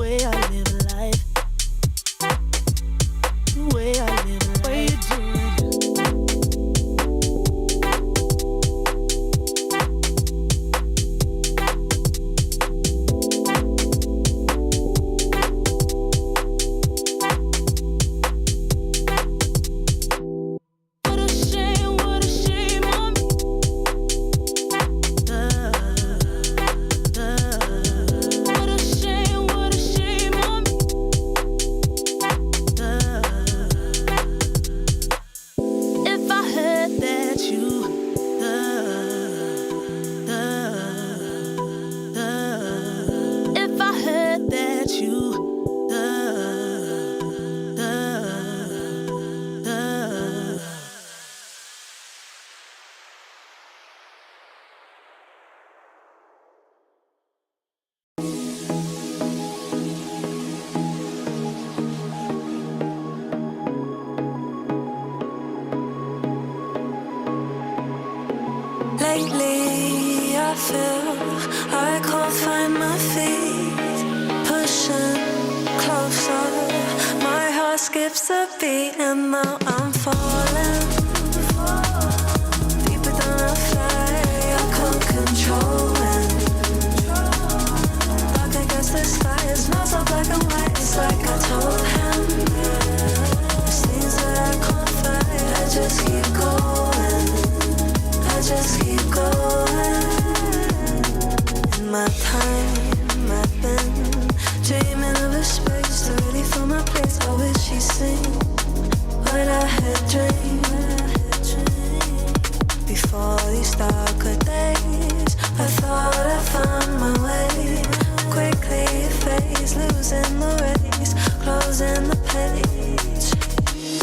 way I live life. Lately I feel I can't find my feet. Pushing closer, my heart skips a beat, and now I'm falling deeper than I fly. I can't control it. Dark against the sky, it's not so black and white. It's like I told him, there's things that I can't fight. I just keep going, I just keep going. In my time I've been dreaming of a space to really fill my place. I wish he'd seen what I had dreamed. Before these darker days, I thought I found my way. Quickly it fades, losing the race, closing the page.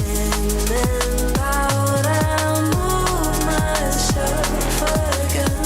In and out, I'll move myself again.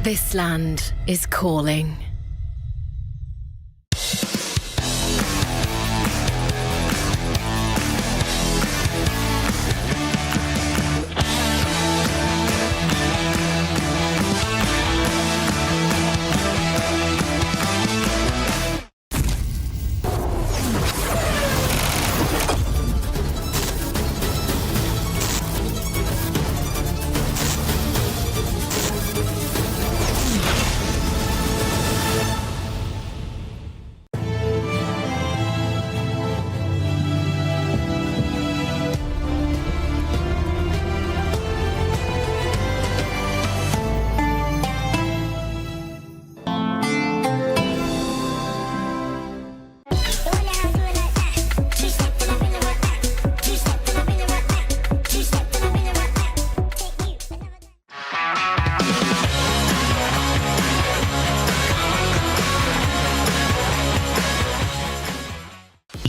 This land is calling.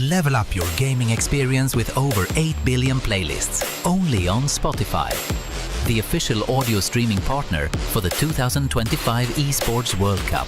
Level up your gaming experience with over 8 billion playlists, only on Spotify, the official audio streaming partner for the 2025 Esports World Cup.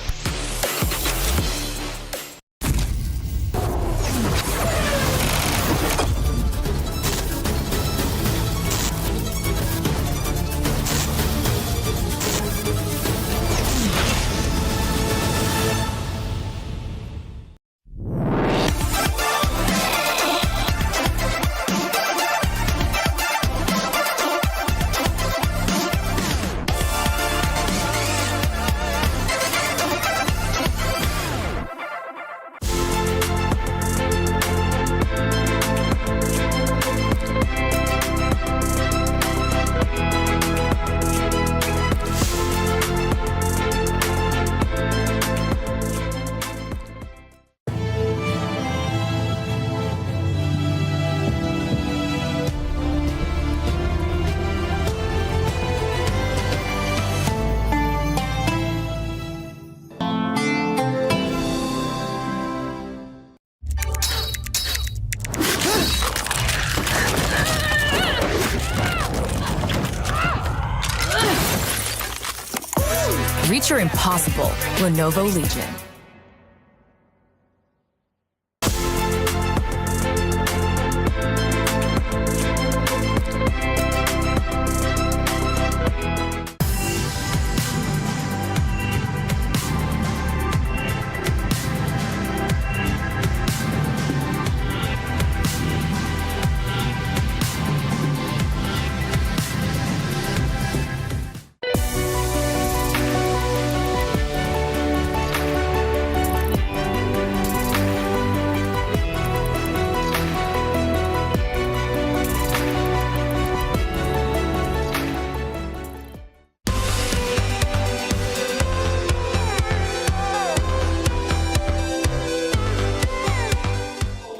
Future impossible. Lenovo Legion.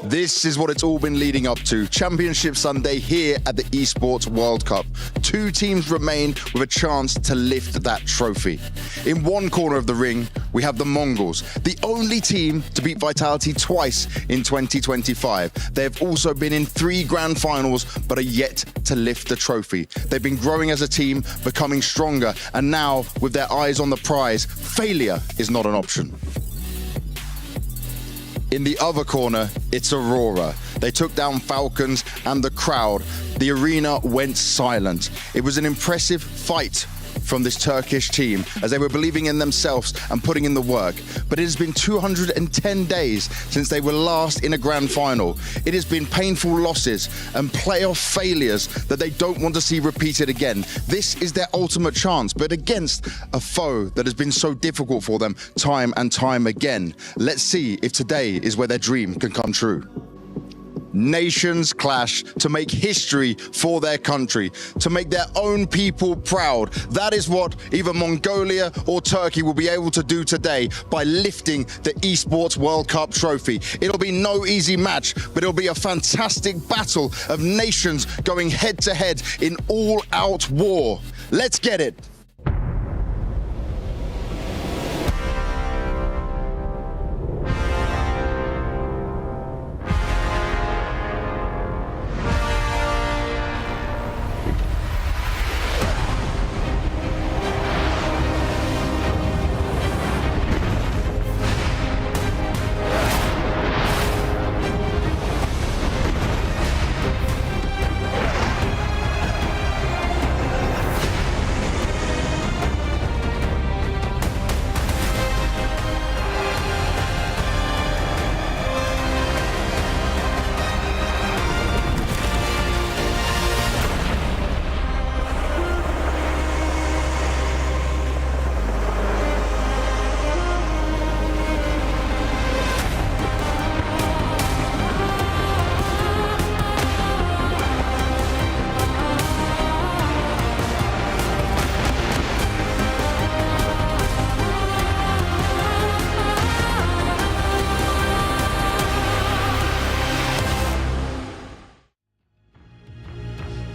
This is what it's all been leading up to. Championship Sunday here at the Esports World Cup. 2 teams remain with a chance to lift that trophy. In one corner of the ring, we have the Mongolz, the only team to beat Vitality twice in 2025. They have also been in 3 grand finals, but are yet to lift the trophy. They've been growing as a team, becoming stronger, and now, with their eyes on the prize, failure is not an option. In the other corner, it's Aurora. They took down Falcons and the crowd. The arena went silent. It was an impressive fight from this Turkish team as they were believing in themselves and putting in the work. But it has been 210 days since they were last in a grand final. It has been painful losses and playoff failures that they don't want to see repeated again. This is their ultimate chance, but against a foe that has been so difficult for them time and time again. Let's see if today is where their dream can come true. Nations clash to make history for their country, to make their own people proud. That is what either Mongolia or Turkey will be able to do today by lifting the Esports World Cup trophy. It'll be no easy match, but it'll be a fantastic battle of nations going head to head in all-out war. Let's get it.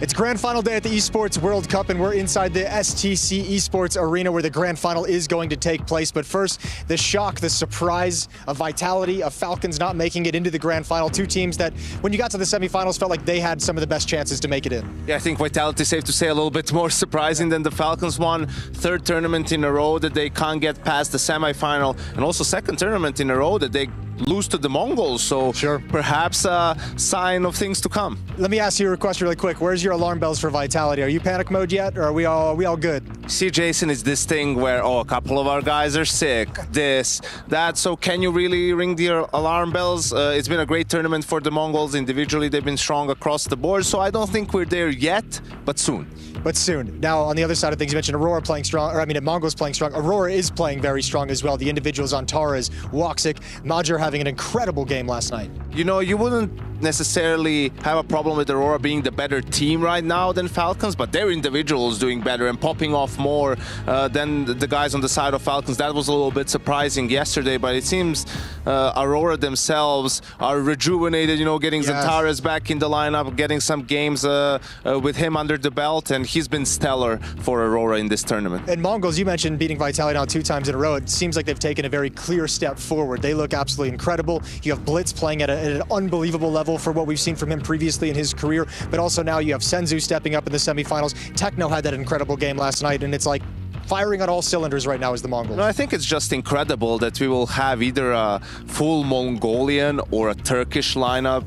It's grand final day at the Esports World Cup, and we're inside the STC Esports Arena where the grand final is going to take place. But first, the shock, the surprise of Vitality, of Falcons not making it into the grand final. 2 teams that, when you got to the semifinals, felt like they had some of the best chances to make it in. Yeah, I think Vitality, safe to say, a little bit more surprising than the Falcons one. 3rd tournament in a row that they can't get past the semifinal, and also 2nd tournament in a row that they lose to the Mongolz, so sure, perhaps a sign of things to come. Let me ask you a question really quick. Where's your alarm bells for Vitality? Are you panic mode yet, or are we all good? See, Jason, it's this thing where, a couple of our guys are sick, this, that, so can you really ring the alarm bells? It's been a great tournament for the Mongolz. Individually, they've been strong across the board, so I don't think we're there yet, but soon. But soon. Now, on the other side of things, you mentioned Aurora playing strong, Mongolz playing strong. Aurora is playing very strong as well. The individuals on Taras, Woxic, Major having an incredible game last night. You know, you wouldn't necessarily have a problem with Aurora being the better team right now than Falcons, but their individuals doing better and popping off more than the guys on the side of Falcons. That was a little bit surprising yesterday, but it seems Aurora themselves are rejuvenated, you know, getting Xantares back in the lineup, getting some games with him under the belt, and he's been stellar for Aurora in this tournament. And Mongolz, you mentioned beating Vitality now 2 times in a row. It seems like they've taken a very clear step forward. They look absolutely incredible. You have Blitz playing at an unbelievable level for what we've seen from him previously in his career, but also now you have Senzu stepping up in the semifinals. Techno had that incredible game last night, and it's like, firing on all cylinders right now as the Mongols. No, I think it's just incredible that we will have either a full Mongolian or a Turkish lineup,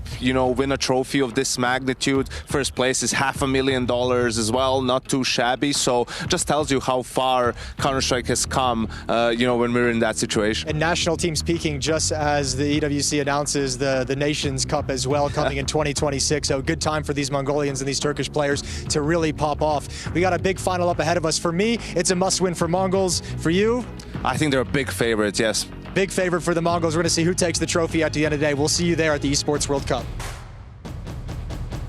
win a trophy of this magnitude. First place is $500,000 as well, not too shabby. So just tells you how far Counter-Strike has come, when we're in that situation. And national teams peaking just as the EWC announces the Nations Cup as well coming in 2026. So good time for these Mongolians and these Turkish players to really pop off. We got a big final up ahead of us. For me, it's a must-win for Mongolz. For you? I think they're a big favorite, yes. Big favorite for the Mongols. We're going to see who takes the trophy at the end of the day. We'll see you there at the Esports World Cup.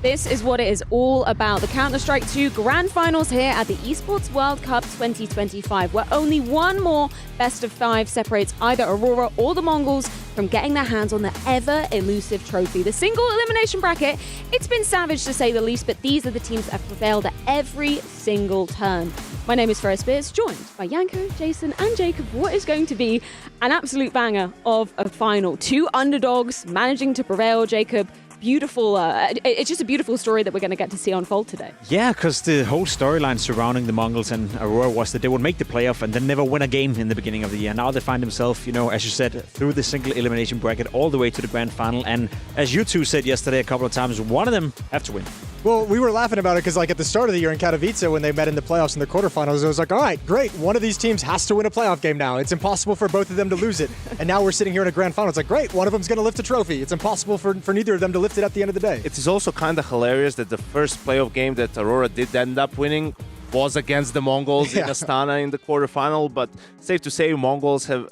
This is what it is all about. The Counter-Strike 2 Grand Finals here at the Esports World Cup 2025, where only one more best of 5 separates either Aurora or the Mongols from getting their hands on the ever-elusive trophy. The single elimination bracket, it's been savage to say the least, but these are the teams that have prevailed at every single turn. My name is Ferris Spears, joined by Janko, Jason and Jacob. What is going to be an absolute banger of a final. 2 underdogs managing to prevail, Jacob. Beautiful. It's just a beautiful story that we're going to get to see unfold today. Yeah, because the whole storyline surrounding the Mongolz and Aurora was that they would make the playoff and then never win a game in the beginning of the year. Now they find themselves, as you said, through the single elimination bracket all the way to the grand final. And as you two said yesterday a couple of times, one of them have to win. Well, we were laughing about it because, at the start of the year in Katowice, when they met in the playoffs in the quarterfinals, it was like, all right, great. One of these teams has to win a playoff game now. It's impossible for both of them to lose it. And now we're sitting here in a grand final. It's like, great, one of them's going to lift a trophy. It's impossible for neither of them to lift it at the end of the day. It is also kind of hilarious that the first playoff game that Aurora did end up winning was against the Mongols in Astana in the quarterfinal, but safe to say Mongols have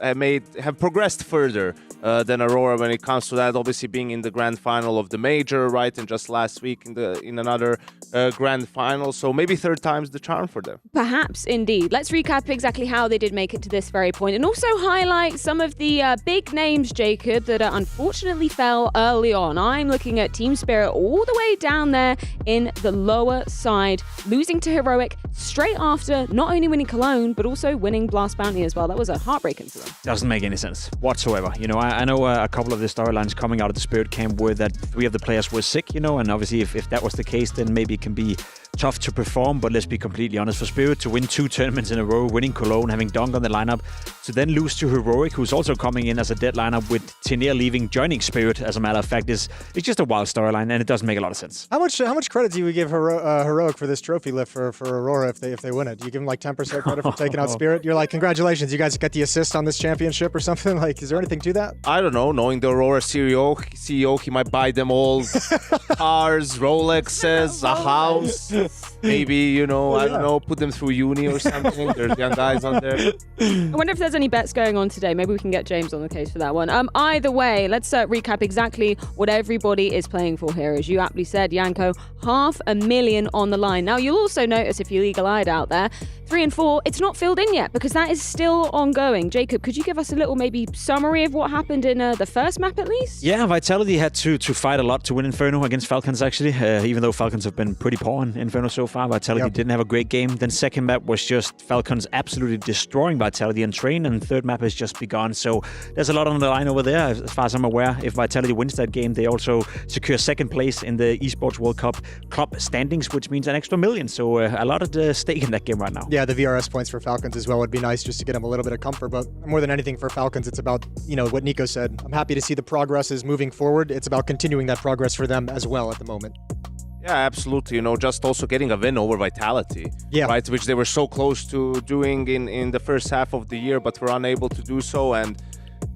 progressed further than Aurora when it comes to that. Obviously, being in the grand final of the major, right, and just last week in another grand final. So maybe third time's the charm for them. Perhaps indeed. Let's recap exactly how they did make it to this very point, and also highlight some of the big names, Jacob, that unfortunately fell early on. I'm looking at Team Spirit all the way down there in the lower side, losing to Heroic straight after not only winning Cologne, but also winning Blast Bounty as well. That was a heartbreaker for them. Doesn't make any sense whatsoever. I know a couple of the storylines coming out of the Spirit camp were that 3 of the players were sick, and obviously if that was the case, then maybe it can be tough to perform. But let's be completely honest, for Spirit to win 2 tournaments in a row, winning Cologne, having Dunk on the lineup, to then lose to Heroic, who's also coming in as a dead lineup with Tenier leaving, joining Spirit, as a matter of fact, it's just a wild storyline, and it doesn't make a lot of sense. How much credit do we give Heroic for this trophy lift for Aurora if they win it? Do you give them 10% credit for taking out Spirit? You're like, congratulations, you guys get the assist on this championship or something? Is there anything to that? I don't know. Knowing the Aurora CEO, he might buy them all cars, Rolexes, a house. Maybe, I don't know, put them through uni or something. There's young guys on there. I wonder if there's any bets going on today. Maybe we can get James on the case for that one. Either way, let's recap exactly what everybody is playing for here. As you aptly said, Janko, $500,000 on the line. Now, you'll also notice, if you're eagle-eyed out there, 3 and 4, it's not filled in yet because that is still ongoing. Jacob, could you give us a little maybe summary of what happened in the first map at least? Yeah, Vitality had to fight a lot to win Inferno against Falcons, actually. Even though Falcons have been pretty poor in Inferno so far, Vitality didn't have a great game. Then second map was just Falcons absolutely destroying Vitality and Train, and third map has just begun. So there's a lot on the line over there. As far as I'm aware, if Vitality wins that game, they also secure second place in the Esports World Cup club standings, which means an extra $1 million. So a lot at the stake in that game right now. Yeah, the VRS points for Falcons as well would be nice just to get them a little bit of comfort. But more than anything for Falcons, it's about, what Nico said. I'm happy to see the progress is moving forward. It's about continuing that progress for them as well at the moment. Yeah, absolutely. Just also getting a win over Vitality, right? Which they were so close to doing in the first half of the year, but were unable to do so. And,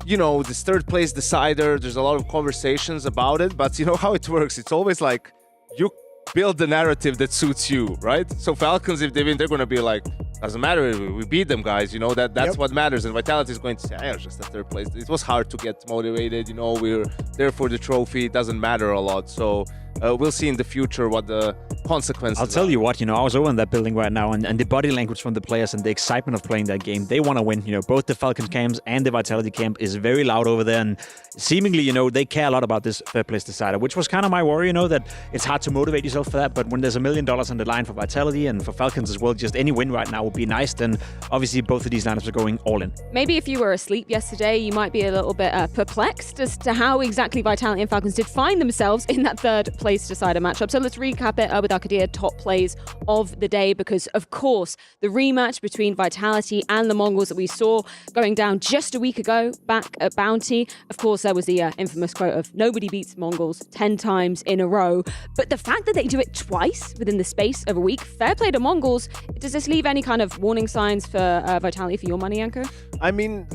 this third place decider, there's a lot of conversations about it, but you know how it works. It's always like you build the narrative that suits you, right? So Falcons, if they win, they're going to be like, doesn't matter, we beat them, guys. That's what matters. And Vitality is going to say, it was just a third place. It was hard to get motivated. We're there for the trophy. It doesn't matter a lot. So we'll see in the future what the consequences I'll tell you what, I was over in that building right now, and the body language from the players and the excitement of playing that game, they want to win. Both the Falcons camps and the Vitality camp is very loud over there, and seemingly, they care a lot about this third place decider, which was kind of my worry, that it's hard to motivate yourself for that, but when there's $1 million on the line for Vitality and for Falcons as well, just any win right now would be nice. Then obviously both of these lineups are going all in. Maybe if you were asleep yesterday, you might be a little bit perplexed as to how exactly Vitality and Falcons did find themselves in that third place place decider matchup. So let's recap it with Arcadia top plays of the day, because of course the rematch between Vitality and the Mongolz that we saw going down just a week ago back at Bounty. Of course, there was the infamous quote of nobody beats Mongolz 10 times in a row. But the fact that they do it twice within the space of a week, fair play to Mongolz. Does this leave any kind of warning signs for Vitality for your money, Yanko? I mean,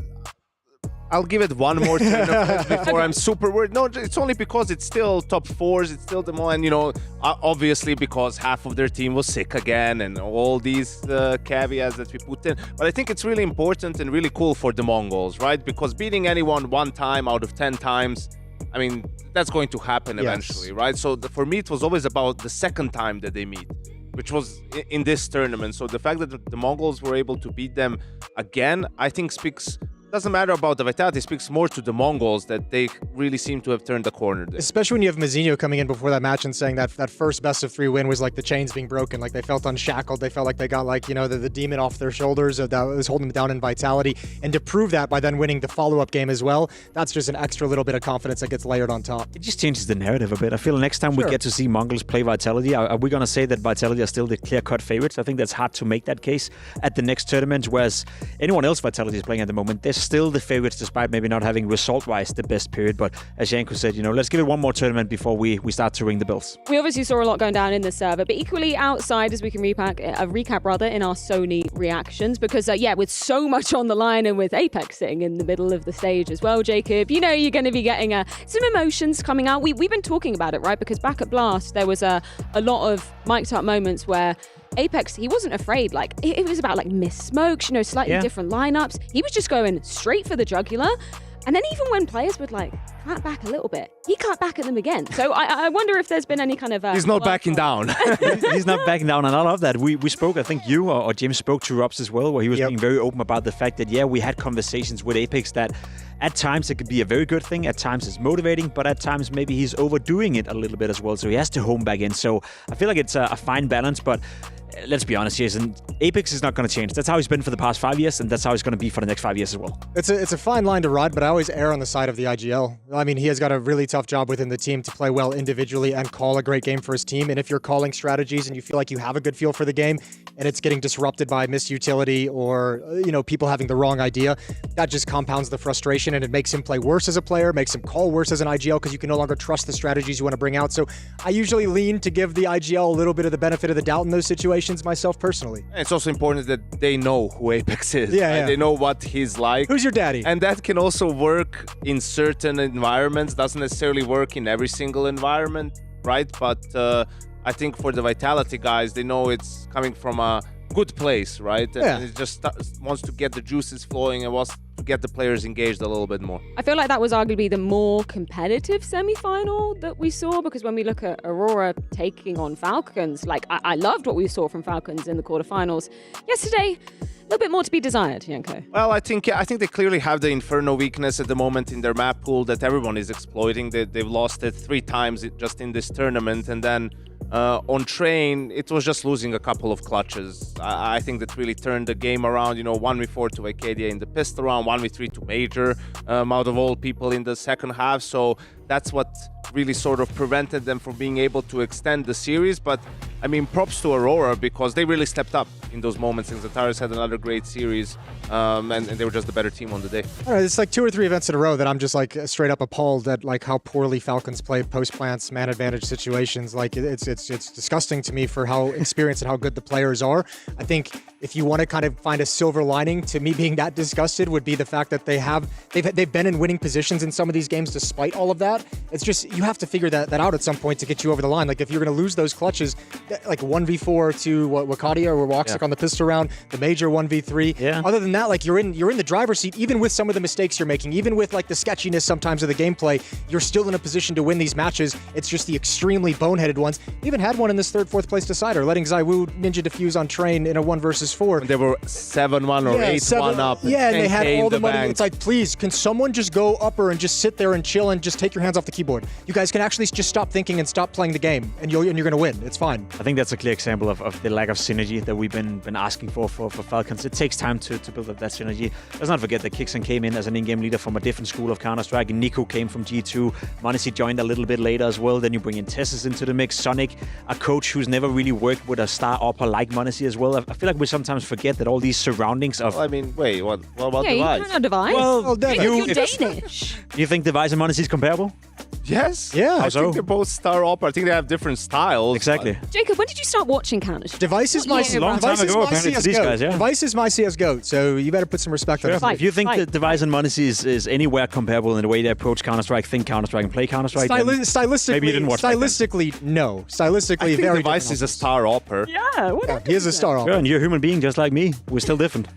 I'll give it one more turn before I'm super worried. No, it's only because it's still top fours. It's still the more, and obviously because half of their team was sick again, and all these caveats that we put in. But I think it's really important and really cool for the Mongolz, right? Because beating anyone one time out of 10 times, I mean, that's going to happen eventually, right? So for me, it was always about the second time that they meet, which was in this tournament. So the fact that the Mongolz were able to beat them again, I think doesn't matter about the Vitality, speaks more to the Mongolz that they really seem to have turned the corner there. Especially when you have Mazinho coming in before that match and saying that first best of 3 win was like the chains being broken, like they felt unshackled, they felt like they got the demon off their shoulders that was holding them down in Vitality, and to prove that by then winning the follow-up game as well, that's just an extra little bit of confidence that gets layered on top. It just changes the narrative a bit. I feel next time we get to see Mongolz play Vitality, are we going to say that Vitality are still the clear-cut favorites? I think that's hard to make that case at the next tournament, whereas anyone else Vitality is playing at the moment, they're still the favorites despite maybe not having result-wise the best period. But as Yanko said, let's give it one more tournament before we start to ring the bells. We obviously saw a lot going down in the server, but equally outside, as we can recap in our Sony reactions, because with so much on the line and with Apex sitting in the middle of the stage as well, Jacob, you're going to be getting some emotions coming out. We've been talking about it, right? Because back at Blast, there was a lot of mic'd up moments where Apex, he wasn't afraid. Like, it was about missed smokes, slightly different lineups. He was just going straight for the jugular. And then even when players would clap back a little bit, he clapped back at them again. So I wonder if there's been any kind of... He's not backing down. He's not backing down, and I love that. We spoke, I think you or James spoke to Robs as well, where he was being very open about the fact that, we had conversations with Apex that at times it could be a very good thing, at times it's motivating, but at times maybe he's overdoing it a little bit as well, so he has to home back in. So I feel like it's a fine balance, but let's be honest, Jason, Apex is not going to change. That's how he's been for the past 5 years, and that's how he's going to be for the next 5 years as well. It's a fine line to ride, but I always err on the side of the IGL. I mean, he has got a really tough job within the team to play well individually and call a great game for his team. And if you're calling strategies and you feel like you have a good feel for the game and it's getting disrupted by misutility or, people having the wrong idea, that just compounds the frustration and it makes him play worse as a player, makes him call worse as an IGL because you can no longer trust the strategies you want to bring out. So I usually lean to give the IGL a little bit of the benefit of the doubt in those situations myself personally. It's also important that they know who Apex is. Yeah. They know what he's like. Who's your daddy? And that can also work in certain environments, doesn't necessarily work in every single environment, right? But I think for the Vitality guys, they know it's coming from a good place, right? And it just wants to get the juices flowing and wants to get the players engaged a little bit more. I feel like that was arguably the more competitive semi-final that we saw, because when we look at Aurora taking on Falcons, I loved what we saw from Falcons in the quarterfinals. Yesterday, a little bit more to be desired, Yanko. Well, I think they clearly have the Inferno weakness at the moment in their map pool that everyone is exploiting. They've lost it 3 times just in this tournament, and then on Train, it was just losing a couple of clutches. I think that really turned the game around. 1v4 to Acadia in the pistol round, 1v3 to Major, out of all people in the second half. So that's what really sort of prevented them from being able to extend the series. But I mean, props to Aurora because they really stepped up in those moments. And Zataris had another great series, and they were just the better team on the day. All right, it's 2 or 3 events in a row that I'm just straight up appalled at how poorly Falcons play post plants, man advantage situations. It's disgusting to me for how experienced and how good the players are. I think if you want to kind of find a silver lining to me being that disgusted would be the fact that they've been in winning positions in some of these games despite all of that. It's just you have to figure that out at some point to get you over the line. If you're going to lose those clutches, 1v4 to Wakadia or Woxic on the pistol round, the Major 1v3. Yeah. Other than that, you're in the driver's seat, even with some of the mistakes you're making, even with the sketchiness sometimes of the gameplay, you're still in a position to win these matches. It's just the extremely boneheaded ones. They even had one in this 3rd, 4th place decider, letting Zywoo ninja defuse on Train in a 1 versus 4. And they were 7-1 or 8-1 up. Yeah, and they had all the money. Bank. It's please, can someone just go upper and just sit there and chill and just take your hands off the keyboard? You guys can actually just stop thinking and stop playing the game, and you're going to win. It's fine. I think that's a clear example of the lack of synergy that we've been asking for Falcons. It takes time to build up that synergy. Let's not forget that Kixon came in as an in-game leader from a different school of Counter-Strike. Nico came from G2. Monesi joined a little bit later as well. Then you bring in Tessus into the mix. Sonic, a coach who's never really worked with a star upper like Monesi as well. I feel like we sometimes forget that all these surroundings of... Well, I mean, wait, what about Yeah, Device? you don't know Device. Well, You're Danish. Do you think Device and Monesi is comparable? Yes. Yeah. I How so? think they're both star opera. I think they have different styles. Exactly. Jacob, when did you start watching Counter-Strike? Device is my Yeah, long time Device is ago, my apparently, to these CS:GO. guys, yeah. Device is my CS:GO, so you better put some respect on it. Fight, If you think fight. that Device and Monesi is anywhere comparable in the way they approach Counter-Strike, think Counter-Strike and play Counter-Strike, then Stylistically, maybe you didn't watch back then. stylistically, no. Stylistically, I think very Device different is a offense. star opera. Yeah, what Yeah, he is a star. Sure, and you're a human being just like me. We're still different.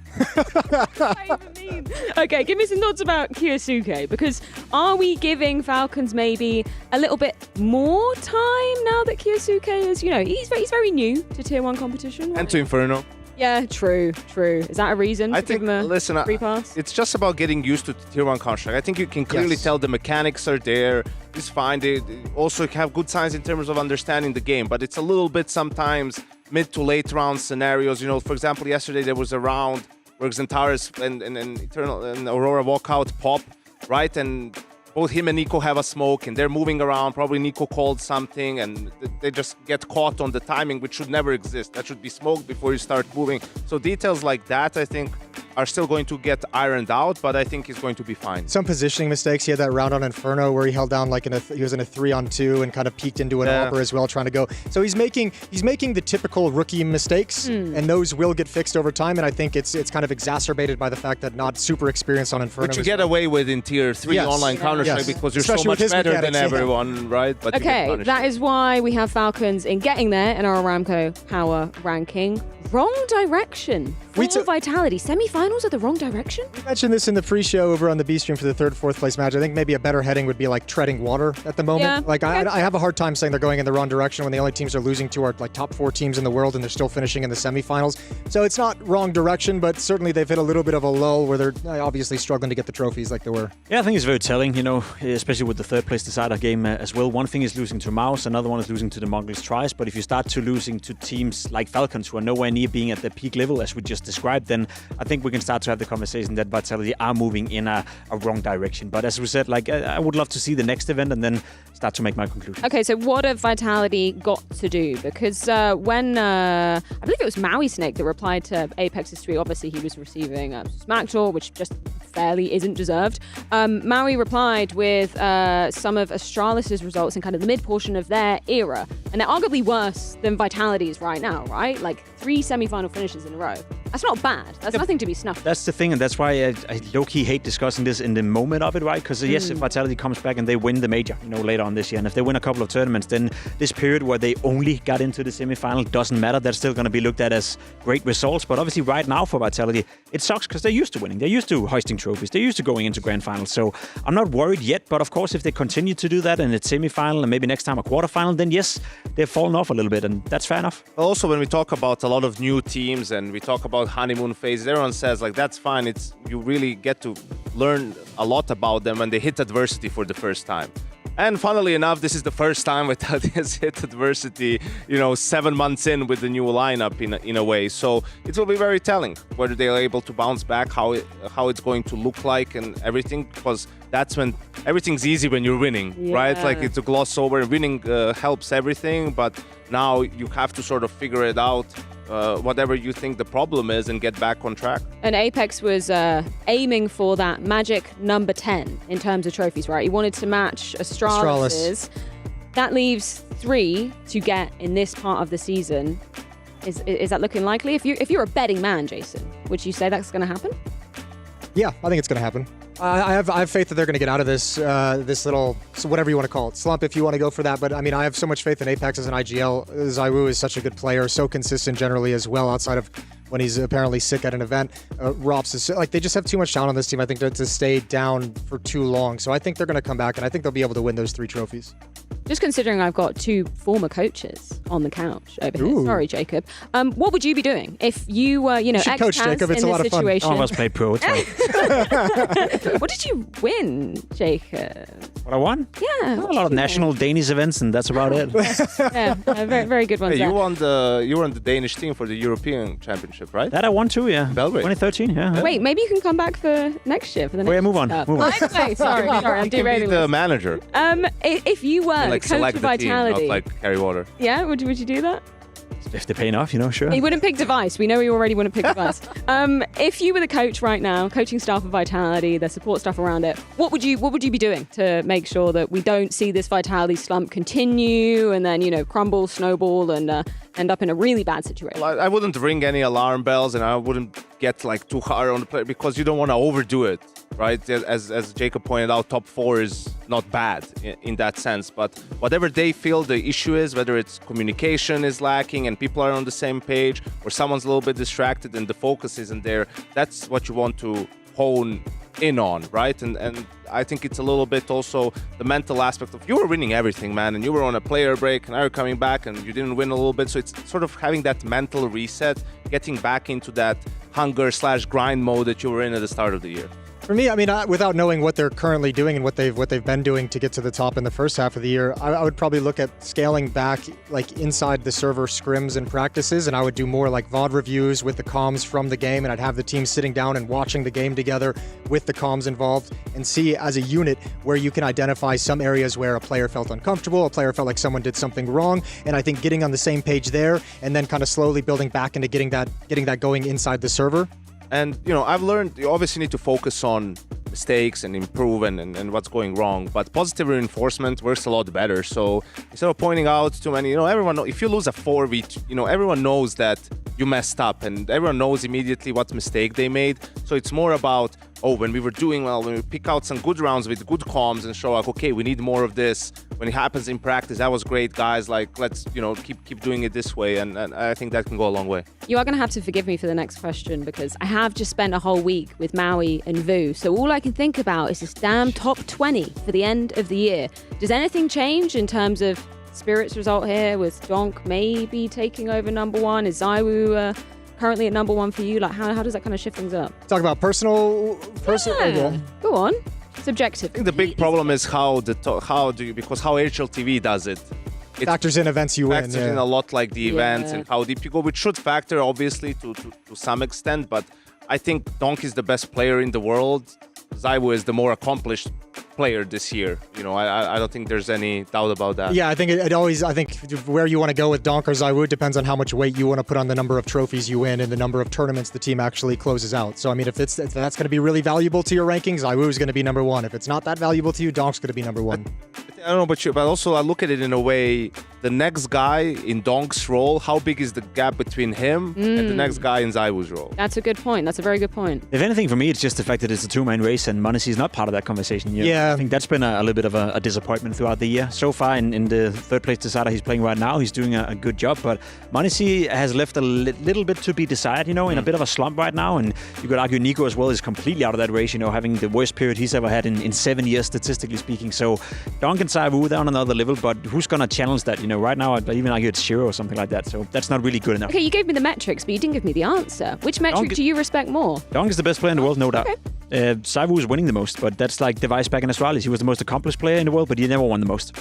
Okay, give me some thoughts about Kyosuke, because are we giving Falcons maybe a little bit more time now that Kyosuke is, he's very new to Tier 1 competition? And to Inferno. Yeah, true. Is that a reason I to think, give him a listen, free pass? it's just about getting used to Tier 1 Counter-Strike. I think you can clearly Yes. tell the mechanics are there. It's fine. They also have good signs in terms of understanding the game, but it's a little bit sometimes mid to late round scenarios. For example, yesterday there was a round where Xantares and Eternal and Aurora walk out pop, right? And both him and Nico have a smoke, and they're moving around. Probably Nico called something, and they just get caught on the timing, which should never exist. That should be smoked before you start moving. So details like that, I think, are still going to get ironed out, but I think he's going to be fine. Some positioning mistakes. He had that round on Inferno where he held down he was in a 3-on-2 and kind of peeked into an AWPer as well, trying to go. So he's making the typical rookie mistakes, and those will get fixed over time. And I think it's kind of exacerbated by the fact that not super experienced on Inferno. Which you as get well. away with in Tier 3 Yes. online Counter-Strike Yes. because you're Especially so with much his better than mechanics, yeah. everyone, right? But you get Okay, punished. that is why we have Falcons in getting there in our Aramco Power ranking. Wrong direction. We Full took- Vitality. Semi-finals are the wrong direction? We mentioned this in the pre-show over on the B stream for the 3rd, 4th place match. I think maybe a better heading would be like treading water at the moment. Yeah. Like Okay. I have a hard time saying they're going in the wrong direction when the only teams they're losing to are like top 4 teams in the world and they're still finishing in the semifinals. So it's not wrong direction, but certainly they've hit a little bit of a lull where they're obviously struggling to get the trophies like they were. Yeah, I think it's very telling, especially with the 3rd place decider game as well. One thing is losing to Mouse, another one is losing to the Mongolz tries. But if you start to losing to teams like Falcons, who are nowhere near being at their peak level, as we just described, then I think we can start to have the conversation that Vitality are moving in a wrong direction. But as we said, I would love to see the next event and then start to make my conclusion. Okay, so what have Vitality got to do? Because when, I believe it was Maui Snake that replied to Apex's tweet, obviously he was receiving smack talk, which just fairly isn't deserved. Maui replied with some of Astralis' results in kind of the mid-portion of their era. And they're arguably worse than Vitality's right now, right? Like 3 semi-final finishes in a row. That's not bad. That's nothing to be snuffed at. That's the thing, and that's why I low-key hate discussing this in the moment of it, right? Because yes, if Vitality comes back and they win the major, later on this year, and if they win a couple of tournaments, then this period where they only got into the semi-final doesn't matter. That's still going to be looked at as great results. But obviously right now for Vitality, it sucks because they're used to winning. They're used to hoisting trophies. They're used to going into grand finals. So I'm not worried yet. But of course, if they continue to do that and it's semi-final and maybe next time a quarterfinal, then yes, they've fallen off a little bit, and that's fair enough. Also, when we talk about a lot of new teams and we talk about honeymoon phases, everyone says that's fine. You really get to learn a lot about them when they hit adversity for the first time. And funnily enough, this is the first time Vitality has hit adversity, 7 months in with the new lineup in a way. So it will be very telling whether they are able to bounce back, how it's going to look like and everything, because that's when everything's easy when you're winning, right? Like it's a gloss over. Winning helps everything, but now you have to sort of figure it out, whatever you think the problem is, and get back on track. And Apex was aiming for that magic number 10 in terms of trophies, right? He wanted to match Astralis's. That leaves 3 to get in this part of the season. Is that looking likely? If you're a betting man, Jason, would you say that's going to happen? Yeah, I think it's going to happen. I have faith that they're going to get out of this little, so whatever you want to call it, slump if you want to go for that. But I mean, I have so much faith in Apex as an IGL. Zywoo is such a good player, so consistent generally as well, outside of when he's apparently sick at an event. Rops is they just have too much talent on this team, I think, to stay down for too long. So I think they're going to come back, and I think they'll be able to win those 3 trophies. Just considering I've got 2 former coaches on the couch over here. Sorry, Jacob. What would you be doing if you were, should coach, Jacob. It's in a lot this of fun. situation? All of us played pro. It's fine. What did you win, Jacob? What I won? Yeah. A lot of national Danish events, and that's about it. Yeah, very, very good ones. Hey, there. you were on the Danish team for the European Championship, right? That I won too, yeah. Belgrade. 2013, yeah. Wait, maybe you can come back for next year for the next. Oh, yeah, move on. Cup. Move on. Wait, sorry, I'm You can be derailing the this. manager. If you were Like the coach select of the team, not Vitality, like carry water. yeah, would you do that? If they're paying off, sure. He wouldn't pick Device. We know he already wouldn't pick Device. If you were the coach right now, coaching staff of Vitality, the support staff around it, what would you be doing to make sure that we don't see this Vitality slump continue and then crumble, snowball, and end up in a really bad situation? Well, I wouldn't ring any alarm bells, and I wouldn't get like too hard on the player because you don't want to overdo it, right? As Jacob pointed out, top 4 is not bad in that sense, but whatever they feel the issue is, whether it's communication is lacking and people are on the same page, or someone's a little bit distracted and the focus isn't there, that's what you want to hone in on, right? And I think it's a little bit also the mental aspect of you were winning everything, man, and you were on a player break and now you're coming back and you didn't win a little bit, so it's sort of having that mental reset, getting back into that hunger/grind mode that you were in at the start of the year. For me, without knowing what they're currently doing and what they've been doing to get to the top in the first half of the year, I would probably look at scaling back like inside the server scrims and practices, and I would do more like VOD reviews with the comms from the game, and I'd have the team sitting down and watching the game together with the comms involved and see as a unit where you can identify some areas where a player felt uncomfortable, a player felt like someone did something wrong, and I think getting on the same page there and then kind of slowly building back into getting that going inside the server. And, I've learned you obviously need to focus on mistakes and improve and what's going wrong, but positive reinforcement works a lot better. So instead of pointing out too many, everyone if you lose a 4v, everyone knows that you messed up and everyone knows immediately what mistake they made. So it's more about, when we were doing well, when we pick out some good rounds with good comms and show like, okay, we need more of this. When it happens in practice, that was great, guys. Like, let's, keep doing it this way. And I think that can go a long way. You are going to have to forgive me for the next question because I have just spent a whole week with Maui and Vu. So all I can think about is this damn top 20 for the end of the year. Does anything change in terms of Spirit's result here with Donk maybe taking over number 1? Is Zaiwu currently at number 1 for you? Like, how does that kind of shift things up? Talk about personal. Yeah. Go on. Subjective. I think the big problem is how HLTV does it. It factors in events you win. Factors in a lot like the events and how deep you go, which should factor obviously to some extent, but I think Donk is the best player in the world. Zaiwu is the more accomplished player this year. I don't think there's any doubt about that. Yeah, I think I think where you want to go with Donk or Zaiwu depends on how much weight you want to put on the number of trophies you win and the number of tournaments the team actually closes out. So, if that's going to be really valuable to your rankings, Zaiwu is going to be number 1. If it's not that valuable to you, Donk's going to be number 1. I don't know about you, but also I look at it in a way, the next guy in Donk's role, how big is the gap between him and the next guy in Zaiwu's role? That's a good point. That's a very good point. If anything, for me, it's just the fact that it's a 2-man race and m0NESY is not part of that conversation. Yeah. I think that's been a little bit of a disappointment throughout the year. So far, in the third place decider he's playing right now, he's doing a good job, but m0NESY has left a little bit to be desired, in a bit of a slump right now, and you could argue Nico as well is completely out of that race, having the worst period he's ever had in 7 years, statistically speaking. So Donk and Zaiwu, they're on another level, but who's going to challenge that? Right now, I'd even argue it's 0 or something like that, so that's not really good enough. Okay, you gave me the metrics, but you didn't give me the answer. Which metric do you respect more? Donk is the best player in the world, no doubt. Okay. Zaiwu is winning the most, but that's like Device back in Astralis. He was the most accomplished player in the world, but he never won the most.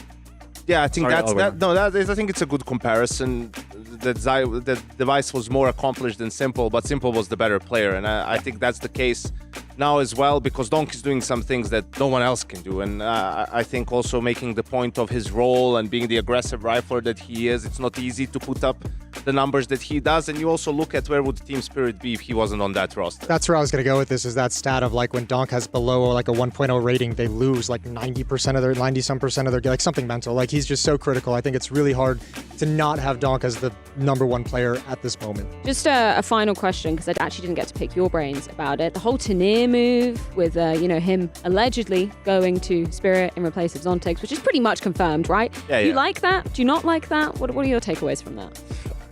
Yeah, I think I think it's a good comparison. That Device was more accomplished than Simple, but Simple was the better player, and I think that's the case now as well, because Donk is doing some things that no one else can do, and I think also making the point of his role and being the aggressive rifler that he is, it's not easy to put up the numbers that he does, and you also look at where would Team Spirit be if he wasn't on that roster. That's where I was going to go with this, is that stat of like when Donk has below like a 1.0 rating, they lose like 90% of their like something mental. Like he's just so critical. I think it's really hard to not have Donk as the number 1 player at this moment. Just a final question, because I actually didn't get to pick your brains about it. The whole Tanir move with him allegedly going to Spirit in replace of Zontex, which is pretty much confirmed, right? Yeah, Do you like that? Do you not like that? What are your takeaways from that?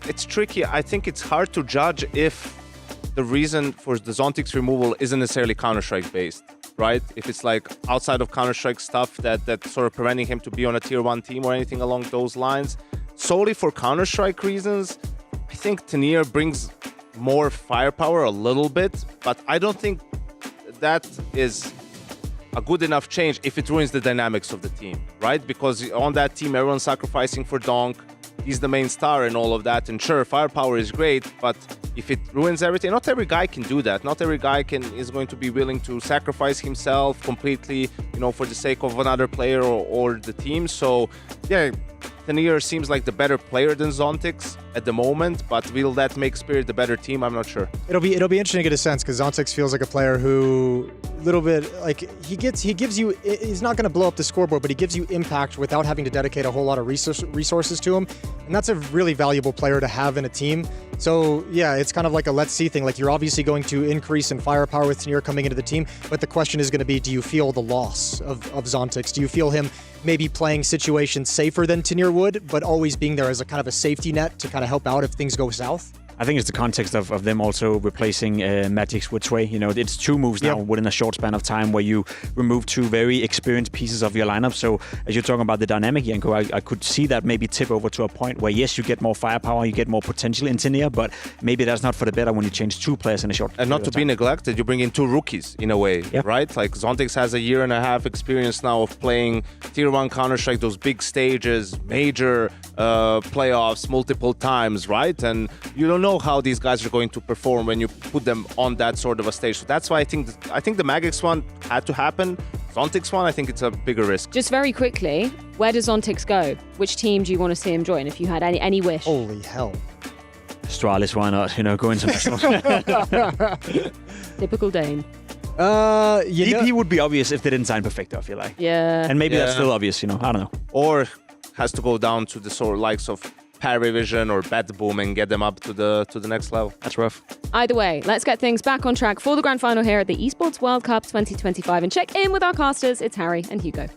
It's tricky. I think it's hard to judge if the reason for the Zontex removal isn't necessarily Counter-Strike based. right? If it's like outside of Counter-Strike stuff that's sort of preventing him to be on a tier 1 team or anything along those lines. Solely for Counter-Strike reasons, I think Tanir brings more firepower a little bit, but I don't think that is a good enough change if it ruins the dynamics of the team, right? Because on that team, everyone's sacrificing for Donk. He's the main star and all of that. And sure, firepower is great, but if it ruins everything, not every guy can do that. Not every guy is going to be willing to sacrifice himself completely, for the sake of another player or the team. So, yeah, Tanir seems like the better player than Zontix at the moment, but will that make Spirit the better team? I'm not sure. It'll be interesting to get a sense, because Zontix feels like a player who, little bit like he gives you. He's not going to blow up the scoreboard, but he gives you impact without having to dedicate a whole lot of resources to him, and that's a really valuable player to have in a team. So yeah, it's kind of like a let's see thing. Like, you're obviously going to increase in firepower with Tanir coming into the team, but the question is going to be, do you feel the loss of Zontix? Do you feel him maybe playing situations safer than Tanir would, but always being there as a kind of a safety net to kind of help out if things go south? I think it's the context of them also replacing Magix with Sway. It's 2 moves now within a short span of time where you remove 2 very experienced pieces of your lineup. So as you're talking about the dynamic, Janko, I could see that maybe tip over to a point where, yes, you get more firepower, you get more potential in Tanir, but maybe that's not for the better when you change 2 players in a short And not to be neglected, you bring in 2 rookies in a way, right? Like Zontix has a 1.5 year experience now of playing Tier 1 Counter-Strike, those big stages, major playoffs multiple times, right? And you don't know how these guys are going to perform when you put them on that sort of a stage. So that's why I think the Magix one had to happen. Zontix one, I think it's a bigger risk. Just very quickly, where does Zontix go? Which team do you want to see him join if you had any wish? Holy hell. Astralis, why not? Go international. Typical Dane. He would be obvious if they didn't sign Perfecto, I feel like. Yeah. And maybe that's still obvious, I don't know. Or has to go down to the sort of likes of Paravision or Bad Boom and get them up to the next level. That's rough. Either way, let's get things back on track for the grand final here at the Esports World Cup 2025 and check in with our casters. It's Harry and Hugo.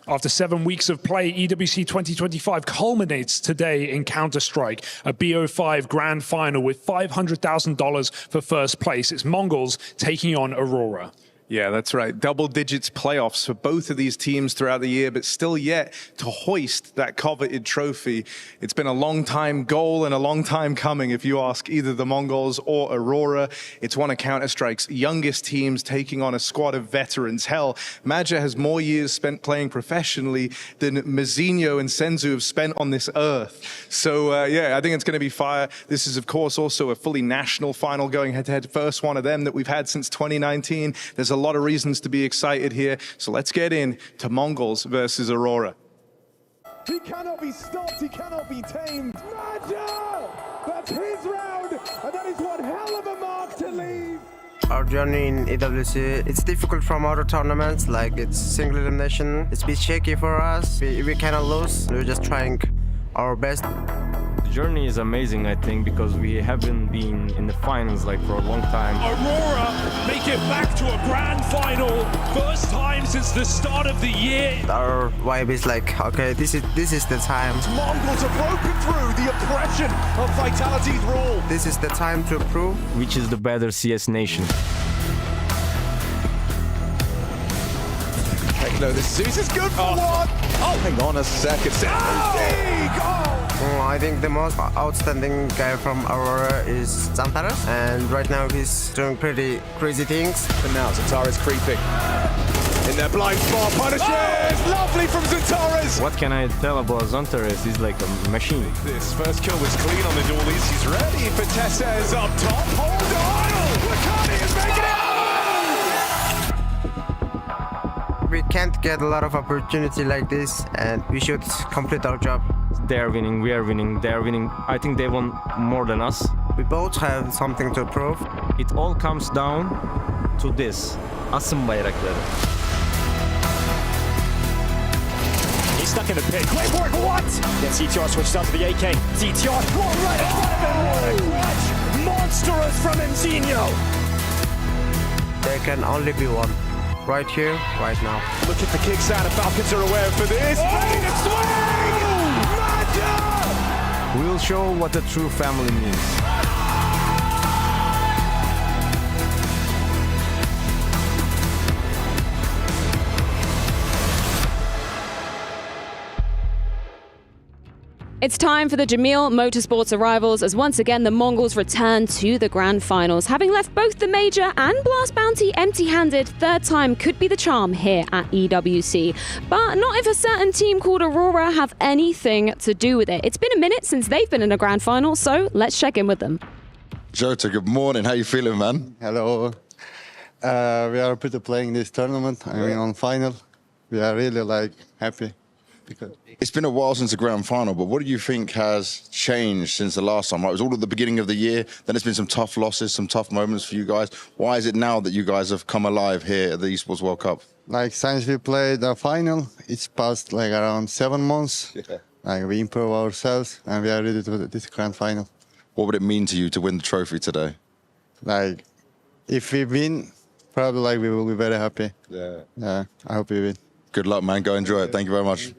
After 7 weeks of play, EWC 2025 culminates today in Counter-Strike, a BO5 grand final with $500,000 for first place. It's Mongolz taking on Aurora. Yeah, that's right. Double digits playoffs for both of these teams throughout the year, but still yet to hoist that coveted trophy. It's been a long time goal and a long time coming, if you ask either the Mongolz or Aurora. It's one of Counter-Strike's youngest teams taking on a squad of veterans. Hell, Maja has more years spent playing professionally than Mazinho and Senzu have spent on this earth. So yeah, I think it's going to be fire. This is, of course, also a fully national final going head-to-head. First one of them that we've had since 2019. There's a lot of reasons to be excited here. So let's get in to Mongolz versus Aurora. He cannot be stopped. He cannot be tamed. Maja! That's his round. And that is one hell of a mark to leave. Our journey in EWC, it's difficult from other tournaments, like it's single elimination. It's a bit shaky for us. We cannot lose. We're just trying our best. The journey is amazing, I think, because we haven't been in the finals like for a long time. Aurora make it back to a grand final. First time since the start of the year. Our vibe is like, okay, this is the time. Mongols have broken through the oppression of Vitality's rule. This is the time to prove which is the better CS nation. No, this Zeus is good for one. Oh, hang on a second. I think the most outstanding guy from Aurora is Zantares, and right now he's doing pretty crazy things. And now Zantares creeping in their blind spot. Punishes! Lovely from Zantares! What can I tell about Zantares? He's like a machine. This first kill was clean on the dualies. He's ready for Tessez up top. Hold on! Wakani is making it! We can't get a lot of opportunity like this, and we should complete our job. They're winning, we are winning, they're winning. I think they won more than us. We both have something to prove. It all comes down to this. Asın bayrakları. He's stuck in the pit. Great work, what? Then CTR switched on to the AK. CTR, one right in front of him. What a clutch! Monstrous from Enzinho. There can only be one. Right here, right now. Look at the kicks out. The Falcons are aware for this. We'll show what a true family means. It's time for the Jamil Motorsports arrivals as once again the Mongolz return to the Grand Finals. Having left both the Major and Blast Bounty empty-handed, third time could be the charm here at EWC. But not if a certain team called Aurora have anything to do with it. It's been a minute since they've been in a Grand Final, so let's check in with them. Jota, good morning. How you feeling, man? Hello. We are pretty playing this tournament. I mean, on final. We are really happy. It's been a while since the Grand Final, but what do you think has changed since the last time? Right, it was all at the beginning of the year, then there's been some tough losses, some tough moments for you guys. Why is it now that you guys have come alive here at the Esports World Cup? Since we played the final, it's passed around 7 months. Yeah. We improve ourselves and we are ready to this Grand Final. What would it mean to you to win the trophy today? If we win, probably we will be very happy. Yeah, I hope we win. Good luck, man. Go enjoy it. Thank you very much.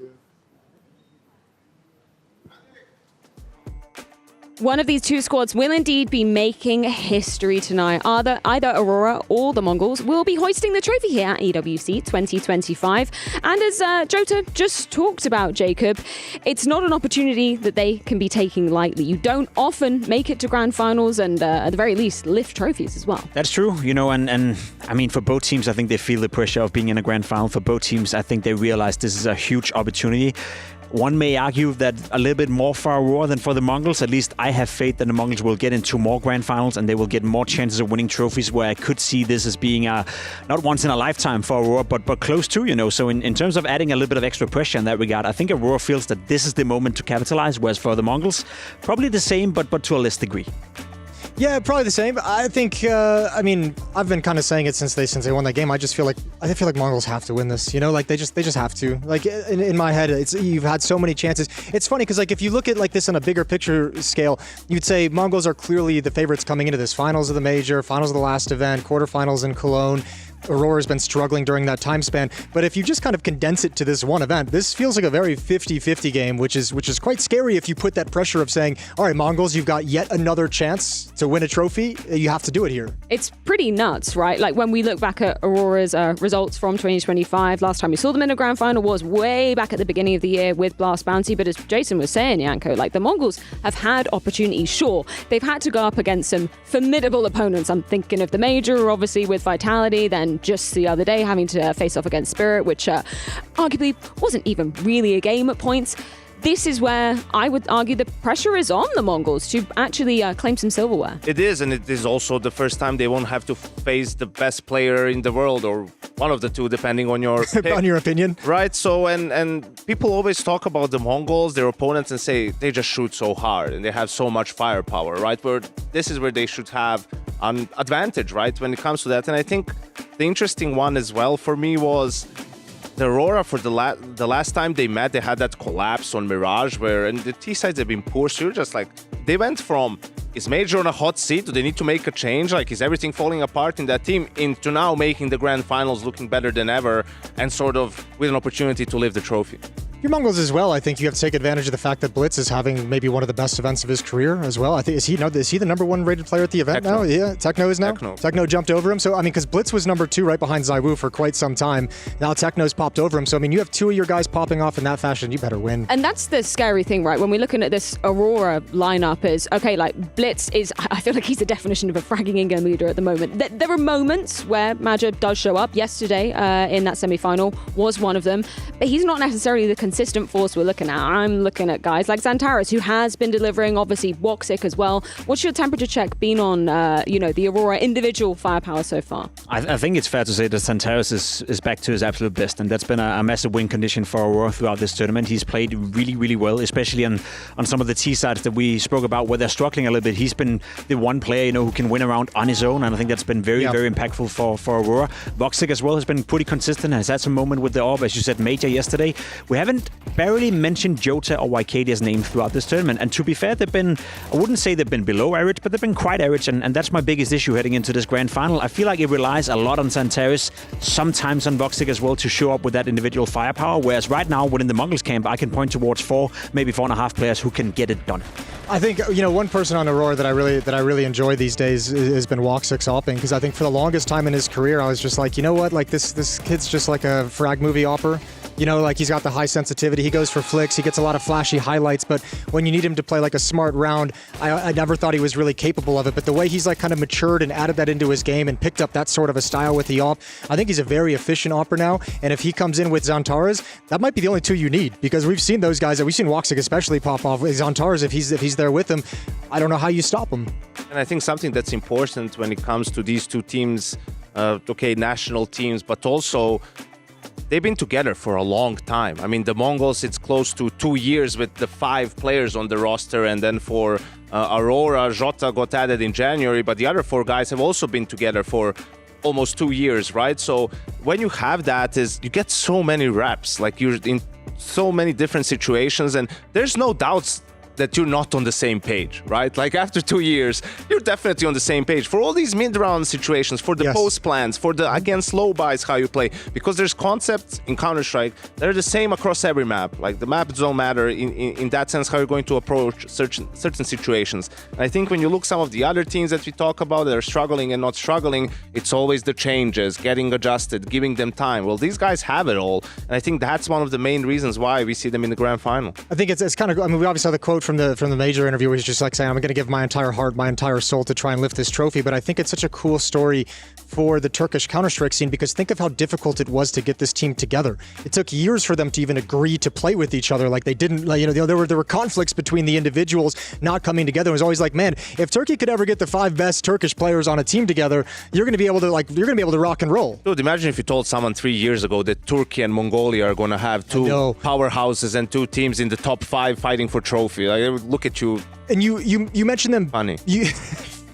One of these two squads will indeed be making history tonight. Either Aurora or the Mongolz will be hoisting the trophy here at EWC 2025. And as Jota just talked about, Jacob, it's not an opportunity that they can be taking lightly. You don't often make it to Grand Finals and at the very least lift trophies as well. That's true, and I mean, for both teams, I think they feel the pressure of being in a Grand Final. For both teams, I think they realize this is a huge opportunity. One may argue that a little bit more for Aurora than for the Mongolz. At least I have faith that the Mongolz will get into more Grand Finals and they will get more chances of winning trophies, where I could see this as being not once in a lifetime for Aurora, but close to, So in terms of adding a little bit of extra pressure in that regard, I think Aurora feels that this is the moment to capitalize, whereas for the Mongolz, probably the same, but to a less degree. Yeah, probably the same. I think, I've been kind of saying it since they won that game. I feel like Mongolz have to win this. They just have to. In my head, you've had so many chances. It's funny because if you look at this on a bigger picture scale, you'd say Mongolz are clearly the favorites coming into this. Finals of the Major, finals of the last event, quarterfinals in Cologne. Aurora's been struggling during that time span. But if you just kind of condense it to this one event, this feels like a very 50-50 game, which is quite scary if you put that pressure of saying, all right, Mongolz, you've got yet another chance to win a trophy. You have to do it here. It's pretty nuts, right? When we look back at Aurora's results from 2025, last time we saw them in a Grand Final was way back at the beginning of the year with Blast Bounty. But as Jason was saying, Yanko, the Mongolz have had opportunities. Sure, they've had to go up against some formidable opponents. I'm thinking of the Major, obviously, with Vitality, then just the other day having to face off against Spirit, which arguably wasn't even really a game at points. This is where I would argue the pressure is on the Mongolz to actually claim some silverware. It is, and it is also the first time they won't have to face the best player in the world, or one of the two, depending on your pick. On your opinion. Right, so, and people always talk about the Mongolz, their opponents, and say they just shoot so hard and they have so much firepower, right? Where this is where they should have an advantage, right, when it comes to that. And I think the interesting one as well for me was the Aurora. For the last time they met, they had that collapse on Mirage, and the T-sides have been poor. So you're just they went from, is Major on a hot seat? Do they need to make a change? Is everything falling apart in that team? Into now making the Grand Finals looking better than ever and sort of with an opportunity to lift the trophy. Your Mongolz as well, I think you have to take advantage of the fact that Blitz is having maybe one of the best events of his career as well. I think is he the number one rated player at the event now? Yeah, Techno is now. Techno jumped over him. So because Blitz was number 2 right behind Zywoo for quite some time. Now Techno's popped over him. So you have 2 of your guys popping off in that fashion. You better win. And that's the scary thing, right? When we're looking at this Aurora lineup, is Blitz is. I feel like he's the definition of a fragging in-game leader at the moment. There are moments where Major does show up. Yesterday in that semi-final was one of them, but he's not necessarily the consistent force we're looking at. I'm looking at guys like Xantares, who has been delivering, obviously Woxic as well. What's your temperature check been on, the Aurora individual firepower so far? I think it's fair to say that Xantares is back to his absolute best, and that's been a massive win condition for Aurora throughout this tournament. He's played really, really well, especially on some of the T-sides that we spoke about where they're struggling a little bit. He's been the one player, who can win around on his own, and I think that's been very, very impactful for Aurora. Voxic as well has been pretty consistent, has had some moment with the orb, as you said, Major yesterday. We haven't barely mentioned Jota or Wykadia's name throughout this tournament. And to be fair, I wouldn't say they've been below average, but they've been quite average. And that's my biggest issue heading into this Grand Final. I feel like it relies a lot on Xantares, sometimes on Voxic as well, to show up with that individual firepower. Whereas right now, within the Mongolz camp, I can point towards 4, maybe 4.5 players who can get it done. I think, one person on Aurora that I really enjoy these days has been Woxic's opping, because I think for the longest time in his career, I was just like, this kid's just like a frag movie opper. You know, like he's got the high sensitivity. He goes for flicks. He gets a lot of flashy highlights. But when you need him to play like a smart round, I never thought he was really capable of it. But the way he's like kind of matured and added that into his game and picked up that sort of a style with the op, I think he's a very efficient opper now. And if he comes in with Zantares, that might be the only two you need, because we've seen those guys, we've seen Woxic especially pop off. Zantares, if he's there with him, I don't know how you stop him. And I think something that's important when it comes to these two teams, national teams, but also they've been together for a long time. I mean, the Mongolz, it's close to 2 years with the 5 players on the roster, and then for Aurora, Jota got added in January, but the other 4 guys have also been together for almost 2 years, right? So when you have that, you get so many reps, like you're in so many different situations, and there's no doubts that you're not on the same page, right? Like after 2 years, you're definitely on the same page for all these mid-round situations, for the post plans, for the against low buys, how you play, because there's concepts in Counter-Strike that are the same across every map. Like the maps don't matter in that sense, how you're going to approach certain situations. And I think when you look some of the other teams that we talk about that are struggling and not struggling, it's always the changes, getting adjusted, giving them time. Well, these guys have it all, and I think that's one of the main reasons why we see them in the grand final. I think it's kind of, I mean, we obviously saw the quote from the major interview where he's just like saying, I'm going to give my entire heart, my entire soul to try and lift this trophy. But I think it's such a cool story for the Turkish Counter-Strike scene, because think of how difficult it was to get this team together. It took years for them to even agree to play with each other. Like they didn't, like, you know, there were conflicts between the individuals not coming together. It was always like, man, if Turkey could ever get the 5 best Turkish players on a team together, you're going to be able to rock and roll. Dude, imagine if you told someone 3 years ago that Turkey and Mongolia are going to have 2 powerhouses and 2 teams in the top 5 fighting for trophy. Like, I would look at you. And you mentioned them. Funny.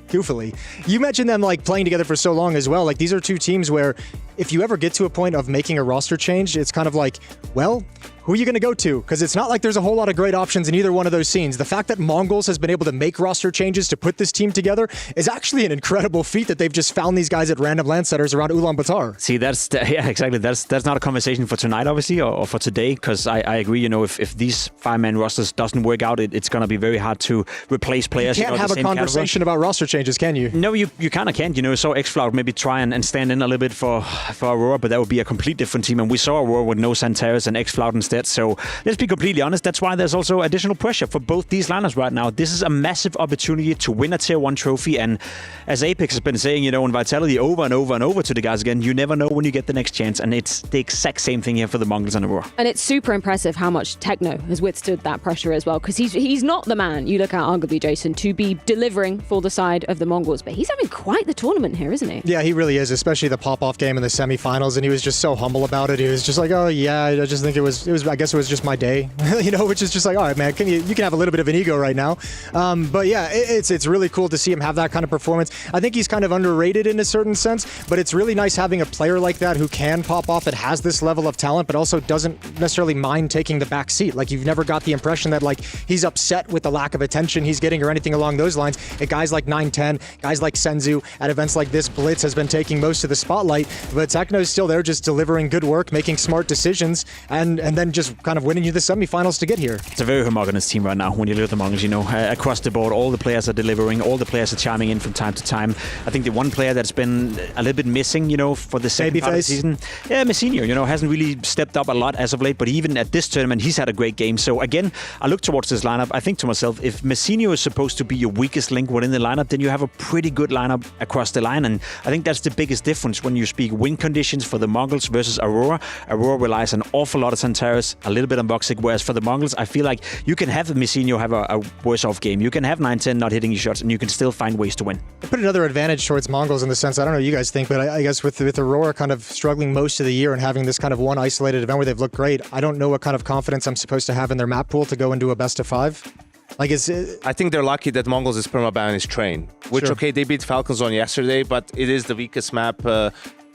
Goofily. You mentioned them like playing together for so long as well. Like these are 2 teams where if you ever get to a point of making a roster change, it's kind of like, well, who are you going to go to? Because it's not like there's a whole lot of great options in either one of those scenes. The fact that Mongolz has been able to make roster changes to put this team together is actually an incredible feat, that they've just found these guys at random land setters around Ulaanbaatar. See, yeah, exactly. That's not a conversation for tonight, obviously, or for today, because I agree, you know, if these 5-man rosters doesn't work out, it's going to be very hard to replace players. You can't have a conversation about roster changes, can you? No, you kind of can't. You know, so xFlout maybe try and stand in a little bit for Aurora, but that would be a complete different team. And we saw Aurora with no Zantares and xFlout instead. So let's be completely honest, that's why there's also additional pressure for both these lineups right now. This is a massive opportunity to win a Tier 1 trophy, and as Apex has been saying, you know, in Vitality over and over and over to the guys again, you never know when you get the next chance, and it's the exact same thing here for the Mongolz and Aurora. And it's super impressive how much Techno has withstood that pressure as well, because he's not the man you look at, arguably, Jason, to be delivering for the side of the Mongolz, but he's having quite the tournament here, isn't he? Yeah, he really is, especially the pop-off game in the semifinals, and he was just so humble about it. He was just like, oh yeah, I just think it was I guess it was just my day, you know, which is just like, all right, man, you can have a little bit of an ego right now. But yeah, it's really cool to see him have that kind of performance. I think he's kind of underrated in a certain sense, but it's really nice having a player like that who can pop off, that has this level of talent, but also doesn't necessarily mind taking the back seat. Like, you've never got the impression that like he's upset with the lack of attention he's getting or anything along those lines. And guys like 910, guys like Senzu at events like this, Blitz has been taking most of the spotlight, but Techno's still there just delivering good work, making smart decisions, and then just kind of winning you the semifinals to get here. It's a very homogenous team right now when you look at the Mongolz, you know, across the board, all the players are delivering, all the players are chiming in from time to time. I think the one player that's been a little bit missing, you know, for the second part of the season, Messinho, you know, hasn't really stepped up a lot as of late, but even at this tournament, he's had a great game. So again, I look towards this lineup, I think to myself, if Messinho is supposed to be your weakest link within the lineup, then you have a pretty good lineup across the line, and I think that's the biggest difference when you speak win conditions for the Mongolz versus Aurora. Aurora relies an awful lot of Zantares, a little bit on Voxic, whereas for the Mongolz, I feel like you can have Messinho have a worse off game. You can have 910 not hitting his shots, and you can still find ways to win. I put another advantage towards Mongolz in the sense, I don't know what you guys think, but I guess with Aurora kind of struggling most of the year and having this kind of one isolated event where they've looked great, I don't know what kind of confidence I'm supposed to have in their map pool to go into a best of 5. Like, I think they're lucky that Mongolz is permaban is train, which, okay, they beat Falcons on yesterday, but it is the weakest map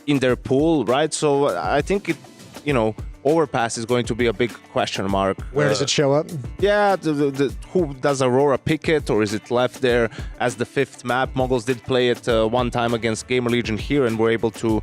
in their pool, right? So I think you know, Overpass is going to be a big question mark. Where does it show up? Yeah, who does Aurora pick it, or is it left there as the 5th map? Mongolz did play it one time against Gamer Legion here and were able to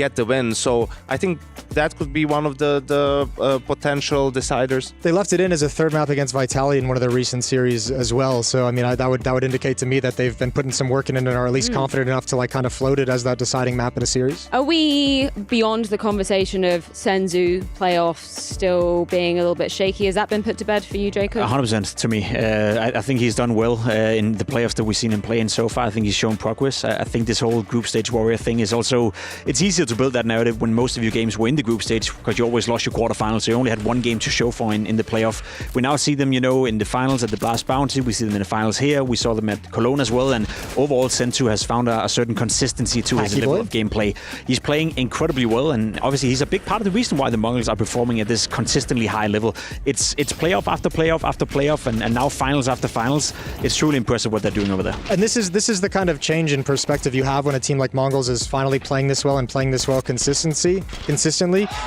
get the win. So I think that could be one of the potential deciders. They left it in as a third map against Vitality in one of their recent series as well. So I mean, that would indicate to me that they've been putting some work in it and are at least confident enough to like kind of float it as that deciding map in a series. Are we beyond the conversation of Senzu playoffs still being a little bit shaky? Has that been put to bed for you, Jacob? 100% to me. I think he's done well in the playoffs that we've seen him play in so far. I think he's shown progress. I think this whole group stage warrior thing is also, it's easier to build that narrative when most of your games were in the group stage because you always lost your quarterfinals, so you only had one game to show for in the playoff. We now see them, in the finals at the Blast Bounty. We see them in the finals here. We saw them at Cologne as well. And overall, Senzu has found a certain consistency to his level of gameplay. He's playing incredibly well, and obviously he's a big part of the reason why the Mongolz are performing at this consistently high level. It's playoff after playoff after playoff, and now finals after finals. It's truly impressive what they're doing over there. And this is the kind of change in perspective you have when a team like Mongolz is finally playing this well and playing this well consistently.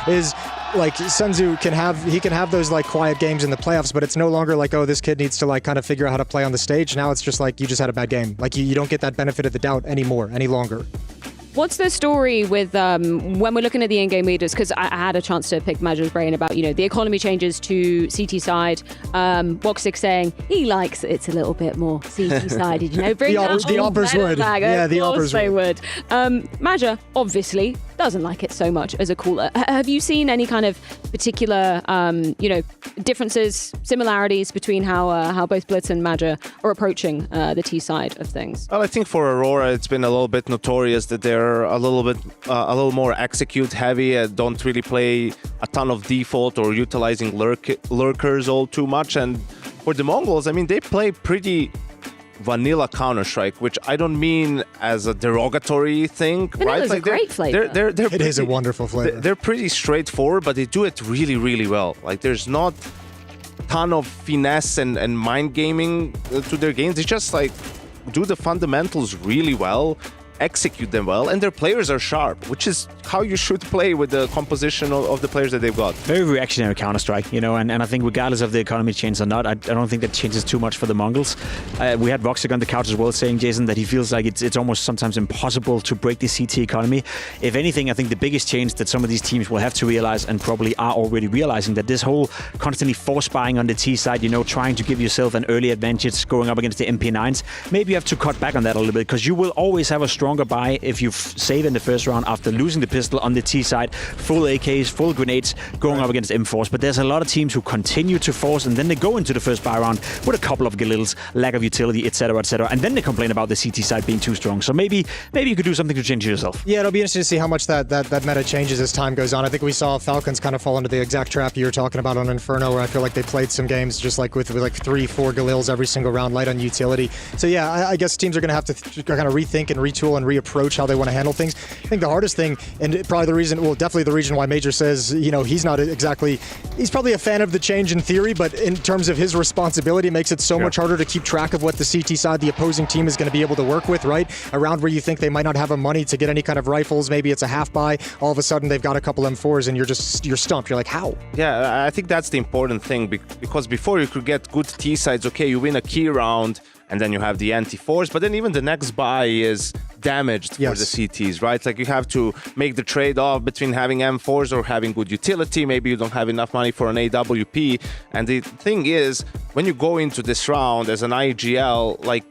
Is like Senzu can have those like quiet games in the playoffs, but it's no longer like, oh, this kid needs to like kind of figure out how to play on the stage. Now it's just like you just had a bad game. Like you don't get that benefit of the doubt any longer. What's the story with when we're looking at the in-game leaders? Because I had a chance to pick Maja's brain about the economy changes to CT side. Woxic saying he likes it's a little bit more CT sided. Bring the uppers would. Yeah, the uppers would. Maja obviously doesn't like it so much as a cooler. Have you seen any kind of particular differences, similarities between how both Blitz and Maja are approaching the T side of things? Well, I think for Aurora, it's been a little bit notorious that they're a little more execute heavy, don't really play a ton of default or utilizing lurkers all too much. And for the Mongolz, I mean, they play pretty vanilla Counter-Strike, which I don't mean as a derogatory thing, right? It's a great flavor. It is a wonderful flavor. They're pretty straightforward, but they do it really, really well. Like there's not a ton of finesse and mind gaming to their games. They just like do the fundamentals really well, execute them well, and their players are sharp, which is how you should play with the composition of the players that they've got. Very reactionary Counter-Strike, and I think regardless of the economy change or not, I don't think that changes too much for the Mongolz. We had Voxic on the couch as well saying, Jason, that he feels like it's almost sometimes impossible to break the CT economy. If anything, I think the biggest change that some of these teams will have to realize, and probably are already realizing, that this whole constantly force buying on the T side, trying to give yourself an early advantage going up against the MP9s, maybe you have to cut back on that a little bit, because you will always have a stronger buy if you save in the first round after losing the pistol on the T side, full AKs, full grenades, going up against M4s. But there's a lot of teams who continue to force, and then they go into the first buy round with a couple of Galils, lack of utility, etc., and then they complain about the CT side being too strong. So maybe you could do something to change it yourself. Yeah, it'll be interesting to see how much that meta changes as time goes on. I think we saw Falcons kind of fall into the exact trap you were talking about on Inferno, where I feel like they played some games just like with like 3-4 Galils every single round, light on utility. So yeah, I guess teams are going to have to kind of rethink and retool and reapproach how they want to handle things. I think the hardest thing, and definitely the reason why Major says, he's probably a fan of the change in theory, but in terms of his responsibility, it makes it so much harder to keep track of what the CT side, the opposing team, is going to be able to work with, right? Around where you think they might not have the money to get any kind of rifles, maybe it's a half buy, all of a sudden they've got a couple M4s and you're stumped. You're like, how? Yeah, I think that's the important thing, because before you could get good T sides, okay, you win a key round, and then you have the anti-force, but then even the next buy is damaged for the CTs, right? Like you have to make the trade-off between having M4s or having good utility. Maybe you don't have enough money for an AWP. And the thing is, when you go into this round as an IGL, like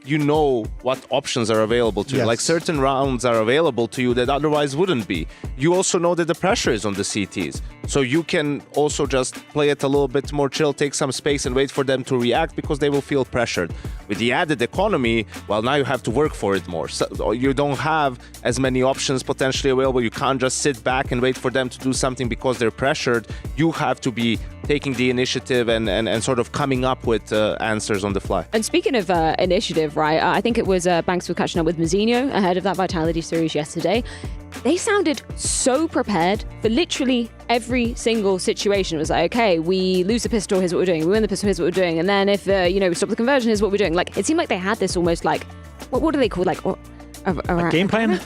what options are available to you. Like certain rounds are available to you that otherwise wouldn't be. You also know that the pressure is on the CTs. So you can also just play it a little bit more chill, take some space and wait for them to react, because they will feel pressured. With the added economy, well, now you have to work for it more. So you don't have as many options potentially available. You can't just sit back and wait for them to do something because they're pressured. You have to be taking the initiative and sort of coming up with answers on the fly. And speaking of initiative, right, I think it was Banks was catching up with Mazzinho ahead of that Vitality series yesterday. They sounded so prepared for literally every single situation. It was like, okay, we lose the pistol, here's what we're doing. We win the pistol, here's what we're doing. And then if, we stop the conversion, here's what we're doing. Like, it seemed like they had this almost like, what do they call, like, A game plan?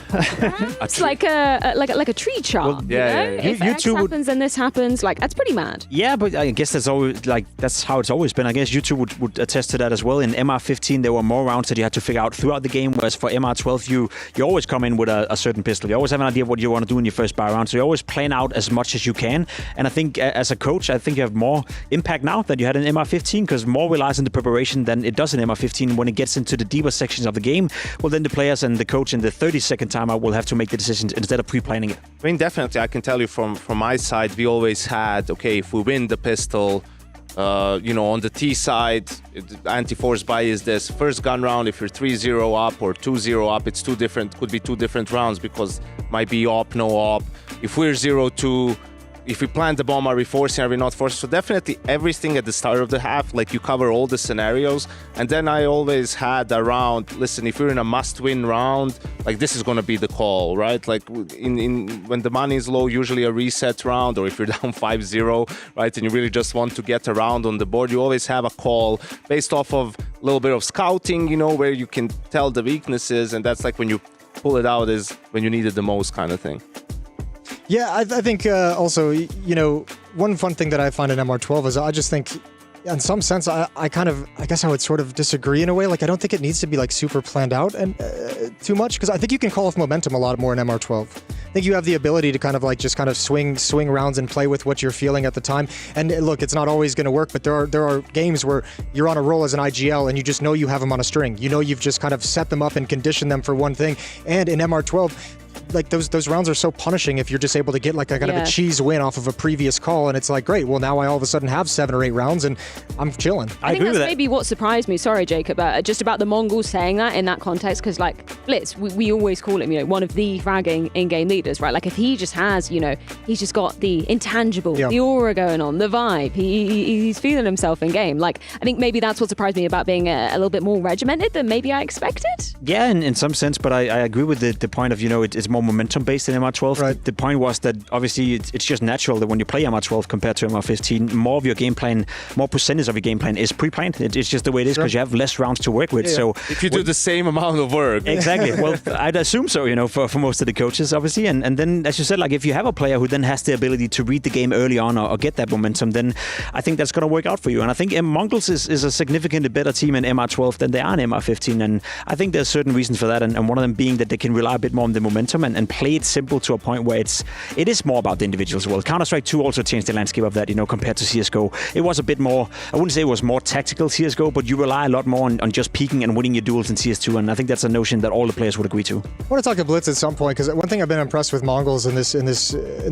It's like a tree chart. Well, If X happens, then this happens. Like, that's pretty mad. Yeah, but I guess that's how it's always been. I guess you two would attest to that as well. In MR15, there were more rounds that you had to figure out throughout the game, whereas for MR12, you always come in with a certain pistol. You always have an idea of what you want to do in your first buy round, so you always plan out as much as you can. And I think as a coach, I think you have more impact now than you had in MR15, because more relies on the preparation than it does in MR15. When it gets into the deeper sections of the game, well, then the players and the coach in the 30-second timeout will have to make the decisions instead of pre-planning it. I mean, definitely, I can tell you from my side, we always had, okay, if we win the pistol, on the T side, anti-force buy is this first gun round. If you're 3-0 up or 2-0 up, it's could be two different rounds because might be op, no op. If we're 0-2, if we plant the bomb, are we forcing, are we not forcing? So definitely everything at the start of the half, like you cover all the scenarios. And then I always had around, listen, if you're in a must-win round, like this is going to be the call, right? Like when the money is low, usually a reset round, or if you're down 5-0, right, and you really just want to get a round on the board, you always have a call based off of a little bit of scouting, where you can tell the weaknesses, and that's like when you pull it out is when you need it the most kind of thing. Yeah, I think also, one fun thing that I find in MR12 is I just think, in some sense, I guess I would sort of disagree in a way. Like, I don't think it needs to be like super planned out and too much, because I think you can call off momentum a lot more in MR12. I think you have the ability to kind of like just kind of swing rounds and play with what you're feeling at the time. And look, it's not always going to work, but there are games where you're on a roll as an IGL and you just know you have them on a string. You've just kind of set them up and conditioned them for one thing. And in MR12, like those rounds are so punishing if you're just able to get like a kind of a cheese win off of a previous call, and it's like, great, well now I all of a sudden have 7 or 8 rounds and I'm chilling. I think that's maybe what surprised me. Sorry, Jacob, just about the Mongols saying that in that context, because like Blitz, we always call him, one of the fragging in-game leaders, right? Like if he just has, he's just got the intangible, the aura going on, the vibe. He's feeling himself in game. Like I think maybe that's what surprised me about being a little bit more regimented than maybe I expected. Yeah, in some sense, but I agree with the point of it's more momentum based in MR12. Right. The point was that obviously it's just natural that when you play MR12 compared to MR15, more of your game plan, more percentage of your game plan is pre-planned. It's just the way it is because you have less rounds to work with. Yeah. So if you do the same amount of work. Exactly. Well, I'd assume so, for most of the coaches, obviously. And then, as you said, like if you have a player who then has the ability to read the game early on or get that momentum, then I think that's going to work out for you. And I think Mongolz is a significantly better team in MR12 than they are in MR15. And I think there's certain reasons for that. And one of them being that they can rely a bit more on the momentum and play it simple to a point where it is more about the individuals as well. Counter-Strike 2 also changed the landscape of that, compared to CSGO. It was a bit more, I wouldn't say it was more tactical CSGO, but you rely a lot more on just peeking and winning your duels in CS2, and I think that's a notion that all the players would agree to. I want to talk to Blitz at some point, because one thing I've been impressed with Mongolz in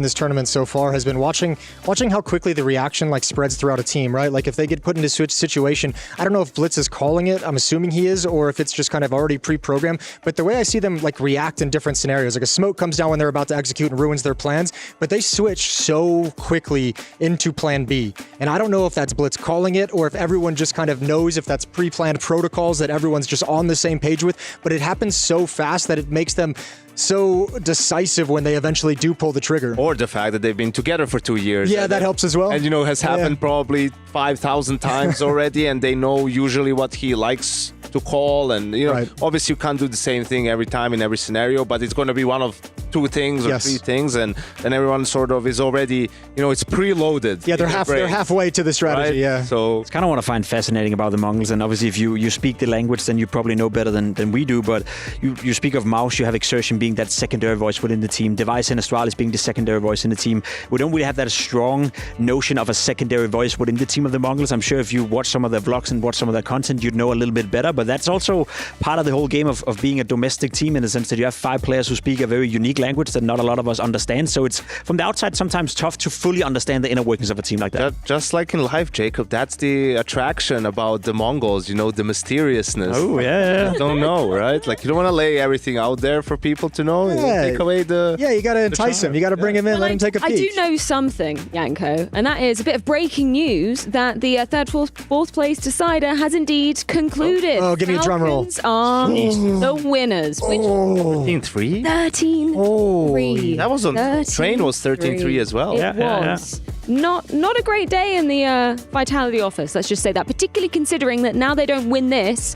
this tournament so far has been watching how quickly the reaction like spreads throughout a team, right? Like if they get put into a situation, I don't know if Blitz is calling it, I'm assuming he is, or if it's just kind of already pre-programmed, but the way I see them like react in different scenarios, like a smoke comes down when they're about to execute and ruins their plans, but they switch so quickly into plan B. And I don't know if that's Blitz calling it or if everyone just kind of knows if that's pre-planned protocols that everyone's just on the same page with, but it happens so fast that it makes them so decisive when they eventually do pull the trigger. Or the fact that they've been together for 2 years. Yeah, that helps as well. And, has happened probably 5,000 times already, and they know usually what he likes to call. And, obviously you can't do the same thing every time in every scenario, but it's going to be one of 2 things or 3 things, and then everyone sort of is already, it's preloaded. Yeah, they're halfway to the strategy, right? yeah. So it's kind of what I find fascinating about the Mongolz, and obviously if you speak the language, then you probably know better than we do, but you speak of Mouse, you have Exertion being that secondary voice within the team, Device and Astralis being the secondary voice in the team. We don't really have that strong notion of a secondary voice within the team of the Mongolz. I'm sure if you watch some of their vlogs and watch some of their content, you'd know a little bit better, but that's also part of the whole game of being a domestic team, in the sense that you have 5 players who speak a very unique language that not a lot of us understand, so it's from the outside sometimes tough to fully understand the inner workings of a team like that. Just like in life, Jacob, that's the attraction about the Mongolz, the mysteriousness. Oh, yeah. You don't know, right? Like, you don't want to lay everything out there for people to know. Yeah. Take away the... Yeah, you got to entice him. You got to bring him in, let him take a peek. I do know something, Yanko, and that is a bit of breaking news that the third, fourth place decider has indeed concluded. Oh, give me a drum roll. Falcons are the winners. 13-3? 13-3. That was on... Train was 13-3 as well. It was. Not a great day in the Vitality office, let's just say that, particularly considering that now they don't win this,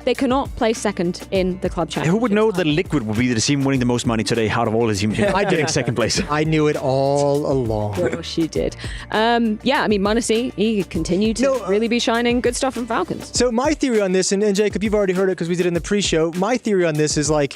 they cannot place second in the club championship. Who would know that Liquid would be the team winning the most money today out of all the teams? I did second place. I knew it all along. Of course you did. Yeah, I mean, Manasi, he continued to really be shining. Good stuff from Falcons. So my theory on this, and Jacob, you've already heard it because we did it in the pre-show. My theory on this is like,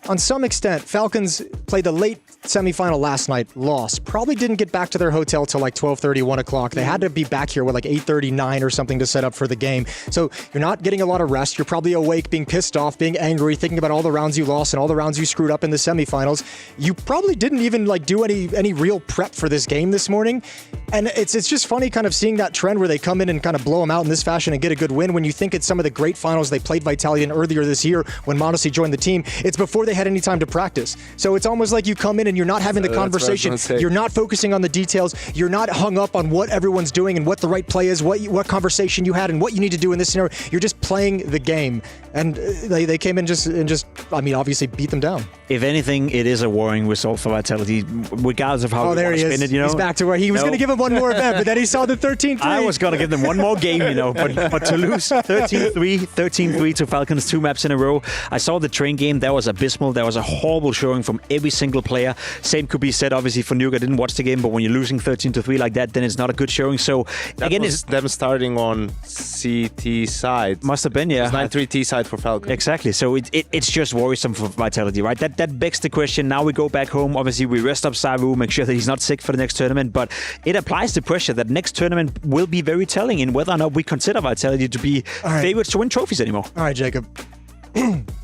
on some extent, Falcons played the late semifinal last night, lost. Probably didn't get back to their hotel till like 12:30, 1 o'clock. They had to be back here with like 8:39 or something to set up for the game. So you're not getting a lot of rest. You're probably awake, being pissed off, being angry, thinking about all the rounds you lost and all the rounds you screwed up in the semifinals. You probably didn't even like do any real prep for this game this morning. And it's just funny kind of seeing that trend where they come in and kind of blow them out in this fashion and get a good win. When you think it's some of the great finals they played Vitality in earlier this year when Monesi joined the team, it's before they had any time to practice. So it's almost like you come in and you're not having the conversation. You're not focusing on the details. You're not hung up on what everyone's doing and what the right play is, what conversation you had and what you need to do in this scenario. You're just playing the game. And they came in just I mean, obviously beat them down. If anything, it is a worrying result for Vitality, regardless of how you want to spin it. You know? He's back to where he was going to give him one more event, but then he saw the 13-3. I was going to give them one more game, you know, but to lose 13-3 to Falcons 2 maps in a row. I saw the train game. That was abysmal. That was a horrible showing from every single player. Same could be said, obviously, for Nuke. I didn't watch the game, but when you're losing 13-3 like that, then it's not a good showing. So, again, it's them starting on CT side. Must have been, yeah. 9-3 T side for Falcons. Exactly. So it's just worrisome for Vitality, right? That begs the question. Now we go back home. Obviously, we rest up Saru, make sure that he's not sick for the next tournament. But it applies the pressure that next tournament will be very telling in whether or not we consider Vitality to be favorites to win trophies anymore. All right, Jacob.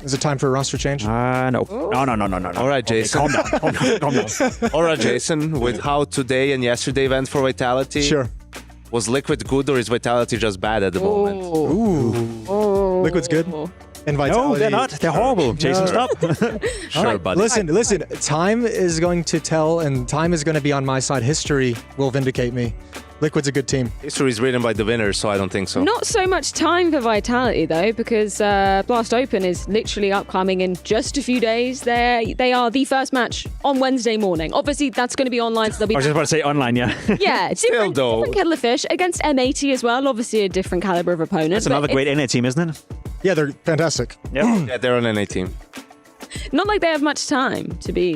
Is it time for a roster change? No. No. All right, Jason. Okay, calm down. All right, Jason. With how today and yesterday went for Vitality. Sure. Was Liquid good or is Vitality just bad at the moment? Ooh. Liquid's good. And Vitality. No, they're not. They're horrible. Jason, stop. Sure, buddy. Listen. Time is going to tell, and time is going to be on my side. History will vindicate me. Liquid's a good team. History is written by the winners, so I don't think so. Not so much time for Vitality, though, because Blast Open is literally upcoming in just a few days. They are the first match on Wednesday morning. Obviously, that's going to be online, so they'll be... I was just about to say online, yeah. Yeah, different kettle of fish against M80 as well. Obviously, a different caliber of opponent. That's another great NA team, isn't it? Yeah, they're fantastic. Yep. Yeah, they're an NA team. Not like they have much time to be...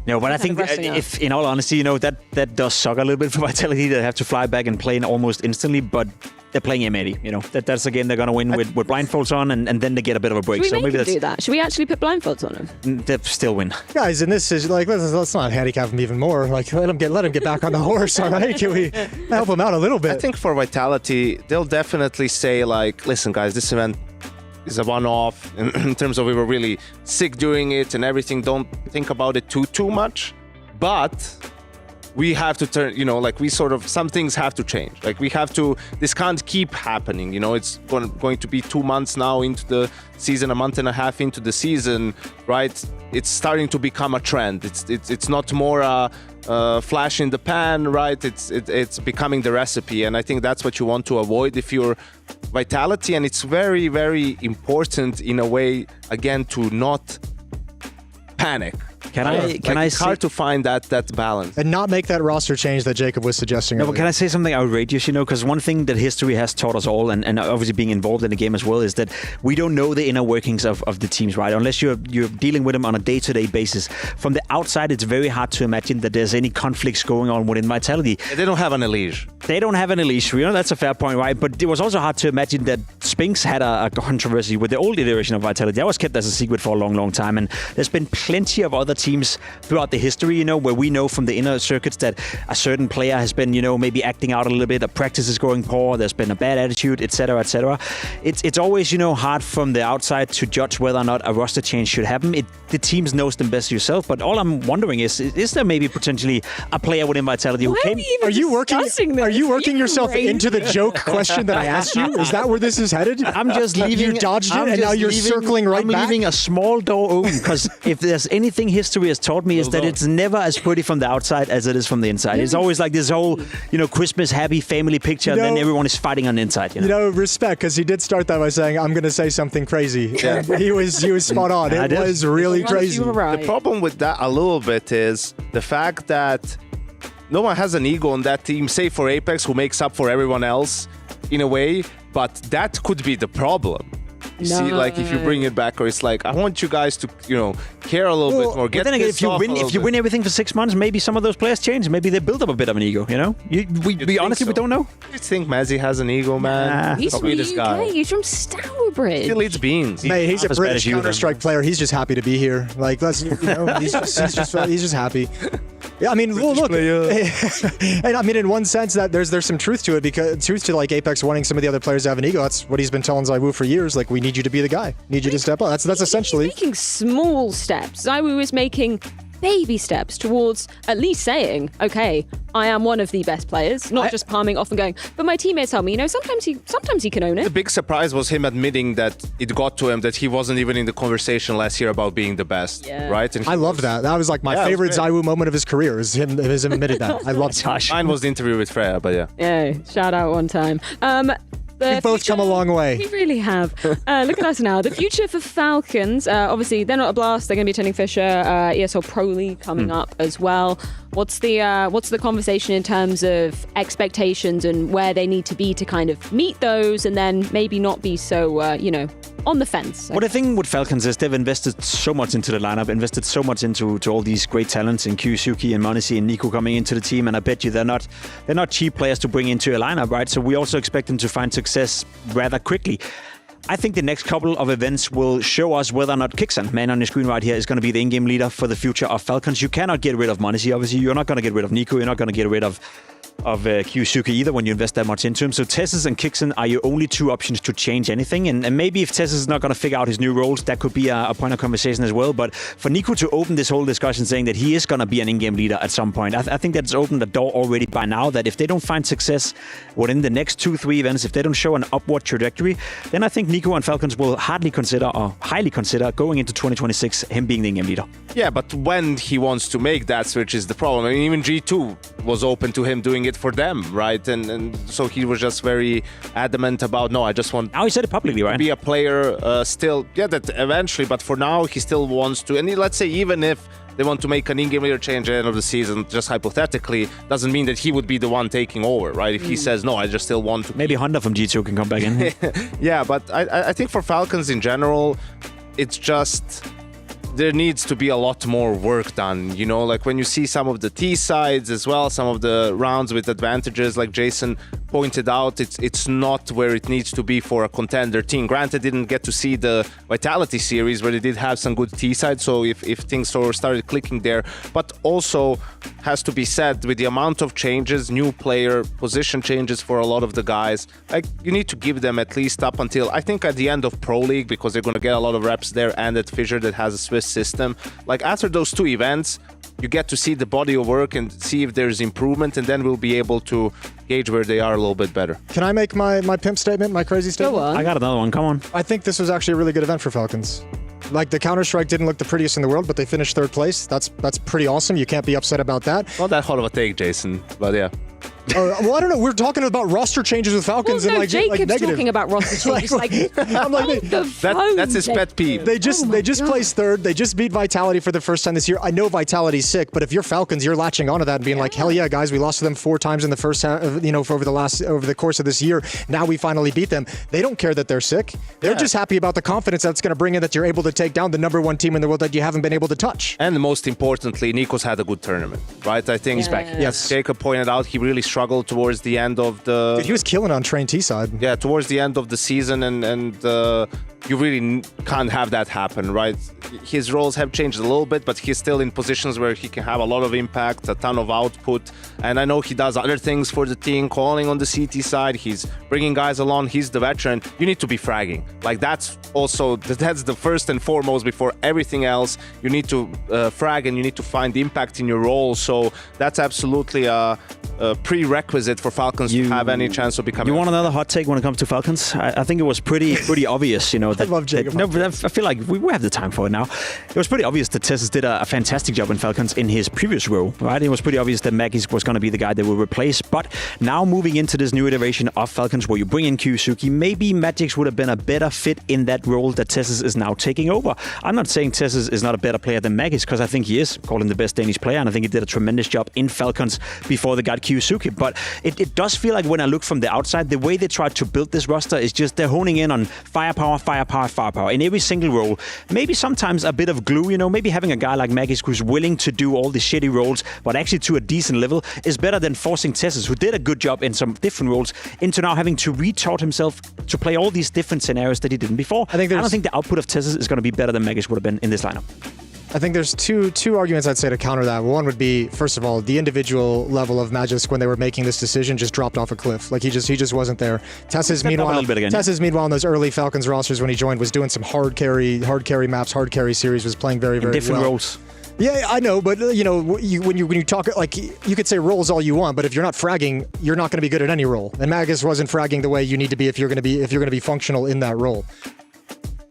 No, but I think if, in all honesty, you know, that does suck a little bit for Vitality. They have to fly back and play almost instantly, but they're playing M80. You know, that's a game they're going to win with blindfolds on, and then they get a bit of a break. Should we so maybe do that? Should we actually put blindfolds on them? They still win. Guys, and this is like, let's not handicap them even more. Like, let them get back on the horse. All right, can we help them out a little bit? I think for Vitality, they'll definitely say like, listen, guys, this event is a one-off in terms of we were really sick during it and everything. Don't think about it too much, but we have to turn, you know, like we sort of, some things have to change. Like we have to, this can't keep happening, you know. It's going to be 2 months now into the season, a month and a half into the season, right? It's starting to become a trend. It's not more a flash in the pan, right? It's becoming the recipe, and I think that's what you want to avoid if you're Vitality. And it's very, very important in a way, again, to not panic. It's hard to find that balance and not make that roster change that Jacob was suggesting. No, but can I say something outrageous? You know, because one thing that history has taught us all, and obviously being involved in the game as well, is that we don't know the inner workings of the teams, right? Unless you're dealing with them on a day-to-day basis. From the outside, it's very hard to imagine that there's any conflicts going on within Vitality. They don't have an Elish. They don't have an Elish. You know, that's a fair point, right? But it was also hard to imagine that Spinks had a controversy with the old iteration of Vitality. That was kept as a secret for a long, long time. And there's been plenty of other teams throughout the history, you know, where we know from the inner circuits that a certain player has been, you know, maybe acting out a little bit, a practice is going poor, there's been a bad attitude, etc., etc. It's always, you know, hard from the outside to judge whether or not a roster change should happen. The teams knows them best yourself, but all I'm wondering is there maybe potentially a player within Vitality who came... Are you working yourself into the joke question that I asked you? Is that where this is headed? I'm just leaving... You dodged it, and now you're circling right back? I'm leaving a small door open, because if there's anything history has taught me is that it's never as pretty from the outside as it is from the inside. It's always like this whole, you know, Christmas happy family picture, and then everyone is fighting on the inside. You know, respect, because he did start that by saying, "I'm going to say something crazy." Yeah. He was spot on. It was really crazy. The problem with that a little bit is the fact that no one has an ego on that team, save for Apex, who makes up for everyone else in a way. But that could be the problem. You see, like, if you bring it back, or it's like, I want you guys to, care a little bit more. But then again, if you win everything for 6 months, maybe some of those players change. Maybe they build up a bit of an ego, We honestly, we don't know. You think Mazzy has an ego, man? He's from the UK. He's from Stourbridge. He leads beans. Mate, he's a British Counter-Strike player. He's just happy to be here. Like, he's just happy. Yeah, I mean, look, and I mean, in one sense, that there's some truth to it, because like Apex wanting some of the other players to have an ego. That's what he's been telling ZywOo for years. Like, we need you to be the guy. Need you to step up. That's essentially. He's making small steps. ZywOo is making baby steps towards at least saying, okay, I am one of the best players, not just palming off and going, but my teammates tell me, sometimes he can own it. The big surprise was him admitting that it got to him that he wasn't even in the conversation last year about being the best, right? And I loved that. That was like my favorite ZywOo moment of his career, is him admitted that. I loved it. Mine was the interview with Freya, but yeah. Yeah, shout out one time. We've both come a long way. We really have. Look at us now. The future for Falcons, obviously, they're not a blast. They're going to be attending Fisher, ESL Pro League coming up as well. What's the conversation in terms of expectations and where they need to be to kind of meet those, and then maybe not be so, on the fence? What I think with Falcons is they've invested so much into the lineup, invested so much into all these great talents in Kyusuke and Monesi and Nico coming into the team, and I bet you they're not cheap players to bring into a lineup, right? So we also expect them to find success rather quickly. I think the next couple of events will show us whether or not Kixon, man on your screen right here, is going to be the in-game leader for the future of Falcons. You cannot get rid of Monesi, obviously. You're not going to get rid of Nico. You're not going to get rid of Kyusuke either when you invest that much into him. So Tessus and Kixon are your only two options to change anything. And maybe if Tessus is not going to figure out his new roles, that could be a point of conversation as well. But for Nico to open this whole discussion saying that he is going to be an in-game leader at some point, I think that's opened the door already by now, that if they don't find success within the next 2-3 events, if they don't show an upward trajectory, then I think Nico and Falcons will highly consider going into 2026 him being the in-game leader. Yeah, but when he wants to make that switch is the problem. I mean, even G2 was open to him doing it for them, right? And so he was just very adamant about, no, I just want... Now he said it publicly, right? ...to be a player still, that eventually, but for now he still wants to. And let's say even if they want to make an in-game leader change at the end of the season, just hypothetically, doesn't mean that he would be the one taking over, right? If he says, no, I just still want to... Maybe Honda from G2 can come back in. Yeah, but I think for Falcons in general, it's just... there needs to be a lot more work done, like when you see some of the T sides as well, some of the rounds with advantages, like Jason pointed out, it's not where it needs to be for a contender team. Granted, didn't get to see the Vitality series where they did have some good T sides, so if things started clicking there, but also has to be said, with the amount of changes, new player position changes for a lot of the guys, like you need to give them at least up until, I think, at the end of Pro League, because they're going to get a lot of reps there, and at Fissure that has a Swiss system. Like after those two events, you get to see the body of work and see if there's improvement, and then we'll be able to gauge where they are a little bit better. Can I make my pimp statement, my crazy statement? Go on. I got another one, come on. I think this was actually a really good event for Falcons. Like, the Counter-Strike didn't look the prettiest in the world, but they finished third place. That's pretty awesome. You can't be upset about that. Not that hot of a take, Jason, but yeah. Well, I don't know. We're talking about roster changes with Falcons, well, no, and Jacob's negative. Talking about roster changes. I'm like, that's his pet peeve. They just placed third. They just beat Vitality for the first time this year. I know Vitality's sick, but if you're Falcons, you're latching onto that and being like, hell yeah, guys, we lost to them 4 times in the first half, over the course of this year. Now we finally beat them. They don't care that they're sick. They're just happy about the confidence that's going to bring in, that you're able to take down the #1 team in the world that you haven't been able to touch. And most importantly, Nico's had a good tournament, right? I think Yes. Jacob pointed out, he really struggled towards the end of the... Dude, he was killing on Train T side. Yeah, towards the end of the season, and you really can't have that happen, right? His roles have changed a little bit, but he's still in positions where he can have a lot of impact, a ton of output, and I know he does other things for the team, calling on the CT side, he's bringing guys along, he's the veteran. You need to be fragging. Like, that's the first and foremost before everything else. You need to frag, and you need to find impact in your role, so that's absolutely a prerequisite for Falcons to have any chance of becoming... You want another hot take when it comes to Falcons? I think it was pretty obvious, I love Jacob. No, but I feel like we have the time for it now. It was pretty obvious that Tessus did a fantastic job in Falcons in his previous role, right? It was pretty obvious that Magis was going to be the guy they will replace. But now moving into this new iteration of Falcons where you bring in Kyusuke, maybe Magix would have been a better fit in that role that Tessus is now taking over. I'm not saying Tessus is not a better player than Magis, because I think he is, call him the best Danish player, and I think he did a tremendous job in Falcons before they got Kyusuke. Championship. But it does feel like when I look from the outside, the way they tried to build this roster is just they're honing in on firepower in every single role. Maybe sometimes a bit of glue, you know, maybe having a guy like Magisk who's willing to do all the shitty roles, but actually to a decent level is better than forcing TeSeS, who did a good job in some different roles, into now having to retaught himself to play all these different scenarios that he didn't before. I don't think the output of TeSeS is going to be better than Magisk would have been in this lineup. I think there's two arguments I'd say to counter that. One would be, first of all, the individual level of Magisk when they were making this decision just dropped off a cliff. Like he just wasn't there. TeSeS meanwhile in those early Falcons rosters when he joined was doing some hard carry maps, hard carry series, was playing very well. Different roles. Yeah, I know, but you know, when you talk, like, you could say roles all you want, but if you're not fragging, you're not going to be good at any role. And Magisk wasn't fragging the way you need to be if you're going to be functional in that role.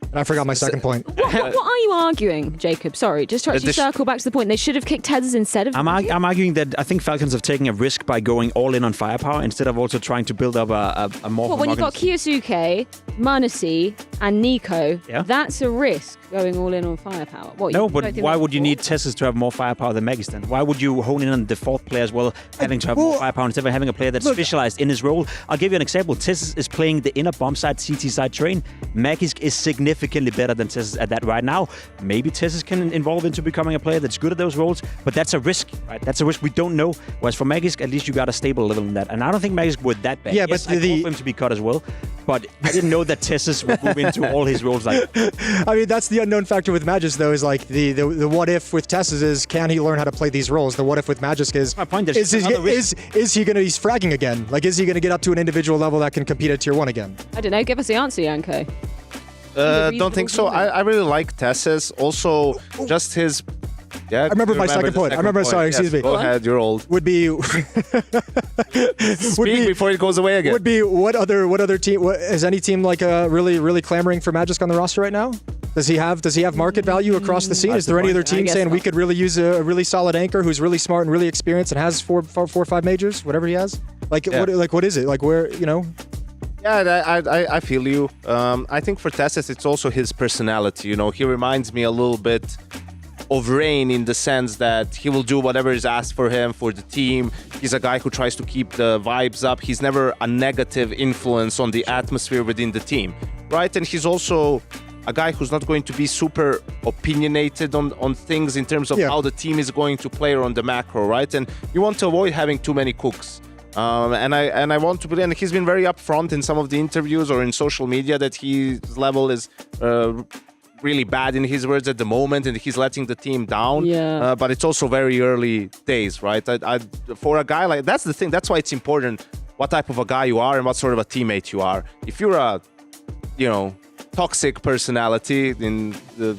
And I forgot my second point. What are you arguing, Jacob? Sorry, just to actually circle back to the point. They should have kicked TeSeS instead of... I'm arguing that I think Falcons have taken a risk by going all in on firepower instead of also trying to build up a more... Well, when you've got Kyosuke, Manasi, and Nico, that's a risk, going all in on firepower. Why would you need TeSeS to have more firepower than Magisk then? Why would you hone in on the fourth player as well, having to have more firepower instead of having a player that's specialized in his role? I'll give you an example. TeSeS is playing the inner bomb side, CT side terrain. Magisk is significantly better than TeSeS at that right now. Maybe TeSeS can evolve into becoming a player that's good at those roles, but that's a risk, right? That's a risk we don't know. Whereas for Magisk, at least you got a stable level in that. And I don't think Magisk would that bad. Yeah, yes, but I hope him to be cut as well. But I didn't know that TeSeS would move into all his roles like. I mean, that's the unknown factor with Magisk, though, is like the what if with TeSeS is, can he learn how to play these roles? The what if with Magisk is, my point, is he going to be fragging again? Like, is he going to get up to an individual level that can compete at tier 1 again? I don't know. Give us the answer, Yanko. Don't think so. I really like TeSeS. Also, just his... Yeah, I remember my second point. Excuse me. Go ahead, you're old. Would be... Speak before it goes away again. Would be what other team... is any team like really clamoring for Magisk on the roster right now? Does he have market value across the scene? Is there any other team saying we could really use a really solid anchor who's really smart and really experienced and has four or five majors, whatever he has? What is it? Like, where, you know... Yeah, I feel you. I think for TeSeS, it's also his personality. You know, he reminds me a little bit of Rain in the sense that he will do whatever is asked for him, for the team. He's a guy who tries to keep the vibes up. He's never a negative influence on the atmosphere within the team, right? And he's also a guy who's not going to be super opinionated on things in terms of how the team is going to play or on the macro, right? And you want to avoid having too many cooks. And I want to believe, and he's been very upfront in some of the interviews or in social media that his level is really bad, in his words, at the moment, and he's letting the team down. Yeah. But it's also very early days, right? For a guy like, that's the thing. That's why it's important what type of a guy you are and what sort of a teammate you are. If you're a, toxic personality in the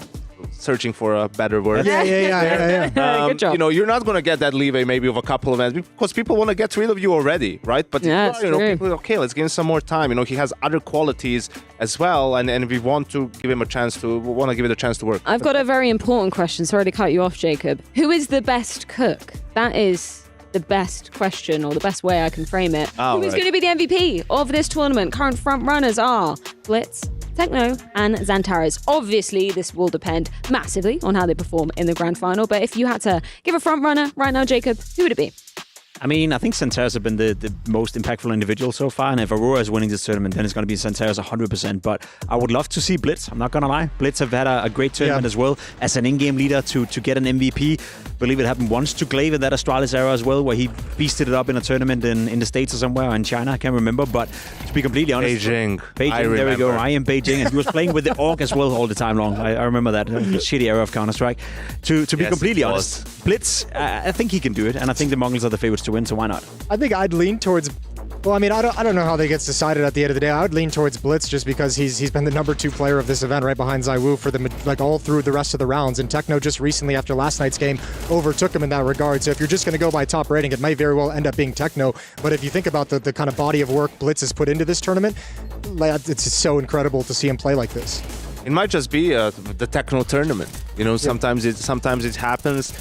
searching for a better word. Yeah. Good job. You're not going to get that leeway maybe of a couple of events because people want to get rid of you already, right? But people, okay, let's give him some more time. He has other qualities as well, and we want to give him a chance to give it a chance to work. I've got a very important question. Sorry to cut you off, Jacob. Who is the best cook? That is the best question, or the best way I can frame it. Who is going to be the MVP of this tournament? Current front runners are Blitz, Techno, and Xantares. Obviously, this will depend massively on how they perform in the grand final, but if you had to give a front runner right now, Jacob, who would it be? I mean, I think Xantares have been the most impactful individual so far, and if Aurora is winning this tournament, then it's going to be Xantares 100%. But I would love to see Blitz. I'm not going to lie. Blitz have had a great tournament as well as an in-game leader to get an MVP. I believe it happened once to Glaive in that Astralis era as well, where he beasted it up in a tournament in the States or somewhere, in China, I can't remember. But to be completely honest... Beijing, there we go. I am Beijing. And he was playing with the Orc as well all the time long. I remember that. Shitty era of Counter-Strike. To be completely honest, Blitz, I think he can do it, and I think the Mongolz are the favorites to win, so why not? I think I'd lean towards... Well, I mean, I don't know how they gets decided at the end of the day. I would lean towards Blitz just because he's been the number 2 player of this event, right behind Zaiwu for all through the rest of the rounds. And Techno just recently, after last night's game, overtook him in that regard. So if you're just going to go by top rating, it might very well end up being Techno. But if you think about the kind of body of work Blitz has put into this tournament, it's so incredible to see him play like this. It might just be the Techno tournament. Sometimes it happens.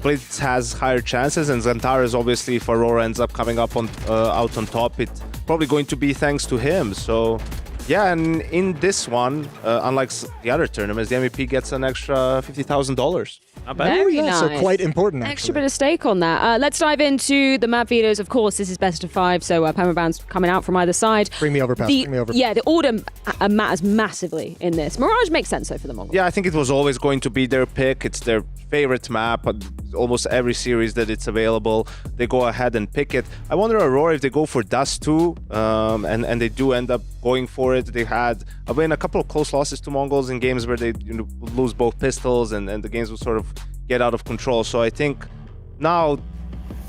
Blitz has higher chances, and Xantares, obviously, if Aurora ends up coming up out on top, it's probably going to be thanks to him. So, yeah, and in this one, unlike the other tournaments, the MVP gets an extra $50,000. Very yeah, nice. So quite important, actually. Extra bit of stake on that. Let's dive into the map vetoes. Of course, this is best of 5, so permaban's coming out from either side. Bring me overpass. Yeah, the order matters massively in this. Mirage makes sense, though, for the Mongols. Yeah, I think it was always going to be their pick. It's their favorite map. Almost every series that it's available, they go ahead and pick it. I wonder, Aurora, if they go for Dust 2, and they do end up going for it. They had a couple of close losses to Mongols in games where they would lose both pistols, and the games would sort of get out of control. So I think now,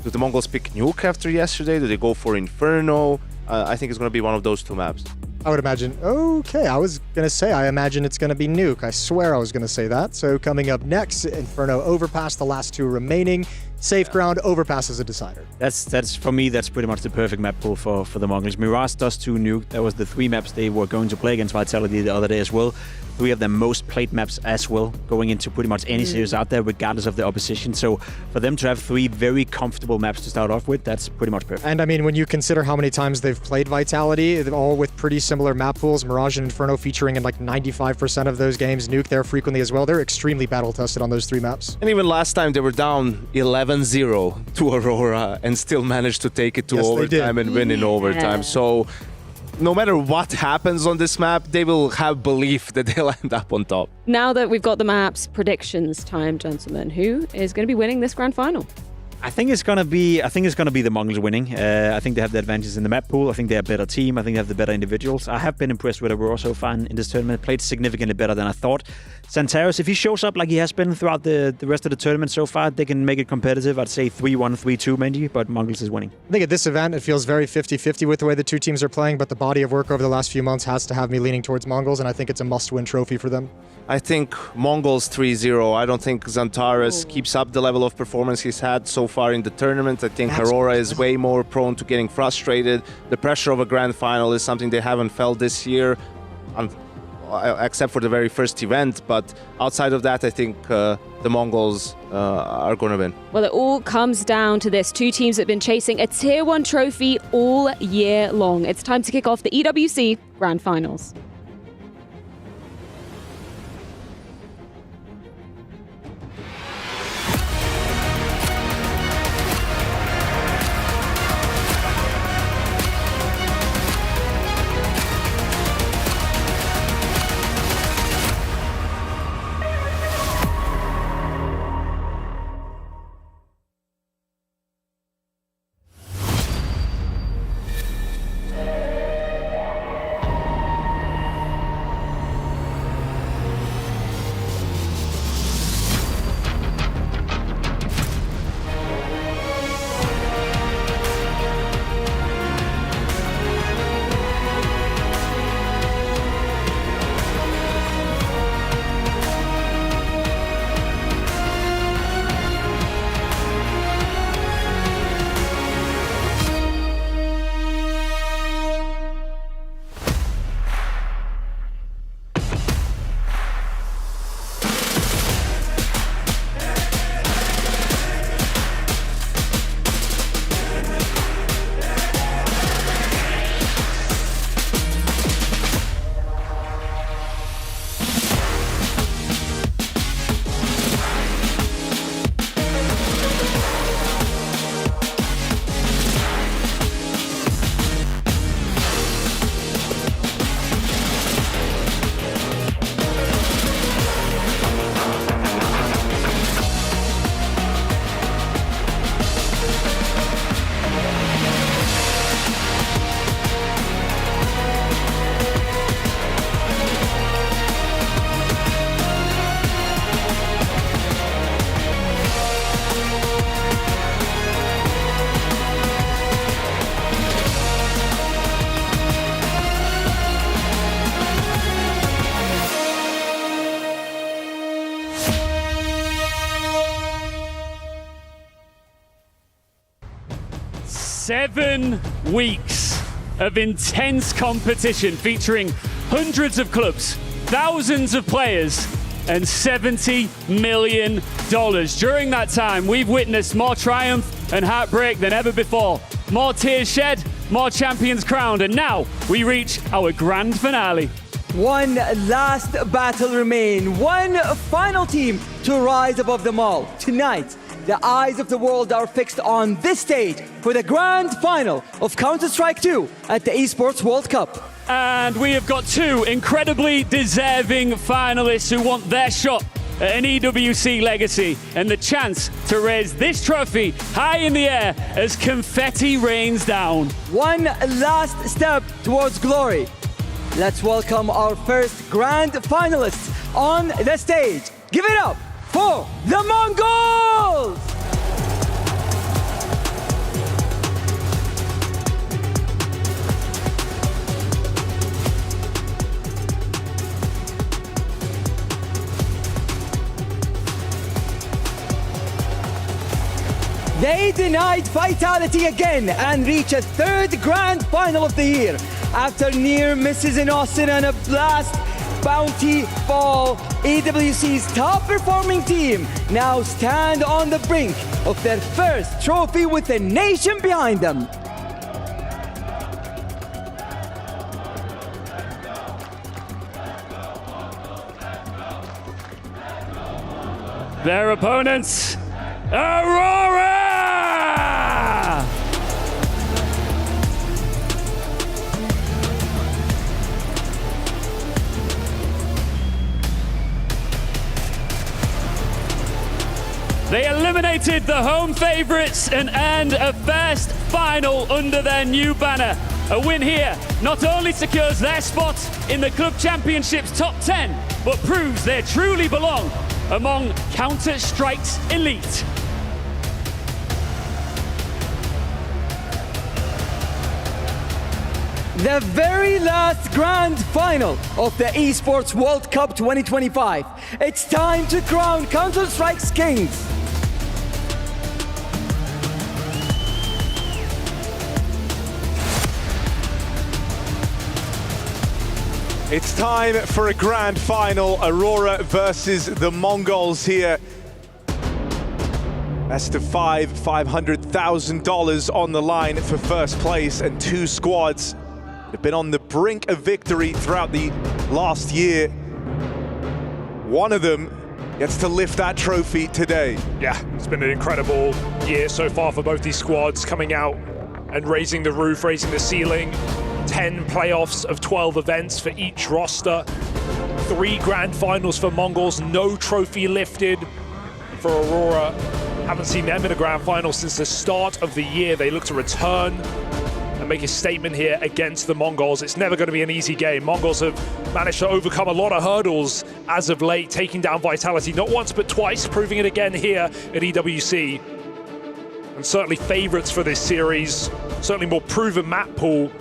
do the Mongols pick Nuke after yesterday? Do they go for Inferno? I think it's going to be one of those two maps. I would imagine. Okay, I was going to say, I imagine it's going to be Nuke. I swear I was going to say that. So coming up next, Inferno Overpass, the last two remaining. Safe ground, Overpass is a decider. That's for me, that's pretty much the perfect map pool for the Mongols. Mirage, Dust 2, Nuke. That was the 3 maps they were going to play against Vitality the other day as well. 3 of the most played maps as well, going into pretty much any series out there, regardless of the opposition. So for them to have 3 very comfortable maps to start off with, that's pretty much perfect. And I mean, when you consider how many times they've played Vitality, all with pretty similar map pools, Mirage and Inferno featuring in like 95% of those games, Nuke there frequently as well. They're extremely battle-tested on those 3 maps. And even last time they were down 11-0 to Aurora and still managed to take it to overtime and win in overtime. So no matter what happens on this map, they will have belief that they'll end up on top. Now that we've got the maps, predictions time, gentlemen. Who is going to be winning this grand final? I think it's gonna be the Mongols winning. I think they have the advantages in the map pool. I think they're a better team. I think they have the better individuals. I have been impressed with Aurora so far in this tournament. Played significantly better than I thought. Santaros, if he shows up like he has been throughout the rest of the tournament so far, they can make it competitive. I'd say 3-1, 3-2 maybe, but Mongolz is winning. I think at this event, it feels very 50-50 with the way the two teams are playing, but the body of work over the last few months has to have me leaning towards Mongolz, and I think it's a must-win trophy for them. I think Mongolz 3-0. I don't think Xantares keeps up the level of performance he's had so far in the tournament. I think Aurora is way more prone to getting frustrated. The pressure of a grand final is something they haven't felt this year, except for the very first event. But outside of that, I think the Mongols are going to win. Well, it all comes down to this. 2 teams that have been chasing a Tier 1 trophy all year long. It's time to kick off the EWC Grand Finals. Seven weeks of intense competition featuring hundreds of clubs, thousands of players, and $70 million. During that time, we've witnessed more triumph and heartbreak than ever before. More tears shed, more champions crowned, and now we reach our grand finale. One last battle remains. One final team to rise above them all. Tonight, the eyes of the world are fixed on this stage for the grand final of Counter-Strike 2 at the Esports World Cup. And we have got two incredibly deserving finalists who want their shot at an EWC legacy and the chance to raise this trophy high in the air as confetti rains down. One last step towards glory. Let's welcome our first grand finalists on the stage. Give it up for the Mongolz! They denied Vitality again and reach a third grand final of the year. After near misses in Austin and a blast bounty fall, EWC's top performing team now stand on the brink of their first trophy with the nation behind them. Their opponents, Aurora! They eliminated the home favourites and earned a first final under their new banner. A win here not only secures their spot in the Club Championship's top 10, but proves they truly belong among Counter-Strike's elite. The very last grand final of the Esports World Cup 2025. It's time to crown Counter-Strike's kings. It's time for a grand final. Aurora versus the Mongolz here. Best of five, $500,000 on the line for first place, and two squads have been on the brink of victory throughout the last year. One of them gets to lift that trophy today. Yeah, it's been an incredible year so far for both these squads, coming out and raising the roof, raising the ceiling. 10 playoffs of 12 events for each roster. 3 grand finals for Mongolz, no trophy lifted for Aurora. Haven't seen them in a grand final since the start of the year. They look to return and make a statement here against the Mongolz. It's never going to be an easy game. Mongolz have managed to overcome a lot of hurdles as of late, taking down Vitality not once but twice, proving it again here at EWC. And certainly favourites for this series, certainly more proven map pool.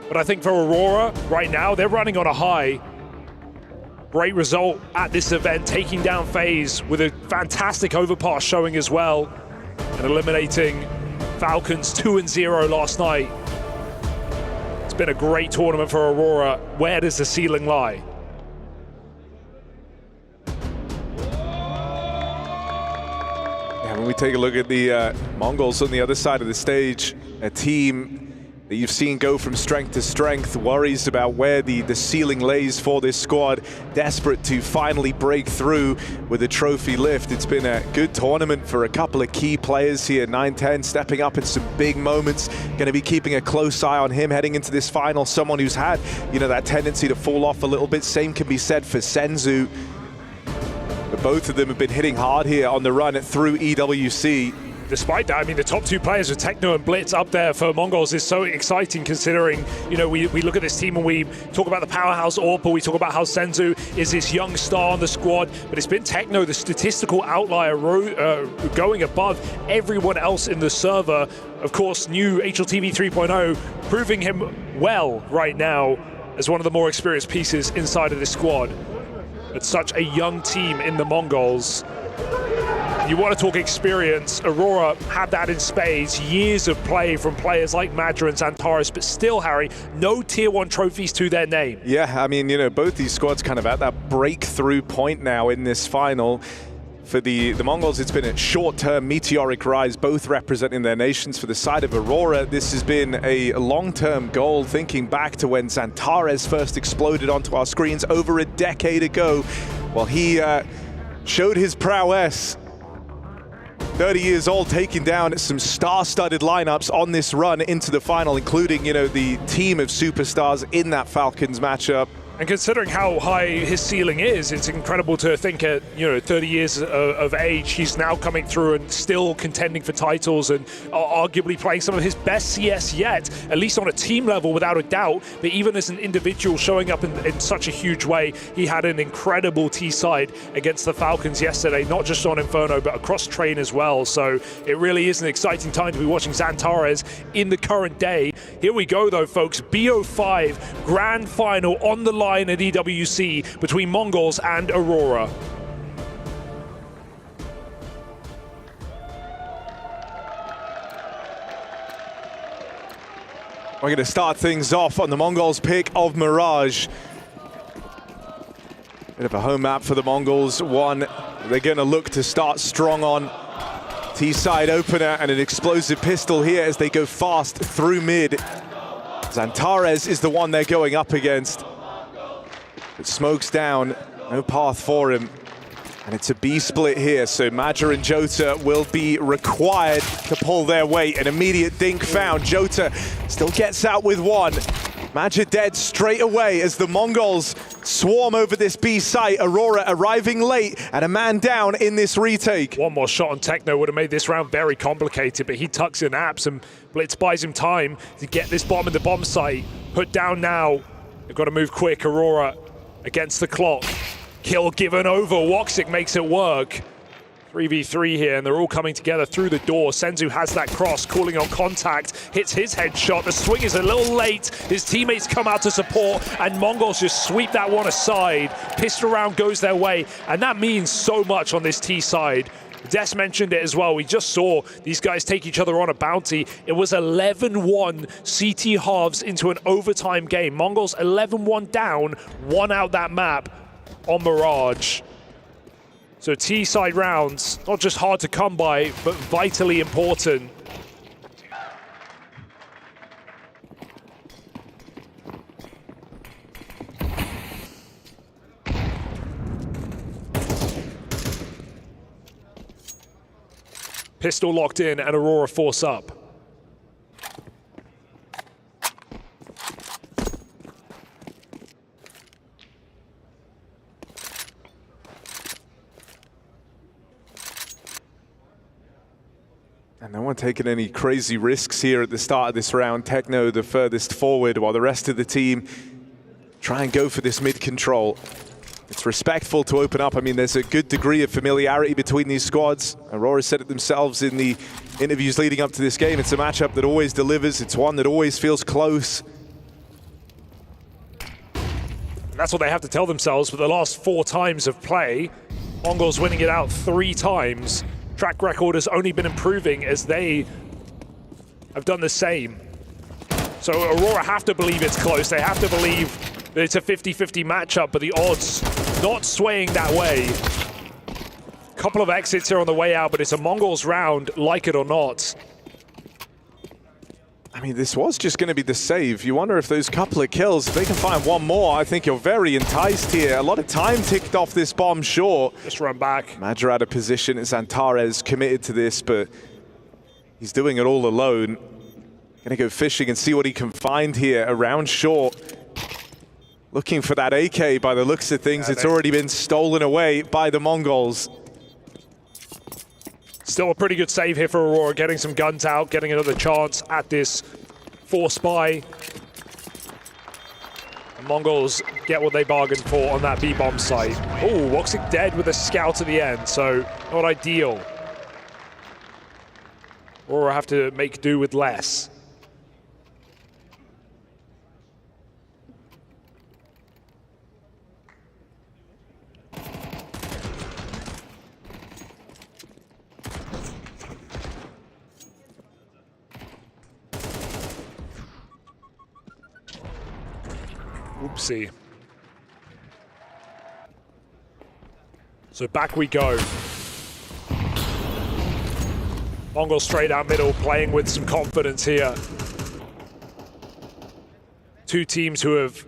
But I think for Aurora, right now, they're running on a high. Great result at this event, taking down FaZe with a fantastic overpass showing as well, and eliminating Falcons 2-0 last night. It's been a great tournament for Aurora. Where does the ceiling lie? Yeah, when we take a look at the Mongolz on the other side of the stage, a team that you've seen go from strength to strength, worries about where the ceiling lays for this squad, desperate to finally break through with a trophy lift. It's been a good tournament for a couple of key players here. 9-10 stepping up in some big moments. Going to be keeping a close eye on him heading into this final. Someone who's had, you know, that tendency to fall off a little bit. Same can be said for Senzu. But both of them have been hitting hard here on the run through EWC. Despite that, I mean, the top 2 players with Techno and Blitz up there for Mongolz is so exciting, considering, you know, we look at this team and we talk about the powerhouse Orpa, we talk about how Senzu is this young star on the squad, but it's been Techno, the statistical outlier, going above everyone else in the server. Of course, new HLTV 3.0, proving him well right now as one of the more experienced pieces inside of this squad. It's such a young team in the Mongolz. You want to talk experience, Aurora had that in spades, years of play from players like Madra and Xantares, but still, Harry, no Tier 1 trophies to their name. Yeah, I mean, you know, both these squads kind of at that breakthrough point now in this final. For the Mongolz, it's been a short-term meteoric rise, both representing their nations. For the side of Aurora, this has been a long-term goal, thinking back to when Xantares first exploded onto our screens over a decade ago. Well, he showed his prowess. 30 years old, taking down some star-studded lineups on this run into the final, including, you know, the team of superstars in that Falcons matchup. And considering how high his ceiling is, it's incredible to think at 30 years of age, he's now coming through and still contending for titles and arguably playing some of his best CS yet, at least on a team level without a doubt. But even as an individual showing up in such a huge way, he had an incredible T-side against the Falcons yesterday, not just on Inferno, but across train as well. So it really is an exciting time to be watching Xantares in the current day. Here we go though, folks. BO5 grand final on the line at EWC between Mongolz and Aurora. We're going to start things off on the Mongolz pick of Mirage. Bit of a home map for the Mongolz. One they're going to look to start strong on. T-side opener and an explosive pistol here as they go fast through mid. Xantares is the one they're going up against. It smokes down, no path for him. And it's a B split here, so Madja and Jota will be required to pull their weight. An immediate dink found. Jota still gets out with one. Madja dead straight away as the Mongolz swarm over this B site. Aurora arriving late and a man down in this retake. One more shot on Techno would have made this round very complicated, but he tucks in apps and Blitz buys him time to get this bomb in the bomb site. Put down now. They've got to move quick. Aurora against the clock. Kill given over. Woxic makes it work. 3v3 here, and they're all coming together through the door. Senzu has that cross, calling on contact, hits his headshot. The swing is a little late. His teammates come out to support, and Mongolz just sweep that one aside. Pistol round goes their way, and that means so much on this T side. Des mentioned it as well. We just saw these guys take each other on a bounty. It was 11-1 CT halves into an overtime game. Mongolz 11-1 down, one out that map on Mirage. So T-side rounds, not just hard to come by, but vitally important. Pistol locked in and Aurora force up. And no one taking any crazy risks here at the start of this round. Techno the furthest forward, while the rest of the team try and go for this mid control. It's respectful to open up. I mean, there's a good degree of familiarity between these squads. Aurora said it themselves in the interviews leading up to this game. It's a matchup that always delivers. It's one that always feels close. And that's what they have to tell themselves for the last 4 times of play. Mongolz winning it out 3 times. Track record has only been improving as they have done the same. So Aurora have to believe it's close. They have to believe that it's a 50-50 matchup, but the odds not swaying that way. Couple of exits here on the way out, but it's a Mongolz round, like it or not. I mean, this was just going to be the save. You wonder if those couple of kills, if they can find one more, I think you're very enticed here. A lot of time ticked off this bomb short. Just run back. Madja out of position. Xantares committed to this, but he's doing it all alone. Gonna go fishing and see what he can find here around short. Looking for that AK by the looks of things. It's already been stolen away by the Mongolz. Still a pretty good save here for Aurora, getting some guns out, getting another chance at this force buy. And Mongolz get what they bargained for on that B-bomb site. Oh, Woxic dead with a scout at the end, so not ideal. Aurora have to make do with less. Oopsie. So back we go. Mongolz straight out middle, playing with some confidence here. Two teams who have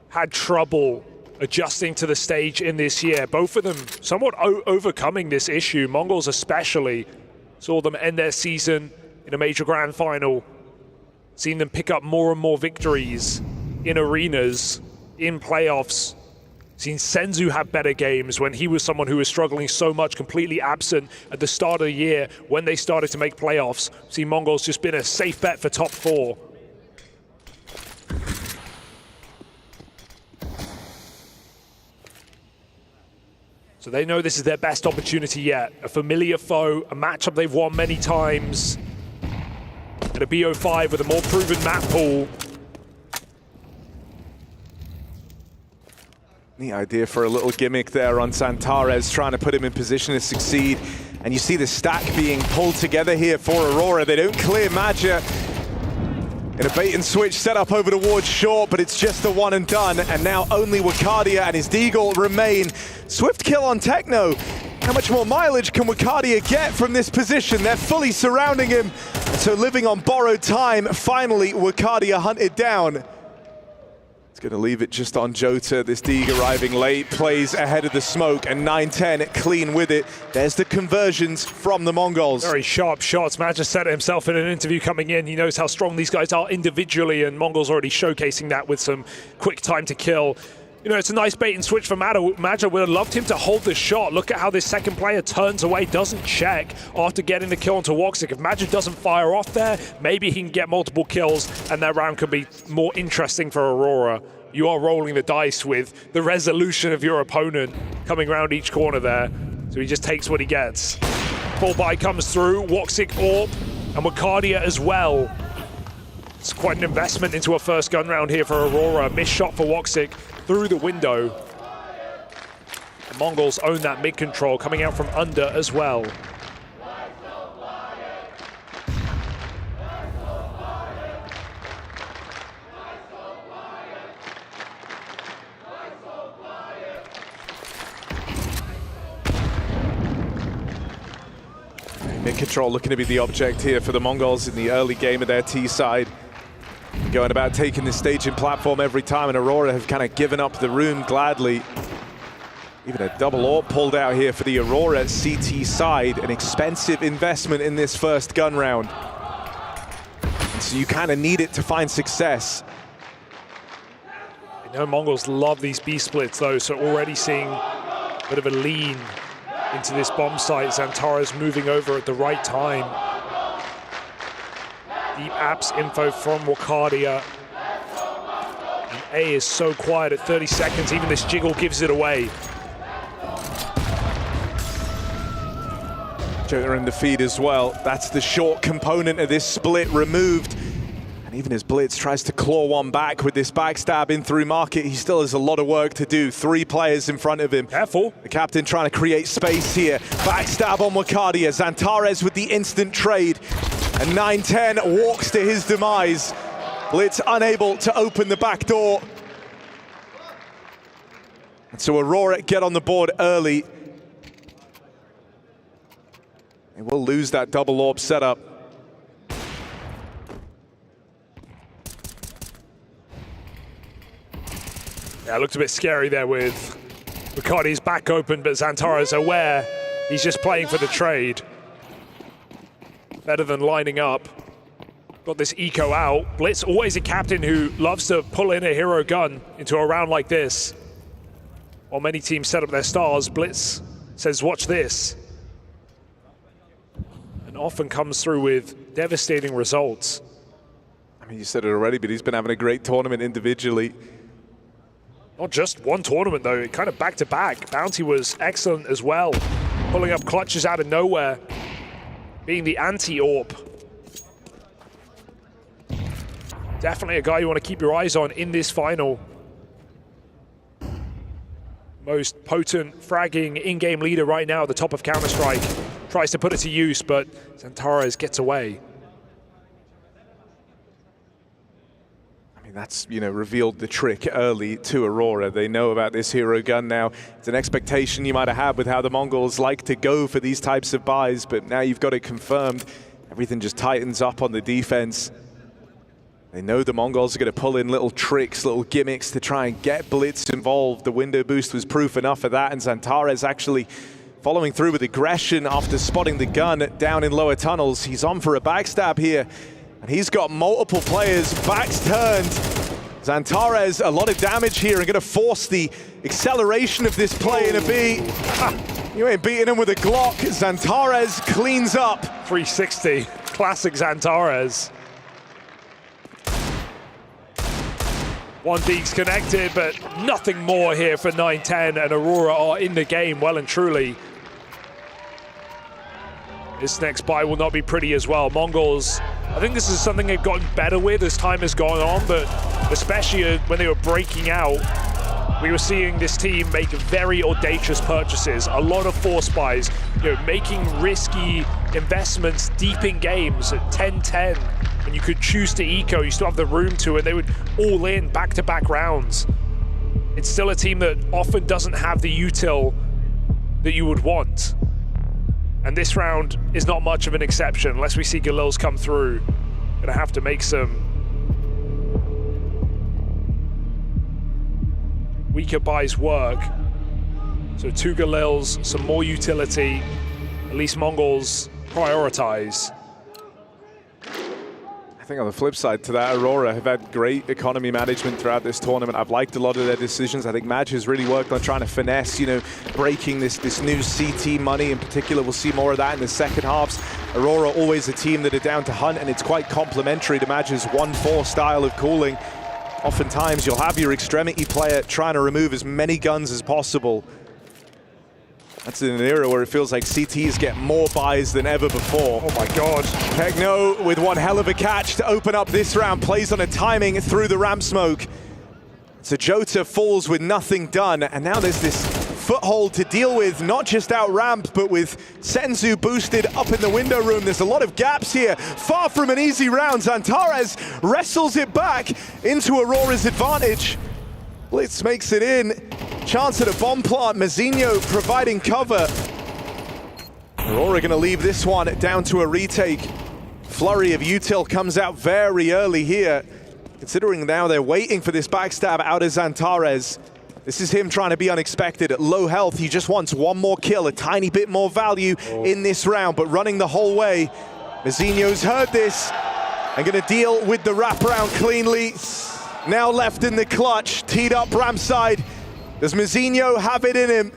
had trouble adjusting to the stage in this year. Both of them somewhat overcoming this issue. Mongolz especially saw them end their season in a major grand final, seen them pick up more and more victories in arenas, in playoffs. Seen Senzu have better games when he was someone who was struggling so much, completely absent at the start of the year when they started to make playoffs. Seen Mongolz just been a safe bet for top 4. So they know this is their best opportunity yet. A familiar foe, a matchup they've won many times. And a BO5 with a more proven map pool. Neat idea for a little gimmick there on Zantares, trying to put him in position to succeed. And you see the stack being pulled together here for Aurora. They don't clear Maja in a bait and switch setup over towards short, but it's just the one and done. And now only Wakadia and his Deagle remain. Swift kill on Techno. How much more mileage can Wakadia get from this position? They're fully surrounding him. So living on borrowed time, finally Wakadia hunted down. It's going to leave it just on Jota. This Deeg arriving late, plays ahead of the smoke, and 9-10 clean with it. There's the conversions from the Mongolz. Very sharp shots. Matt just said it himself in an interview coming in. He knows how strong these guys are individually, and Mongolz already showcasing that with some quick time to kill. You know, it's a nice bait and switch for Maja. Would have loved him to hold this shot. Look at how this second player turns away, doesn't check after getting the kill onto Woxic. If Maja doesn't fire off there, maybe he can get multiple kills and that round could be more interesting for Aurora. You are rolling the dice with the resolution of your opponent coming around each corner there. So he just takes what he gets. Full buy comes through, Woxic, Orb, and Wakadia as well. It's quite an investment into a first gun round here for Aurora. Missed shot for Woxic through the window. The Mongolz own that mid control, coming out from under as well. Mid control looking to be the object here for the Mongolz in the early game of their T side. Going about taking this staging platform every time, and Aurora have kind of given up the room gladly. Even a double AWP pulled out here for the Aurora CT side. An expensive investment in this first gun round. And so you kind of need it to find success. I know Mongolz love these B splits though, so already seeing a bit of a lean into this bomb site. Zantares moving over at the right time. Deep apps info from Wakadia. And A is so quiet at 30 seconds, even this jiggle gives it away. Jota in the feed as well. That's the short component of this split removed. And even as Blitz tries to claw one back with this backstab in through market, he still has a lot of work to do. 3 players in front of him. Careful. The captain trying to create space here. Backstab on Wakadia. Zantares with the instant trade. And 9-10 walks to his demise. Blitz unable to open the back door. And so Aurora get on the board early. They will lose that double AWP setup. Yeah, it looked a bit scary there with Riccardi's back open, but Zantares aware he's just playing for the trade. Better than lining up. Got this eco out. Blitz, always a captain who loves to pull in a hero gun into a round like this. While many teams set up their stars, Blitz says, watch this. And often comes through with devastating results. I mean, you said it already, but he's been having a great tournament individually. Not just one tournament though, kind of back to back. Bounty was excellent as well. Pulling up clutches out of nowhere. Being the anti-AWP. Definitely a guy you want to keep your eyes on in this final. Most potent fragging in-game leader right now at the top of Counter-Strike. Tries to put it to use, but Zantares gets away. I mean, that's, you know, revealed the trick early to Aurora. They know about this hero gun now. It's an expectation you might have had with how the Mongolz like to go for these types of buys, but now you've got it confirmed. everything just tightens up on the defense. They know the Mongols are going to pull in little tricks, little gimmicks to try and get Blitz involved. The window boost was proof enough of that, and Zantares actually following through with aggression after spotting the gun down in lower tunnels. He's on for a backstab here, and he's got multiple players, backs turned. Zantares, a lot of damage here, and going to force the acceleration of this play in a B. You ain't beating him with a Glock. Zantares cleans up. 360, classic Zantares. One Deeks connected, but nothing more here for 9-10, and Aurora are in the game well and truly. This next buy will not be pretty as well. Mongolz, I think this is something they've gotten better with as time has gone on, but especially when they were breaking out, we were seeing this team make very audacious purchases, a lot of force buys, making risky investments deep in games at 10-10. And you could choose to eco, you still have the room to, and they would all in back-to-back rounds. It's still a team that often doesn't have the util that you would want. And this round is not much of an exception, unless we see Galil's come through. Gonna have to make some weaker buys work. So 2 Galils, some more utility, at least Mongolz prioritize. I think on the flip side to that, Aurora have had great economy management throughout this tournament. I've liked a lot of their decisions. I think Madge has really worked on trying to finesse, breaking this new CT money in particular. We'll see more of that in the second halves. Aurora always a team that are down to hunt, and it's quite complementary to Madge's 1-4 style of cooling. Oftentimes you'll have your extremity player trying to remove as many guns as possible. That's in an era where it feels like CTs get more buys than ever before. Oh my God. Pegno with one hell of a catch to open up this round, plays on a timing through the ramp smoke. So Jota falls with nothing done, and now there's this foothold to deal with, not just out ramp, but with Senzu boosted up in the window room. There's a lot of gaps here, far from an easy round. Zantares wrestles it back into Aurora's advantage. Blitz makes it in. Chance at a bomb plant. Mazinho providing cover. Aurora gonna leave this one down to a retake. Flurry of util comes out very early here. Considering now they're waiting for this backstab out of Zantares. This is him trying to be unexpected. At low health, he just wants one more kill, a tiny bit more value in this round, but running the whole way. Mazinho's heard this and gonna deal with the wraparound cleanly. Now left in the clutch, teed up ramp side. Does Mazinho have it in him?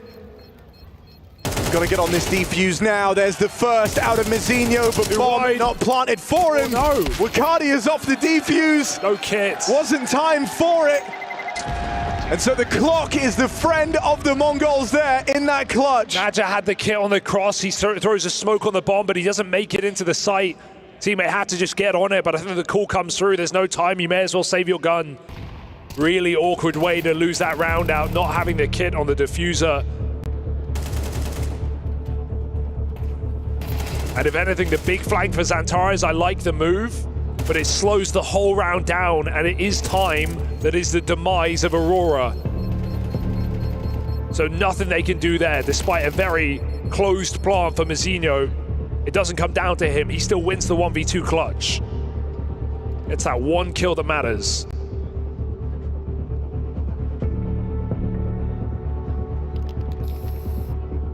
Gonna get on this defuse now. There's the first out of Mazinho, but bomb not planted for him. Oh, no. Wakadi is off the defuse. No kit. Wasn't time for it. And so the clock is the friend of the Mongols there in that clutch. Nadja had the kit on the cross. He throws a smoke on the bomb, but he doesn't make it into the site. Teammate had to just get on it, but I think the call comes through. There's no time. You may as well save your gun. Really awkward way to lose that round out, not having the kit on the diffuser. And if anything, the big flank for Zantares, I like the move, but it slows the whole round down, and it is time that is the demise of Aurora. So nothing they can do there, despite a very closed plant for Mazinho. It doesn't come down to him. He still wins the 1v2 clutch. It's that one kill that matters.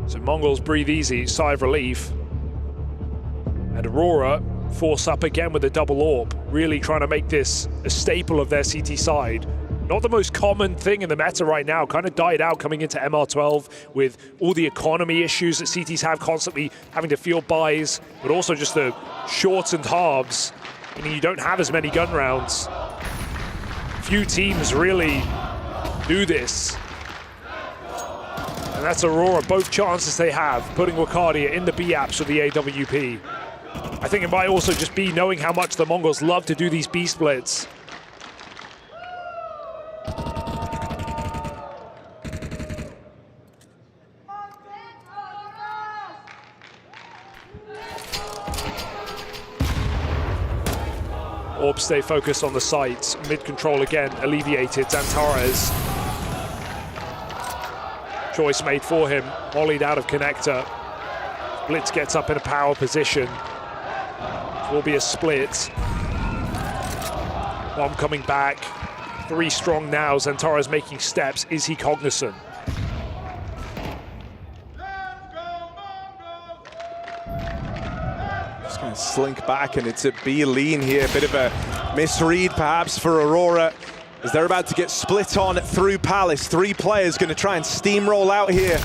So Mongols breathe easy, sigh of relief. And Aurora force up again with a double AWP, really trying to make this a staple of their CT side. Not the most common thing in the meta right now, kind of died out coming into MR12 with all the economy issues that CTs have, constantly having to field buys, but also just the shortened halves, meaning you don't have as many gun rounds. Few teams really do this. And that's Aurora, both chances they have, putting Wakadia in the B apps for the AWP. I think it might also just be knowing how much the Mongols love to do these B splits. Orb stay focused on the sights. Mid-control again, alleviated. Zantares. Choice made for him. Volleyed out of connector. Blitz gets up in a power position. will be a split. Bomb coming back. 3 strong now. Xantara's making steps. Is he cognizant? Just going to slink back, and it's a B lean here. A bit of a misread perhaps for Aurora, as they're about to get split on through Palace. 3 players going to try and steamroll out here.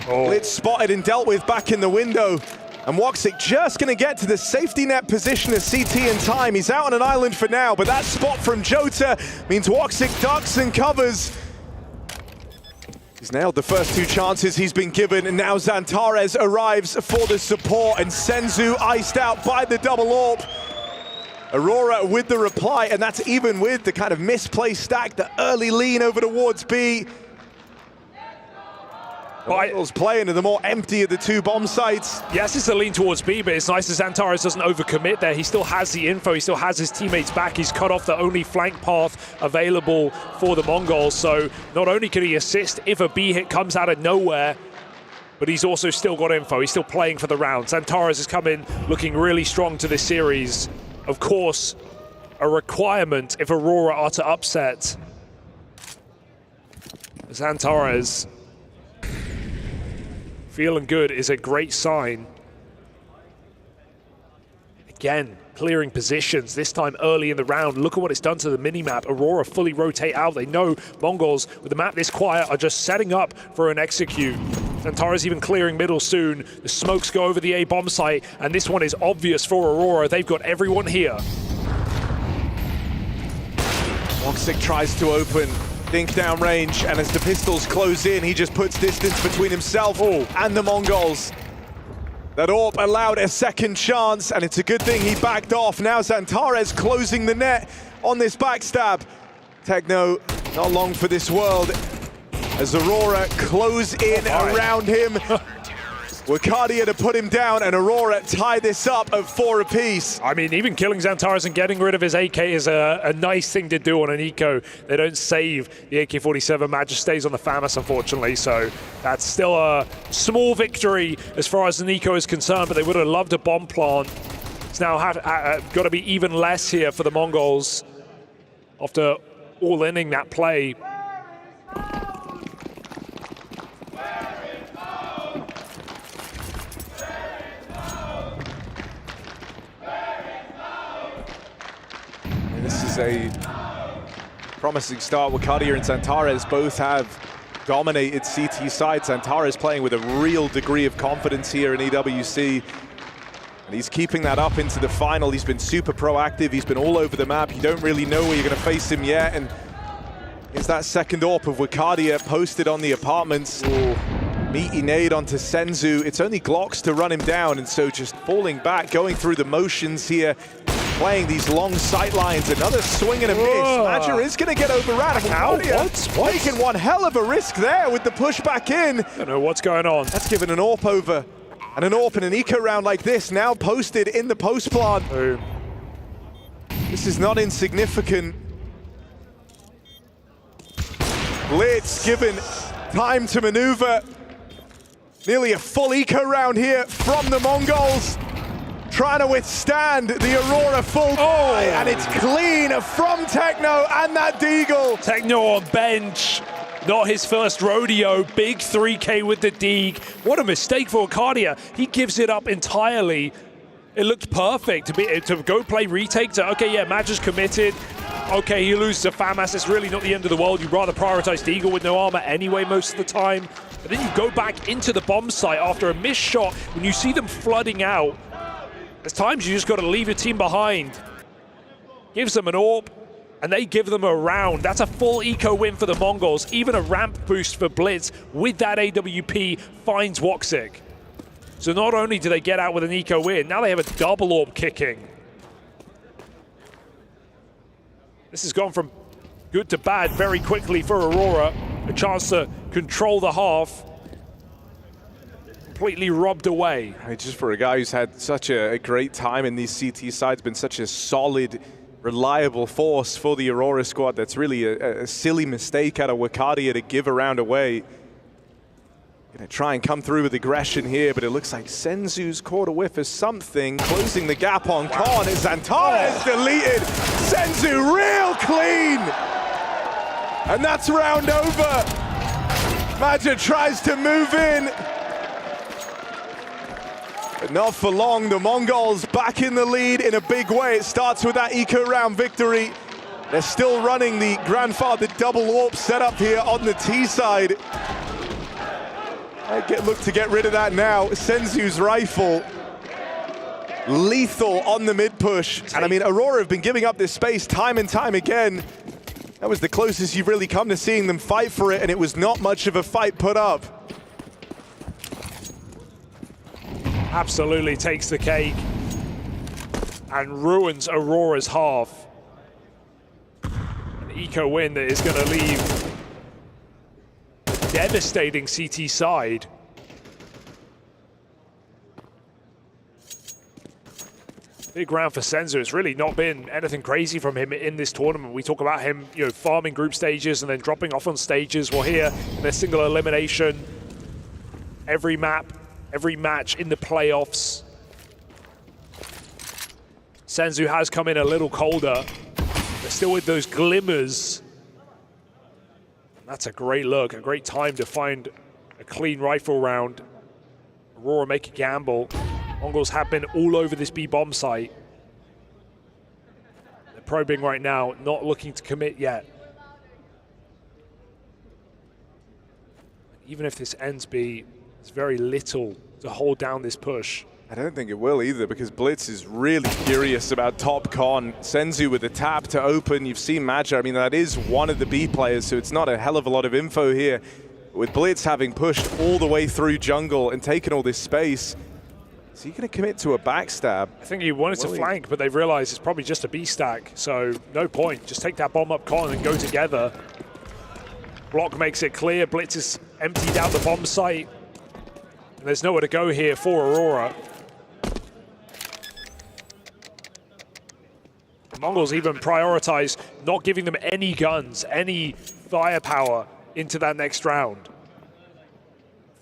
Blitz spotted and dealt with back in the window. And Woxic just going to get to the safety net position as CT in time. He's out on an island for now, but that spot from Jota means Woxic ducks and covers. He's nailed the first 2 chances he's been given, and now Xantares arrives for the support, and Senzu iced out by the double AWP. Aurora with the reply, and that's even with the kind of misplaced stack, the early lean over towards B. Mongolz playing in the more empty of the 2 bomb sites. Yes, it's a lean towards B, but it's nice that Xantares doesn't overcommit there. He still has the info, he still has his teammates back. He's cut off the only flank path available for the Mongols. So not only can he assist if a B hit comes out of nowhere, but he's also still got info. He's still playing for the round. Xantares has come in looking really strong to this series. Of course, a requirement if Aurora are to upset. Xantares feeling good is a great sign. Again, clearing positions, this time early in the round. Look at what it's done to the mini-map. Aurora fully rotate out. They know Mongolz, with the map this quiet, are just setting up for an execute. Xantares even clearing middle soon. The smokes go over the A bomb site, and this one is obvious for Aurora. They've got everyone here. Woxic tries to open. Dink down range, and as the pistols close in, he just puts distance between himself and the Mongols. That AWP allowed a second chance, and it's a good thing he backed off. Now Xantares closing the net on this backstab. Techno, not long for this world, as Aurora close in around him. Wakadia to put him down, and Aurora tie this up at 4 apiece. I mean, even killing Xantares and getting rid of his AK is a nice thing to do on an eco. They don't save the AK-47. Mag just stays on the FAMAS, unfortunately, so that's still a small victory as far as an eco is concerned, but they would have loved a bomb plant. It's now got to be even less here for the Mongols after all-inning that play. This is a promising start. Wakadia and Xantares both have dominated CT side. Xantares playing with a real degree of confidence here in EWC. And he's keeping that up into the final. He's been super proactive. He's been all over the map. You don't really know where you're going to face him yet. And here's that second AWP of Wakadia posted on the apartments. Meaty nade onto Senzu. It's only Glocks to run him down. And so just falling back, going through the motions here, playing these long sight lines. Another swing and a miss. Madger is going to get overran. What? Taking one hell of a risk there with the push back in. Don't know what's going on. That's given an AWP over. And an AWP in an eco round like this, now posted in the post plant. Boom. This is not insignificant. Blitz given time to maneuver. Nearly a full eco round here from the Mongols. Trying to withstand the Aurora full buy, and it's clean from Techno and that Deagle. Techno on bench, not his first rodeo. Big 3K with the Deag. What a mistake for Wakadia. He gives it up entirely. It looked perfect to go play retake. To, okay, yeah, Madge is committed. Okay, he loses to FAMAS. It's really not the end of the world. You'd rather prioritize Deagle with no armor anyway most of the time. But then you go back into the bomb site after a missed shot. When you see them flooding out, there's times you just got to leave your team behind. Gives them an AWP, and they give them a round. That's a full eco win for the Mongols. Even a ramp boost for Blitz with that AWP finds Woxic. So not only do they get out with an eco win, now they have a double AWP kicking. This has gone from good to bad very quickly for Aurora. A chance to control the half. Completely robbed away. Just for a guy who's had such a great time in these CT sides, been such a solid, reliable force for the Aurora squad. That's really a silly mistake out of Wakadia to give a round away. Gonna try and come through with aggression here, but it looks like Senzu's caught a whiff of something, closing the gap on Khan as Zantana is deleted. Senzu real clean! And that's round over. Maja tries to move in. But not for long, the Mongols back in the lead in a big way. It starts with that eco round victory. They're still running the grandfather double warp setup here on the T side. Look to get rid of that now. Senzu's rifle, lethal on the mid push. And I mean, Aurora have been giving up this space time and time again. That was the closest you've really come to seeing them fight for it, and it was not much of a fight put up. Absolutely takes the cake and ruins Aurora's half. An eco win that is going to leave devastating CT side. Big round for Senzu. It's really not been anything crazy from him in this tournament. We talk about him, you know, farming group stages and then dropping off on stages. Well, here in a single elimination, every map, every match in the playoffs. Senzu has come in a little colder, but still with those glimmers. That's a great look, a great time to find a clean rifle round. Aurora make a gamble. Mongols have been all over this B-bomb site. They're probing right now, not looking to commit yet. Even if this ends B, there's very little to hold down this push. I don't think it will either, because Blitz is really curious about top con. Senzu with the tap to open. You've seen Maja. I mean, that is one of the B players, so it's not a hell of a lot of info here. With Blitz having pushed all the way through jungle and taken all this space, is he going to commit to a backstab? I think he wanted to flank, but they've realized it's probably just a B stack, so no point. Just take that bomb up con and go together. Block makes it clear. Blitz has emptied out the bomb site. And there's nowhere to go here for Aurora. The Mongols even prioritize not giving them any guns, any firepower into that next round.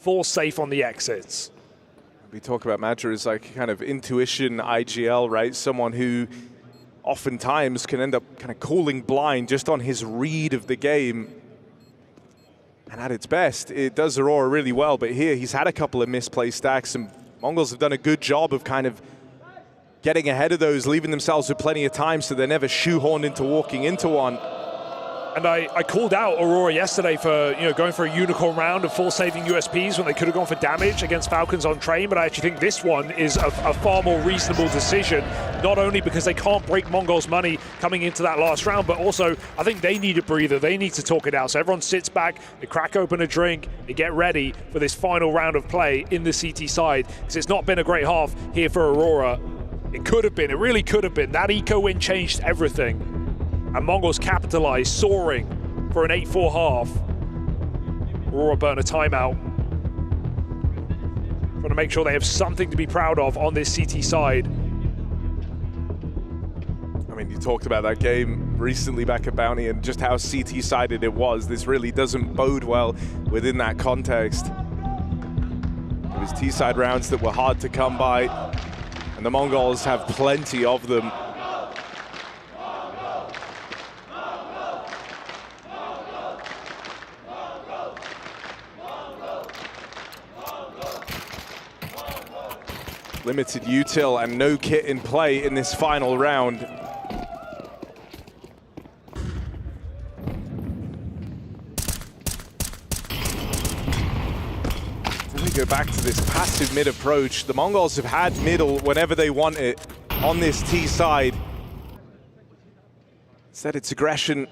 Full safe on the exits. We talk about Maja as like kind of intuition IGL, right? Someone who oftentimes can end up kind of calling blind just on his read of the game. And at its best, it does Aurora really well. But here, he's had a couple of misplaced stacks, and Mongols have done a good job of kind of getting ahead of those, leaving themselves with plenty of time so they're never shoehorned into walking into one. And I called out Aurora yesterday for, you know, going for a unicorn round of full saving USPs when they could have gone for damage against Falcons on train, but I actually think this one is a far more reasonable decision, not only because they can't break Mongols' money coming into that last round, but also I think they need a breather. They need to talk it out. So everyone sits back, they crack open a drink, they get ready for this final round of play in the CT side, because it's not been a great half here for Aurora. It could have been, it really could have been. That eco win changed everything. And Mongols capitalized, soaring for an 8-4 half. Aurora burn a timeout. Trying to make sure they have something to be proud of on this CT side. I mean, you talked about that game recently back at Bounty and just how CT-sided it was. This really doesn't bode well within that context. It was T-side rounds that were hard to come by, and the Mongols have plenty of them. Limited util and no kit in play in this final round. When we go back to this passive mid approach, the Mongols have had middle whenever they want it on this T side. Instead it's aggression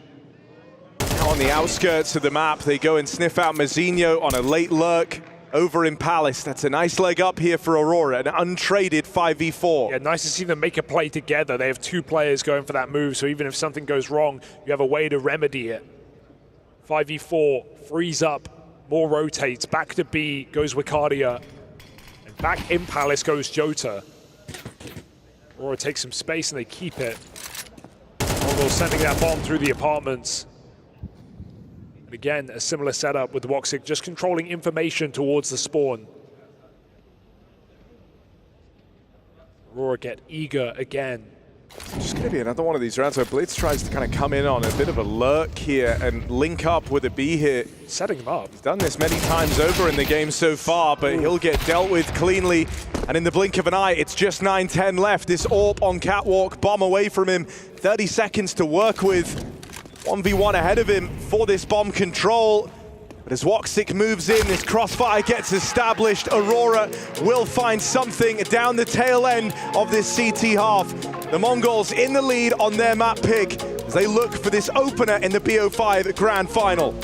on the outskirts of the map. They go and sniff out Mazinho on a late lurk over in Palace. That's a nice leg up here for Aurora, an untraded 5v4. Yeah, nice to see them make a play together. They have two players going for that move, so even if something goes wrong, you have a way to remedy it. 5v4, frees up, more rotates, back to B goes Wicardia, and back in Palace goes Jota. Aurora takes some space and they keep it. Mongols sending that bomb through the apartments. Again, a similar setup with Woxic, just controlling information towards the spawn. Aurora get eager again. Just going to be another one of these rounds where Blitz tries to kind of come in on a bit of a lurk here and link up with a B hit. Setting him up. He's done this many times over in the game so far, but he'll get dealt with cleanly. And in the blink of an eye, it's just 9-10 left. This AWP on Catwalk, bomb away from him. 30 seconds to work with. 1v1 ahead of him for this bomb control. But as Woxic moves in, this crossfire gets established. Aurora will find something down the tail end of this CT half. The Mongolz in the lead on their map pick as they look for this opener in the BO5 Grand Final.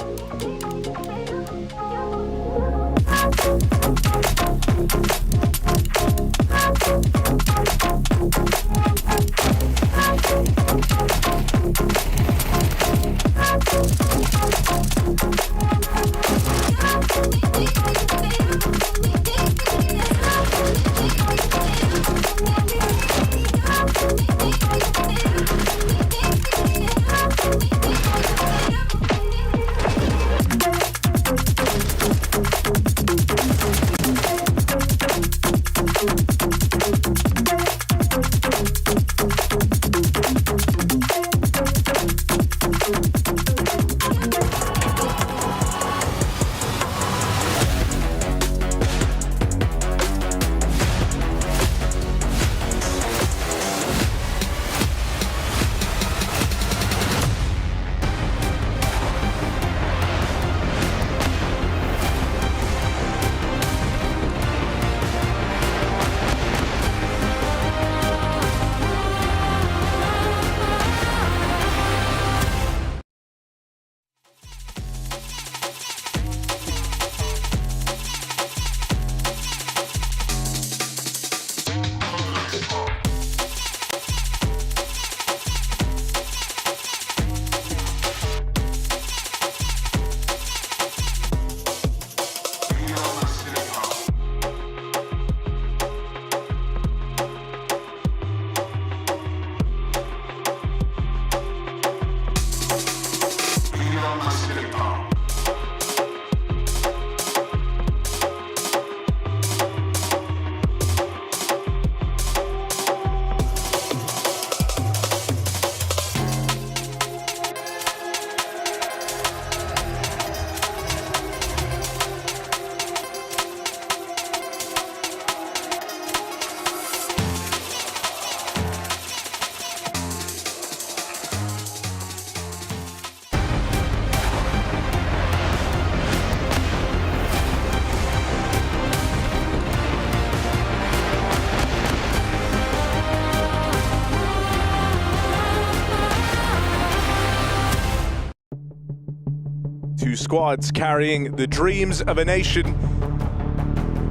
Two squads carrying the dreams of a nation.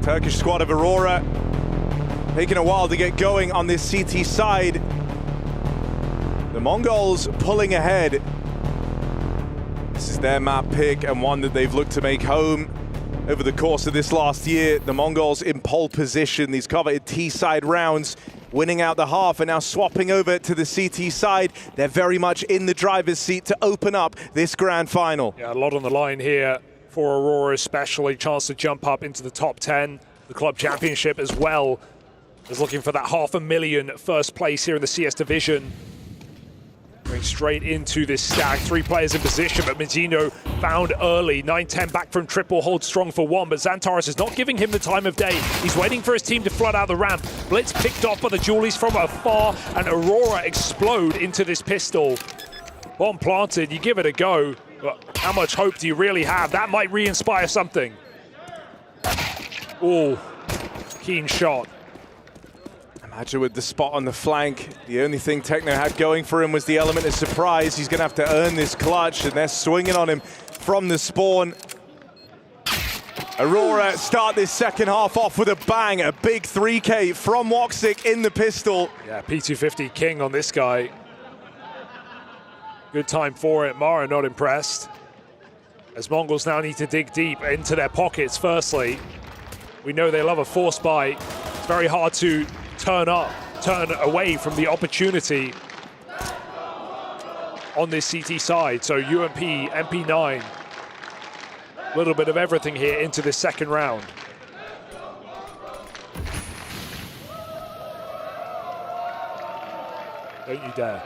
Turkish squad of Aurora taking a while to get going on this CT side. The Mongols pulling ahead. This is their map pick and one that they've looked to make home over the course of this last year. The Mongols in pole position, these coveted T-side rounds, winning out the half and now swapping over to the CT side. They're very much in the driver's seat to open up this grand final. Yeah, a lot on the line here for Aurora, especially chance to jump up into the top 10. The club championship as well is looking for that $500,000 first place here in the CS division. Going straight into this stack. 3 players in position, but Mizzino found early. 9-10 back from triple, holds strong for 1, but Xantares is not giving him the time of day. He's waiting for his team to flood out the ramp. Blitz picked off by the Julies from afar, and Aurora explode into this pistol. Bomb planted, you give it a go, but how much hope do you really have? That might re-inspire something. Oh, keen shot. Imagine with the spot on the flank, the only thing Techno had going for him was the element of surprise. He's going to have to earn this clutch, and they're swinging on him from the spawn. Aurora start this second half off with a bang, a big 3K from Woxic in the pistol. Yeah, P250 king on this guy. Good time for it. Mara not impressed. As Mongols now need to dig deep into their pockets firstly. We know they love a force buy. It's very hard to turn away from the opportunity on this CT side. So UMP, MP9 a little bit of everything here into this second round. Don't you dare.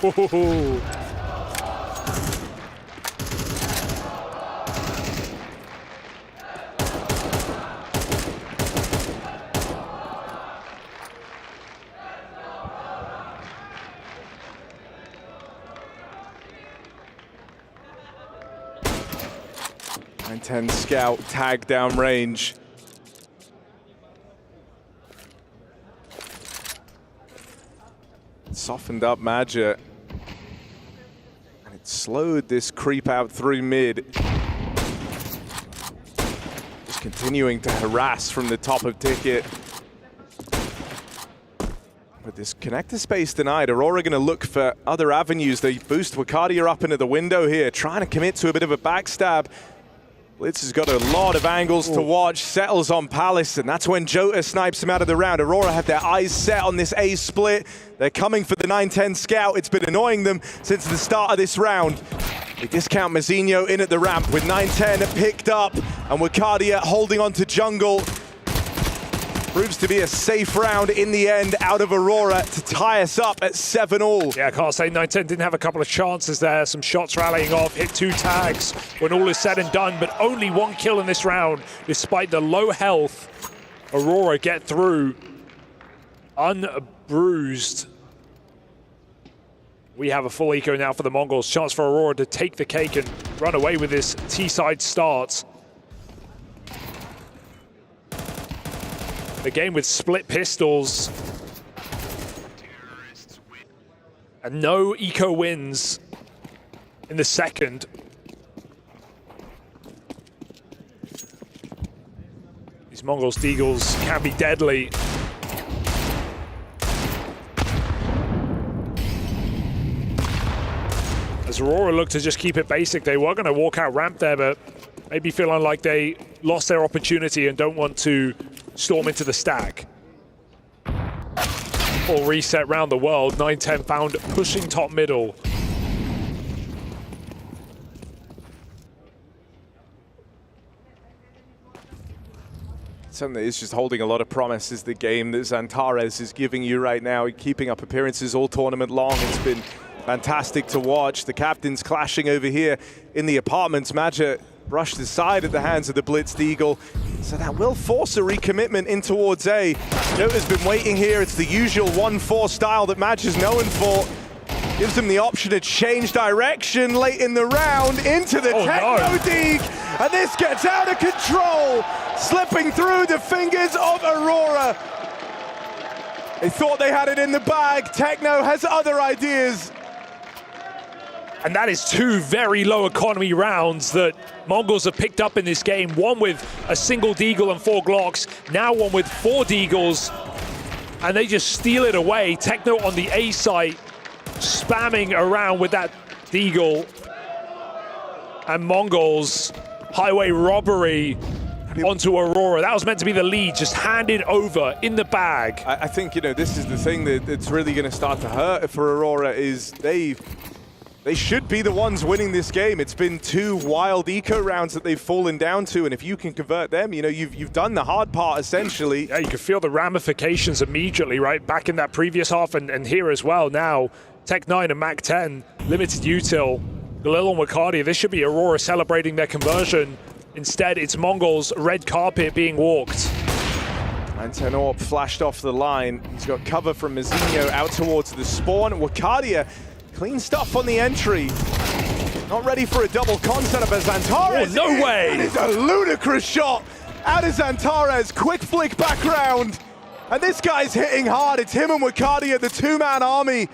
Ooh. And 10 scout tag down range. Softened up Madja. And it slowed this creep out through mid. Just continuing to harass from the top of ticket. With this connector space denied, Aurora going to look for other avenues. They boost Wakadia up into the window here, trying to commit to a bit of a backstab. Blitz has got a lot of angles to watch, settles on Palace, and that's when Jota snipes him out of the round. Aurora have their eyes set on this A split. They're coming for the 9-10 scout. It's been annoying them since the start of this round. They discount Mazzinho in at the ramp with 9-10 picked up, and Wakadia holding on to jungle. Proves to be a safe round in the end out of Aurora to tie us up at 7-all. Yeah, I can't say 9-10 didn't have a couple of chances there. Some shots rallying off, hit 2 tags when all is said and done, but only 1 kill in this round. Despite the low health, Aurora get through unbruised. We have a full eco now for the Mongols. Chance for Aurora to take the cake and run away with this T-side start. The game with split pistols. And no eco wins in the second. These Mongolz Deagles can be deadly. As Aurora look to just keep it basic, they were going to walk out ramp there, but maybe feeling like they lost their opportunity and don't want to storm into the stack. Full reset round the world. 9-10 found pushing top middle. Something that is just holding a lot of promise is the game that Xantares is giving you right now, keeping up appearances all tournament long. It's been fantastic to watch. The captains clashing over here in the apartments. Madja brushed aside at the hands of the blitzed Eagle. So that will force a recommitment in towards A. Jota's been waiting here. It's the usual 1-4 style that Madja's known for. Gives them the option to change direction late in the round into the Techno Deeg. And this gets out of control, slipping through the fingers of Aurora. They thought they had it in the bag. Techno has other ideas. And that is 2 very low economy rounds that Mongols have picked up in this game. One with a single Deagle and 4 Glocks, now one with 4 Deagles. And they just steal it away. Techno on the A site, spamming around with that Deagle. And Mongols, highway robbery onto Aurora. That was meant to be the lead, just handed over in the bag. I think, you know, this is the thing that's really going to start to hurt for Aurora is they should be the ones winning this game. It's been 2 wild eco rounds that they've fallen down to, and if you can convert them, you know, you've done the hard part essentially. Yeah, you can feel the ramifications immediately, right? Back in that previous half and here as well. Now, Tech 9 and Mac 10, limited util. Galil and Wakadia, this should be Aurora celebrating their conversion. Instead, it's Mongols' red carpet being walked. 9-10 Orp flashed off the line. He's got cover from Mazzinho out towards the spawn. Wakadia, clean stuff on the entry. Not ready for a double con setup as Xantares. Oh, no way! That is a ludicrous shot out of Xantares. Quick flick back round. And this guy's hitting hard. It's him and Wakadia, the 2-man army,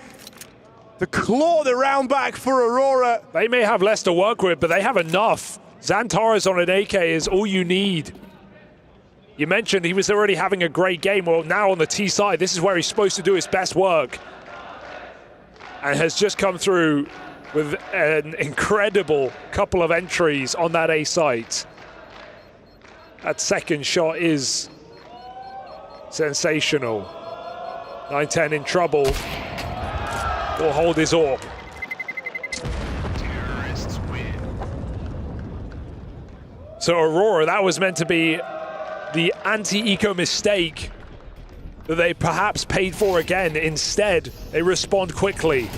to claw the round back for Aurora. They may have less to work with, but they have enough. Xantares on an AK is all you need. You mentioned he was already having a great game. Well, now on the T side, this is where he's supposed to do his best work. And has just come through with an incredible couple of entries on that A site. That second shot is sensational. 9-10 in trouble. Will hold his AWP. So Aurora, that was meant to be the anti-eco mistake that they perhaps paid for again. Instead, they respond quickly.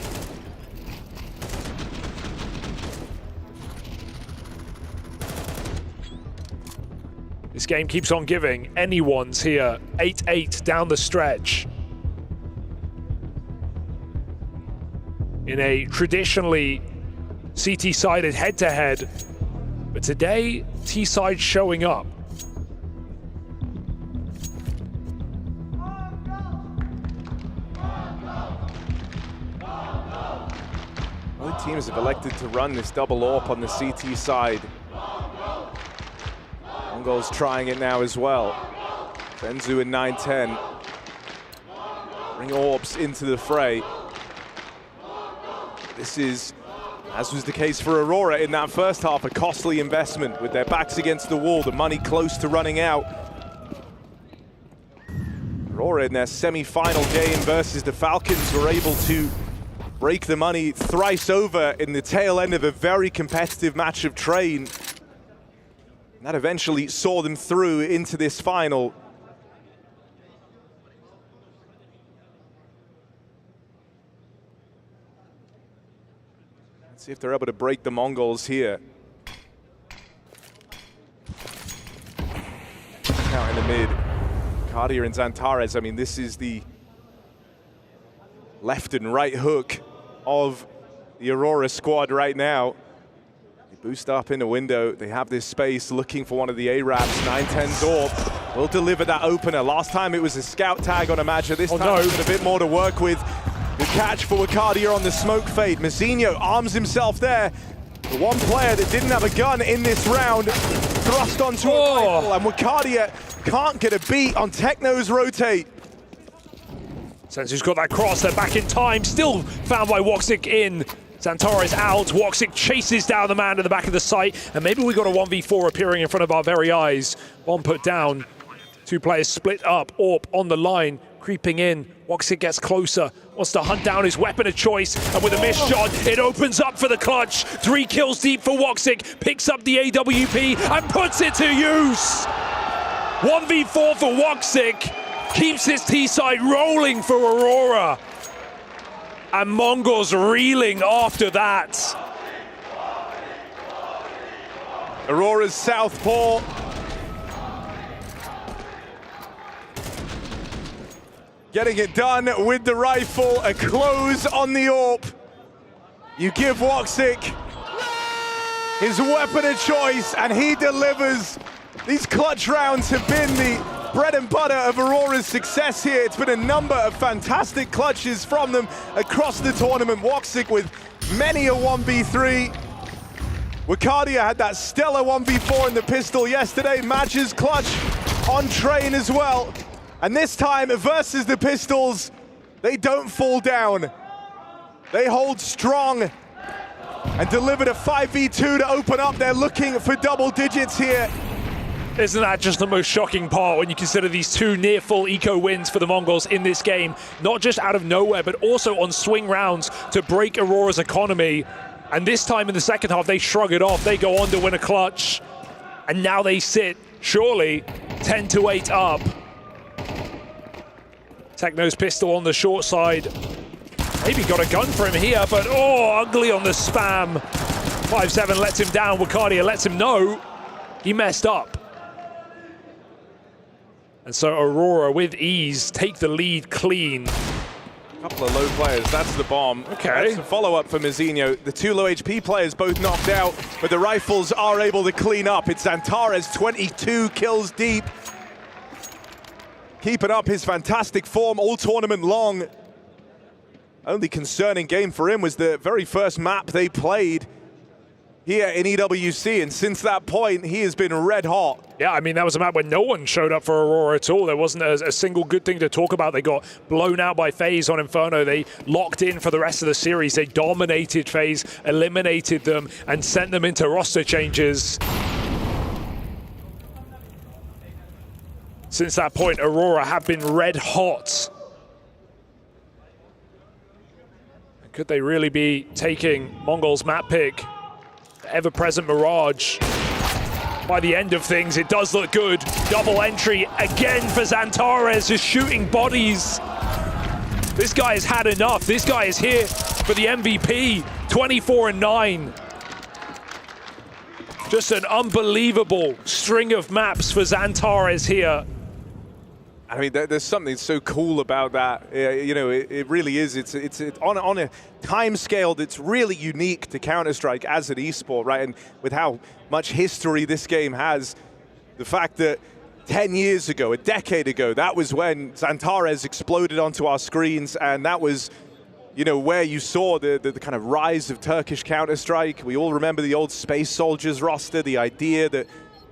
This game keeps on giving. Anyone's here. 8-8 down the stretch. In a traditionally CT-sided head-to-head. But today, T-side showing up. Both teams have elected to run this double AWP on the CT side. Mongolz trying it now as well. Benzu in 9-10. Bring AWPs into the fray. This is, as was the case for Aurora in that first half, a costly investment with their backs against the wall, the money close to running out. Aurora in their semi-final game versus the Falcons were able to break the money thrice over in the tail end of a very competitive match of train. And that eventually saw them through into this final. Let's see if they're able to break the Mongolz here. Out in the mid, Cardia and Zantares. I mean, this is the left and right hook of the Aurora squad right now. They boost up in the window. They have this space looking for one of the Arabs. 9-10 Zorb will deliver that opener. Last time it was a scout tag on Imagine. This time it's got a bit more to work with. The catch for Wakadia on the smoke fade. Mazinho arms himself there. The one player that didn't have a gun in this round thrust onto a rifle, and Wakadia can't get a beat on Techno's rotate. Sensu's got that cross, they're back in time, still found by Woxic in. Zantares out, Woxic chases down the man to the back of the site, and maybe we got a 1v4 appearing in front of our very eyes. One put down, two players split up, AWP on the line, creeping in. Woxic gets closer, wants to hunt down his weapon of choice, and with a missed shot, it opens up for the clutch. 3 kills deep for Woxic, picks up the AWP and puts it to use. 1v4 for Woxic. Keeps his T-side rolling for Aurora. And Mongolz reeling after that. Aurora's southpaw. Getting it done with the rifle. A close on the AWP. You give Woxic his weapon of choice and he delivers. These clutch rounds have been the bread and butter of Aurora's success here. It's been a number of fantastic clutches from them across the tournament. Woxic with many a 1v3. Wakadia had that stellar 1v4 in the pistol yesterday. Matches clutch on train as well. And this time versus the pistols, they don't fall down. They hold strong and delivered a 5v2 to open up. They're looking for double digits here. Isn't that just the most shocking part when you consider these 2 near full eco wins for the Mongolz in this game? Not just out of nowhere, but also on swing rounds to break Aurora's economy. And this time in the second half, they shrug it off. They go on to win a clutch. And now they sit, surely, 10-8 up. Techno's pistol on the short side. Maybe got a gun for him here, but ugly on the spam. 5-7 lets him down. Wakadia lets him know he messed up. And so Aurora, with ease, take the lead clean. A couple of low players, that's the bomb. Okay. That's a follow-up for Mazinho. The 2 low HP players both knocked out, but the rifles are able to clean up. It's Zantares, 22 kills deep. Keeping up his fantastic form all tournament long. Only concerning game for him was the very first map they played here in EWC, and since that point, he has been red hot. Yeah, I mean, that was a map where no one showed up for Aurora at all. There wasn't a single good thing to talk about. They got blown out by FaZe on Inferno. They locked in for the rest of the series. They dominated FaZe, eliminated them, and sent them into roster changes. Since that point, Aurora have been red hot. Could they really be taking Mongol's map pick? Ever-present Mirage. by the end of things, it does look good. Double entry again for Xantares, just shooting bodies. This guy has had enough. This guy is here for the MVP, 24-9. Just an unbelievable string of maps for Xantares here. I mean, there's something so cool about that. You know, it really is. It's on a time scale that's really unique to Counter-Strike as an esport, right? And with how much history this game has, the fact that 10 years ago, a decade ago, that was when Xantares exploded onto our screens, and that was, you know, where you saw the kind of rise of Turkish Counter-Strike. We all remember the old Space Soldiers roster, the idea that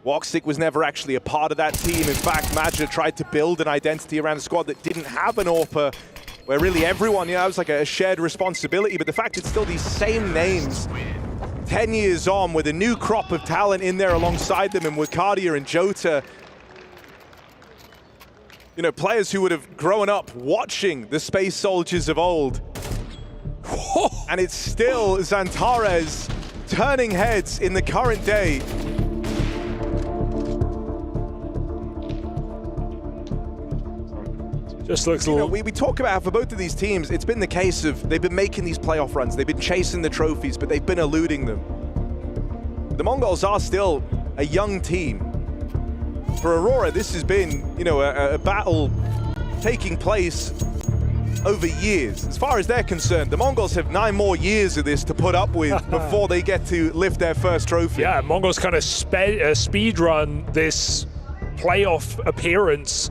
Woxic was never actually a part of that team. In fact, Maja tried to build an identity around a squad that didn't have an AWPer, where really everyone, you know, it was like a shared responsibility. But the fact it's still these same names 10 years on with a new crop of talent in there alongside them, and Wakadia and Jota, you know, players who would have grown up watching the Space Soldiers of old. And it's still Xantares turning heads in the current day. Just looks you know, we talk about how for both of these teams, it's been the case of they've been making these playoff runs, they've been chasing the trophies, but they've been eluding them. The Mongolz are still a young team. For Aurora, this has been, you know, a battle taking place over years. As far as they're concerned, the Mongolz have 9 more years of this to put up with before they get to lift their first trophy. Yeah, Mongolz kind of speed run this playoff appearance,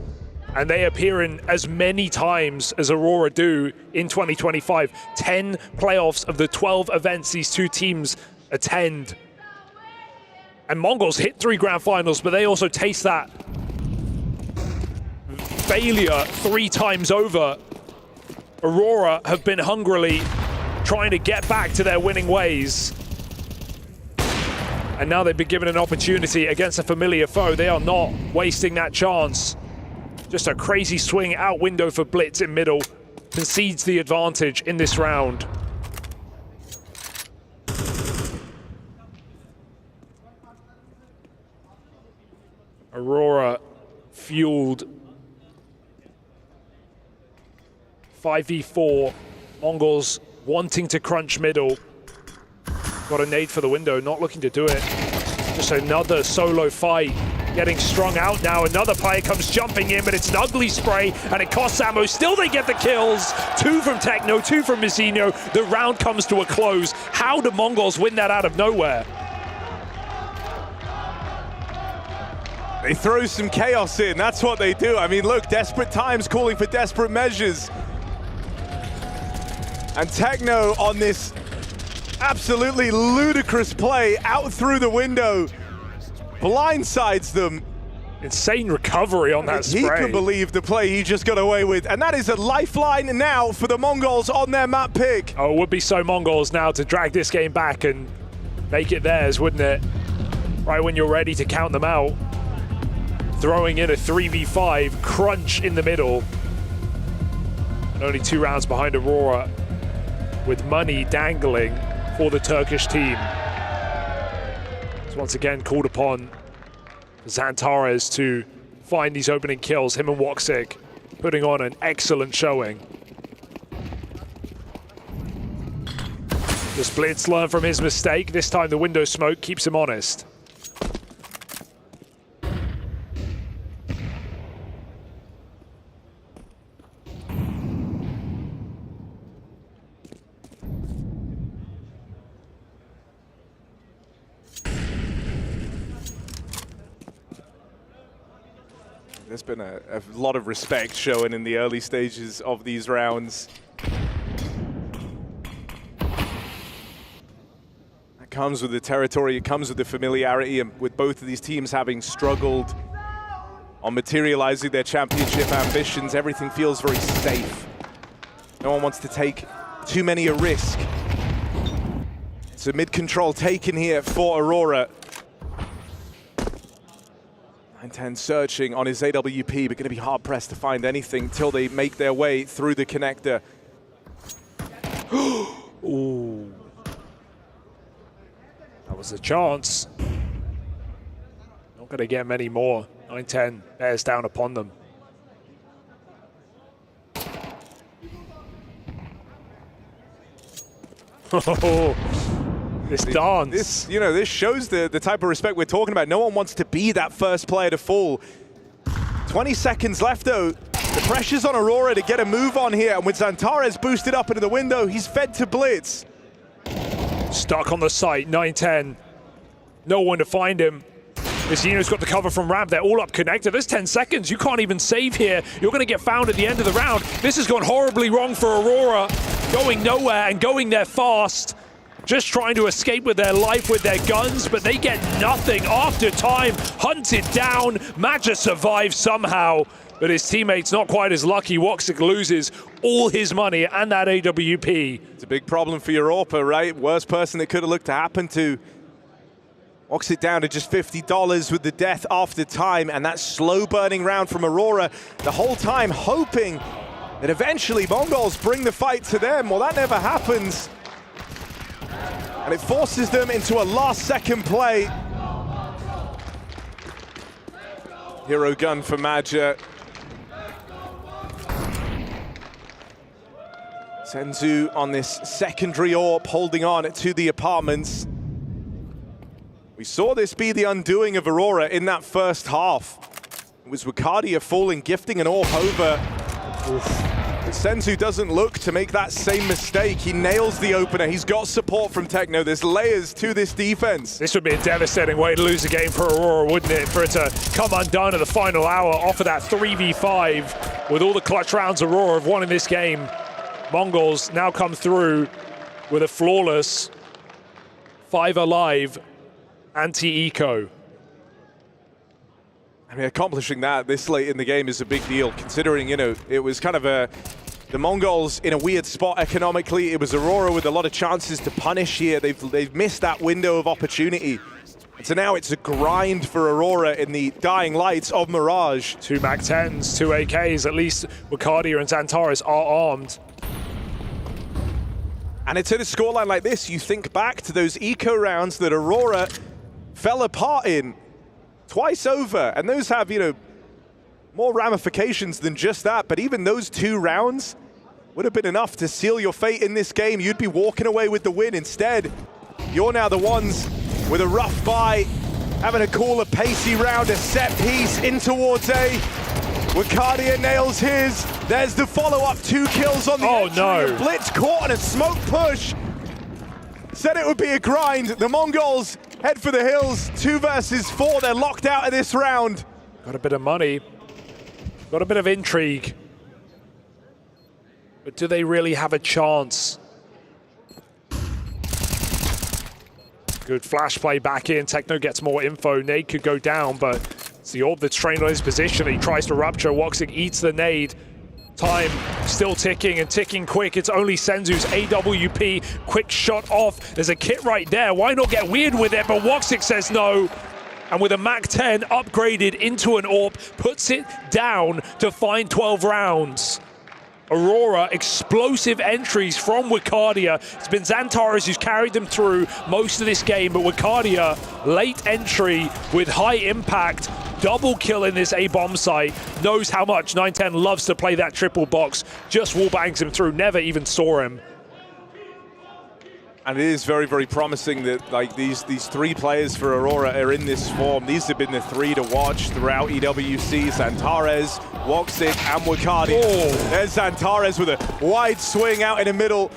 and they appear in as many times as Aurora do in 2025. 10 playoffs of the 12 events these two teams attend. And Mongolz hit 3 grand finals, but they also taste that failure 3 times over. Aurora have been hungrily trying to get back to their winning ways. And now they've been given an opportunity against a familiar foe. They are not wasting that chance. Just a crazy swing out window for Blitz in middle. Concedes the advantage in this round. Aurora fueled 5v4. Mongolz wanting to crunch middle. Got a nade for the window, not looking to do it. Just another solo fight. Getting strung out now. Another player comes jumping in, but it's an ugly spray, and it costs ammo. Still they get the kills. 2 from Techno, 2 from Mizzino. The round comes to a close. How do Mongolz win that out of nowhere? They throw some chaos in, that's what they do. I mean, look, desperate times calling for desperate measures. And Techno on this absolutely ludicrous play out through the window, blindsides them. Insane recovery on that spray. He can believe the play he just got away with. And that is a lifeline now for the Mongolz on their map pick. Oh, it would be so Mongolz now to drag this game back and make it theirs, wouldn't it? Right when you're ready to count them out. Throwing in a 3v5, crunch in the middle. And only 2 rounds behind Aurora, with money dangling for the Turkish team. It's once again called upon Xantares to find these opening kills. Him and Woxic putting on an excellent showing. Does Blitz learn from his mistake? This time the window smoke keeps him honest. There's been a lot of respect shown in the early stages of these rounds. That comes with the territory, it comes with the familiarity, and with both of these teams having struggled on materializing their championship ambitions, everything feels very safe. No one wants to take too many a risk. It's a mid-control taken here for Aurora. 9-10 searching on his AWP, but going to be hard-pressed to find anything till they make their way through the connector. Ooh. That was a chance. Not going to get many more. 9-10 bears down upon them. Oh, this dance. This shows the type of respect we're talking about. No one wants to be that first player to fall. 20 seconds left, though. The pressure's on Aurora to get a move on here. And with Zantares boosted up into the window, he's fed to Blitz. Stuck on the site, 9-10. No one to find him. Vecino's got the cover from ramp. They're all up connected. There's 10 seconds. You can't even save here. You're going to get found at the end of the round. This has gone horribly wrong for Aurora. Going nowhere and going there fast. Just trying to escape with their life with their guns, but they get nothing after time. Hunted down. Madja survives somehow, but his teammate's not quite as lucky. Woxic loses all his money and that AWP. It's a big problem for Europa, right? Worst person that could have looked to happen to. Walks it down to just $50 with the death after time, and that slow burning round from Aurora the whole time, hoping that eventually Mongolz bring the fight to them. Well, that never happens. And it forces them into a last second play. Hero gun for Madja. Senzu on this secondary AWP, holding on to the apartments. We saw this be the undoing of Aurora in that first half. It was Wicardia falling, gifting an AWP over. Oof. But Senzu doesn't look to make that same mistake. He nails the opener. He's got support from Techno. There's layers to this defense. This would be a devastating way to lose a game for Aurora, wouldn't it? For it to come undone at the final hour off of that 3v5. With all the clutch rounds Aurora have won in this game, Mongolz now come through with a flawless 5 alive anti-eco. I mean, accomplishing that this late in the game is a big deal, considering, it was kind of the Mongolz in a weird spot economically. It was Aurora with a lot of chances to punish here. They've missed that window of opportunity. And so now it's a grind for Aurora in the dying lights of Mirage. 2 MAC-10s, 2 AKs, at least Wicardia and Zantares are armed. And it's in a scoreline like this, you think back to those eco rounds that Aurora fell apart in twice over, and those have, more ramifications than just that, but even those 2 rounds would have been enough to seal your fate in this game. You'd be walking away with the win. Instead, you're now the ones with a rough bye, having to call a pacey round, a set piece in towards A. Wicardia nails his. There's the follow-up, 2 kills on the entry. No. Blitz caught on a smoke push. Said it would be a grind. The Mongols head for the hills. 2 versus 4. They're locked out of this round. Got a bit of money. Got a bit of intrigue. But do they really have a chance? Good flash play back in. Techno gets more info. Nade could go down, but it's the AWP that's trained on his position. He tries to rupture. Woxic eats the nade. Time still ticking and ticking quick. It's only Senzu's AWP. Quick shot off. There's a kit right there. Why not get weird with it? But Woxic says no. And with a MAC-10 upgraded into an AWP, puts it down to find 12 rounds. Aurora, explosive entries from Wicardia. It's been Zantares who's carried them through most of this game, but Wicardia, late entry with high impact, double kill in this A-bomb site, knows how much 9-10 loves to play that triple box, just wallbangs him through, never even saw him. And it is very, very promising that these 3 players for Aurora are in this form. These have been the 3 to watch throughout EWC. Zantares, Woxic, and Wicardia. Oh. There's Zantares with a wide swing out in the middle.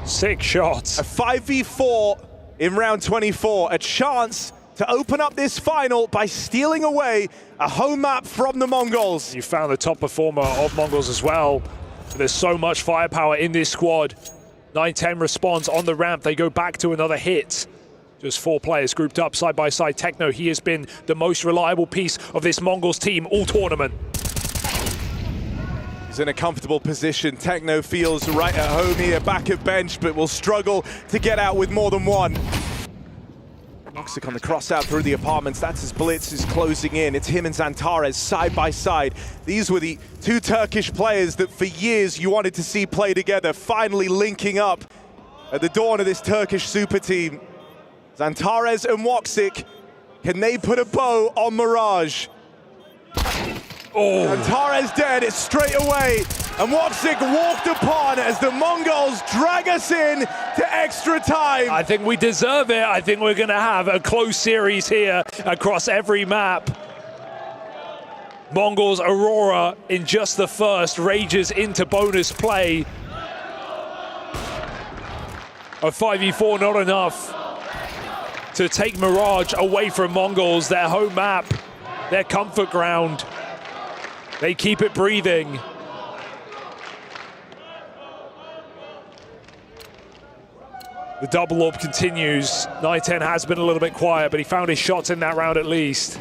6 shots. A 5v4 in round 24. A chance to open up this final by stealing away a home map from the Mongols. You found the top performer of Mongolz as well. There's so much firepower in this squad. 9-10 responds on the ramp. They go back to another hit. Just 4 players grouped up side by side. Techno, he has been the most reliable piece of this Mongolz team all tournament. He's in a comfortable position. Techno feels right at home here, back at bench, but will struggle to get out with more than 1. Woxic on the cross out through the apartments. That's as Blitz is closing in. It's him and Zantares side by side. These were the 2 Turkish players that for years you wanted to see play together, finally linking up at the dawn of this Turkish super team. Zantares and Woxic Can they put a bow on Mirage? Oh. Antares dead, it's straight away. And Woxic walked upon as the Mongolz drag us in to extra time. I think we deserve it. I think we're going to have a close series here across every map. Mongolz Aurora in just the first rages into bonus play. A 5v4 not enough to take Mirage away from Mongolz, their home map, their comfort ground. They keep it breathing. The double orb continues. 910 has been a little bit quiet, but he found his shots in that round at least.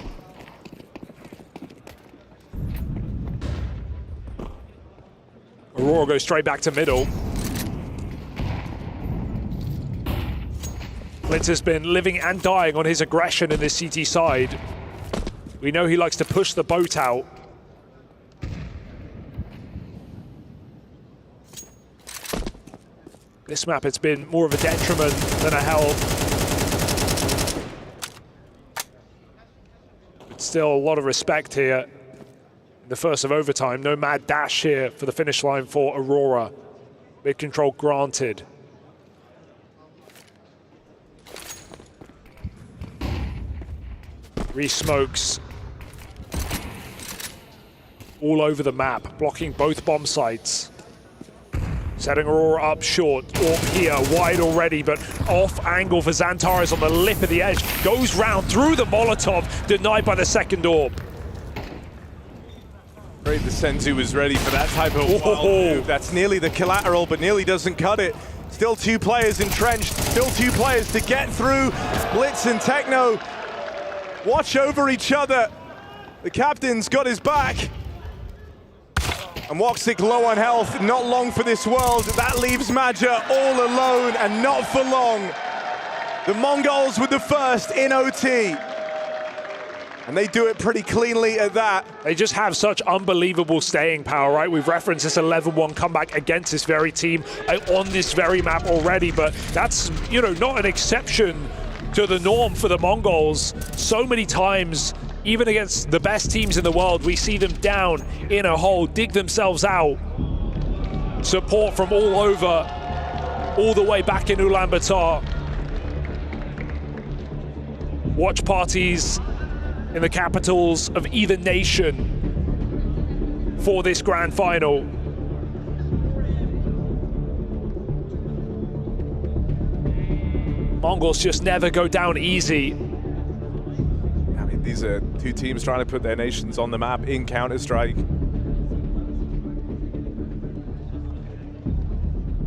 Aurora goes straight back to middle. Blitz has been living and dying on his aggression in this CT side. We know he likes to push the boat out. This map, it's been more of a detriment than a help. But still a lot of respect here. In the first of overtime, no mad dash here for the finish line for Aurora. Mid control granted. Re-smokes all over the map, blocking both bomb sites. Setting Aurora up short, Orb here, wide already, but off angle for Xantares on the lip of the edge. Goes round through the Molotov, denied by the second Orb. Great, the Senzu was ready for that type of wild move. That's nearly the collateral, but nearly doesn't cut it. Still two players entrenched, still two players to get through. Blitz and Techno watch over each other. The captain's got his back. And Woxic low on health, not long for this world. That leaves Maja all alone and not for long. The Mongolz with the first in OT. And they do it pretty cleanly at that. They just have such unbelievable staying power, right? We've referenced this 11-1 comeback against this very team on this very map already, but that's, you know, not an exception to the norm for the Mongolz. So many times, even against the best teams in the world, we see them down in a hole, dig themselves out. Support from all over, all the way back in Ulaanbaatar. Watch parties in the capitals of either nation for this grand final. Mongolz just never go down easy. These are two teams trying to put their nations on the map in Counter-Strike.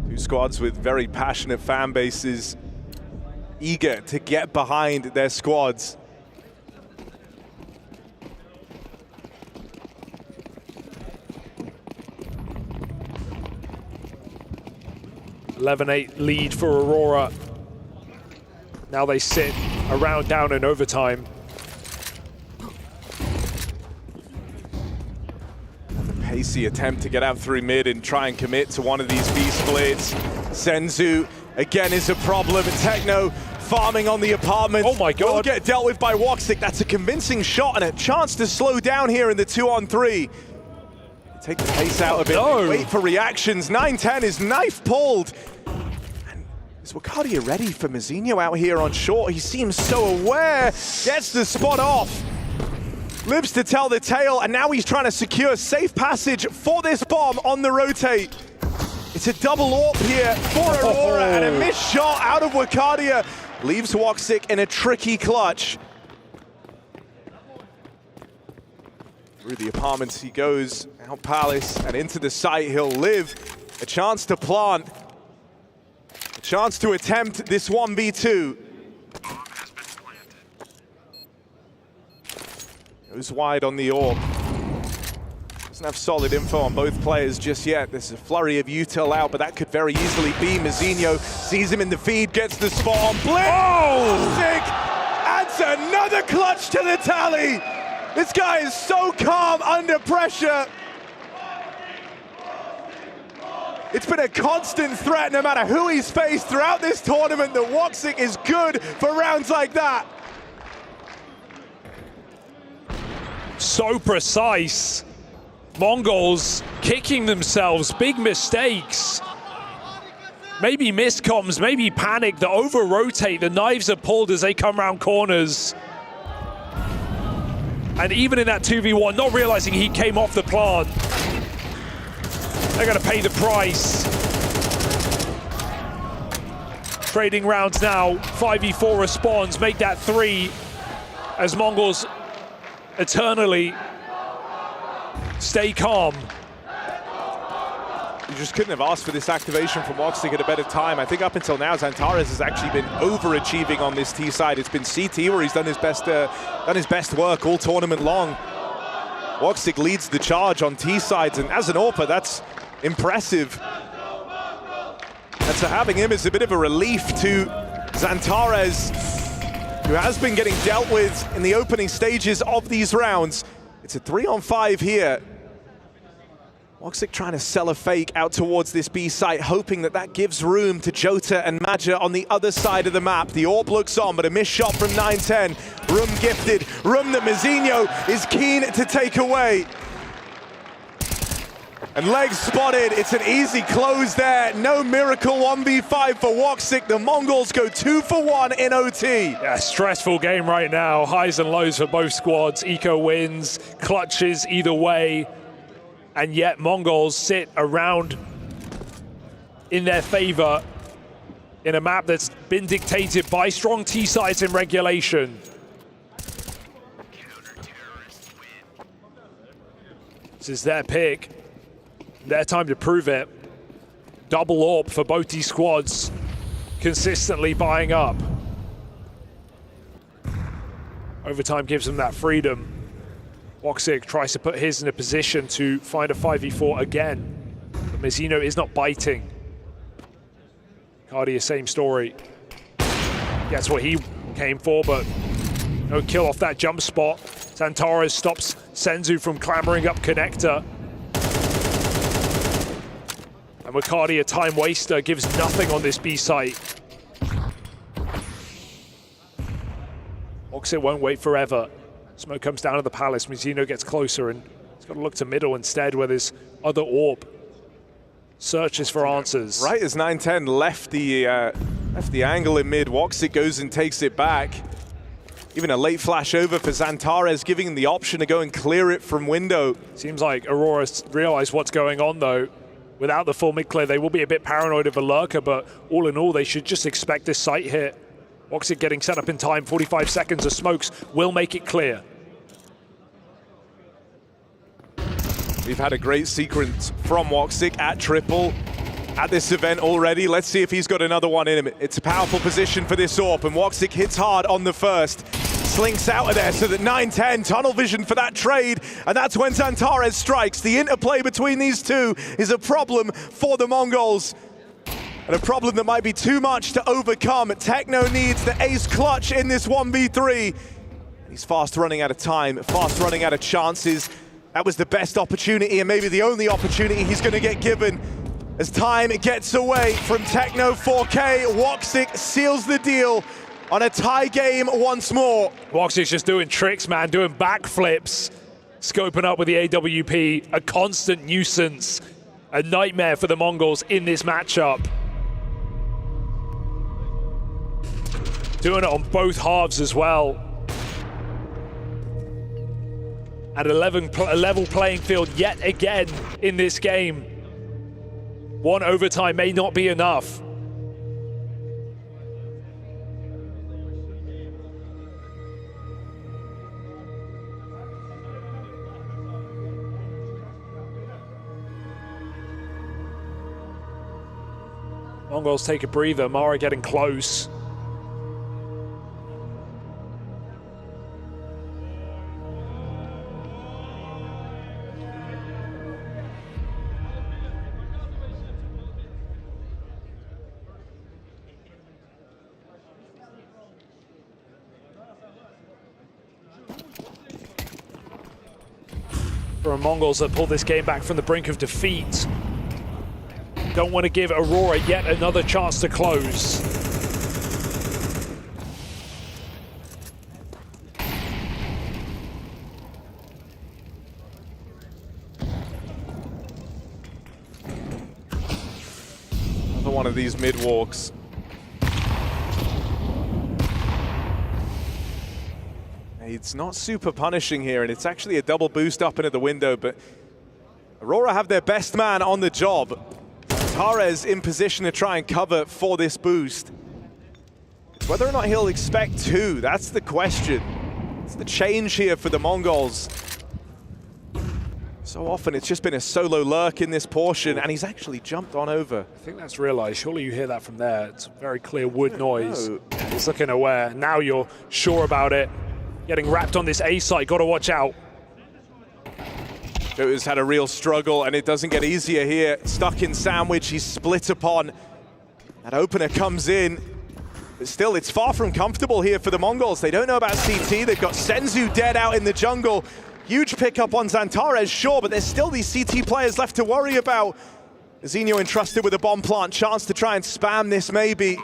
Two squads with very passionate fan bases, eager to get behind their squads. (11-8) lead for Aurora. Now they sit around down in overtime. Pacey attempt to get out through mid and try and commit to one of these B splits. Senzu again is a problem. Techno farming on the apartment. Oh my God. Will get dealt with by Woxic. That's a convincing shot and a chance to slow down here in the 2-on-3. Take the pace out a bit. Wait for reactions. 910 is knife pulled. And is Wakadia ready for Mazinho out here on short? He seems so aware. Gets the spot off. Lives to tell the tale, and now he's trying to secure safe passage for this bomb on the rotate. It's a double AWP here for Aurora, and a missed shot out of Wakadia leaves Woxic in a tricky clutch. Through the apartments he goes, out Palace, and into the site he'll live. A chance to plant, a chance to attempt this 1v2. Goes wide on the AWP. Doesn't have solid info on both players just yet. There's a flurry of util out, but that could very easily be Mazinho. Sees him in the feed, gets the spot on Blitz. Oh! Adds another clutch to the tally. This guy is so calm under pressure. It's been a constant threat no matter who he's faced throughout this tournament that Woxic is good for rounds like that. So precise. Mongolz kicking themselves, big mistakes. Maybe miscoms, maybe panic, the over-rotate, the knives are pulled as they come around corners. And even in that 2v1, not realizing he came off the plant. They're gonna pay the price. Trading rounds now, 5v4 responds, make that 3 as Mongolz eternally stay calm. You just couldn't have asked for this activation from Woxic at a better time. I think up until now, Xantares has actually been overachieving on this T side. It's been CT where he's done his best work all tournament long. Woxic leads the charge on T sides, and as an AWPer, that's impressive. And so having him is a bit of a relief to Xantares, who has been getting dealt with in the opening stages of these rounds. It's a 3-on-5 here. Woxic trying to sell a fake out towards this B site, hoping that that gives room to Jota and Maja on the other side of the map. The AWP looks on, but a missed shot from 910. Room gifted, room that Mazinho is keen to take away. And legs spotted, it's an easy close there. No miracle 1v5 for Woxic. The Mongols go 2 for 1 in OT. Yeah, stressful game right now. Highs and lows for both squads. Eco wins, clutches either way. And yet Mongols sit around in their favor in a map that's been dictated by strong T sides in regulation. This is their pick. Their time to prove it. Double AWP for both these squads, consistently buying up. Overtime gives them that freedom. Woxic tries to put his in a position to find a 5v4 again. But Mazinho is not biting. Cardia, same story. Gets what he came for, but no kill off that jump spot. Xantares stops Senzu from clambering up connector. And Cardia, time waster, gives nothing on this B site. Woxic won't wait forever. Smoke comes down to the palace. Mazinho gets closer and he's got to look to middle instead where there's other AWP. Searches for answers. Right as 910 left the angle in mid, Woxic goes and takes it back. Even a late flash over for Xantares, giving him the option to go and clear it from window. Seems like Aurora's realized what's going on though. Without the full mid clear, they will be a bit paranoid of a lurker, but all in all, they should just expect this site hit. Woxic getting set up in time, 45 seconds of smokes will make it clear. We've had a great sequence from Woxic at triple at this event already. Let's see if he's got another one in him. It's a powerful position for this AWP, and Woxic hits hard on the first. Slinks out of there so that 910 tunnel vision for that trade, and that's when Xantares strikes. The interplay between these two is a problem for the Mongols, and a problem that might be too much to overcome. Techno needs the ace clutch in this 1v3. He's fast running out of time, fast running out of chances. That was the best opportunity and maybe the only opportunity he's going to get given. As time gets away from Techno 4K, Woxic seals the deal on a tie game once more. Woxic's just doing tricks, man, doing backflips, scoping up with the AWP, a constant nuisance, a nightmare for the Mongols in this matchup. Doing it on both halves as well. At a level playing field yet again in this game. One overtime may not be enough. Mongols take a breather, Mara getting close. For Mongols that pull this game back from the brink of defeat. Don't want to give Aurora yet another chance to close. one of these mid-walks. It's not super punishing here, and it's actually a double boost up into the window, but Aurora have their best man on the job. Torres in position to try and cover for this boost. It's whether or not he'll expect two, that's the question. It's the change here for the Mongolz. So often it's just been a solo lurk in this portion, and he's actually jumped on over. I think that's realized. Surely you hear that from there. It's a very clear wood noise. He's looking aware. Now you're sure about it. Getting wrapped on this A site, got to watch out. Jota's had a real struggle, and it doesn't get easier here. Stuck in sandwich, he's split upon. That opener comes in, but still, it's far from comfortable here for the Mongolz. They don't know about CT. They've got Senzu dead out in the jungle. Huge pickup on Zantares, sure, but there's still these CT players left to worry about. Zinho entrusted with a bomb plant, chance to try and spam this maybe.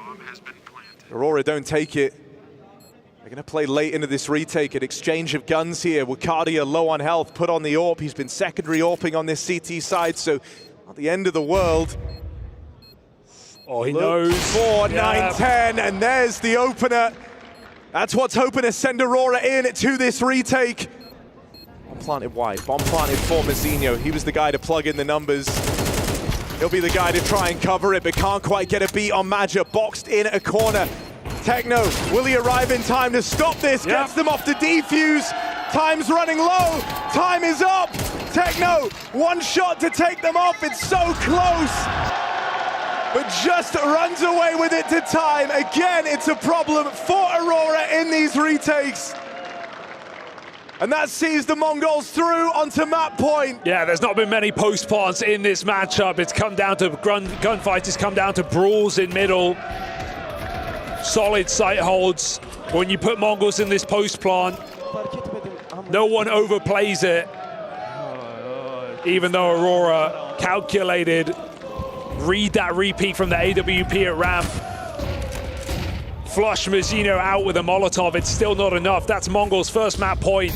Aurora don't take it. They're going to play late into this retake, an exchange of guns here. Wukadia low on health, put on the AWP. He's been secondary AWPing on this CT side, so not the end of the world. Oh, he knows. 4, 9, 10, and there's the opener. That's what's hoping to send Aurora in to this retake. Bomb planted wide, bomb planted for Mazinho. He was the guy to plug in the numbers. He'll be the guy to try and cover it, but can't quite get a beat on Maja. Boxed in a corner. Techno, will he arrive in time to stop this? Gets them off the defuse. Time's running low. Time is up. Techno, one shot to take them off. It's so close, but just runs away with it to time. Again, it's a problem for Aurora in these retakes. And that sees the Mongolz through onto map point. Yeah, there's not been many post plants in this matchup. It's come down to gunfights. It's come down to brawls in middle. Solid site holds. When you put Mongolz in this post plant, no one overplays it. Even though Aurora calculated, read that repeat from the AWP at ramp. Flush Mazinho out with a Molotov, it's still not enough. That's Mongol's first map point.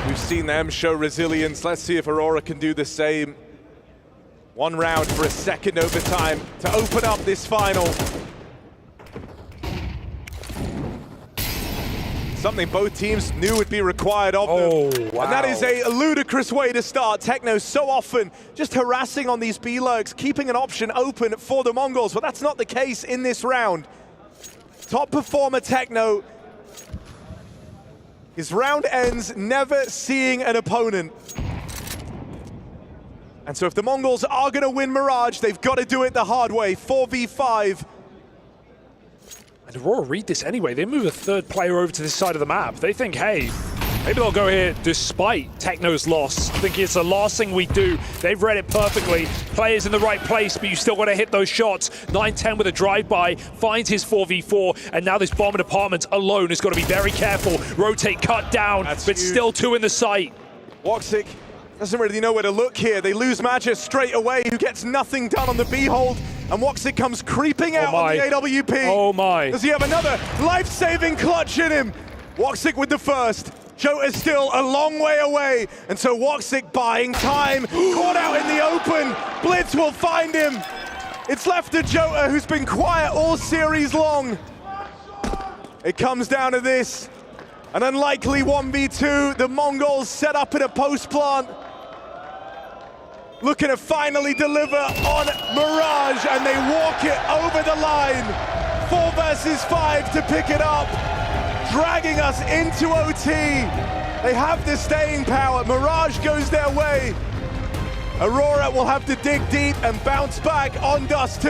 We've seen them show resilience. Let's see if Aurora can do the same. One round for a second overtime to open up this final. Something both teams knew would be required of them. Wow. And that is a ludicrous way to start. Techno so often just harassing on these B-lurks, keeping an option open for the Mongolz, but that's not the case in this round. Top performer Techno. His round ends never seeing an opponent. And so if the Mongolz are going to win Mirage, they've got to do it the hard way, 4v5. And Aurora read this anyway. They move a third player over to this side of the map. They think, hey, maybe they'll go here despite Techno's loss. Thinking it's the last thing we do. They've read it perfectly. Players in the right place, but you still got to hit those shots. 9-10 with a drive-by, finds his 4v4, and now this bomb in apartments alone has got to be very careful. Rotate, cut down, but huge. Still two in the sight. Woxic doesn't really know where to look here. They lose Maja straight away, who gets nothing done on the B-hold. And Woxic comes creeping out on the AWP. Oh my. Does he have another life-saving clutch in him? Woxic with the first. Jota's still a long way away. And so Woxic buying time. Caught out in the open. Blitz will find him. It's left to Jota, who's been quiet all series long. It comes down to this. An unlikely 1v2. The Mongolz set up in a post plant. Looking to finally deliver on Mirage, and they walk it over the line. 4 versus 5 to pick it up, dragging us into OT. They have the staying power. Mirage goes their way. Aurora will have to dig deep and bounce back on Dust 2.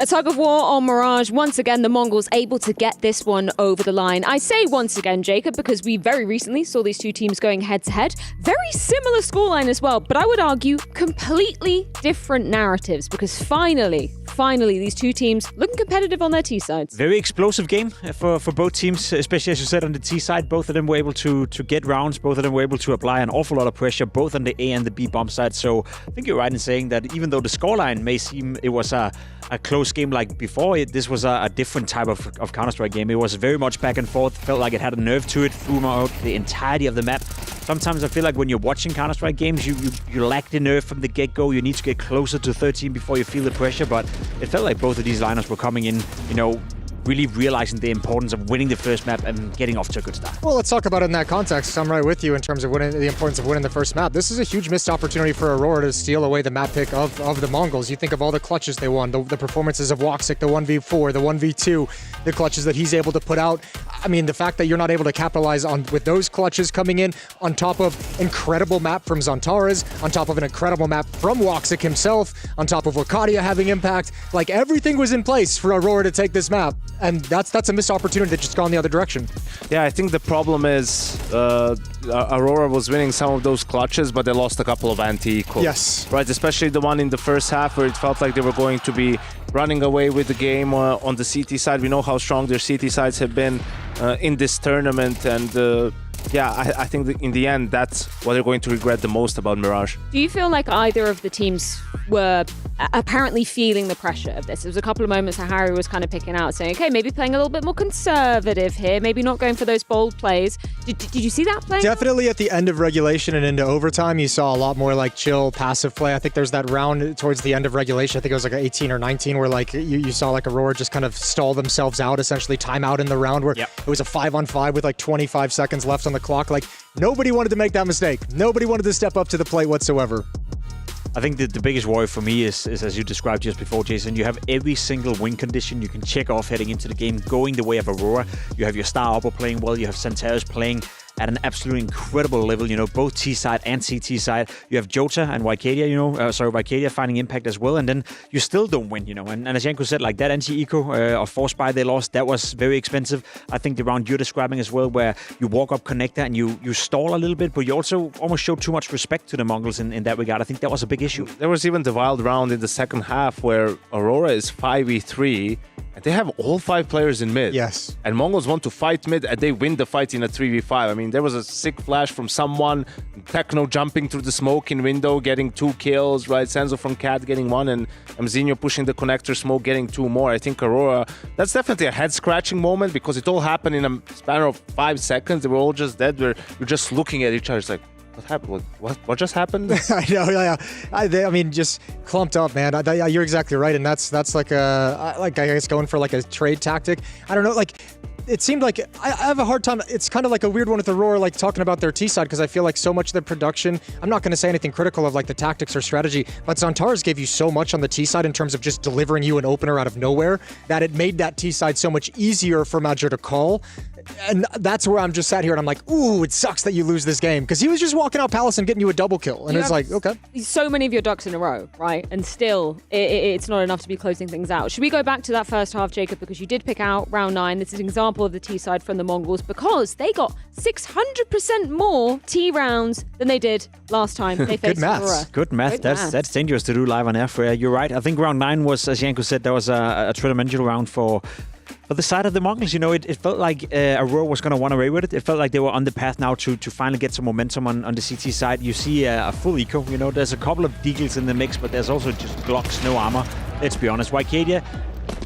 A tug of war on Mirage. Once again, the Mongolz able to get this one over the line. I say once again, Jacob, because we very recently saw these two teams going head-to-head. Very similar scoreline as well, but I would argue completely different narratives, because finally, these two teams looking competitive on their T sides. Very explosive game for both teams, especially as you said on the T side. Both of them were able to get rounds. Both of them were able to apply an awful lot of pressure, both on the A and the B bomb side. So I think you're right in saying that even though the scoreline may seem it was a close game like before, this was a different type of Counter-Strike game. It was very much back and forth. Felt like it had a nerve to it throughout the entirety of the map. Sometimes I feel like when you're watching Counter-Strike games, you lack the nerve from the get-go. You need to get closer to 13 before you feel the pressure. But it felt like both of these lineups were coming in, really realizing the importance of winning the first map and getting off to a good start. Well, let's talk about it in that context. I'm right with you in terms of the importance of winning the first map. This is a huge missed opportunity for Aurora to steal away the map pick of the Mongolz. You think of all the clutches they won, the performances of Woxic, the 1v4, the 1v2, the clutches that he's able to put out. I mean, the fact that you're not able to capitalize with those clutches coming in on top of incredible map from Zantares, on top of an incredible map from Woxic himself, on top of Wakadia having impact. Like, everything was in place for Aurora to take this map. And that's a missed opportunity that just gone the other direction. Yeah, I think the problem is Aurora was winning some of those clutches, but they lost a couple of anti-equals. Yes. Right, especially the one in the first half where it felt like they were going to be running away with the game on the CT side. We know how strong their CT sides have been in this tournament, and I think that in the end, that's what they're going to regret the most about Mirage. Do you feel like either of the teams were apparently feeling the pressure of this? There was a couple of moments that Harry was kind of picking out, saying, okay, maybe playing a little bit more conservative here, maybe not going for those bold plays. Did you see that play? Definitely at the end of regulation and into overtime, you saw a lot more like chill, passive play. I think there's that round towards the end of regulation, I think it was like 18 or 19, where like you saw like Aurora just kind of stall themselves out, essentially time out in the round where it was a 5-on-5 with like 25 seconds left on the clock. Like, nobody wanted to make that mistake. Nobody wanted to step up to the plate whatsoever. I think the biggest worry for me is, as you described just before, Jason, you have every single win condition you can check off heading into the game going the way of Aurora. You have your star upper playing well, you have Zantares playing at an absolutely incredible level, both T-side and CT side. You have Jota and Wakadia, Wakadia finding impact as well, and then you still don't win, And as Janko said, like that anti-eco or force buy they lost, that was very expensive. I think the round you're describing as well, where you walk up connector and you stall a little bit, but you also almost showed too much respect to the Mongolz in that regard. I think that was a big issue. There was even the wild round in the second half where Aurora is 5v3, and they have all 5 players in mid. Yes. And Mongolz want to fight mid, and they win the fight in a 3v5. I mean, there was a sick flash from someone, Techno jumping through the smoke in window, getting 2 kills, right? Senzo from Cat getting 1, and Mzinho pushing the connector smoke, getting 2 more. I think Aurora, that's definitely a head-scratching moment, because it all happened in a span of 5 seconds. They were all just dead. You're just looking at each other. It's like, what happened? What just happened? I know, yeah. I mean, just clumped up, man. You're exactly right, and that's like I guess going for like a trade tactic. I don't know, like. It seemed like I have a hard time. It's kind of like a weird one with Aurora, like talking about their T side, because I feel like so much of the production, I'm not going to say anything critical of like the tactics or strategy, but Zantares gave you so much on the T side in terms of just delivering you an opener out of nowhere that it made that T side so much easier for Major to call. And that's where I'm just sat here and I'm like, ooh, it sucks that you lose this game, because he was just walking out Palace and getting you a double kill. And it's like, okay. So many of your ducks in a row, right? And still, it's not enough to be closing things out. Should we go back to that first half, Jacob? Because you did pick out round 9. This is an example of the T side from the Mongolz, because they got 600% more T rounds than they did last time they faced Aurora. Good math. That's dangerous to do live on air. You're right. I think round 9 was, as Janko said, that was a tremendous round for the side of the Mongolz. It felt like Aurora was going to run away with it. It felt like they were on the path now to finally get some momentum on the CT side. You see a full eco. There's a couple of deagles in the mix, but there's also just Glocks, no armor. Let's be honest. Wakadia,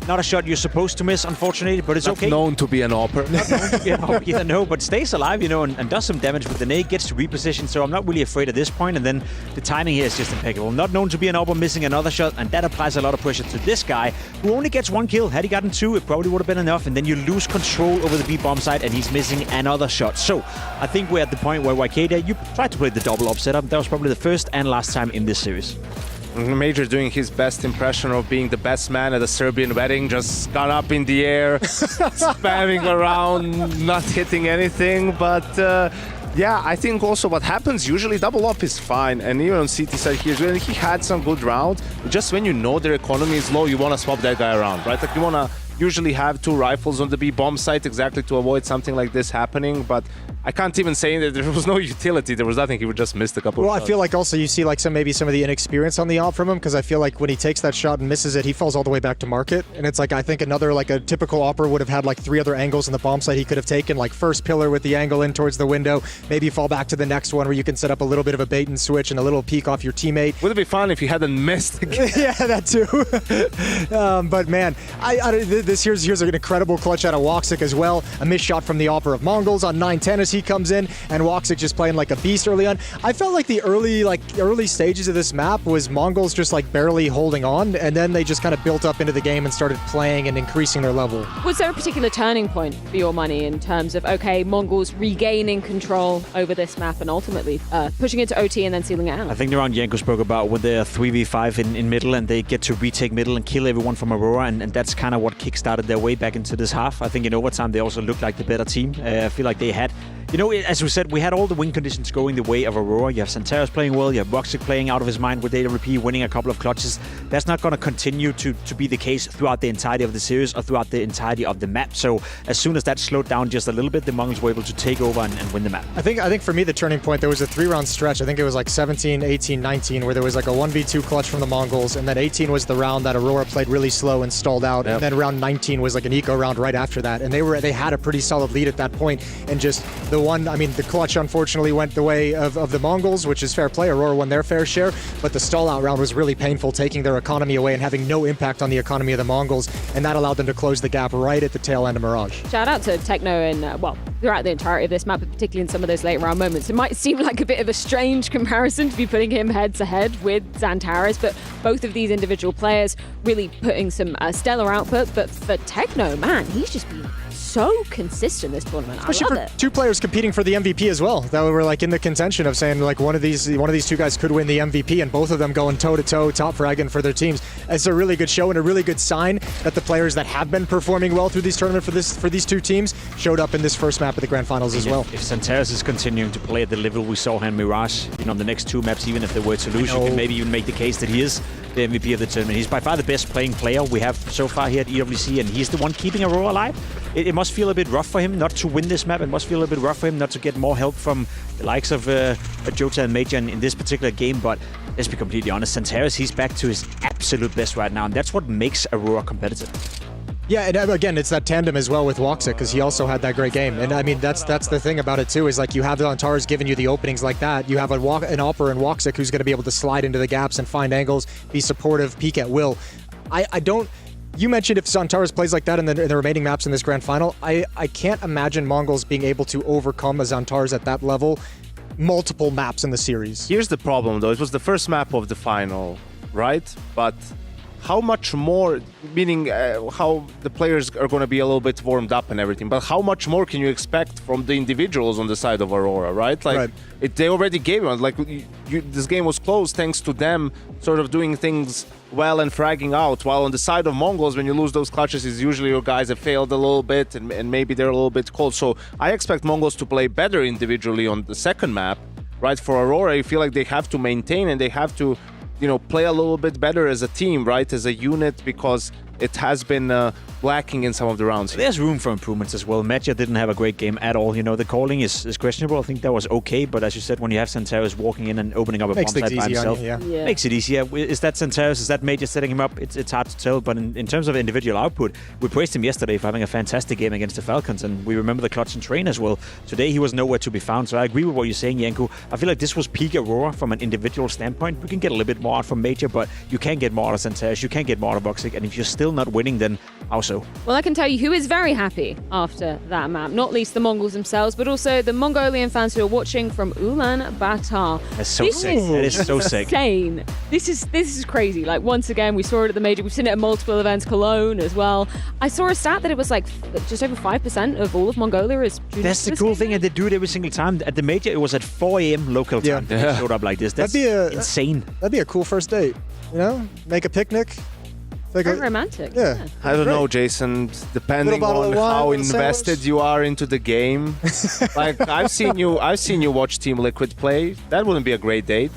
not a shot you're supposed to miss, unfortunately, but it's okay. Not known to be an AWPer. But stays alive, and does some damage with the nade, gets to reposition, so I'm not really afraid at this point. And then the timing here is just impeccable. Not known to be an AWPer, missing another shot, and that applies a lot of pressure to this guy, who only gets 1 kill. Had he gotten 2, it probably would have been enough, and then you lose control over the B bomb side, and he's missing another shot. So I think we're at the point where Wakadia, you tried to play the double up setup. That was probably the first and last time in this series. Major doing his best impression of being the best man at a Serbian wedding, just got up in the air, spamming around, not hitting anything. But Yeah, I think also what happens usually double up is fine, and even on CT side here, when he had some good rounds, just when you know their economy is low, you want to swap that guy around, right? Like you want to usually have 2 rifles on the B bomb site exactly to avoid something like this happening, but I can't even say that there was no utility. There was nothing. He would just missed a couple of shots. I feel like also you see like some of the inexperience on the op from him, because I feel like when he takes that shot and misses it, he falls all the way back to market. And it's like, I think another, like a typical opera would have had like 3 other angles on the bomb site he could have taken, like first pillar with the angle in towards the window, maybe fall back to the next one where you can set up a little bit of a bait and switch and a little peek off your teammate. Would it be fun if he hadn't missed again? Yeah, that too. But man, here's an incredible clutch out of Woxic as well. A missed shot from the opera of Mongolz on 9-10 as he comes in, and Woxic just playing like a beast early on. I felt like the early stages of this map was Mongolz just like barely holding on, and then they just kind of built up into the game and started playing and increasing their level. Was there a particular turning point for your money in terms of, okay, Mongolz regaining control over this map and ultimately pushing it to OT and then sealing it out? I think the round Janko spoke about when they're 3v5 in middle and they get to retake middle and kill everyone from Aurora, and that's kind of what kickstarted their way back into this half. I think in overtime they also looked like the better team. I feel like they had, as we said, we had all the win conditions going the way of Aurora. You have Santeros playing well, you have Woxic playing out of his mind with AWP, winning a couple of clutches. That's not going to continue to be the case throughout the entirety of the series or throughout the entirety of the map. So as soon as that slowed down just a little bit, the Mongolz were able to take over and win the map. I think for me the turning point, there was a 3-round stretch. I think it was like 17, 18, 19, where there was like a 1v2 clutch from the Mongolz, and then 18 was the round that Aurora played really slow and stalled out. Yep. And then round 19 was like an eco round right after that, and they had a pretty solid lead at that point. And just the clutch unfortunately went the way of the Mongolz, which is fair play. Aurora won their fair share, but the stall out round was really painful, taking their economy away and having no impact on the economy of the Mongolz, and that allowed them to close the gap right at the tail end of Mirage. Shout out to Techno and throughout the entirety of this map, but particularly in some of those late round moments. It might seem like a bit of a strange comparison to be putting him head to head with Xantares, but both of these individual players really putting some stellar output. But for Techno, man, he's just been so consistent this tournament. Especially I love for it. 2 players competing for the MVP as well, that were like in the contention of saying like one of these 2 guys could win the MVP, and both of them going toe to toe, top fragging for their teams. It's a really good show and a really good sign that the players that have been performing well through these tournaments for these 2 teams showed up in this first map of the grand finals as well. If Santeros is continuing to play at the level we saw him in Mirage, the next 2 maps, even if they were to lose, you can maybe even make the case that he is the MVP of the tournament. He's by far the best playing player we have so far here at EWC, and he's the one keeping Aurora alive. It must feel a bit rough for him not to win this map. It must feel a bit rough for him not to get more help from the likes of Jota and Major in this particular game. But let's be completely honest, Santeros, he's back to his absolute best right now, and that's what makes Aurora competitive. Yeah, and again, it's that tandem as well with Woxic, because he also had that great game. And I mean, that's the thing about it too, is like you have the Xantares giving you the openings like that. You have an Opera and Woxic who's going to be able to slide into the gaps and find angles, be supportive, peek at will. You mentioned if Xantares plays like that in the remaining maps in this grand final, I can't imagine Mongolz being able to overcome a Xantares at that level multiple maps in the series. Here's the problem though, it was the first map of the final, right? But how much more, meaning how the players are going to be a little bit warmed up and everything, but how much more can you expect from the individuals on the side of Aurora, right? Like, they already gave it. Like, this game was close thanks to them sort of doing things well and fragging out, while on the side of Mongolz, when you lose those clutches, is usually your guys have failed a little bit and maybe they're a little bit cold. So I expect Mongolz to play better individually on the second map, right? For Aurora, I feel like they have to maintain and they have to play a little bit better as a team, right? As a unit, because it has been lacking in some of the rounds. There's room for improvements as well. Matcha didn't have a great game at all. The calling is questionable. I think that was okay, but as you said, when you have Santeros walking in and opening up a bomb site by himself, makes it easier. Is that Santeros? Is that Major setting him up? It's hard to tell, but in terms of individual output, we praised him yesterday for having a fantastic game against the Falcons, and we remember the clutch and train as well. Today he was nowhere to be found, so I agree with what you're saying, Janko. I feel like this was peak Aurora from an individual standpoint. We can get a little bit more out from Major, but you can't get more out of Santeros, you can't get more out of Woxic, and if you're still not winning, then also. Well, I can tell you who is very happy after that map, not least the Mongols themselves, but also the Mongolian fans who are watching from Ulaanbaatar. That's so sick. That is so sick. Insane. This is crazy. Like, once again, we saw it at the major. We've seen it at multiple events, Cologne as well. I saw a stat that it was like just over 5% of all of Mongolia is. That's the cool thing, and they do it every single time. At the major, it was at 4 a.m. local time. They showed up like this. That's insane. That'd be a cool first date. Make a picnic. Very romantic. Yeah. I don't know, Jason. Depending on how invested you are into the game, like I've seen you watch Team Liquid play. That wouldn't be a great date.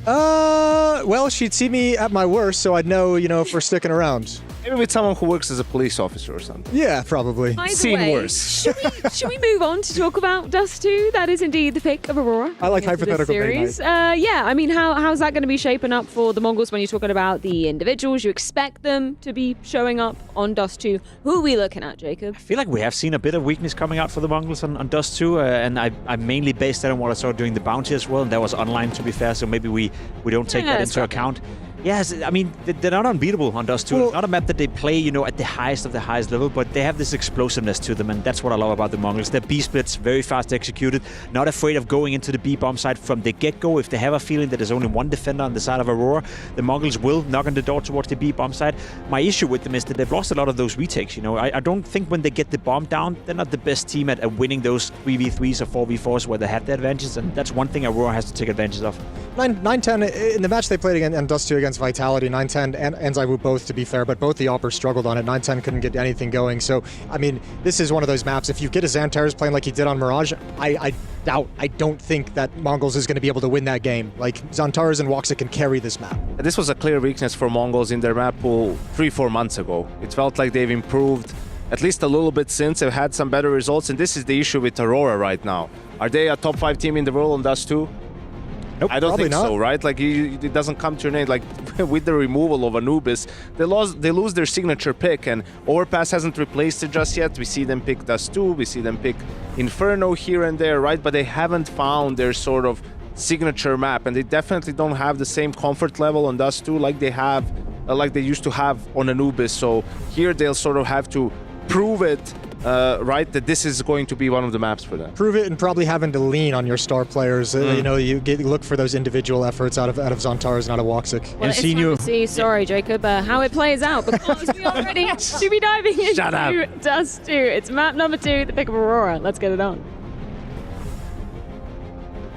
Well, she'd see me at my worst, so I'd know, if we're sticking around. Maybe with someone who works as a police officer or something. Yeah, probably. Either way, should we move on to talk about Dust 2? That is indeed the pick of Aurora. I like hypothetical series. Yeah, I mean, how's that going to be shaping up for the Mongolz when you're talking about the individuals? You expect them to be showing up on Dust 2. Who are we looking at, Jacob? I feel like we have seen a bit of weakness coming out for the Mongolz on Dust 2, and I mainly based that on what I saw during the bounty as well, and that was online, to be fair, so maybe we don't take that into account. Yes, I mean, they're not unbeatable on Dust 2. Well, it's not a map that they play, at the highest of the highest level, but they have this explosiveness to them, and that's what I love about the Mongolz. Their B splits, very fast executed, not afraid of going into the B bomb side from the get-go. If they have a feeling that there's only one defender on the side of Aurora, the Mongolz will knock on the door towards the B bomb side. My issue with them is that they've lost a lot of those retakes. I don't think when they get the bomb down, they're not the best team at winning those 3v3s or 4v4s where they have the advantages, and that's one thing Aurora has to take advantage of. 9-10, in the match they played on Dust 2 against Vitality, 9-10 and Zaiwu both, to be fair, but both the Oppers struggled on it. 9-10 couldn't get anything going. So, I mean, this is one of those maps. If you get a Xantares playing like he did on Mirage, I don't think that Mongolz is going to be able to win that game. Like, Xantares and Woxic can carry this map. This was a clear weakness for Mongolz in their map pool 3-4 months ago. It felt like they've improved at least a little bit since. They've had some better results, and this is the issue with Aurora right now. Are they a top 5 team in the world on Dust 2? Nope, I don't think not. so, right? Like, it doesn't come to your name. Like, with the removal of Anubis, they lose their signature pick, and Overpass hasn't replaced it just yet. We see them pick Dust 2, we see them pick Inferno here and there, right? But they haven't found their sort of signature map, and they definitely don't have the same comfort level on Dust 2 like they have, like they used to have on Anubis. So here they'll sort of have to prove it, right, that this is going to be one of the maps for them. Prove it, and probably having to lean on your star players. You look for those individual efforts out of Xantares and out of Woxic. Well, it's time to see, sorry, Jacob, how it plays out, because we are ready to be diving into Dust 2. It's map number 2, the pick of Aurora. Let's get it on.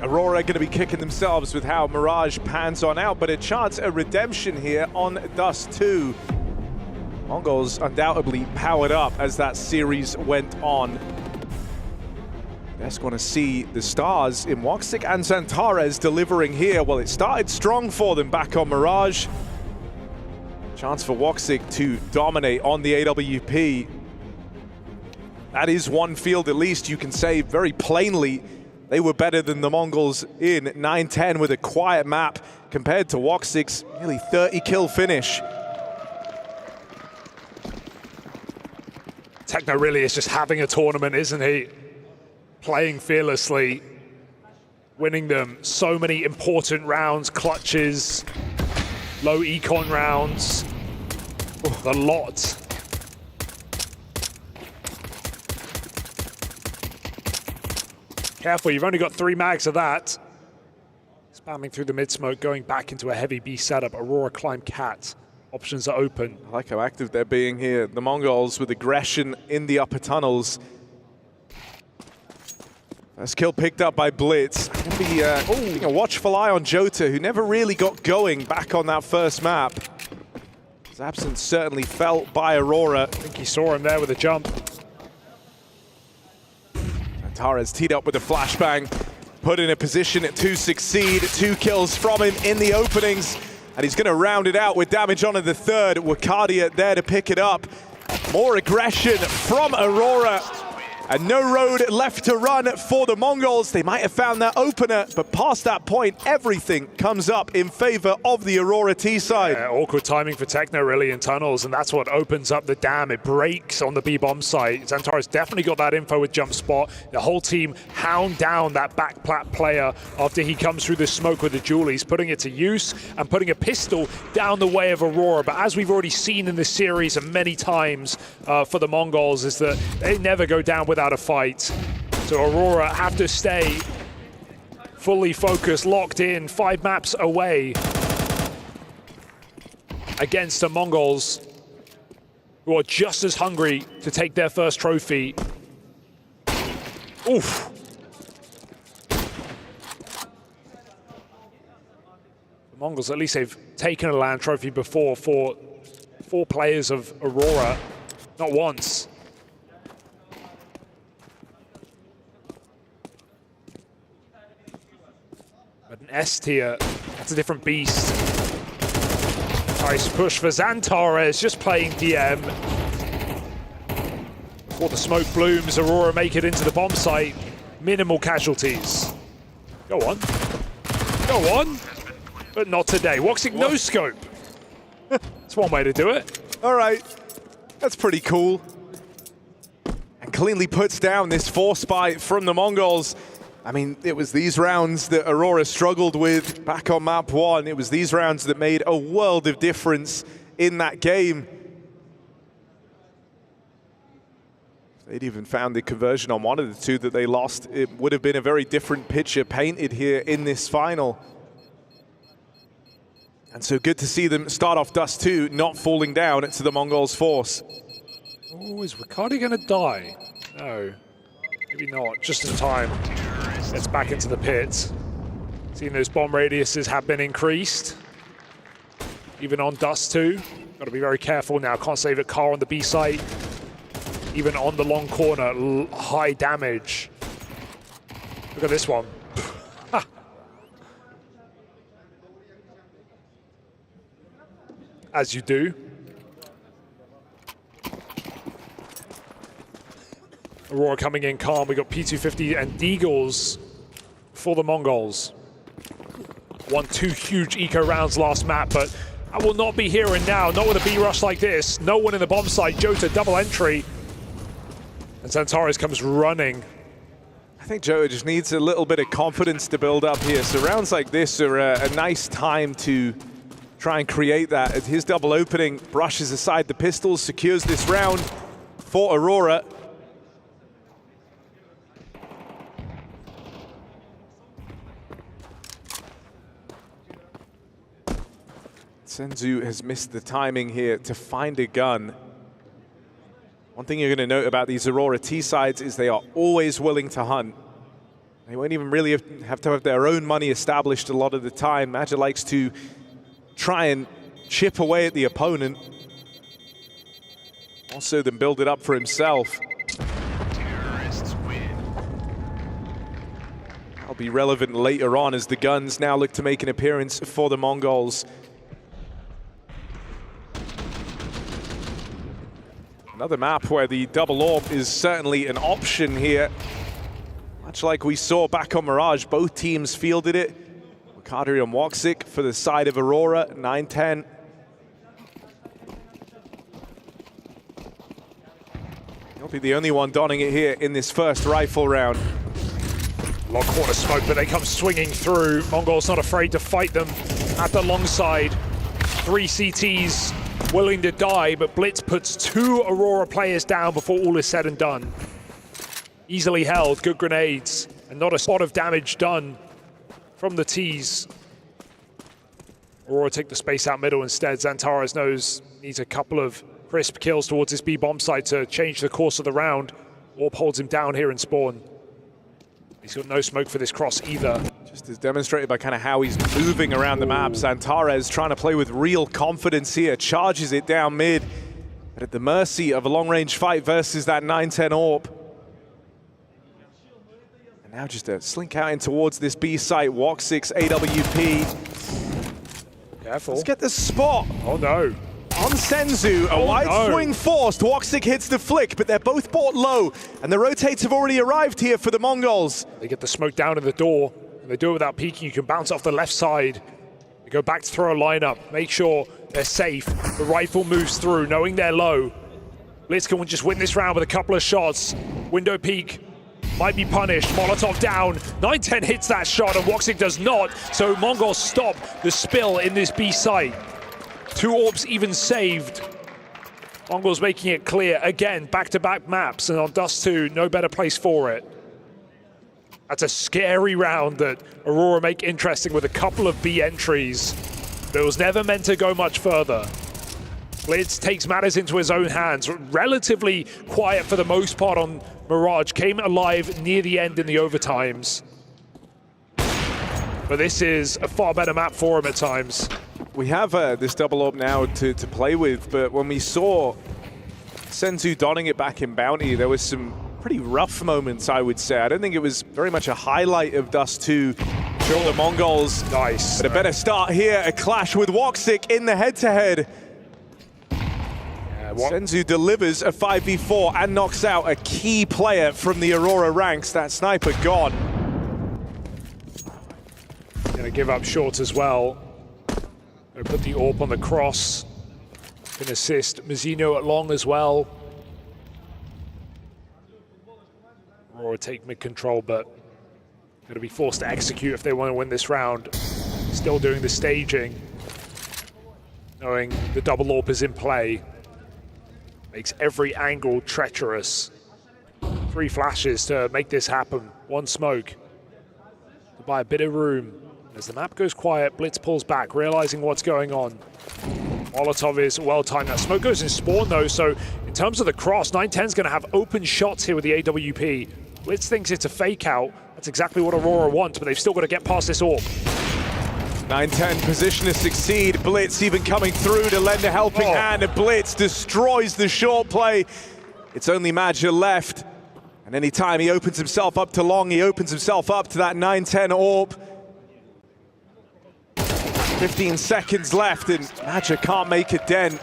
Aurora going to be kicking themselves with how Mirage pans on out, but a chance at redemption here on Dust 2. Mongolz undoubtedly powered up as that series went on. Just want to see the stars in Woxic and Xantares delivering here. Well, it started strong for them back on Mirage. Chance for Woxic to dominate on the AWP. That is one field at least you can say very plainly they were better than the Mongolz in 9-10 with a quiet map compared to Woxic's nearly 30 kill finish. Techno really is just having a tournament, isn't he? Playing fearlessly, winning them so many important rounds, clutches, low econ rounds, a lot. Careful, you've only got 3 mags of that. Spamming through the mid-smoke, going back into a heavy B setup. Aurora climb cat. Options are open. I like how active they're being here. The Mongolz with aggression in the upper tunnels. First kill picked up by Blitz. Gonna be keeping a watchful eye on Jota, who never really got going back on that first map. His absence certainly felt by Aurora. I think he saw him there with a jump. Xantares teed up with a flashbang, put in a position to succeed. 2 kills from him in the openings. And he's going to round it out with damage on the third. Wakadia there to pick it up. More aggression from Aurora. And no road left to run for the Mongolz. They might have found that opener, but past that point, everything comes up in favor of the Aurora T side. Yeah, awkward timing for Techno really in tunnels, and that's what opens up the dam. It breaks on the B-bomb site. Xantares definitely got that info with jump spot. The whole team hound down that back plat player after he comes through the smoke with the jewel. He's putting it to use and putting a pistol down the way of Aurora. But as we've already seen in this series and many times for the Mongolz, is that they never go down without a fight. So Aurora have to stay fully focused, locked in, 5 maps away against the Mongolz, who are just as hungry to take their first trophy. Oof. The Mongolz, at least they've taken a land trophy before. For 4 players of Aurora, not once. But an S tier, that's a different beast. Nice push for Xantares, just playing DM. Before the smoke blooms, Aurora make it into the bomb site. Minimal casualties. Go on. Go on. But not today. Woxic no scope. That's one way to do it. All right. That's pretty cool. And cleanly puts down this force spy from the Mongolz. I mean, it was these rounds that Aurora struggled with back on map 1. It was these rounds that made a world of difference in that game. They'd even found the conversion on one of the 2 that they lost. It would have been a very different picture painted here in this final. And so good to see them start off Dust 2, not falling down to the Mongolz force. Oh, is Riccardi going to die? No, maybe not, just in time. Gets back into the pit. Seeing those bomb radiuses have been increased. Even on Dust 2. Got to be very careful now. Can't save a car on the B site. Even on the long corner, high damage. Look at this one. As you do. Aurora coming in calm. We got P250 and Deagles for the Mongolz. Won 2 huge eco rounds last map, but I will not be here and now. Not with a B rush like this. No one in the bomb site. Jota double entry. And Xantares comes running. I think Joe just needs a little bit of confidence to build up here. So rounds like this are a nice time to try and create that. His double opening brushes aside the pistols, secures this round for Aurora. Senzu has missed the timing here to find a gun. One thing you're going to note about these Aurora T-sides is they are always willing to hunt. They won't even really have to have their own money established a lot of the time. Magic likes to try and chip away at the opponent. Also then build it up for himself. That'll be relevant later on as the guns now look to make an appearance for the Mongolz. Another map where the double orb is certainly an option here. Much like we saw back on Mirage, both teams fielded it. Riccardi and Woxic for the side of Aurora, 9-10. He'll be the only one donning it here in this first rifle round. Long corner smoke, but they come swinging through. Mongolz not afraid to fight them at the long side. 3 CTs willing to die, but Blitz puts 2 Aurora players down before all is said and done. Easily held, good grenades, and not a spot of damage done from the T's. Aurora take the space out middle instead. Xantares knows needs a couple of crisp kills towards this B bomb site to change the course of the round. Orb holds him down here in spawn. He's got no smoke for this cross either. Just as demonstrated by kind of how he's moving around the map. Xantares trying to play with real confidence here, charges it down mid, but at the mercy of a long-range fight versus that 9-10 orb. And now just a slink out in towards this B site, Woxic's AWP. Careful. Let's get the spot. Oh no. On Senzu, a wide swing forced. Woxic hits the flick, but they're both bought low, and the rotates have already arrived here for the Mongolz. They get the smoke down in the door, and they do it without peeking. You can bounce off the left side. They go back to throw a lineup, make sure they're safe. The rifle moves through, knowing they're low. Blitz can just win this round with a couple of shots. Window peek might be punished. Molotov down. 9-10 hits that shot, and Woxic does not. So Mongolz stop the spill in this B site. 2 orbs even saved. Mongolz making it clear again, back-to-back maps, and on Dust 2, no better place for it. That's a scary round that Aurora make interesting with a couple of B entries. But it was never meant to go much further. Blitz takes matters into his own hands. Relatively quiet for the most part on Mirage. Came alive near the end in the overtimes. But this is a far better map for him at times. We have this double up now to play with, but when we saw Senzu donning it back in Bounty, there was some pretty rough moments, I would say. I don't think it was very much a highlight of Dust 2 for the Mongols. Nice. But a better start here, a clash with Woxic in the head-to-head. Senzu delivers a 5v4 and knocks out a key player from the Aurora ranks. That sniper gone. Gonna give up short as well. Gonna put the AWP on the cross. Can assist Mazzino at long as well. Aurora take mid-control, but gonna be forced to execute if they want to win this round. Still doing the staging. Knowing the double AWP is in play. Makes every angle treacherous. 3 flashes to make this happen. 1 smoke to buy a bit of room. As the map goes quiet, Blitz pulls back, realizing what's going on. Molotov is well-timed. That smoke goes in spawn, though, so in terms of the cross, 910's going to have open shots here with the AWP. Blitz thinks it's a fake out. That's exactly what Aurora wants, but they've still got to get past this AWP. 910 position to succeed. Blitz even coming through to lend a helping hand. And Blitz destroys the short play. It's only Madja left. And anytime he opens himself up to long, he opens himself up to that 910 AWP. 15 seconds left and Madja can't make a dent.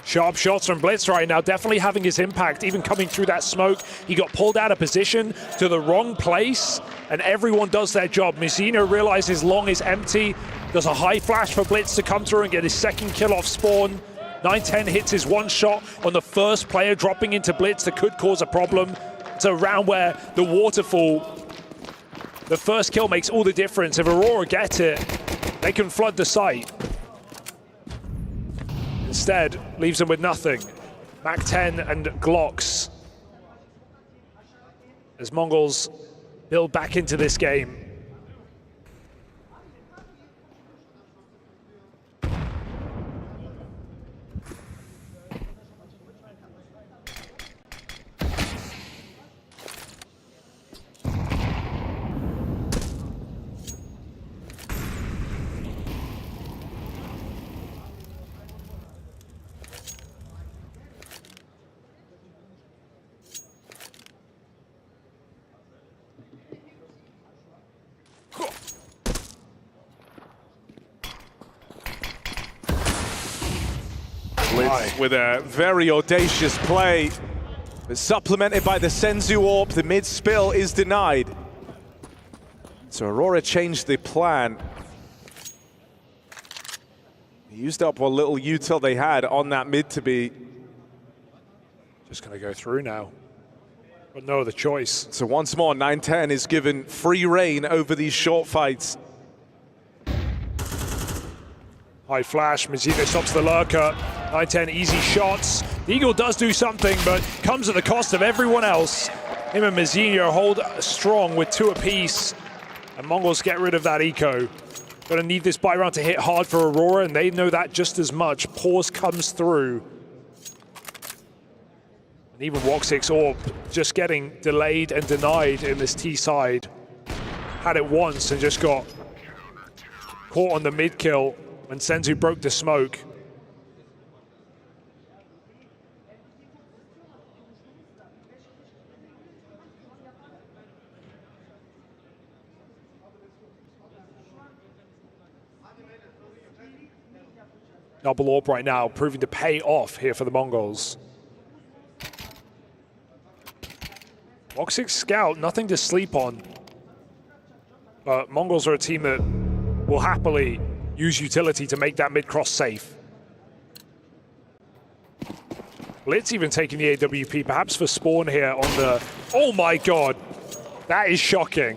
Sharp shots from Blitz right now, definitely having his impact, even coming through that smoke. He got pulled out of position to the wrong place, and everyone does their job. Mazzino realizes long is empty. There's a high flash for Blitz to come through and get his second kill off spawn. 910 hits his 1 shot on the first player dropping into Blitz that could cause a problem. It's a round where the waterfall, the first kill makes all the difference. If Aurora get it, they can flood the site. Instead, leaves them with nothing. Mac 10 and Glocks. As Mongolz build back into this game. With a very audacious play, but supplemented by the Senzu AWP, the mid spill is denied. So Aurora changed the plan. He used up what little util they had on that mid to be. Just gonna go through now, but no other choice. So once more, 910 is given free reign over these short fights. High flash, Mazzino stops the lurker. 910 easy shots. The Eagle does do something, but comes at the cost of everyone else. Him and Mazzino hold strong with 2 apiece. And Mongols get rid of that eco. Gonna need this buy round to hit hard for Aurora, and they know that just as much. Pause comes through. And even Woxic's AWP just getting delayed and denied in this T side. Had it once and just got caught on the mid kill when Senzu broke the smoke. Double AWP right now, proving to pay off here for the Mongols. Woxic Scout, nothing to sleep on. But Mongols are a team that will happily use utility to make that mid-cross safe. Blitz even taking the AWP, perhaps for spawn here on the... Oh my god! That is shocking.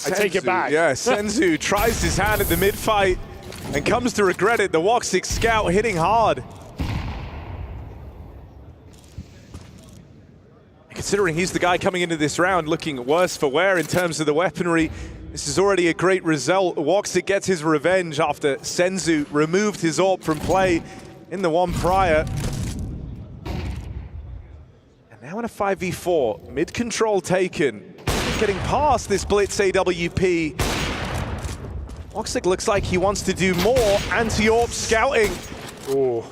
I take it back. Yeah, Senzu tries his hand at the mid-fight and comes to regret it. The Woxic Scout hitting hard. Considering he's the guy coming into this round looking worse for wear in terms of the weaponry, this is already a great result. Woxic gets his revenge after Senzu removed his AWP from play in the one prior. And now in a 5v4, mid-control taken. getting past this blitz AWP. Woxic looks like he wants to do more. Anti-AWP scouting. Oh.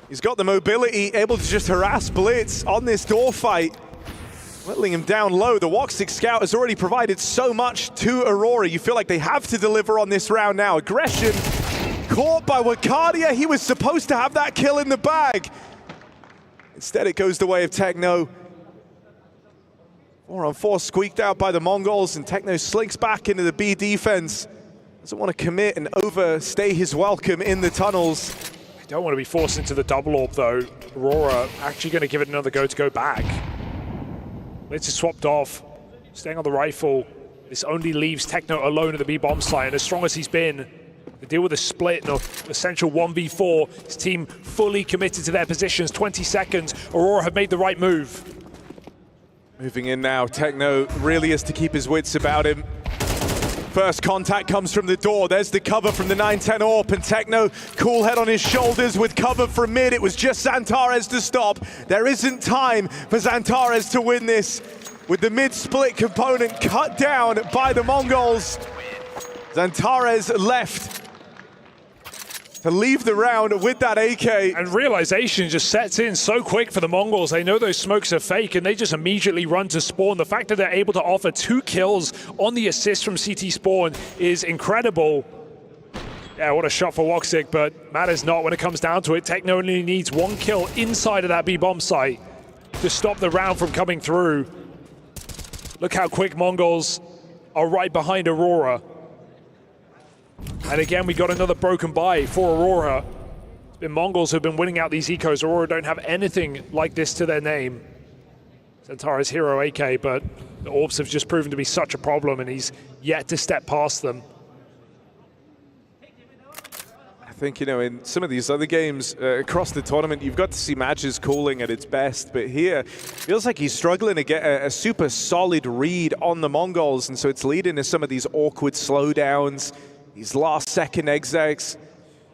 He's got the mobility, able to just harass blitz on this door fight. Whittling him down low. The Woxic scout has already provided so much to Aurora. You feel like they have to deliver on this round now. Aggression caught by Wakadia. He was supposed to have that kill in the bag. Instead, it goes the way of Techno. 4-on-4 squeaked out by the Mongols, and Techno slinks back into the B defense. Doesn't want to commit and overstay his welcome in the tunnels. Don't want to be forced into the double AWP though. Aurora actually going to give it another go to go back. Blitz is swapped off, staying on the rifle. This only leaves Techno alone at the B bomb site, and as strong as he's been, to deal with a split and an essential 1v4, his team fully committed to their positions. 20 seconds, Aurora have made the right move. Moving in now, Techno really is to keep his wits about him. First contact comes from the door. There's the cover from the 9-10 AWP, and Techno, cool head on his shoulders with cover from mid. It was just Xantares to stop. There isn't time for Xantares to win this, with the mid-split component cut down by the Mongols. Xantares left to leave the round with that AK. And realization just sets in so quick for the Mongols. They know those smokes are fake, and they just immediately run to spawn. The fact that they're able to offer 2 kills on the assist from CT spawn is incredible. Yeah, what a shot for Woxic, but matters not when it comes down to it. Techno only needs 1 kill inside of that B bomb site to stop the round from coming through. Look how quick Mongols are right behind Aurora. And again, we got another broken buy for Aurora. It's been Mongols who've been winning out these ecos. Aurora don't have anything like this to their name. Xantares hero AK, but the AWPs have just proven to be such a problem, and he's yet to step past them. I think, you know, in some of these other games across the tournament, you've got to see matches calling at its best, but here, feels like he's struggling to get a super solid read on the Mongols, and so it's leading to some of these awkward slowdowns. These last-second execs,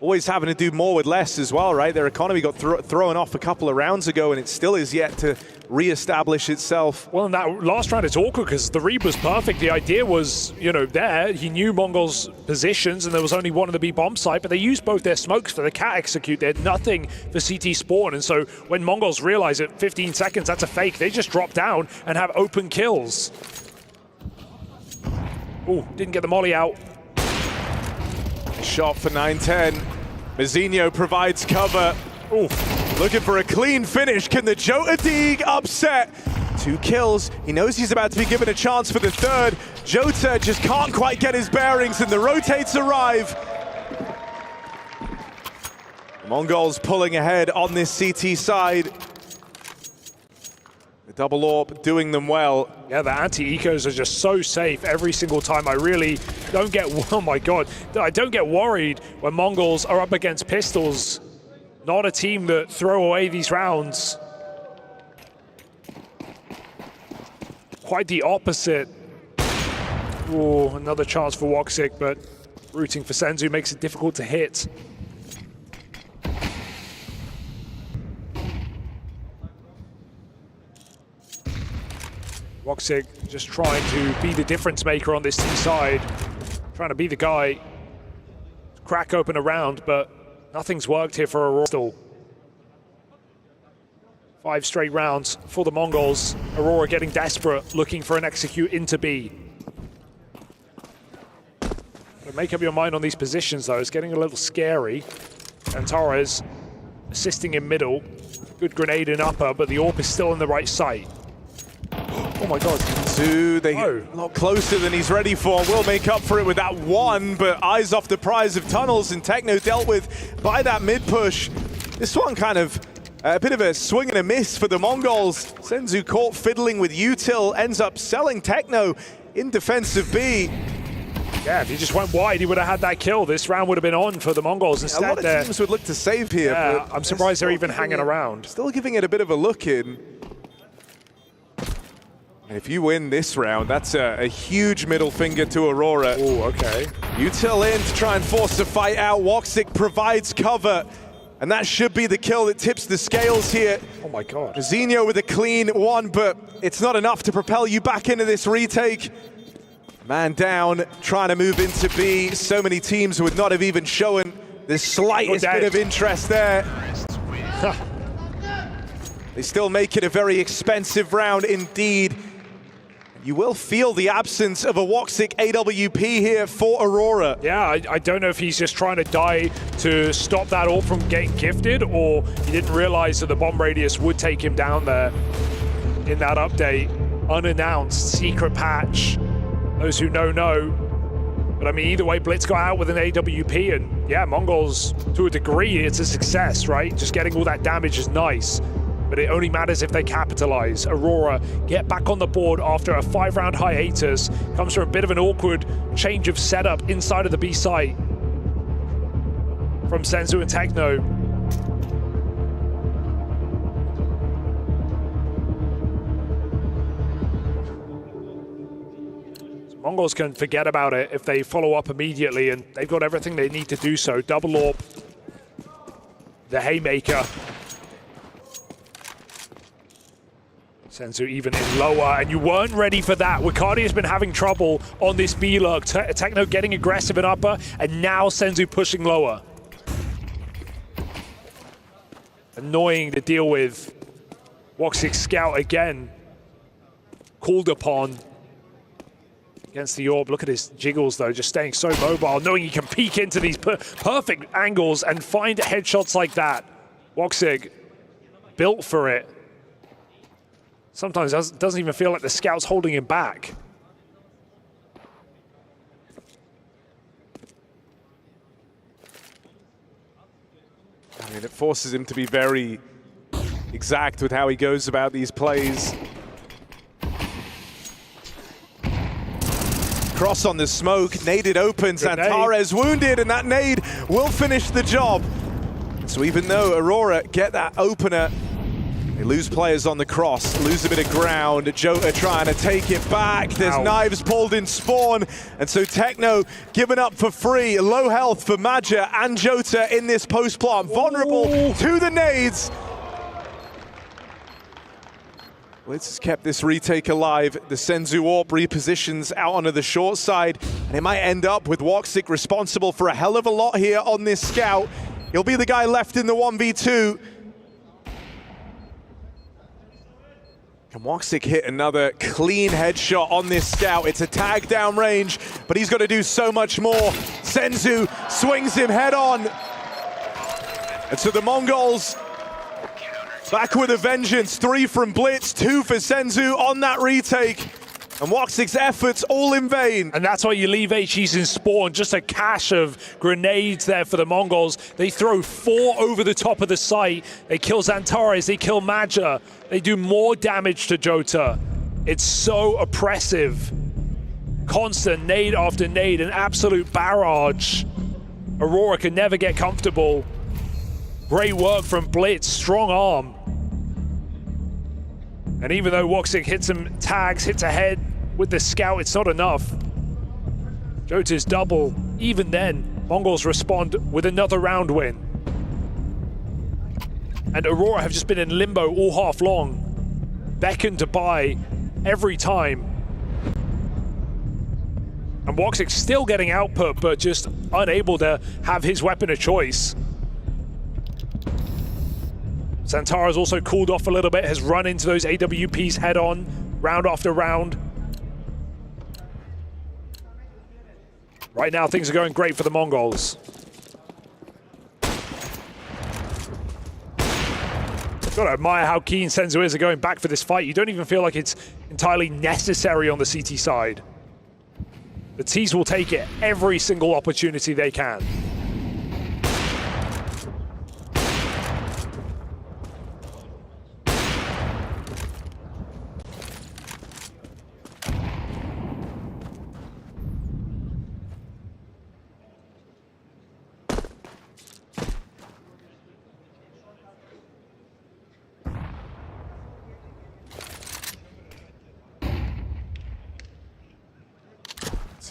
always having to do more with less as well, right? Their economy got thrown off a couple of rounds ago, and it still is yet to re-establish itself. Well, in that last round, it's awkward because the read was perfect. The idea was, you know, there. He knew Mongols' positions, and there was only one on the B bomb site, but they used both their smokes for the cat execute. They had nothing for CT spawn, and so when Mongols realize at 15 seconds that's a fake, they just drop down and have open kills. Ooh, didn't get the molly out. Shot for 9-10. Mazzinho provides cover. Ooh. Looking for a clean finish. Can the Jota Deeg upset? 2 kills. He knows he's about to be given a chance for the 3rd. Jota just can't quite get his bearings, and the rotates arrive. The Mongols pulling ahead on this CT side. The double AWP doing them well. Yeah, the anti-ecos are just so safe every single time. I really don't get, oh my God, I don't get worried when Mongols are up against pistols. Not a team that throw away these rounds. Quite the opposite. Ooh, another chance for Woxic, but rooting for Senzu makes it difficult to hit. Woxic just trying to be the difference maker on this T side. Trying to be the guy to crack open a round, but nothing's worked here for Aurora still. 5 straight rounds for the Mongols. Aurora getting desperate, looking for an execute into B. But make up your mind on these positions though, it's getting a little scary. Xantares assisting in middle. Good grenade in upper, but the AWP is still in the right site. Oh my God. 2, they get a lot closer than he's ready for. Will make up for it with that 1, but eyes off the prize of tunnels, and Techno dealt with by that mid push. This one kind of a bit of a swing and a miss for the Mongols. Senzu caught fiddling with Util, ends up selling Techno in defense of B. Yeah, if he just went wide, he would have had that kill. This round would have been on for the Mongols. Instead, a lot of teams would look to save here. Yeah, but I'm surprised they're even hanging around. Still giving it a bit of a look in. And if you win this round, that's a huge middle finger to Aurora. Oh, okay. Util in to try and force the fight out. Woxic provides cover. And that should be the kill that tips the scales here. Oh my God. Zinho with a clean one, but it's not enough to propel you back into this retake. Man down, trying to move into B. So many teams would not have even shown the slightest bit of interest there. They still make it a very expensive round indeed. You will feel the absence of a Woxic AWP here for Aurora. Yeah, I don't know if he's just trying to die to stop that AWP from getting gifted, or he didn't realize that the bomb radius would take him down there in that update. Unannounced, secret patch. Those who know. But I mean, either way, Blitz got out with an AWP, and yeah, Mongolz, to a degree, it's a success, right? Just getting all that damage is nice, but it only matters if they capitalize. Aurora get back on the board after a 5-round hiatus. Comes from a bit of an awkward change of setup inside of the B site from Senzu and Techno. So Mongolz can forget about it if they follow up immediately, and they've got everything they need to do so. Double AWP, the haymaker. Senzu even in lower, and you weren't ready for that. Wakadi has been having trouble on this B lurk. Techno getting aggressive in upper, and now Senzu pushing lower. Annoying to deal with. Woxic Scout again called upon against the AWP. Look at his jiggles though, just staying so mobile, knowing he can peek into these perfect angles and find headshots like that. Woxic built for it. Sometimes it doesn't even feel like the Scout's holding him back. I mean, it forces him to be very exact with how he goes about these plays. Cross on the smoke, naded open, Zantares wounded, and that nade will finish the job. So even though Aurora get that opener, they lose players on the cross, lose a bit of ground. Jota trying to take it back. There's knives pulled in spawn. And so Techno given up for free. Low health for Maja and Jota in this post plant. Vulnerable to the nades. Blitz has kept this retake alive. The Senzu AWP repositions out onto the short side. And it might end up with Woxic responsible for a hell of a lot here on this scout. He'll be the guy left in the 1v2. Can Woxic hit another clean headshot on this scout? It's a tag down range, but he's got to do so much more. Senzu swings him head on. And so the Mongolz back with a vengeance. 3 from Blitz, 2 for Senzu on that retake. And Woxic's efforts all in vain. And that's why you leave HEs in spawn. Just a cache of grenades there for the Mongolz. They throw 4 over the top of the site. They kill Zantares, they kill Maja. They do more damage to Jota. It's so oppressive. Constant nade after nade, an absolute barrage. Aurora can never get comfortable. Great work from Blitz, strong arm. And even though Woxic hits some tags, hits ahead with the scout, it's not enough. Jota's double. Even then, Mongolz respond with another round win. And Aurora have just been in limbo all half long. Beckoned to buy every time. And Woxic's still getting output, but just unable to have his weapon of choice. Santara's also cooled off a little bit, has run into those AWPs head on, round after round. Right now, things are going great for the Mongolz. Gotta admire how keen Senzu is at going back for this fight. You don't even feel like it's entirely necessary on the CT side. The T's will take it every single opportunity they can.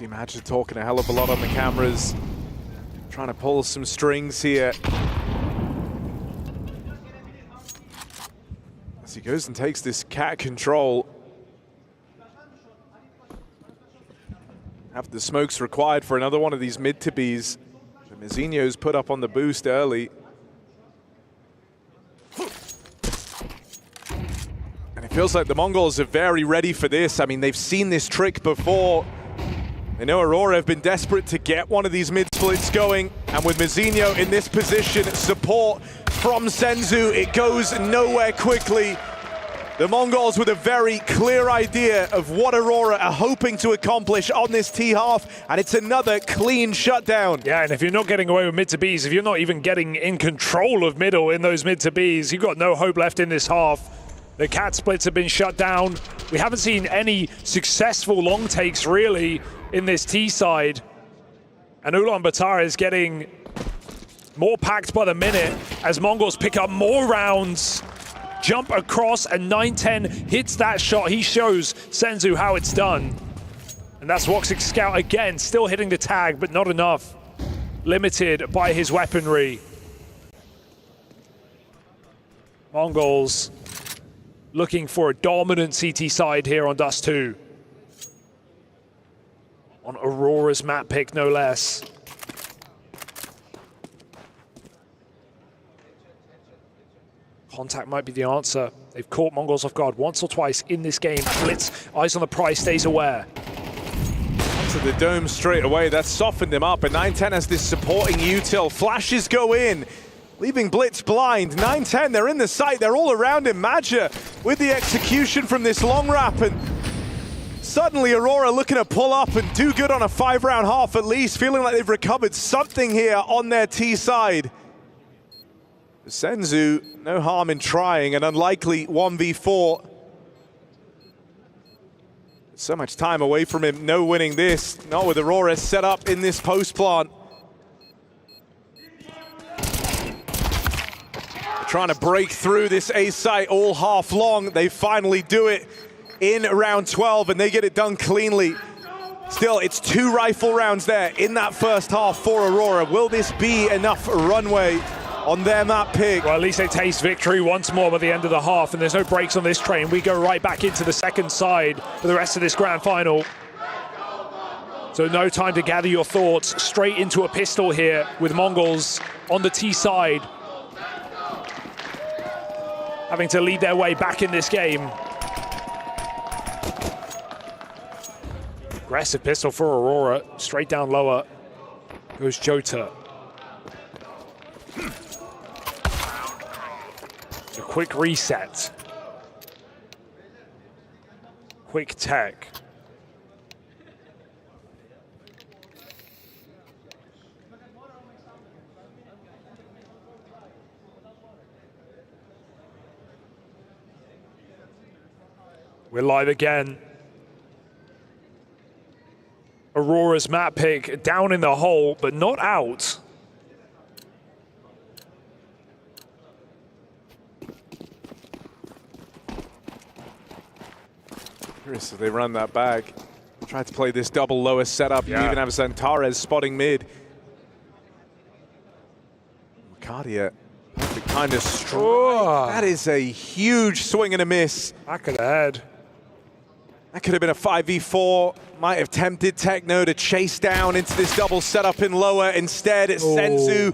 Imagine talking a hell of a lot on the cameras, trying to pull some strings here. As he goes and takes this cat control. Have the smokes required for another one of these mid to Bs. Mizinho's put up on the boost early. And it feels like the Mongols are very ready for this. I mean, they've seen this trick before. They know Aurora have been desperate to get one of these mid splits going. And with Mizinho in this position, support from Senzu, it goes nowhere quickly. The Mongols with a very clear idea of what Aurora are hoping to accomplish on this T-half, and it's another clean shutdown. Yeah, and if you're not getting away with mid-to-Bs, if you're not even getting in control of middle in those mid-to-Bs, you've got no hope left in this half. The cat splits have been shut down. We haven't seen any successful long takes, really, in this T side. And Ulaanbaatar is getting more packed by the minute as Mongols pick up more rounds. Jump across, and 9-10 hits that shot. He shows Senzu how it's done. And that's Woxic Scout again, still hitting the tag, but not enough. Limited by his weaponry. Mongols looking for a dominant CT side here on Dust 2. On Aurora's map pick, no less. Contact might be the answer. They've caught Mongols off guard once or twice in this game. Blitz, eyes on the prize, stays aware. To the dome straight away, that's softened him up, and 9-10 has this supporting util. Flashes go in, leaving Blitz blind. 9-10, they're in the sight, they're all around him. Maja with the execution from this long wrap, and suddenly Aurora looking to pull up and do good on a 5-round half at least, feeling like they've recovered something here on their T side. Senzu, no harm in trying, an unlikely 1v4. So much time away from him, no winning this. Not with Aurora set up in this post plant. Trying to break through this A site all half long. They finally do it in round 12, and they get it done cleanly. Still, it's 2 rifle rounds there in that first half for Aurora. Will this be enough runway on their map pick? Well, at least they taste victory once more by the end of the half, and there's no breaks on this train. We go right back into the second side for the rest of this grand final. So no time to gather your thoughts. Straight into a pistol here with Mongolz on the T side, having to lead their way back in this game. Aggressive pistol for Aurora. Straight down lower goes Jota. A quick reset. Quick tech. We're live again. Aurora's map pick down in the hole, but not out. So they run that back. Tried to play this double lower setup. You even have Zantares spotting mid. Cardia, perfect kind of strike. Oh. That is a huge swing and a miss. Back of the head. That could have been a 5v4. Might have tempted Techno to chase down into this double setup in lower. Instead, it's Senzu.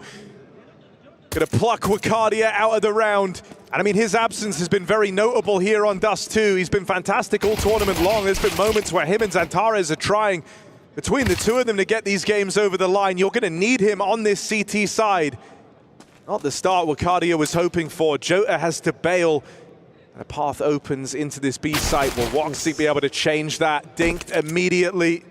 Gonna pluck Wakadia out of the round. And I mean, his absence has been very notable here on Dust 2. He's been fantastic all tournament long. There's been moments where him and Zantares are trying between the two of them to get these games over the line. You're gonna need him on this CT side. Not the start Wakadia was hoping for. Jota has to bail. And a path opens into this B site. Will Woxic be able to change that? Dinked immediately.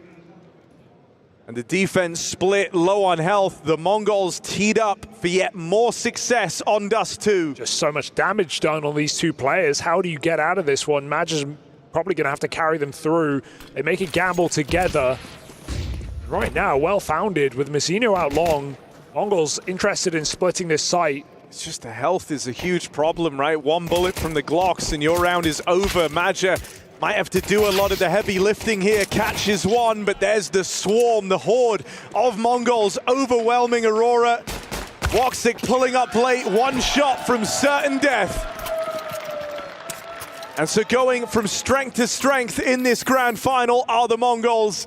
And the defense split low on health. The Mongols teed up for yet more success on Dust 2. Just so much damage done on these two players. How do you get out of this one? Maj is probably going to have to carry them through. They make a gamble together. Right now, well-founded with Mizinho out long. Mongols interested in splitting this site. It's just the health is a huge problem, right? One bullet from the Glocks and your round is over. Maja might have to do a lot of the heavy lifting here. Catches one, but there's the swarm, the horde of Mongols overwhelming Aurora. Woxic pulling up late, one shot from certain death. And so going from strength to strength in this grand final are the Mongolz.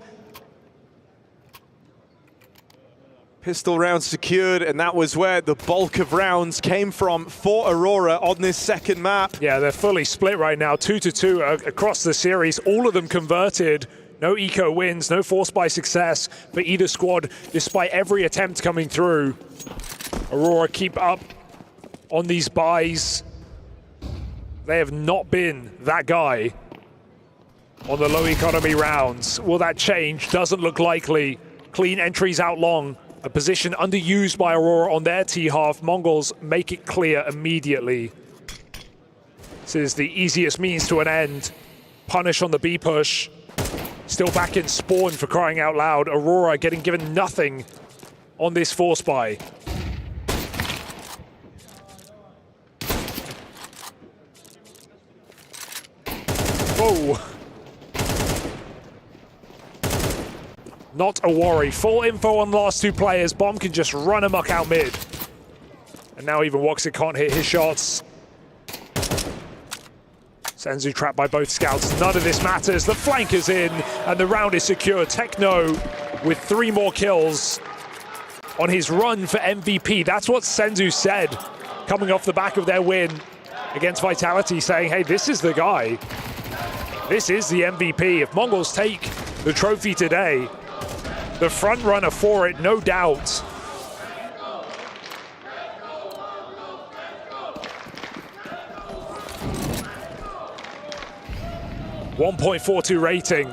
Pistol rounds secured, and that was where the bulk of rounds came from for Aurora on this second map. Yeah, they're fully split right now, 2-2 across the series. All of them converted. No eco wins, no force by success for either squad, despite every attempt coming through. Aurora keep up on these buys. They have not been that guy on the low economy rounds. Will that change? Doesn't look likely. Clean entries out long. A position underused by Aurora on their T-half. Mongolz make it clear immediately. This is the easiest means to an end. Punish on the B push. Still back in spawn for crying out loud. Aurora getting given nothing on this force buy. Whoa. Not a worry. Full info on the last two players. Bomb can just run amok out mid. And now even Woxer can't hit his shots. Senzu trapped by both scouts. None of this matters. The flank is in, and the round is secure. Techno with 3 more kills on his run for MVP. That's what Senzu said, coming off the back of their win against Vitality, saying, hey, this is the guy. This is the MVP. If Mongolz take the trophy today, the front runner for it, no doubt. .42 rating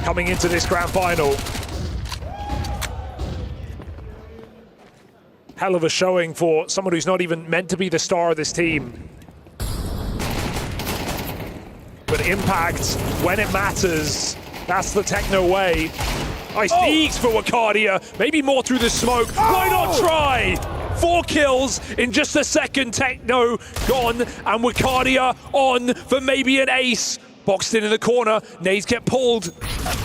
coming into this grand final. Hell of a showing for someone who's not even meant to be the star of this team. But impact, when it matters, that's the Techno way. Nice peeks for Wakadia, maybe more through the smoke. Why not try? 4 kills in just a second. Techno gone, and Wakadia on for maybe an ace. Boxed in the corner, nades get pulled.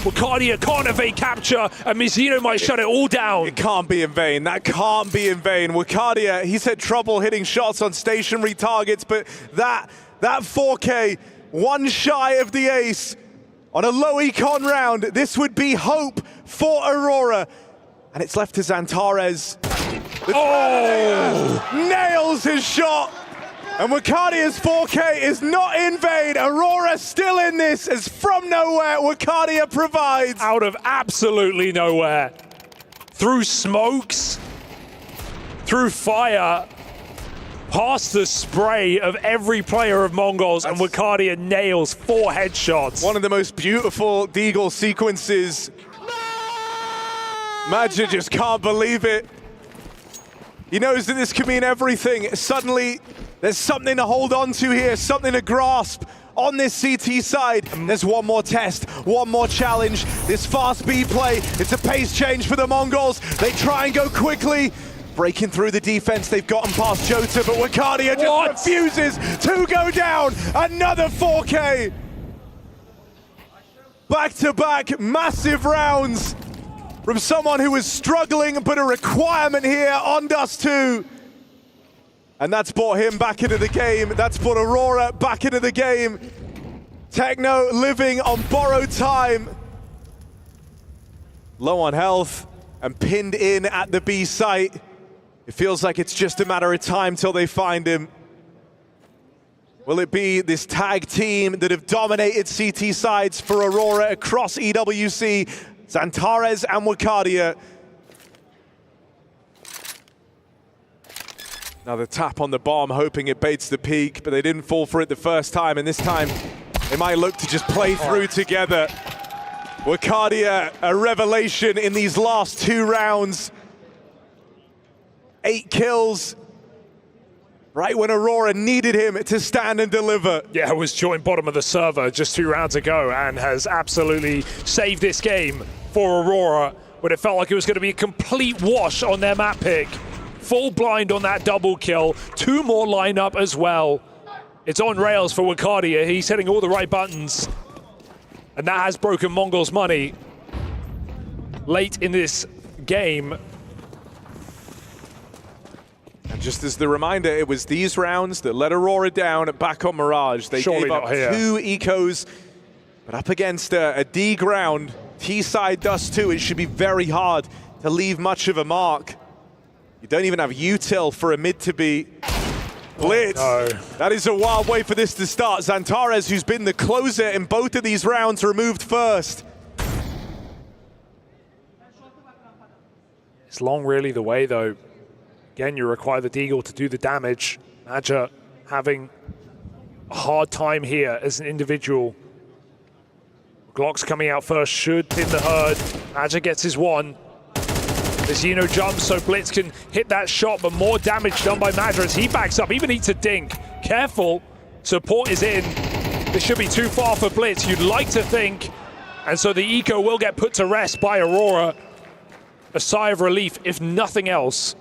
Wakadia can't evade capture, and Mizzino might shut it all down. It can't be in vain. That can't be in vain. Wakadia, he's had trouble hitting shots on stationary targets, but that 4K, one shy of the ace on a low econ round. This would be hope for Aurora. And it's left to Xantares. Nails his shot. And Wakadia's 4K is not in vain. Aurora still in this as from nowhere Wakadia provides. Out of absolutely nowhere. Through smokes, through fire, past the spray of every player of Mongolz, and Wakadia nails 4 headshots. One of the most beautiful Deagle sequences. Magic just can't believe it. He knows that this can mean everything. Suddenly, there's something to hold on to here, something to grasp on this CT side. There's one more test, one more challenge. This fast B play, it's a pace change for the Mongolz. They try and go quickly. Breaking through the defense, they've gotten past Jota, but Wakadia just refuses to go down. Another 4K. Back-to-back massive rounds from someone who was struggling, but a requirement here on Dust 2. And that's brought him back into the game. That's brought Aurora back into the game. Techno living on borrowed time. Low on health and pinned in at the B site. It feels like it's just a matter of time till they find him. Will it be this tag team that have dominated CT sides for Aurora across EWC? Xantares and Wakadia. Another tap on the bomb, hoping it baits the peak, but they didn't fall for it the first time, and this time they might look to just play through together. Wakadia, a revelation in these last 2 rounds. 8 kills, right when Aurora needed him to stand and deliver. Yeah, was joint bottom of the server just 2 rounds ago and has absolutely saved this game for Aurora, but it felt like it was going to be a complete wash on their map pick. Full blind on that double kill. 2 more line up as well. It's on rails for Wakadia. He's hitting all the right buttons. And that has broken Mongol's money late in this game. Just as the reminder, it was these rounds that let Aurora down back on Mirage. They gave up 2 ecos, but up against a D ground, T-side does too. It should be very hard to leave much of a mark. You don't even have util for a mid to be. Blitz. Oh, no. That is a wild way for this to start. Xantares, who's been the closer in both of these rounds, removed first. It's long really the way though. Again, you require the Deagle to do the damage. Maja having a hard time here as an individual. Glock's coming out first, should pin the herd. Maja gets his one. The Xeno jumps so Blitz can hit that shot, but more damage done by Maja as he backs up, even needs a dink. Careful, support is in. This should be too far for Blitz, you'd like to think. And so the eco will get put to rest by Aurora. A sigh of relief, if nothing else,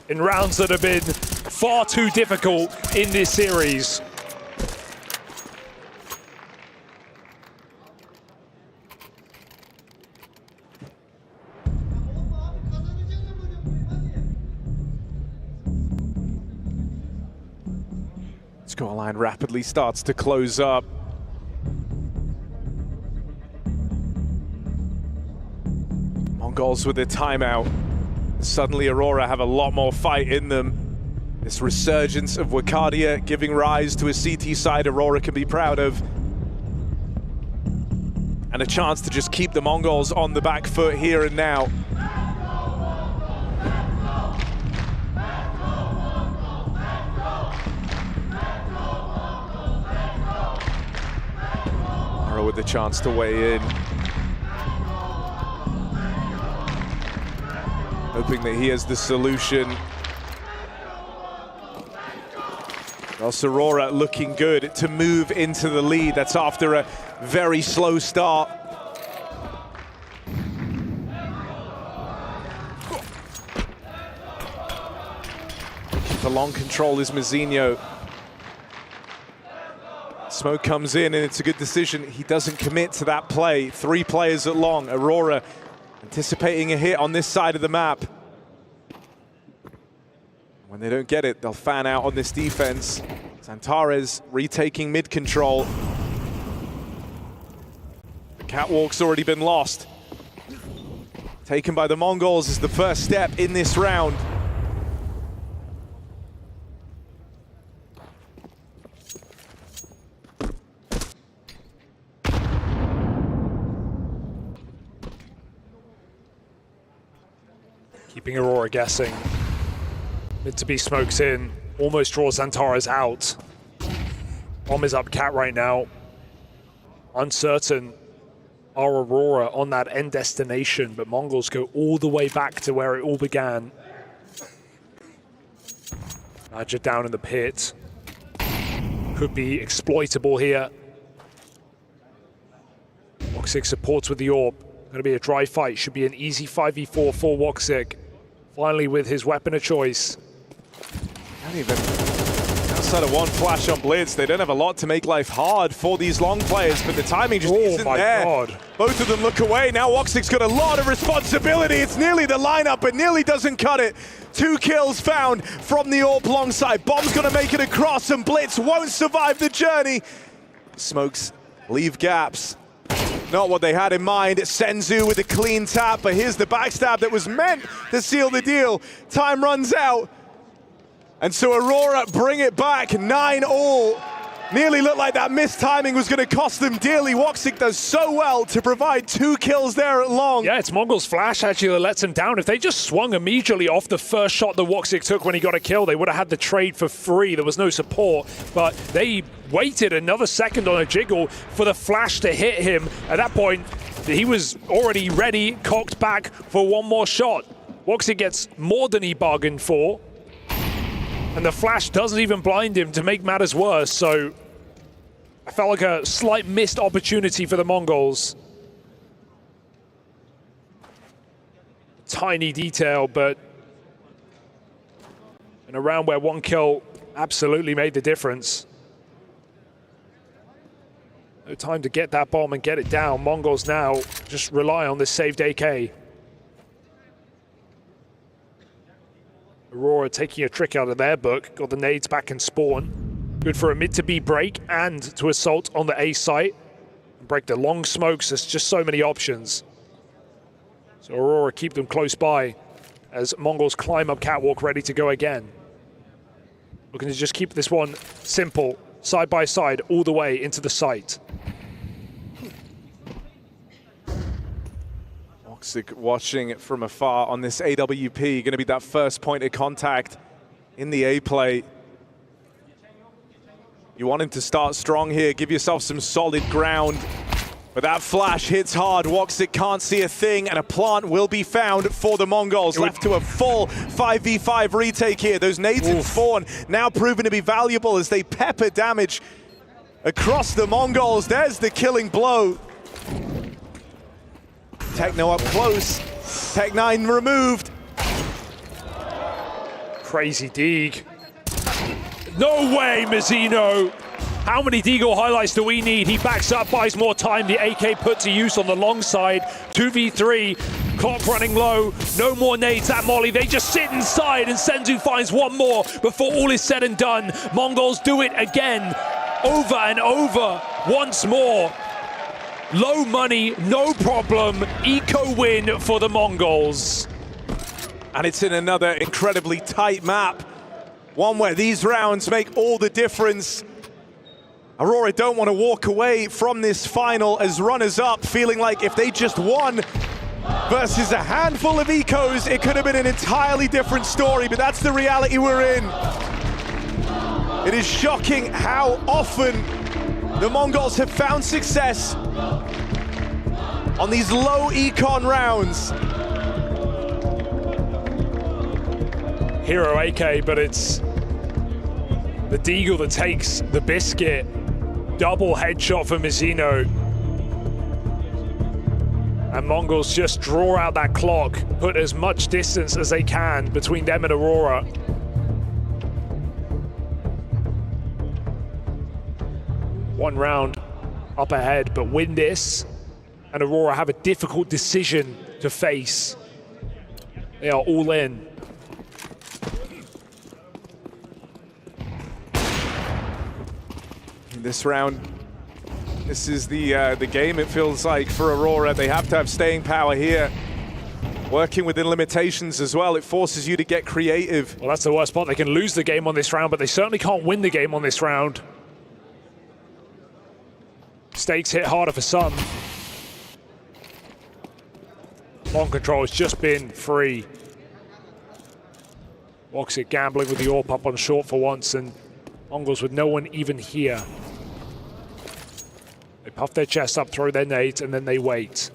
in rounds that have been far too difficult in this series. Scoreline rapidly starts to close up. Mongolz with their timeout. Suddenly Aurora have a lot more fight in them. This resurgence of Wakadia giving rise to a CT side Aurora can be proud of. And a chance to just keep the Mongolz on the back foot here and now. With the chance to weigh in. Hoping that he has the solution. Also Aurora looking good to move into the lead. That's after a very slow start. The long control is Mazinho. Smoke comes in and it's a good decision. He doesn't commit to that play. 3 players at long. Aurora anticipating a hit on this side of the map. When they don't get it, they'll fan out on this defense. Xantares retaking mid control. The catwalk's already been lost. Taken by the Mongolz is the first step in this round. Keeping Aurora guessing. Mid to be smokes in, almost draws Xantares out. Bomb is up cat right now. Uncertain are Aurora on that end destination, but Mongolz go all the way back to where it all began. Maja down in the pit. Could be exploitable here. Woxic supports with the orb. Going to be a dry fight. Should be an easy 5v4 for Woxic. Finally with his weapon of choice. Not even outside of one flash on Blitz, they don't have a lot to make life hard for these long players, but the timing just isn't there. God. Both of them look away. Now Woxic's got a lot of responsibility. It's nearly the lineup, but nearly doesn't cut it. 2 kills found from the AWP long side. Bomb's gonna make it across and Blitz won't survive the journey. Smokes leave gaps. Not what they had in mind. Senzu with a clean tap, but here's the backstab that was meant to seal the deal. Time runs out. And so Aurora bring it back, 9-all. Nearly looked like that missed timing was going to cost them dearly. Woxic does so well to provide 2 kills there at long. Yeah, it's Mongol's flash actually that lets him down. If they just swung immediately off the first shot that Woxic took when he got a kill, they would have had the trade for free. There was no support, but they waited another second on a jiggle for the flash to hit him. At that point, he was already ready, cocked back for one more shot. Woxic gets more than he bargained for. And the flash doesn't even blind him to make matters worse, so I felt like a slight missed opportunity for the Mongolz. Tiny detail, but in a round where 1 kill absolutely made the difference. No time to get that bomb and get it down. Mongolz now just rely on this saved AK. Aurora taking a trick out of their book. Got the nades back in spawn. Good for a mid to B break and to assault on the A site. Break the long smokes. There's just so many options. So Aurora keep them close by as Mongolz climb up catwalk, ready to go again. Looking to just keep this one simple, side by side, all the way into the site. Toxic watching it from afar on this AWP. Going to be that first point of contact in the A play. You want him to start strong here. Give yourself some solid ground. But that flash hits hard. Woxic can't see a thing, and a plant will be found for the Mongolz. Left to a full 5v5 retake here. Those nades in spawn now proven to be valuable as they pepper damage across the Mongolz. There's the killing blow. Techno up close. Tech9 removed. Crazy Deeg. No way, Mazzino. How many Deagle highlights do we need? He backs up, buys more time. The AK put to use on the long side. 2v3, clock running low. No more nades, that molly. They just sit inside and Senzu finds one more before all is said and done. Mongolz do it again, over and over, once more. Low money, no problem. Eco win for the Mongolz. And it's in another incredibly tight map. One where these rounds make all the difference. Aurora don't want to walk away from this final as runners-up, feeling like if they just won versus a handful of ecos, it could have been an entirely different story, but that's the reality we're in. It is shocking how often the Mongolz have found success on these low econ rounds. Hero AK, but it's the Deagle that takes the biscuit. Double headshot for Mazzino. And Mongolz just draw out that clock, put as much distance as they can between them and Aurora. One round up ahead, but win this, and Aurora have a difficult decision to face. They are all in. This round, this is the game, it feels like, for Aurora. They have to have staying power here. Working within limitations as well, it forces you to get creative. Well, that's the worst part. They can lose the game on this round, but they certainly can't win the game on this round. Stakes hit harder for some. Long control has just been free. Woxic gambling with the AWP up on short for once, and Mongolz with no one even here. They puff their chest up, throw their nades, and then they wait.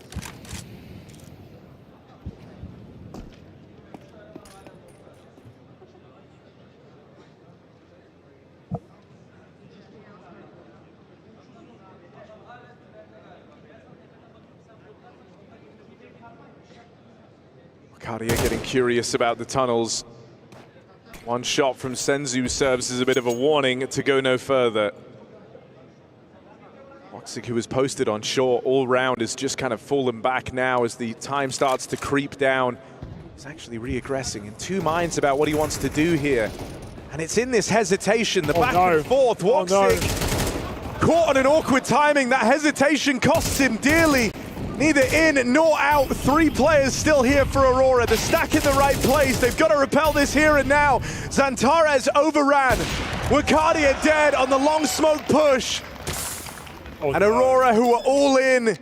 Cardia getting curious about the tunnels. One shot from Senzu serves as a bit of a warning to go no further. Woxic, who was posted on short all round, is just kind of fallen back now as the time starts to creep down. He's actually re-aggressing, in two minds about what he wants to do here. And it's in this hesitation, the back and forth. Woxic caught on an awkward timing. That hesitation costs him dearly. Neither in nor out. Three players still here for Aurora. The stack in the right place. They've got to repel this here and now. Zantares overran. Wakadia dead on the long smoke push. And Aurora, who are all in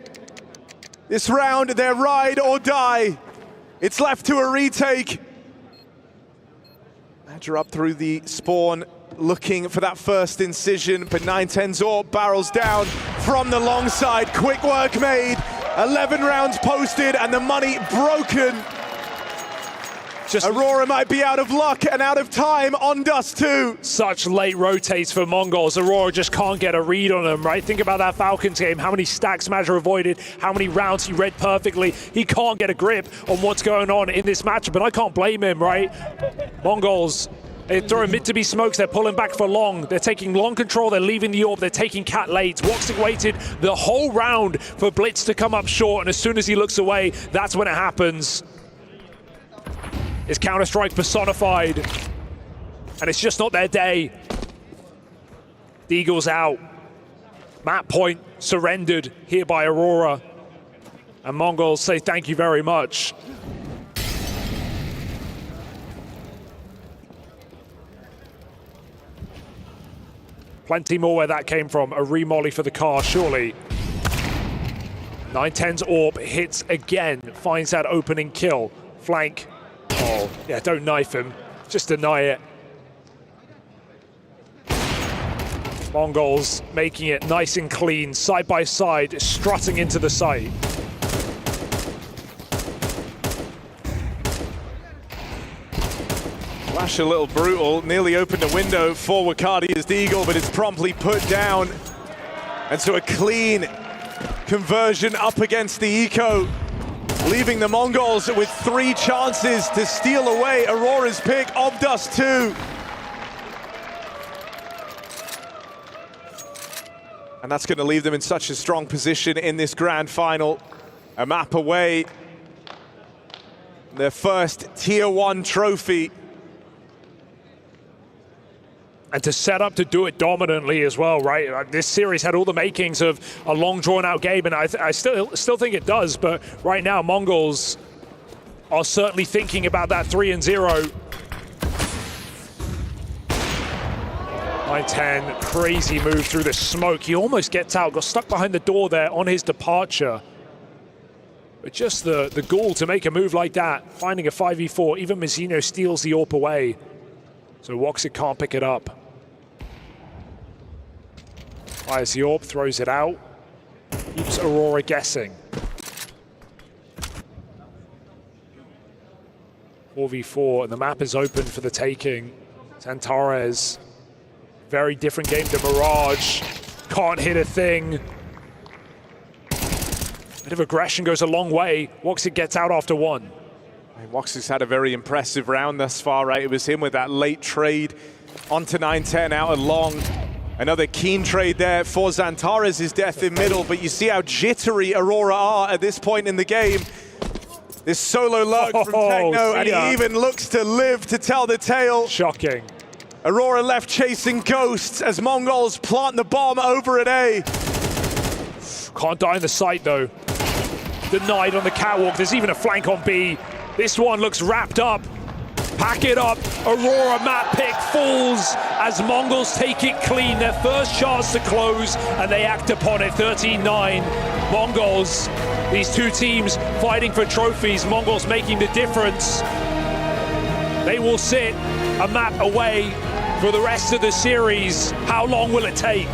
this round, their ride or die. It's left to a retake. Badger up through the spawn, looking for that first incision, but 9-10's AWP barrels down from the long side. Quick work made. 11 rounds posted and the money broken. Aurora might be out of luck and out of time on Dust 2. Such late rotates for Mongolz. Aurora just can't get a read on them, right? Think about that Falcons game, how many stacks Madger avoided, how many rounds he read perfectly. He can't get a grip on what's going on in this matchup, and I can't blame him, right? Mongolz, they're throwing mid to be smokes, they're pulling back for long. They're taking long control, they're leaving the AWP, they're taking cat late. Woxic waited the whole round for Blitz to come up short, and as soon as he looks away, that's when it happens. is Counter-Strike personified. And it's just not their day. Deagle's out. Map point surrendered here by Aurora. And Mongolz say thank you very much. Plenty more where that came from. A remolly for the car, surely. 910's AWP hits again, finds that opening kill. Flank. Oh, yeah, don't knife him. Just deny it. Mongolz making it nice and clean, side by side, strutting into the site. Flash a little brutal, nearly opened a window for Wakadi's Deagle, but it's promptly put down. And so a clean conversion up against the Eco, leaving the Mongolz with 3 chances to steal away Aurora's pick. Obdust 2. And that's going to leave them in such a strong position in this grand final. A map away. Their first Tier 1 trophy. And to set up to do it dominantly as well, right? This series had all the makings of a long, drawn-out game, and I still think it does. But right now, Mongolz are certainly thinking about that 3-0. 910, crazy move through the smoke. He almost gets out, got stuck behind the door there on his departure. But just the gall to make a move like that, finding a 5v4. Even Mazzino steals the AWP away. So Woxit can't pick it up. Fires the AWP, throws it out. Keeps Aurora guessing. 4v4, and the map is open for the taking. Santares, very different game to Mirage. Can't hit a thing. Bit of aggression goes a long way. Woxit gets out after 1. Woxit's had a very impressive round thus far, right? It was him with that late trade onto 910 out and long. Another keen trade there for Zantares' death in middle, but you see how jittery Aurora are at this point in the game. This solo lurk from Techno, and he even looks to live to tell the tale. Shocking. Aurora left chasing ghosts as Mongolz plant the bomb over at A. Can't die in the sight though. Denied on the catwalk. There's even a flank on B. This one looks wrapped up. Pack it up. Aurora map pick falls as Mongolz take it clean. Their first chance to close, and they act upon it. 13-9. Mongolz, these two teams fighting for trophies. Mongolz making the difference. They will sit a map away for the rest of the series. How long will it take?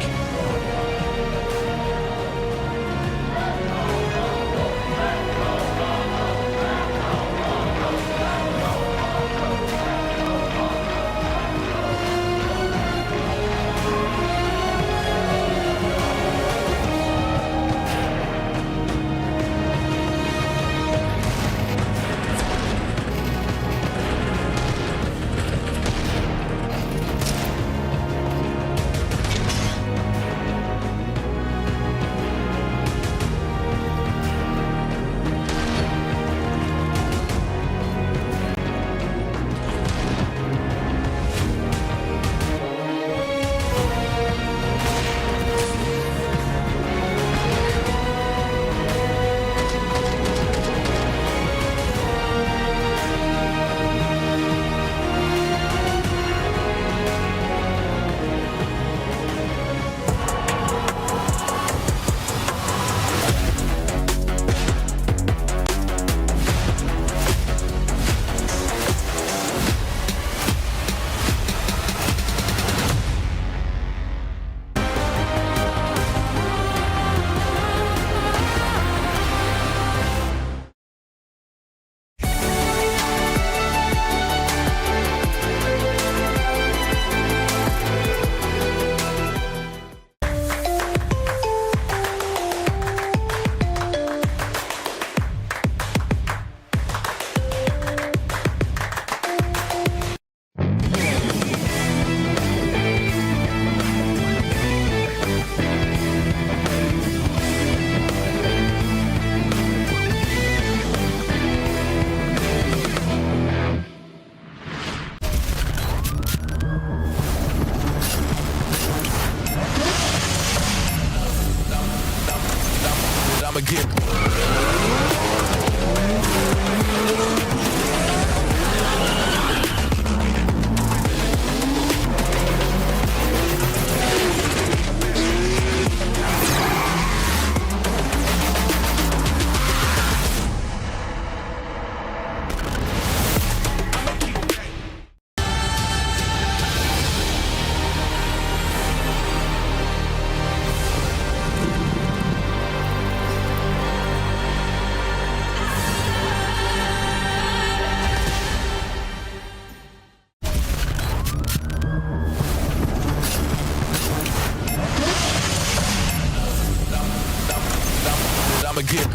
I'ma get.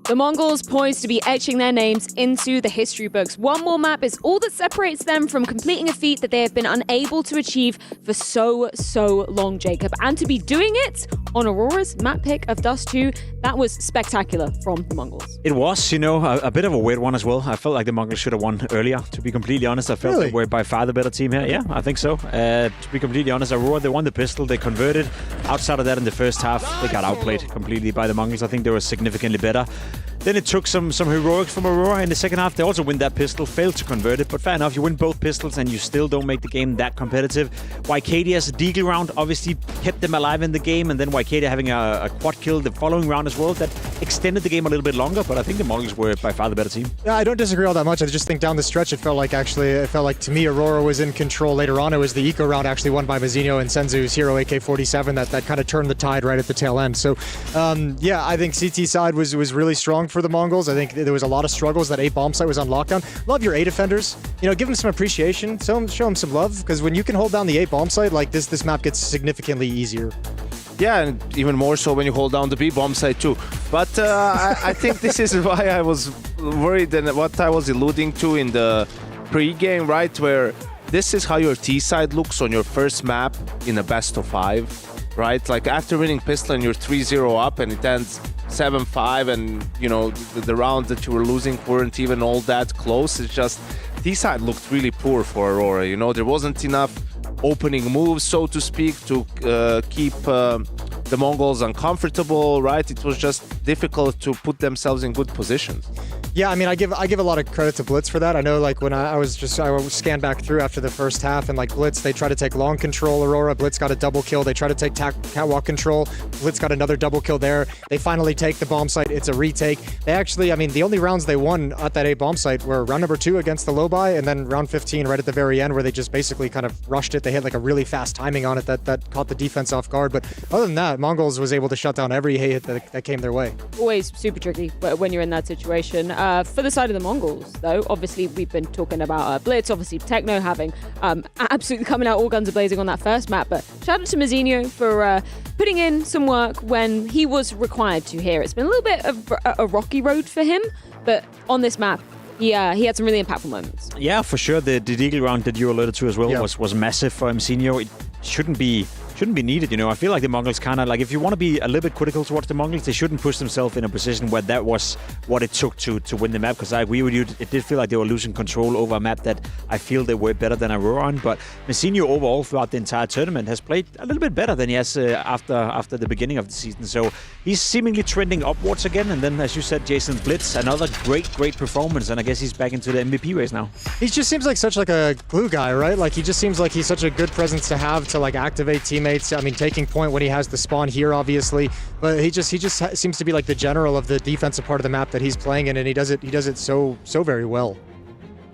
The Mongols poised to be etching their names into the history books. One more map is all that separates them from completing a feat that they have been unable to achieve for so long, Jacob. And to be doing it on Aurora's map pick of Dust 2, that was spectacular from the Mongols. It was, you know, a bit of a weird one as well. I felt like the Mongols should have won earlier, to be completely honest. I felt they were by far the better team here. Yeah, I think so. To be completely honest, Aurora, they won the pistol, they converted. Outside of that, in the first half, they got outplayed completely by the Mongols. I think they were significantly better. Then it took some heroics from Aurora in the second half. They also win that pistol, failed to convert it, but fair enough. You win both pistols and you still don't make the game that competitive. Wykadia's deagle round obviously kept them alive in the game, and then Wykadia having a quad kill the following round as well that extended the game a little bit longer, but I think the Mongols were by far the better team. Yeah, I don't disagree all that much. I just think down the stretch it felt like to me Aurora was in control. Later on it was the eco round actually won by Mazinho and Senzu's Hero AK-47 that kind of turned the tide right at the tail end. So yeah, I think CT side was really strong for the Mongols. I think there was a lot of struggles. That A bomb site was on lockdown. Love your A defenders. You know, give them some appreciation. Show them some love, because when you can hold down the A bomb site like this map gets significantly easier. Yeah, and even more so when you hold down the B bomb site too. But I think this is why I was worried, and what I was alluding to in the pre-game, right, where this is how your T side looks on your first map in a best of 5, right? Like after winning pistol and you're 3-0 up and it ends 7-5, and you know the rounds that you were losing weren't even all that close. It's just T side looked really poor for Aurora. You know, there wasn't enough opening moves, so to speak, to keep the Mongols uncomfortable, right? It was just difficult to put themselves in good positions. Yeah, I mean, I give a lot of credit to Blitz for that. I know, like, when I scanned back through after the first half, and like Blitz, they tried to take long control. Aurora, Blitz got a double kill. They tried to take catwalk control. Blitz got another double kill there. They finally take the bomb site. It's a retake. They actually, I mean, the only rounds they won at that A bomb site were round number 2 against the low buy, and then round 15 right at the very end, where they just basically kind of rushed it. They had like a really fast timing on it that caught the defense off guard. But other than that, Mongols was able to shut down every hit that came their way. Always super tricky when you're in that situation. For the side of the Mongols, though, obviously we've been talking about Blitz, obviously Techno having absolutely coming out all guns blazing on that first map, but shout out to Mazinho for putting in some work when he was required to here. It's been a little bit of a rocky road for him, but on this map, he had some really impactful moments. Yeah, for sure. The deagle round that you alluded to as well was massive for Mazinho. It shouldn't be needed, you know. I feel like the Mongols kind of, like, if you want to be a little bit critical towards the Mongols, they shouldn't push themselves in a position where that was what it took to win the map, because I agree with you, it did feel like they were losing control over a map that I feel they were better than Aurora on, but Mazinho overall throughout the entire tournament has played a little bit better than he has after the beginning of the season, so he's seemingly trending upwards again. And then, as you said, Jason, Blitz, another great performance, and I guess he's back into the MVP race now. He just seems like such like a glue guy, right? Like, he just seems like he's such a good presence to have to like activate teammates. I mean, taking point when he has the spawn here, obviously, but he just seems to be like the general of the defensive part of the map that he's playing in, and he does it so very well.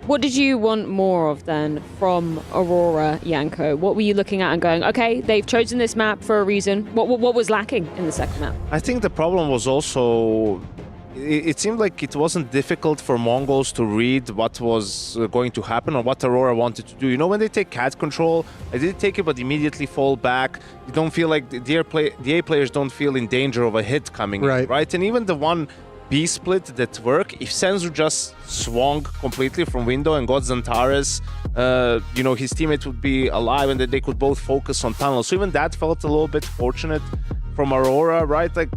What did you want more of then from Aurora, Janko? What were you looking at and going, okay, they've chosen this map for a reason? What was lacking in the second map? I think the problem was also, it seemed like it wasn't difficult for Mongols to read what was going to happen or what Aurora wanted to do. You know, when they take cat control, they did take it but immediately fall back. You don't feel like the A players don't feel in danger of a hit coming in, right? And even the one B split that worked, if Senzu just swung completely from window and got Xantares, you know, his teammate would be alive and then they could both focus on tunnel. So even that felt a little bit fortunate from Aurora, right? Like,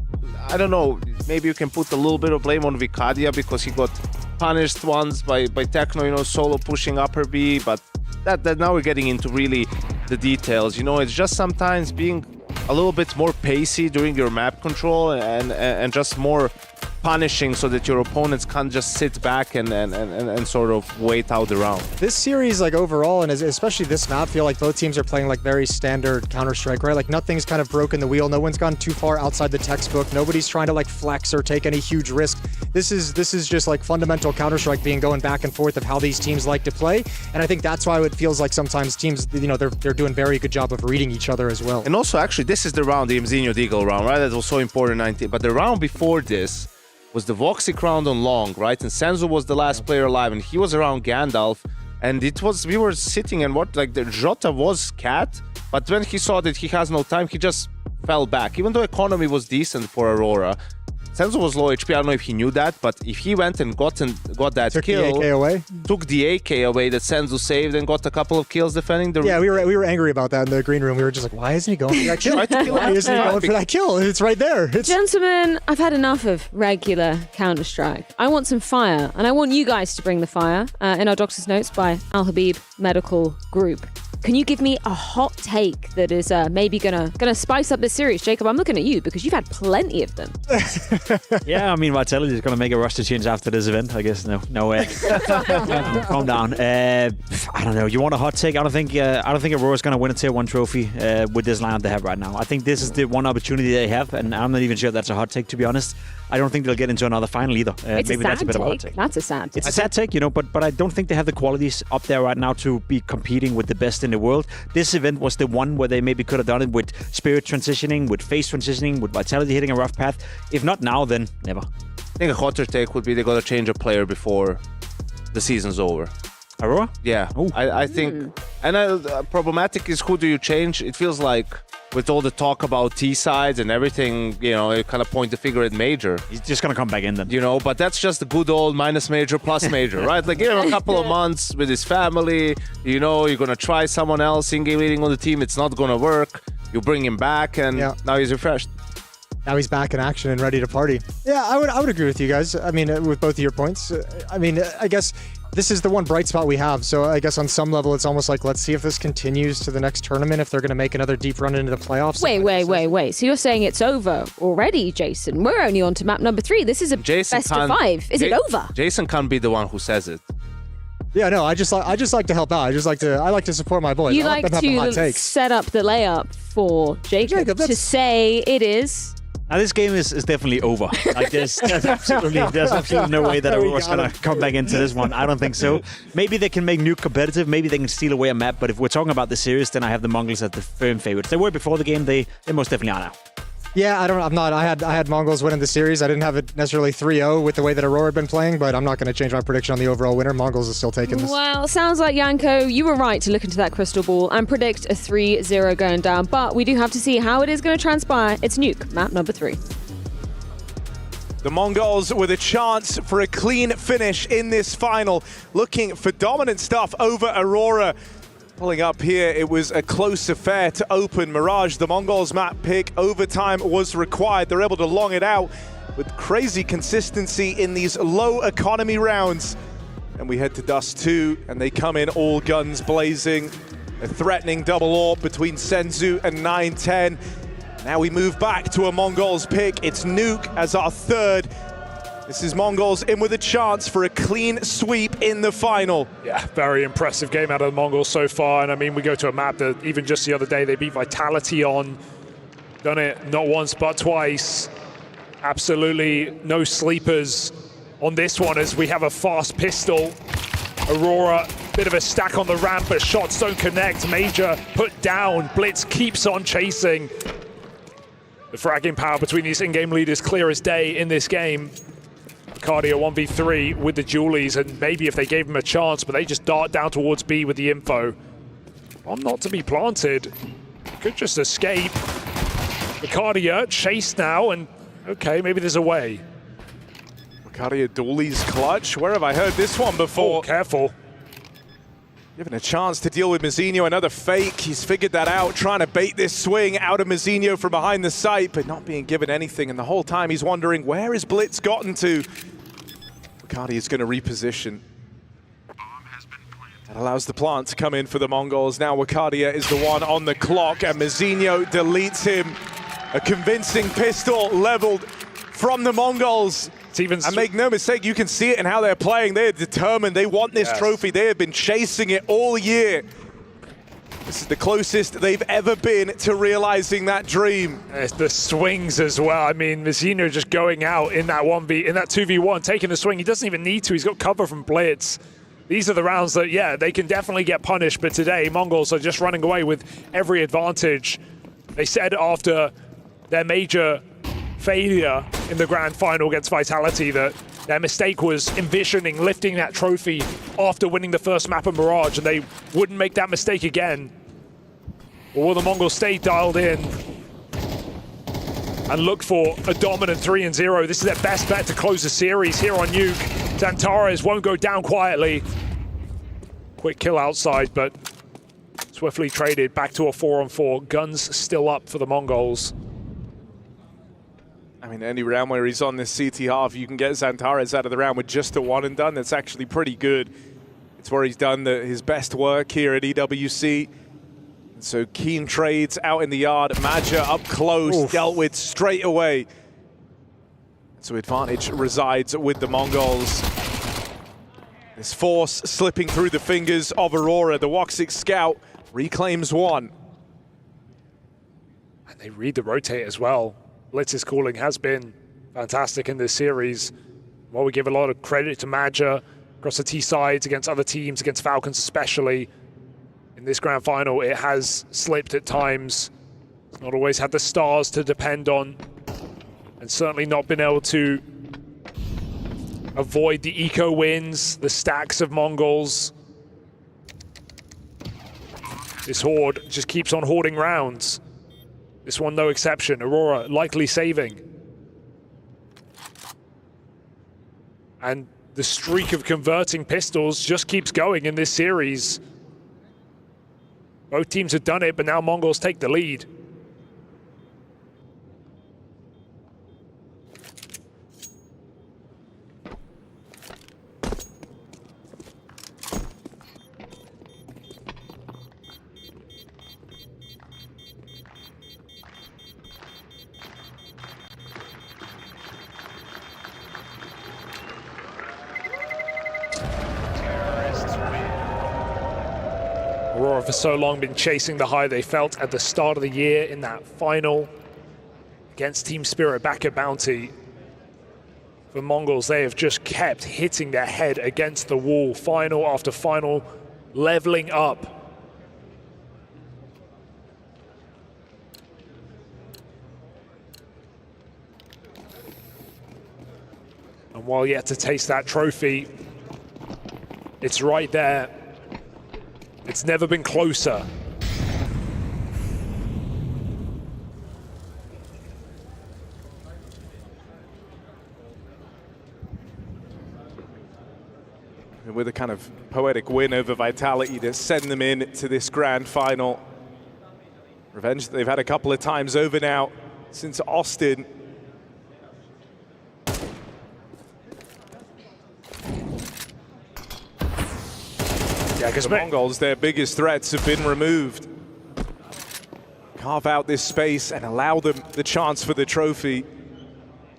I don't know, maybe you can put a little bit of blame on Wykadiia because he got punished once by Techno, you know, solo pushing upper B, but that now we're getting into really the details. You know, it's just sometimes being a little bit more pacey during your map control and just more punishing so that your opponents can't just sit back and sort of wait out the round. This series, like overall, and especially this map, feel like both teams are playing like very standard Counter-Strike, right? Like nothing's kind of broken the wheel. No one's gone too far outside the textbook. Nobody's trying to like flex or take any huge risk. This is just like fundamental Counter-Strike being going back and forth of how these teams like to play. And I think that's why it feels like sometimes teams, you know, they're doing a very good job of reading each other as well. And also, actually, this is the round, the Mzinho Deagle round, right? That was so important, 19. But the round before this was the Voxic round on long, right? And Senzu was the last player alive, and he was around Gandalf. And it was, we were sitting and what, like the Jota was cat, but when he saw that he has no time, he just fell back. Even though economy was decent for Aurora, Senzu was low HP. I don't know if he knew that, but if he went and got that kill, took the AK away, took the AK away that Senzu saved and got a couple of kills defending the. Yeah, we were angry about that in the green room. We were just like, why isn't he going for that kill? Why isn't he going for that kill? It's right there. Gentlemen, I've had enough of regular Counter-Strike. I want some fire, and I want you guys to bring the fire. In our doctor's notes by Al Habib Medical Group. Can you give me a hot take that is maybe gonna spice up this series? Jacob, I'm looking at you because you've had plenty of them. Yeah, I mean, Vitality is going to make a roster change after this event, I guess. No way. Calm down. I don't know. You want a hot take? I don't think Aurora's going to win a Tier 1 trophy with this lineup they have right now. I think this is the one opportunity they have, and I'm not even sure that's a hot take, to be honest. I don't think they'll get into another final either. Maybe that's a bit of a hot take. That's a sad take. It's a sad take, you know, but I don't think they have the qualities up there right now to be competing with the best in the world. This event was the one where they maybe could have done it with Spirit transitioning, with Face transitioning, with Vitality hitting a rough path. If not now, then never. I think a hotter take would be they got to change a player before the season's over. Aurora? Yeah, I think. And problematic is who do you change? It feels like with all the talk about T-sides and everything, you know, it kind of point the finger at Major. He's just going to come back in then. You know, but that's just the good old minus Major plus Major, right? Like, give him a couple of months with his family, you know, you're going to try someone else in-game leading on the team. It's not going to work. You bring him back and now he's refreshed. Now he's back in action and ready to party. Yeah, I would agree with you guys. I mean, with both of your points. I mean, I guess this is the one bright spot we have. So I guess on some level, it's almost like, let's see if this continues to the next tournament, if they're going to make another deep run into the playoffs. Wait. So you're saying it's over already, Jason? We're only on to map number 3. This is a best of 5. Is it over? Jason can't be the one who says it. Yeah, no, I just like to help out. I like to support my boys. You like to set up the layup for Jacob to say it is. Now this game is definitely over. Like there's absolutely no way that Aurora's gonna come back into this one. I don't think so. Maybe they can make Nuke competitive. Maybe they can steal away a map. But if we're talking about the series, then I have the Mongolz as the firm favorites. They were before the game. They most definitely are now. Yeah, I'm not. I had Mongolz winning the series. I didn't have it necessarily 3-0 with the way that Aurora had been playing, but I'm not going to change my prediction on the overall winner. Mongolz is still taking this. Well, sounds like, Yanko, you were right to look into that crystal ball and predict a 3-0 going down, but we do have to see how it is going to transpire. It's Nuke, map number 3. The Mongolz with a chance for a clean finish in this final, looking for dominant stuff over Aurora. Pulling up here, it was a close affair to open. Mirage, the Mongolz map pick, overtime was required. They're able to long it out with crazy consistency in these low economy rounds. And we head to Dust 2, and they come in all guns blazing. A threatening double AWP between Senzu and 910. Now we move back to a Mongolz pick. It's Nuke as our third. This is Mongolz in with a chance for a clean sweep in the final. Yeah, very impressive game out of the Mongolz so far. And I mean, we go to a map that even just the other day they beat Vitality on. Done it not once but twice. Absolutely no sleepers on this one as we have a fast pistol. Aurora, bit of a stack on the ramp, but shots don't connect. Major put down. Blitz keeps on chasing. The fragging power between these in-game leaders clear as day in this game. Cardio 1v3 with the Julies, and maybe if they gave him a chance, but they just dart down towards B with the info. Bomb not to be planted. Could just escape. Cardio chased now, and okay, maybe there's a way. Cardio Dooley's clutch. Where have I heard this one before? Oh, careful. Given a chance to deal with Mzinho, another fake. He's figured that out, trying to bait this swing out of Mzinho from behind the site, but not being given anything. And the whole time he's wondering, where has Blitz gotten to? Bacardi is going to reposition. That allows the plant to come in for the Mongolz. Now Wakadia is the one on the clock, and Mzinho deletes him. A convincing pistol leveled from the Mongolz. And make no mistake, you can see it in how they're playing. They're determined. They want this trophy. They have been chasing it all year. This is the closest they've ever been to realizing that dream. It's the swings as well. I mean, Vecino just going out in that 2v1, taking the swing. He doesn't even need to. He's got cover from Blitz. These are the rounds that, yeah, they can definitely get punished. But today, Mongolz are just running away with every advantage. They said after their major failure in the grand final against Vitality that their mistake was envisioning lifting that trophy after winning the first map of Mirage, and they wouldn't make that mistake again. Or will the Mongolz stay dialed in and look for a dominant 3-0? This is their best bet to close the series here on Nuke. Zantares won't go down quietly. Quick kill outside, but swiftly traded back to a 4-on-4. Guns still up for the Mongolz. I mean, any round where he's on this CT half, you can get Zantares out of the round with just a 1 and done. That's actually pretty good. It's where he's done his best work here at EWC. And so keen trades out in the yard. Maja up close, dealt with straight away. So advantage resides with the Mongolz. This force slipping through the fingers of Aurora. The Woxic Scout reclaims 1. And they read the rotate as well. Blitz's calling has been fantastic in this series. Well, we give a lot of credit to Maja across the T sides against other teams, against Falcons especially. In this grand final, it has slipped at times. It's not always had the stars to depend on, and certainly not been able to avoid the eco wins, the stacks of Mongolz. This horde just keeps on hoarding rounds. This one, no exception. Aurora likely saving. And the streak of converting pistols just keeps going in this series. Both teams have done it, but now Mongolz take the lead. Aurora for so long been chasing the high they felt at the start of the year in that final against Team Spirit back at Bounty. For Mongolz, they have just kept hitting their head against the wall, final after final, leveling up. And while yet to taste that trophy, it's right there. It's never been closer. And with a kind of poetic win over Vitality to send them in to this grand final. Revenge that they've had a couple of times over now since Austin. Yeah, because the Mongolz, their biggest threats have been removed. Carve out this space and allow them the chance for the trophy.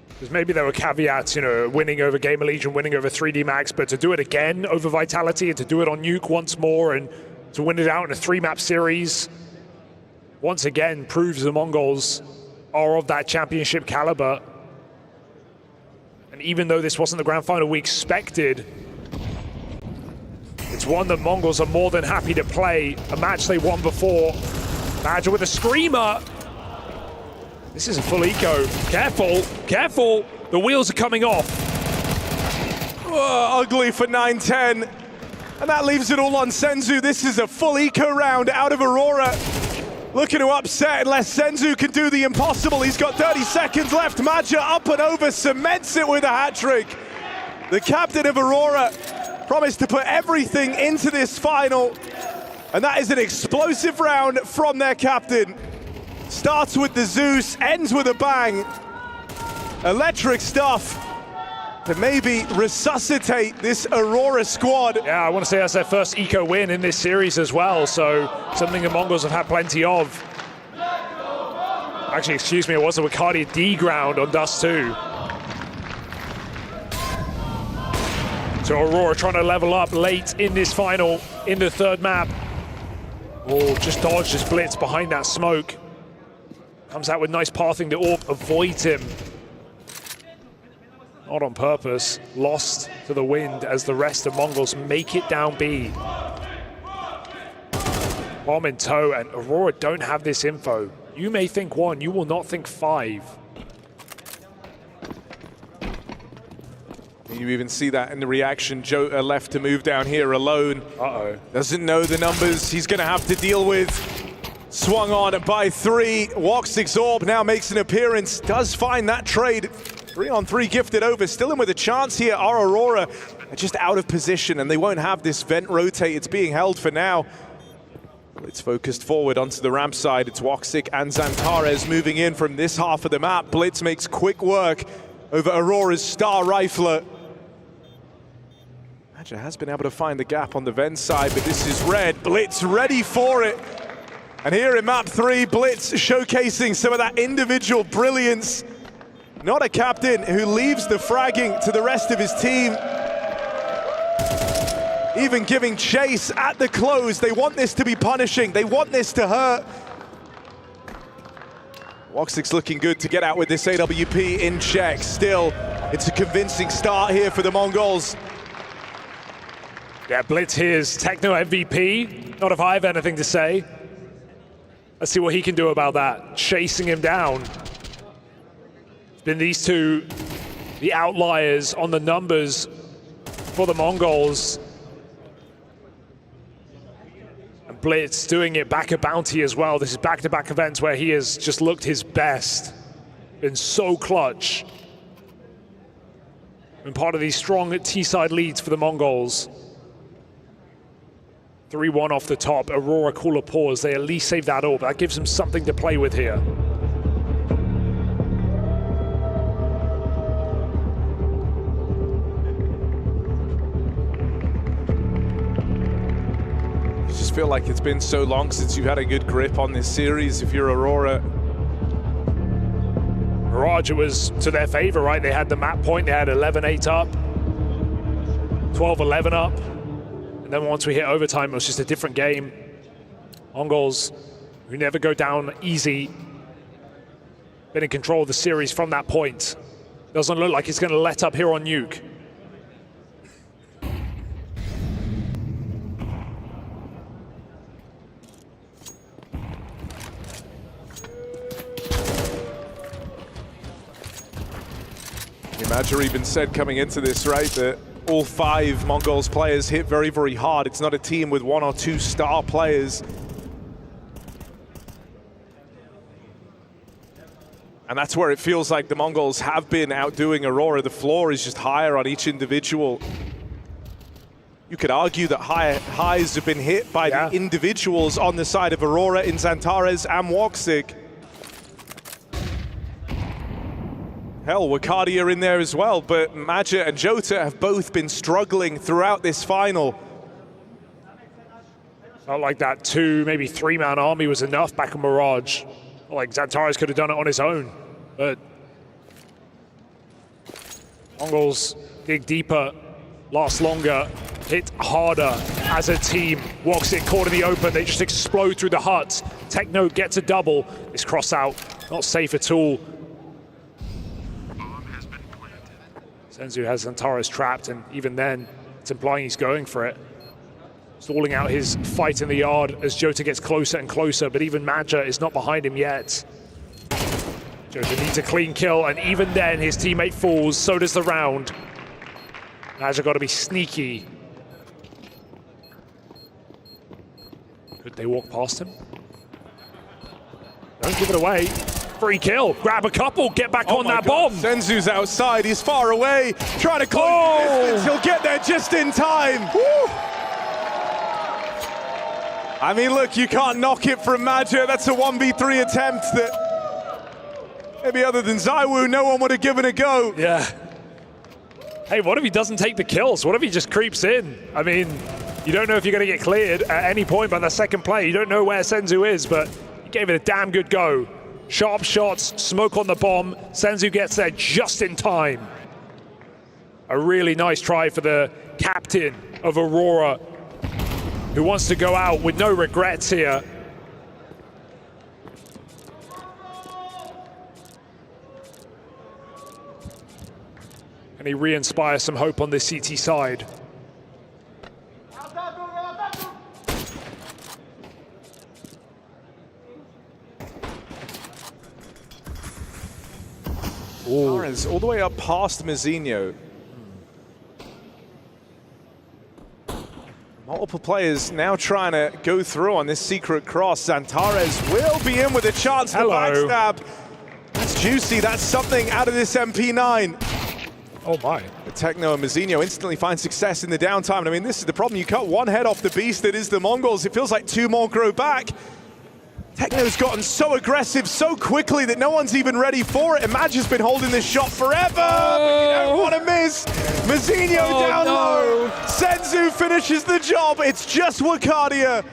Because maybe there were caveats, you know, winning over Gamer Legion, winning over 3D Max, but to do it again over Vitality and to do it on Nuke once more and to win it out in a 3-map series, once again proves the Mongolz are of that championship caliber. And even though this wasn't the grand final we expected, it's one that Mongolz are more than happy to play. A match they won before. Badger with a screamer. This is a full eco. Careful, careful. The wheels are coming off. Oh, ugly for 9-10. And that leaves it all on Senzu. This is a full eco round out of Aurora. Looking to upset unless Senzu can do the impossible. He's got 30 seconds left. Maja up and over, cements it with a hat trick. The captain of Aurora promised to put everything into this final, and that is an explosive round from their captain. Starts with the Zeus, ends with a bang. Electric stuff to maybe resuscitate this Aurora squad. Yeah, I want to say that's their first eco win in this series as well, so something the Mongolz have had plenty of. Actually, excuse me, it was a Wicardia D ground on Dust 2. So Aurora trying to level up late in this final, in the third map. Oh, just dodged his blitz behind that smoke. Comes out with nice pathing. The AWP avoids him. Not on purpose. Lost to the wind as the rest of Mongolz make it down B. Bomb in tow, and Aurora don't have this info. You may think 1, you will not think 5. You even see that in the reaction. Jota left to move down here alone. Uh-oh. Doesn't know the numbers he's going to have to deal with. Swung on by 3. Woxic's AWP now makes an appearance. Does find that trade. 3-on-3 gifted over. Still in with a chance here. Our Aurora are just out of position, and they won't have this vent rotate. It's being held for now. It's focused forward onto the ramp side. It's Woxic and Zantares moving in from this half of the map. Blitz makes quick work over Aurora's star rifler. Maja has been able to find the gap on the vent side, but this is red. Blitz ready for it. And here in map 3, Blitz showcasing some of that individual brilliance. Not a captain who leaves the fragging to the rest of his team. Even giving chase at the close. They want this to be punishing. They want this to hurt. Woxic's looking good to get out with this AWP in check. Still, it's a convincing start here for the Mongolz. Yeah, Blitz here's Techno MVP. Not if I have anything to say. Let's see what he can do about that. Chasing him down. It's been these two, the outliers on the numbers for the Mongolz. And Blitz doing it back at Bounty as well. This is back-to-back events where he has just looked his best. Been so clutch. Been part of these strong T-side leads for the Mongolz. 3-1 off the top. Aurora call a pause. They at least save that AWP. That gives them something to play with here. I just feel like it's been so long since you've had a good grip on this series if you're Aurora. Mirage, it was to their favor, right? They had the map point. They had 11-8 up. 12-11 up. And then once we hit overtime, it was just a different game. Mongolz, who never go down easy, been in control of the series from that point. Doesn't look like it's going to let up here on Nuke. Maja even said coming into this, right, that all 5 Mongolz players hit very, very hard. It's not a team with 1 or 2 star players. And that's where it feels like the Mongolz have been outdoing Aurora. The floor is just higher on each individual. You could argue that highs have been hit by the individuals on the side of Aurora in Zantares and Woxic. Hell, Wakadia in there as well, but Maja and Jota have both been struggling throughout this final. Felt like that 2, maybe 3-man army was enough back in Mirage. Like Zantares could have done it on his own, but Mongolz dig deeper, last longer, hit harder as a team. Woxic caught in the open, they just explode through the hut. Techno gets a double, it's cross out, not safe at all. Senzu has Zantares trapped, and even then, it's implying he's going for it. Stalling out his fight in the yard as Jota gets closer and closer, but even Maja is not behind him yet. Jota needs a clean kill, and even then his teammate falls, so does the round. Maja got to be sneaky. Could they walk past him? Don't give it away. Free kill, grab a couple, get back on that bomb. Senzu's outside, he's far away, trying to close the distance, he'll get there just in time. Woo. I mean, look, you can't knock it from Maja. That's a 1v3 attempt that maybe other than Zywoo, no one would have given a go. Yeah. Hey, what if he doesn't take the kills? What if he just creeps in? I mean, you don't know if you're going to get cleared at any point by the second play. You don't know where Senzu is, but he gave it a damn good go. Sharp shots, smoke on the bomb. Senzu gets there just in time. A really nice try for the captain of Aurora, who wants to go out with no regrets here. And he re-inspires some hope on this CT side. Torres all the way up past Mazinho. Multiple players now trying to go through on this secret cross. Zantares will be in with a chance to backstab. That's juicy. That's something out of this MP9. Oh my. Techno and Mazinho instantly find success in the downtime. And I mean, this is the problem. You cut one head off the beast that is the Mongolz. It feels like two more grow back. Techno's gotten so aggressive so quickly that no one's even ready for it. And Madge has been holding this shot forever, but you don't want to miss. Mazinho down low. Senzu finishes the job. It's just Wakadia.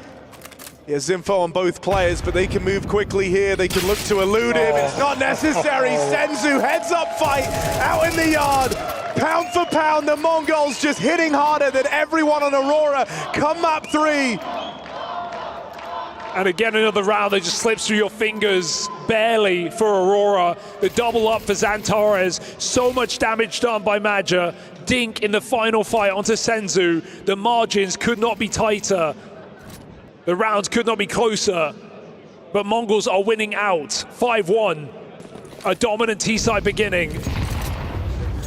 He has info on both players, but they can move quickly here. They can look to elude him. It's not necessary. Senzu heads up fight out in the yard. Pound for pound, the Mongolz just hitting harder than everyone on Aurora. Come map 3. And again, another round that just slips through your fingers, barely for Aurora. The double up for Zantares. So much damage done by Madja. Dink in the final fight onto Senzu. The margins could not be tighter. The rounds could not be closer. But Mongolz are winning out, 5-1. A dominant T-side beginning.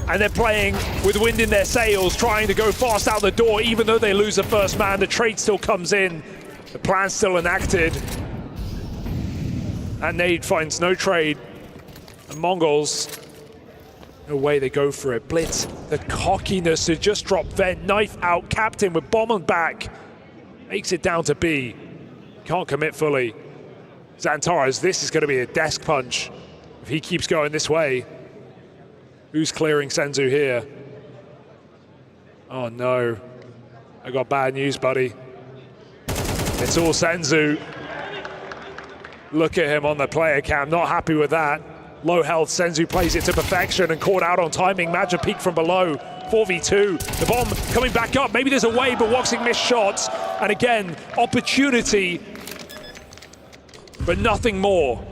And they're playing with wind in their sails, trying to go fast out the door. Even though they lose the first man, the trade still comes in. The plan's still enacted. And Nade finds no trade. And Mongolz, no way they go for it. Blitz, the cockiness to just drop Vent, knife out, captain with bomb on back. Makes it down to B. Can't commit fully. Zantares, this is going to be a desk punch if he keeps going this way. Who's clearing Senzu here? Oh no. I got bad news, buddy. It's all Senzu. Look at him on the player cam, not happy with that. Low health, Senzu plays it to perfection and caught out on timing. Madja peek from below, 4v2. The bomb coming back up, maybe there's a way, but Woxing missed shots. And again, opportunity, but nothing more.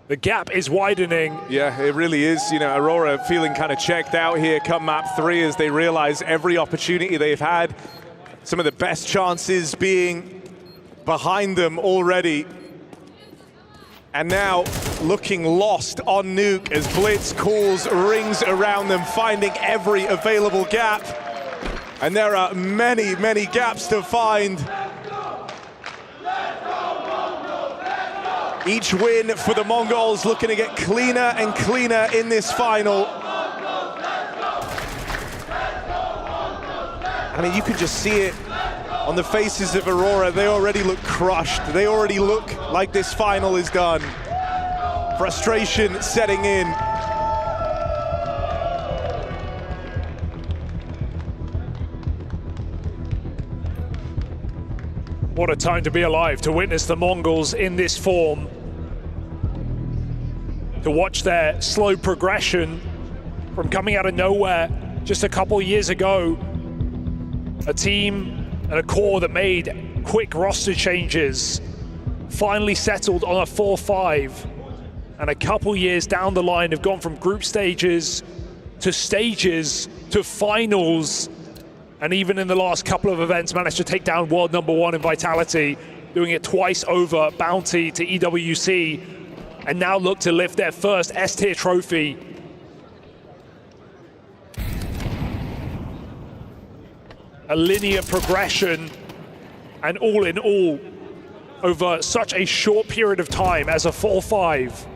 The gap is widening. Yeah, it really is. You know, Aurora feeling kind of checked out here come map 3 as they realize every opportunity they've had. Some of the best chances being behind them already. And now looking lost on Nuke as Blitz calls rings around them, finding every available gap. And there are many, many gaps to find. Each win for the Mongolz looking to get cleaner and cleaner in this final. I mean, you could just see it on the faces of Aurora. They already look crushed. They already look like this final is done. Frustration setting in. What a time to be alive, to witness the Mongolz in this form. To watch their slow progression from coming out of nowhere just a couple years ago. A team and a core that made quick roster changes, finally settled on a 4-5, and a couple years down the line have gone from group stages to finals, and even in the last couple of events managed to take down world #1 in Vitality, doing it twice over Bounty to EWC, and now look to lift their first S-tier trophy. A linear progression, and all in all, over such a short period of time as a 4-5.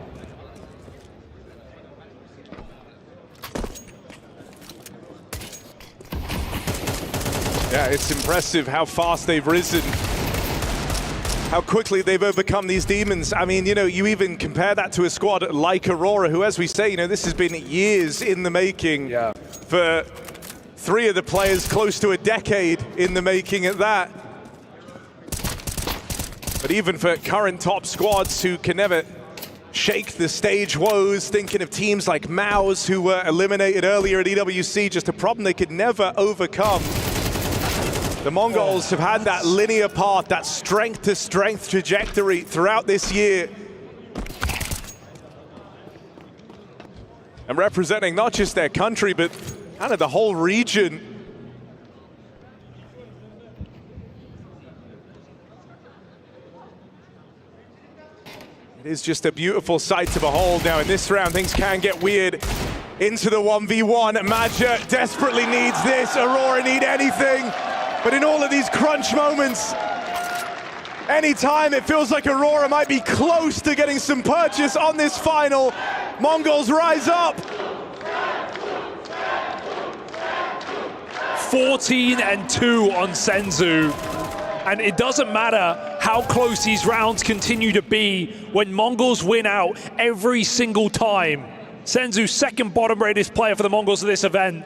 Yeah, it's impressive how fast they've risen, how quickly they've overcome these demons. I mean, you know, you even compare that to a squad like Aurora, who, as we say, you know, this has been years in the making. Yeah. For 3 of the players, close to a decade in the making at that. But even for current top squads who can never shake the stage woes, thinking of teams like Mongolz who were eliminated earlier at EWC, just a problem they could never overcome. The Mongolz have had that linear path, that strength-to-strength trajectory throughout this year. And representing not just their country, but kind of the whole region. It is just a beautiful sight to behold. Now in this round, things can get weird. Into the 1v1, Maja desperately needs this. Aurora need anything. But in all of these crunch moments, anytime it feels like Aurora might be close to getting some purchase on this final, Mongolz rise up. 14-2 on Senzu. And it doesn't matter how close these rounds continue to be when Mongolz win out every single time. Senzu, second bottom-rated player for the Mongolz of this event,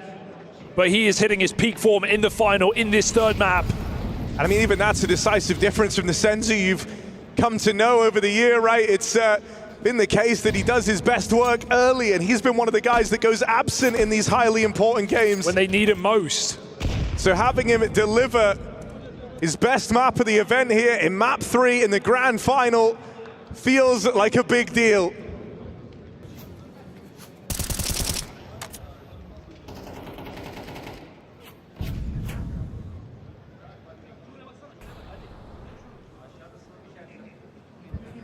but he is hitting his peak form in the final in this third map. And I mean, even that's a decisive difference from the Senzu you've come to know over the year, right? It's been the case that he does his best work early, and he's been one of the guys that goes absent in these highly important games. When they need him most. So having him deliver his best map of the event here in map 3 in the grand final feels like a big deal.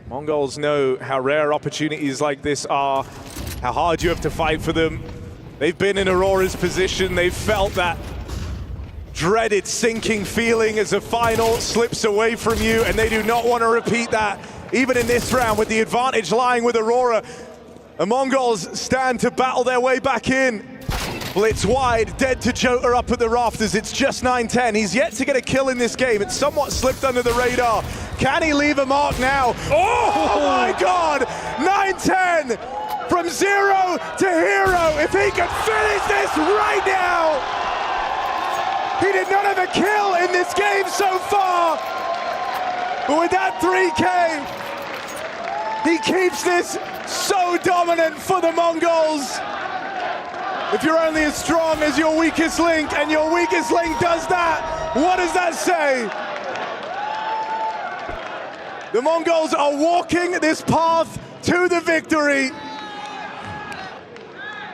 Mongolz know how rare opportunities like this are, how hard you have to fight for them. They've been in Aurora's position, they've felt that dreaded sinking feeling as a final slips away from you, and they do not want to repeat that, even in this round with the advantage lying with Aurora. The Mongolz stand to battle their way back in. Blitz wide, dead to Jota up at the rafters. It's just 9-10. He's yet to get a kill in this game. It's somewhat slipped under the radar. Can he leave a mark now? Oh my God! 9-10 from 0 to hero. If he can finish this right now! He did not have a kill in this game so far. But with that 3K, he keeps this so dominant for the Mongolz. If you're only as strong as your weakest link, and your weakest link does that, what does that say? The Mongolz are walking this path to the victory.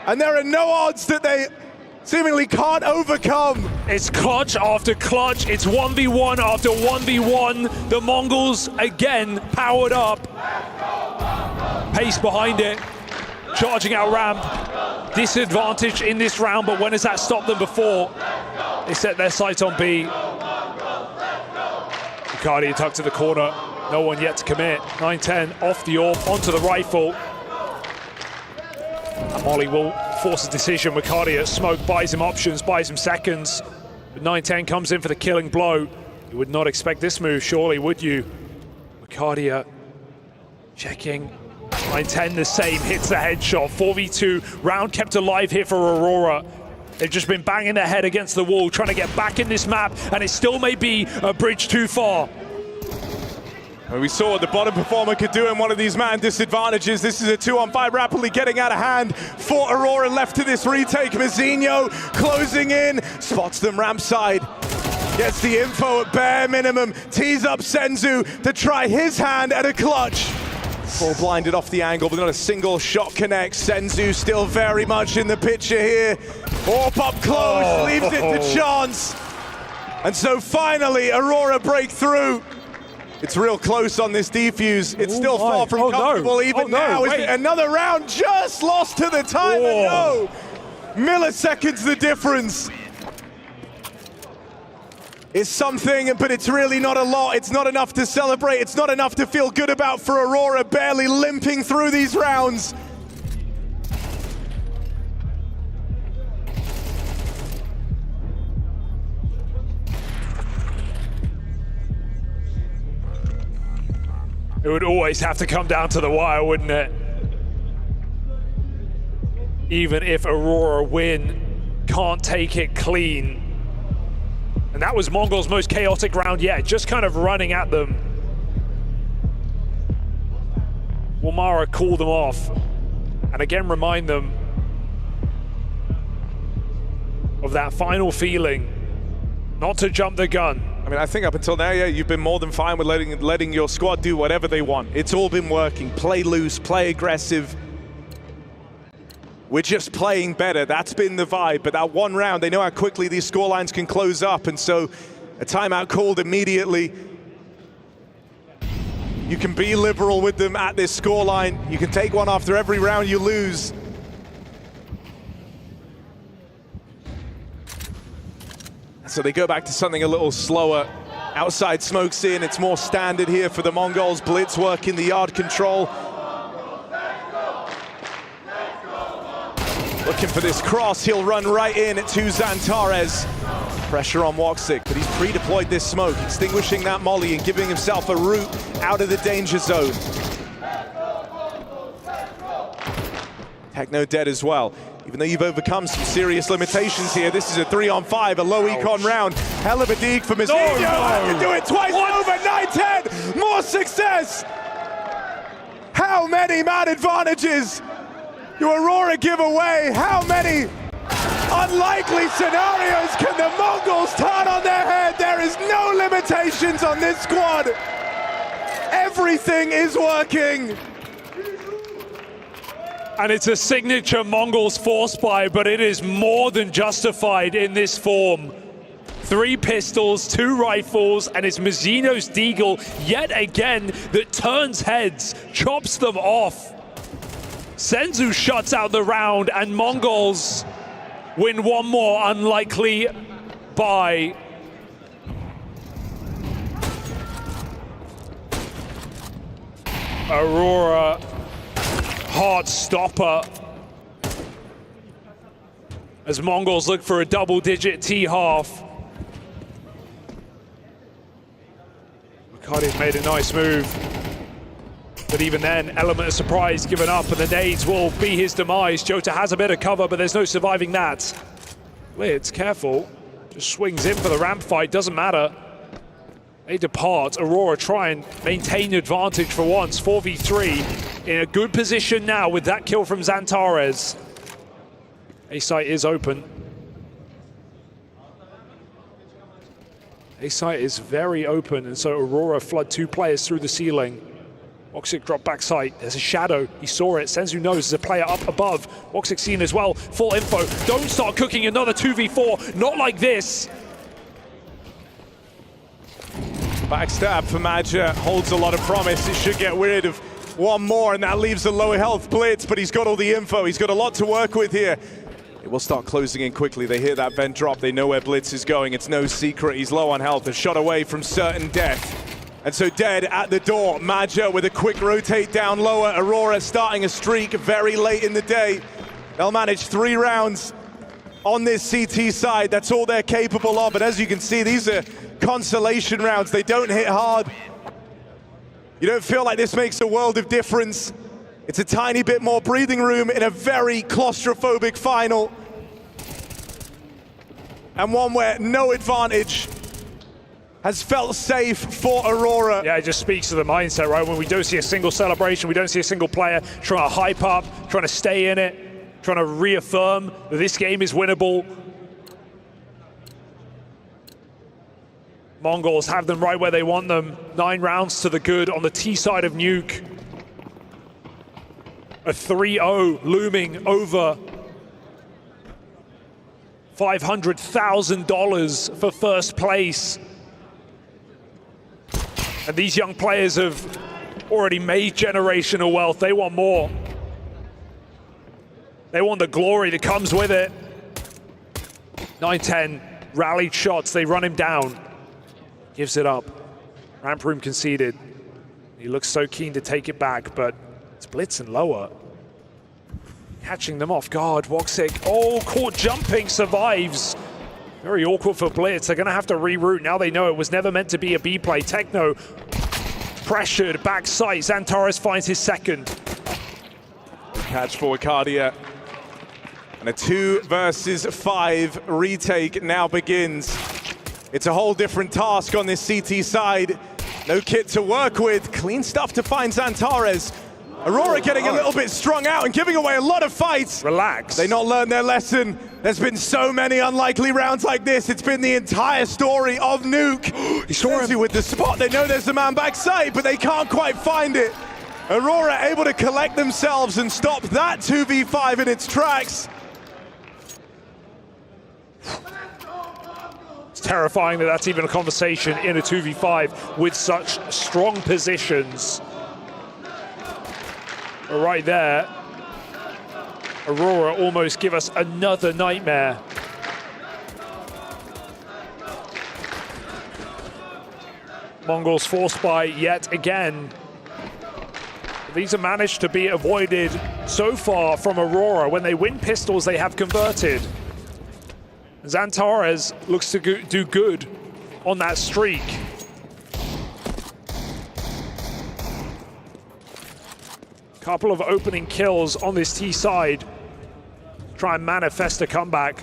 And there are no odds that they seemingly can't overcome. It's clutch after clutch. It's 1v1 after 1v1. The Mongolz again powered up. Pace behind it. Charging out ramp. Disadvantage in this round, but when has that stopped them before? They set their sights on B. Ricardia tucked to the corner. No one yet to commit. 9-10 off the AWP, onto the rifle. And Molly will force a decision. Ricardia smoke buys him options, buys him seconds. But 9-10 comes in for the killing blow. You would not expect this move, surely, would you? Ricardia checking. 9-10 the same, hits the headshot. 4v2, round kept alive here for Aurora. They've just been banging their head against the wall, trying to get back in this map, and it still may be a bridge too far. And we saw what the bottom performer could do in one of these man disadvantages. This is a 2-on-5 rapidly getting out of hand for Aurora. Left to this retake, Mazzinho closing in, spots them ramp side. Gets the info at bare minimum, tees up Senzu to try his hand at a clutch. Full blinded off the angle, but not a single shot connects. Senzu still very much in the picture here. AWP up close, leaves it to chance. And so finally, Aurora break through. It's real close on this defuse. It's still far from comfortable even now. Is it another round just lost to the timer? No. Milliseconds the difference. It's something, but it's really not a lot. It's not enough to celebrate. It's not enough to feel good about for Aurora, barely limping through these rounds. It would always have to come down to the wire, wouldn't it? Even if Aurora win, can't take it clean. And that was Mongol's most chaotic round yet, just kind of running at them. will Mara call them off and again remind them of that final feeling, not to jump the gun. I mean, I think up until now, yeah, you've been more than fine with letting your squad do whatever they want. It's all been working. Play loose, play aggressive. We're just playing better. That's been the vibe. But that one round, they know how quickly these scorelines can close up, and so a timeout called immediately. You can be liberal with them at this scoreline. You can take one after every round you lose. So they go back to something a little slower. Outside smokes in, it's more standard here for the Mongolz. Blitz work in the yard control. Looking for this cross, he'll run right in to Zantares. Pressure on Woxic, but he's pre-deployed this smoke, extinguishing that molly and giving himself a route out of the danger zone. Techno dead as well. Even though you've overcome some serious limitations here, this is a 3-on-5, a low econ round. Hell of a dig for Mizzino. I can do it twice over, 9-10, more success. How many man advantages do Aurora give away? How many unlikely scenarios can the Mongols turn on their head? There is no limitations on this squad. Everything is working. And it's a signature Mongols force buy, but it is more than justified in this form. 3 pistols, 2 rifles, and it's Mizzino's Deagle yet again that turns heads, chops them off. Senzu shuts out the round, and Mongolz win one more unlikely buy. Aurora, hard stopper. As Mongolz look for a double-digit T-half. Riccardi's made a nice move. But even then, element of surprise given up, and the nades will be his demise. Jota has a bit of cover, but there's no surviving that. Blitz, careful. Just swings in for the ramp fight, doesn't matter. They depart. Aurora try and maintain advantage for once. 4v3 in a good position now with that kill from Zantares. A site is open. A site is very open, and so Aurora flood 2 players through the ceiling. Woxic drop back sight. There's a shadow. He saw it. Senzu knows there's a player up above. Woxic seen as well. Full info. Don't start cooking another 2v4. Not like this. Backstab for Maja holds a lot of promise. It should get rid of one more, and that leaves a lower health Blitz, but he's got all the info. He's got a lot to work with here. It will start closing in quickly. They hear that vent drop. They know where Blitz is going. It's no secret. He's low on health. A shot away from certain death. And so dead at the door. Maja with a quick rotate down lower. Aurora starting a streak very late in the day. They'll manage 3 rounds on this CT side. That's all they're capable of. And as you can see, these are consolation rounds. They don't hit hard. You don't feel like this makes a world of difference. It's a tiny bit more breathing room in a very claustrophobic final. And one where no advantage has felt safe for Aurora. Yeah, it just speaks to the mindset, right? When we don't see a single celebration, we don't see a single player trying to hype up, trying to stay in it, trying to reaffirm that this game is winnable. Mongols have them right where they want them. 9 rounds to the good on the T side of Nuke. A 3-0 looming over $500,000 for first place. And these young players have already made generational wealth. They want more. They want the glory that comes with it. 9-10, rallied shots, they run him down. Gives it up. Ramp room conceded. He looks so keen to take it back, but it's Blitz and lower. Catching them off guard, Woxic. Oh, caught jumping, survives. Very awkward for Blitz. They're going to have to reroute. Now they know it was never meant to be a B play. Techno pressured, back sight. Zantares finds his second. Catch for Arcadia. And a 2 versus 5 retake now begins. It's a whole different task on this CT side. No kit to work with. Clean stuff to find Zantares. Aurora getting a little bit strung out and giving away a lot of fights. Relax. They not learned their lesson. There's been so many unlikely rounds like this. It's been the entire story of Nuke. He saw him with the spot. They know there's a man backside, but they can't quite find it. Aurora able to collect themselves and stop that 2v5 in its tracks. It's terrifying that that's even a conversation in a 2v5 with such strong positions. Right there, Aurora almost give us another nightmare. Mongolz forced by yet again. These have managed to be avoided so far from Aurora. When they win pistols, they have converted. Xantares looks to do good on that streak. Couple of opening kills on this T side. Try and manifest a comeback.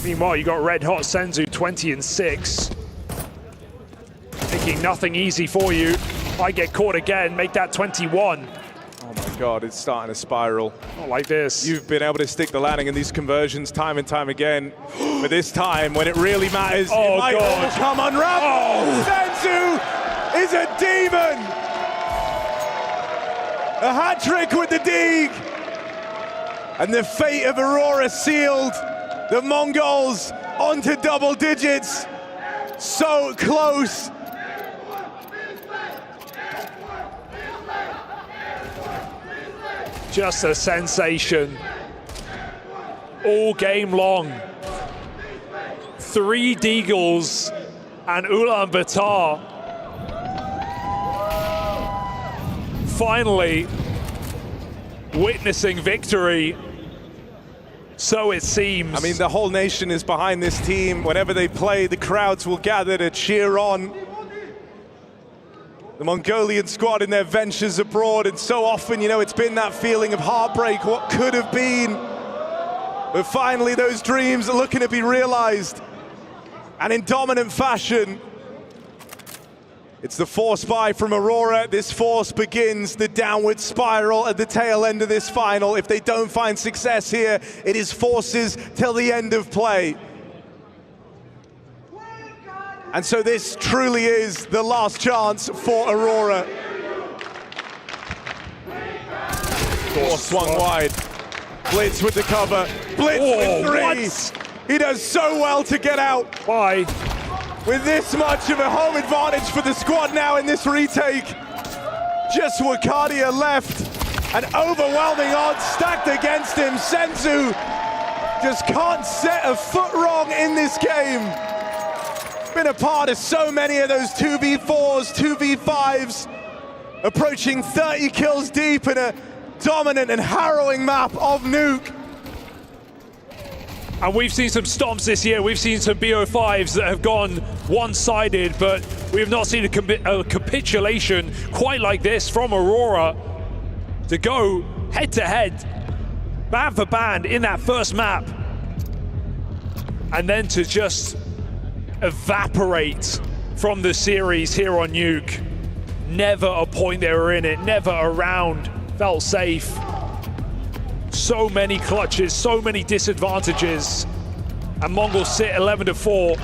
Meanwhile, you got red hot Senzu, 20 and 6. Making nothing easy for you. If I get caught again, make that 21. Oh my God, it's starting to spiral. Not like this. You've been able to stick the landing in these conversions time and time again. But this time, when it really matters, it might all come unraveled. Senzu is a demon. A hat trick with the dig. And the fate of Aurora sealed. The Mongolz onto double digits. So close. Just a sensation. All game long. 3 Deagles and Ulaanbaatar. Finally witnessing victory, so it seems. I mean, the whole nation is behind this team. Whenever they play, the crowds will gather to cheer on the Mongolian squad in their ventures abroad. And so often, you know, it's been that feeling of heartbreak, what could have been. But finally, those dreams are looking to be realized. And in dominant fashion, it's the force buy from Aurora. This force begins the downward spiral at the tail end of this final. If they don't find success here, it is forces till the end of play. And so this truly is the last chance for Aurora. Force swung wide. Blitz with the cover. Blitz with 3. What? He does so well to get out. Why? With this much of a home advantage for the squad now in this retake. Just Wakadia left. And overwhelming odds stacked against him. Senzu just can't set a foot wrong in this game. Been a part of so many of those 2v4s, 2v5s. Approaching 30 kills deep in a dominant and harrowing map of Nuke. And we've seen some stomps this year. We've seen some BO5s that have gone one-sided, but we have not seen a capitulation quite like this from Aurora to go head-to-head, band for band in that first map, and then to just evaporate from the series here on Nuke. Never a point they were in it, never a round felt safe. So many clutches, so many disadvantages. And Mongolz sit 11-4,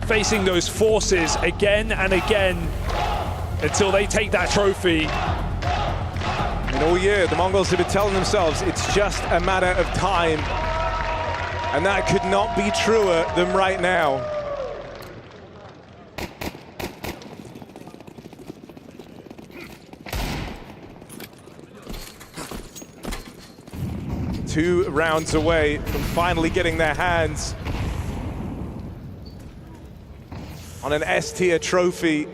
facing those forces again and again until they take that trophy. And all year, the Mongols have been telling themselves it's just a matter of time. And that could not be truer than right now. Two rounds away from finally getting their hands on an S-tier trophy.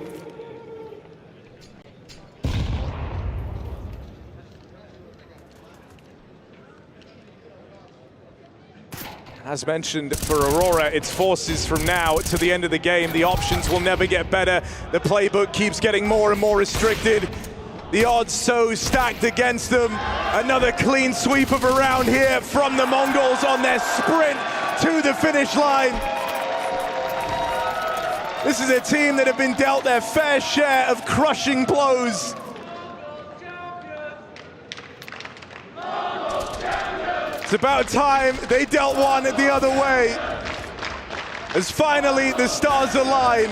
As mentioned, for Aurora, it's forces from now to the end of the game. The options will never get better. The playbook keeps getting more and more restricted. The odds so stacked against them. Another clean sweep of a round here from the Mongolz on their sprint to the finish line. This is a team that have been dealt their fair share of crushing blows. It's about time they dealt one the other way. As finally the stars align.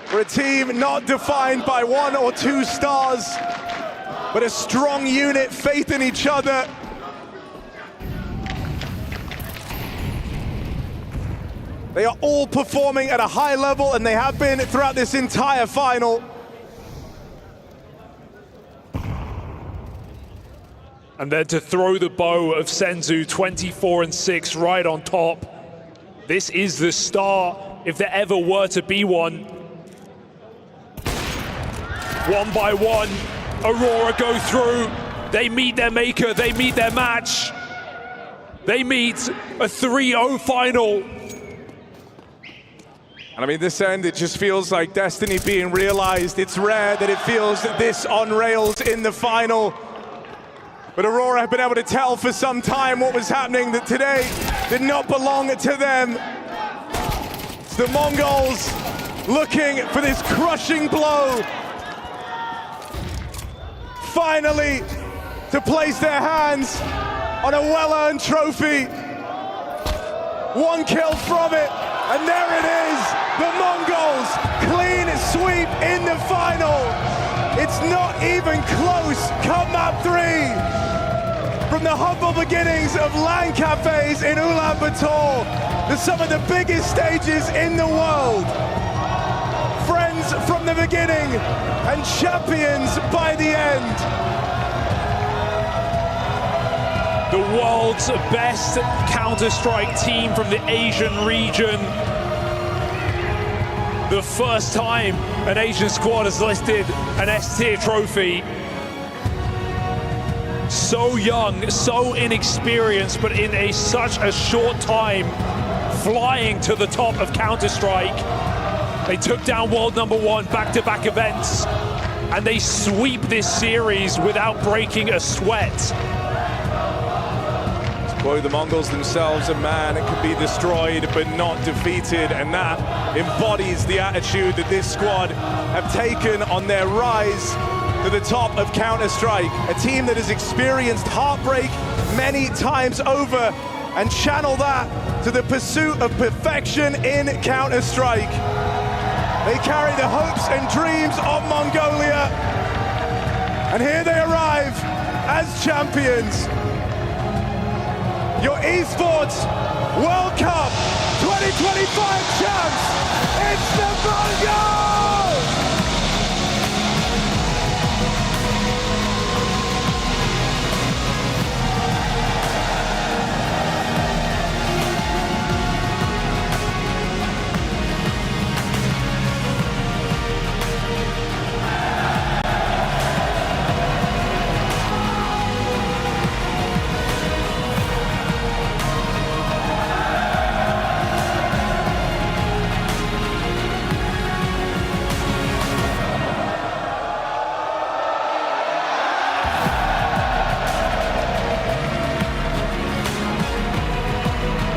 For a team not defined by one or two stars, but a strong unit, faith in each other. They are all performing at a high level, and they have been throughout this entire final. And then to throw the bow of Senzu, 24-6, right on top. This is the start, if there ever were to be one. One by one, Aurora go through. They meet their maker, they meet their match. They meet a 3-0 final. And I mean, this end, it just feels like destiny being realized. It's rare that it feels this on rails in the final. But Aurora have been able to tell for some time what was happening, that today did not belong to them. It's the Mongolz looking for this crushing blow. Finally, to place their hands on a well-earned trophy. One kill from it, and there it is. The Mongolz clean sweep in the final. It's not even close. Come map 3. From the humble beginnings of LAN cafes in Ulaanbaatar to some of the biggest stages in the world. Friends from the beginning and champions by the end. The world's best Counter-Strike team from the Asian region. The first time an Asian squad has lifted an S-tier trophy. So young, so inexperienced, but in such a short time, flying to the top of Counter-Strike. They took down world #1 back-to-back events, and they sweep this series without breaking a sweat. Boy, the Mongols themselves, a man can be destroyed but not defeated, and that embodies the attitude that this squad have taken on their rise to the top of Counter-Strike. A team that has experienced heartbreak many times over and channel that to the pursuit of perfection in Counter-Strike. They carry the hopes and dreams of Mongolia, and here they arrive as champions. Your Esports World Cup 2025 champs, it's the Mongolz!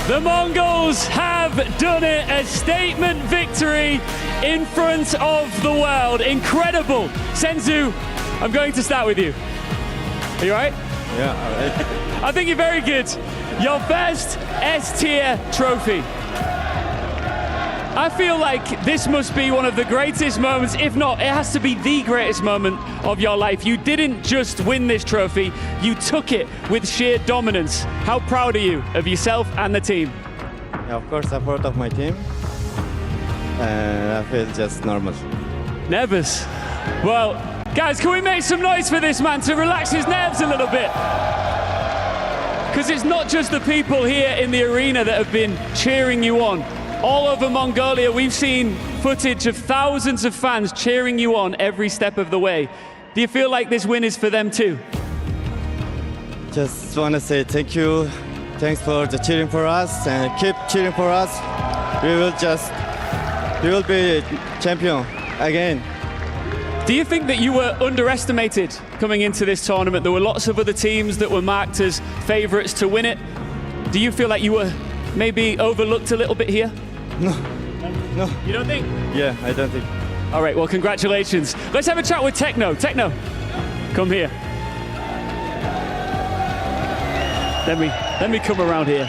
The Mongols have done it, a statement victory in front of the world. Incredible. Senzu, I'm going to start with you. Are you all right? Yeah, all right. I think you're very good. Your best S-tier trophy. I feel like this must be one of the greatest moments, if not, it has to be the greatest moment of your life. You didn't just win this trophy, you took it with sheer dominance. How proud are you of yourself and the team? Yeah, of course, I'm proud of my team. And I feel just normal. Nervous? Well, guys, can we make some noise for this man to relax his nerves a little bit? Because it's not just the people here in the arena that have been cheering you on. All over Mongolia, we've seen footage of thousands of fans cheering you on every step of the way. Do you feel like this win is for them too? Just want to say thank you. Thanks for the cheering for us, and keep cheering for us. We will be champion again. Do you think that you were underestimated coming into this tournament? There were lots of other teams that were marked as favourites to win it. Do you feel like you were maybe overlooked a little bit here? No. You don't think? Yeah, I don't think. All right, well, congratulations. Let's have a chat with Techno. Techno, come here. Let me come around here.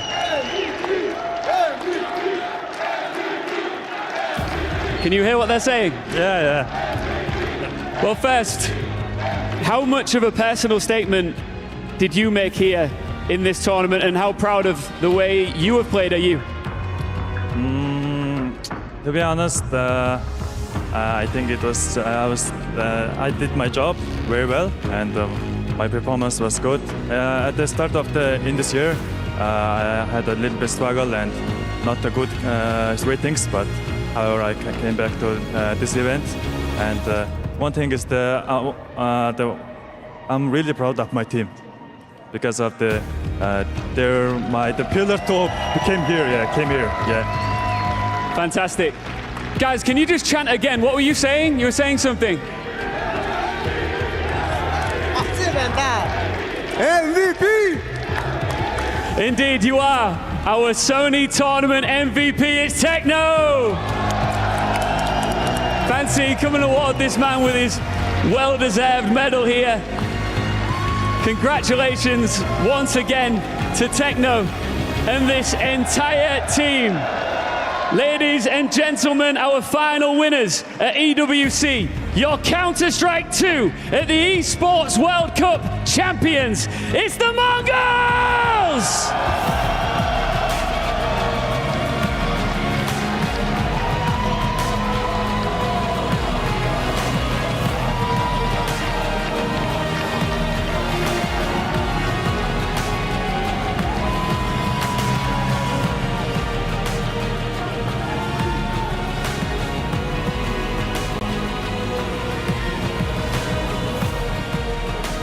Can you hear what they're saying? Yeah. Well, first, how much of a personal statement did you make here in this tournament, and how proud of the way you have played are you? To be honest, I think it was I did my job very well, and my performance was good. At the start of this year, I had a little bit struggle and not a good ratings, but however I came back to this event. And one thing is I'm really proud of my team because of the pillar top came here. Fantastic. Guys, can you just chant again? What were you saying? You were saying something. MVP! Indeed, you are our Sony Tournament MVP. It's Techno! Fancy coming to award this man with his well-deserved medal here. Congratulations once again to Techno and this entire team. Ladies and gentlemen, our final winners at EWC, your Counter-Strike 2 at the Esports World Cup champions, it's the Mongolz!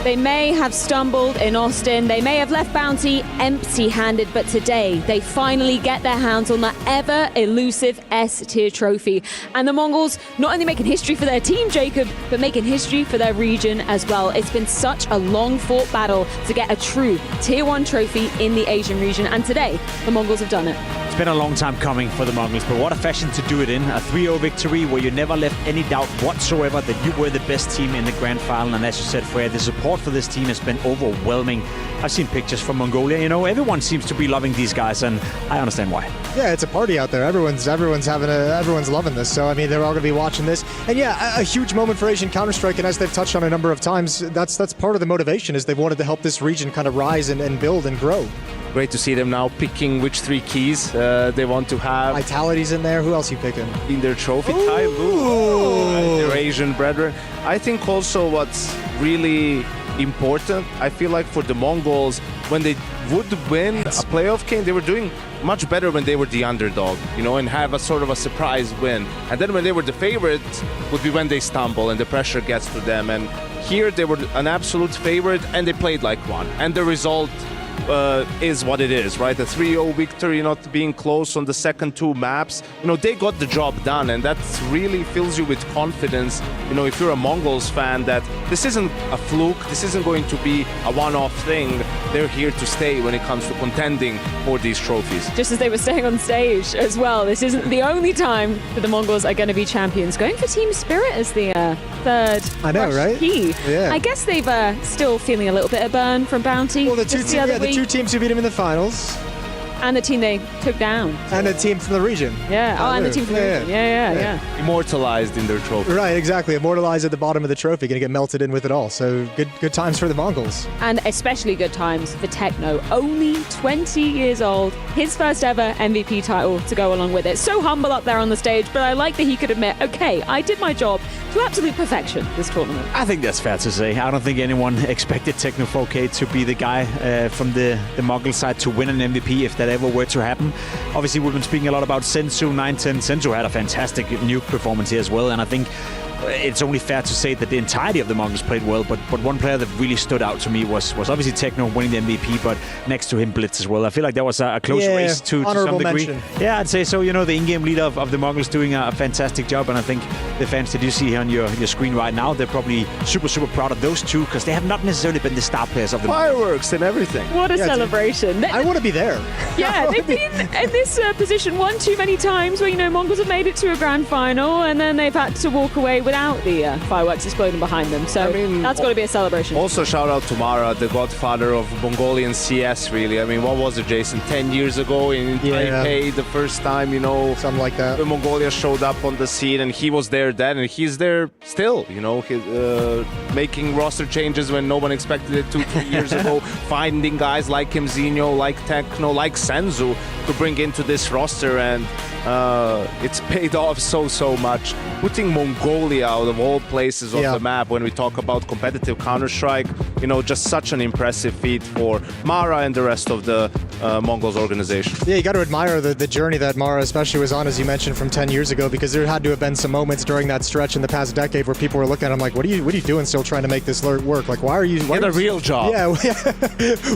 They may have stumbled in Austin, they may have left Bounty empty-handed, but today they finally get their hands on that ever-elusive S-tier trophy. And the Mongolz not only making history for their team, Jacob, but making history for their region as well. It's been such a long-fought battle to get a true Tier 1 trophy in the Asian region, and today the Mongolz have done it. It's been a long time coming for the Mongolz, but what a fashion to do it in. A 3-0 victory where you never left any doubt whatsoever that you were the best team in the grand final. And as you said, Freya, the support for this team has been overwhelming. I've seen pictures from Mongolia. You know, everyone seems to be loving these guys, and I understand why. Yeah, it's a party out there. Everyone's loving this. So I mean, they're all going to be watching this. And yeah, a huge moment for Asian Counter-Strike. And as they've touched on a number of times, that's part of the motivation, is they've wanted to help this region kind of rise and build and grow. Great to see them now picking which 3 keys they want to have. Vitality's in there. Who else you picking? In their trophy. Their Asian brethren. I think also what's really important, I feel like for the Mongolz, when they would win a playoff game, they were doing much better when they were the underdog, you know, and have a sort of a surprise win. And then when they were the favorite, would be when they stumble and the pressure gets to them. And here they were an absolute favorite and they played like one. And the result is what it is, right? A 3-0 victory, not being close on the second 2 maps. You know, they got the job done, and that really fills you with confidence, you know, if you're a Mongolz fan, that this isn't a fluke, this isn't going to be a one-off thing. They're here to stay when it comes to contending for these trophies. Just as they were staying on stage as well, this isn't the only time that the Mongolz are going to be champions. Going for Team Spirit as the third right? key. Yeah. I guess they've still feeling a little bit of burn from Bounty. Well, the two teams who beat him in the finals. And the team they took down. And the team from the region. Yeah, and the team from the region. Yeah. Immortalized in their trophy. Right, exactly. Immortalized at the bottom of the trophy, going to get melted in with it all. So good times for the Mongolz. And especially good times for Techno. Only 20 years old. His first ever MVP title to go along with it. So humble up there on the stage, but I like that he could admit, okay, I did my job to absolute perfection this tournament. I think that's fair to say. I don't think anyone expected Techno 4K to be the guy from the Mongol side to win an MVP if that ever were to happen. Obviously, we've been speaking a lot about Sensu 910. Sensu had a fantastic Nuke performance here as well, and I think it's only fair to say that the entirety of the Mongolz played well, but one player that really stood out to me was obviously Techno winning the MVP, but next to him Blitz as well. I feel like that was a close race to some degree. Mention. Yeah, I'd say so. You know, the in-game leader of the Mongolz doing a fantastic job, and I think the fans that you see here on your screen right now, they're probably super proud of those two, because they have not necessarily been the star players of the fireworks and everything. What a celebration. I want to be there. Yeah, they've been in this position one too many times where, you know, Mongolz have made it to a grand final and then they've had to walk away without the fireworks exploding behind them. So that's got to be a celebration. Also, shout out to Mara, the godfather of Mongolian CS, really. I mean, what was it, Jason? 10 years ago in Taipei, the first time, you know, something like that. Mongolia showed up on the scene, and he was there then, and he's there still, you know, making roster changes when no one expected it 2-3 years ago, finding guys like Kimzinho, like Techno, like Senzu to bring into this roster, and it's paid off so much. Putting Mongolia out of all places on the map when we talk about competitive Counter-Strike, you know, just such an impressive feat for Mara and the rest of the Mongolz organization. Yeah, you got to admire the journey that Mara especially was on, as you mentioned, from 10 years ago, because there had to have been some moments during that stretch in the past decade where people were looking at him like, what are you doing still trying to make this work? Like, why are you... Get a real job. Yeah,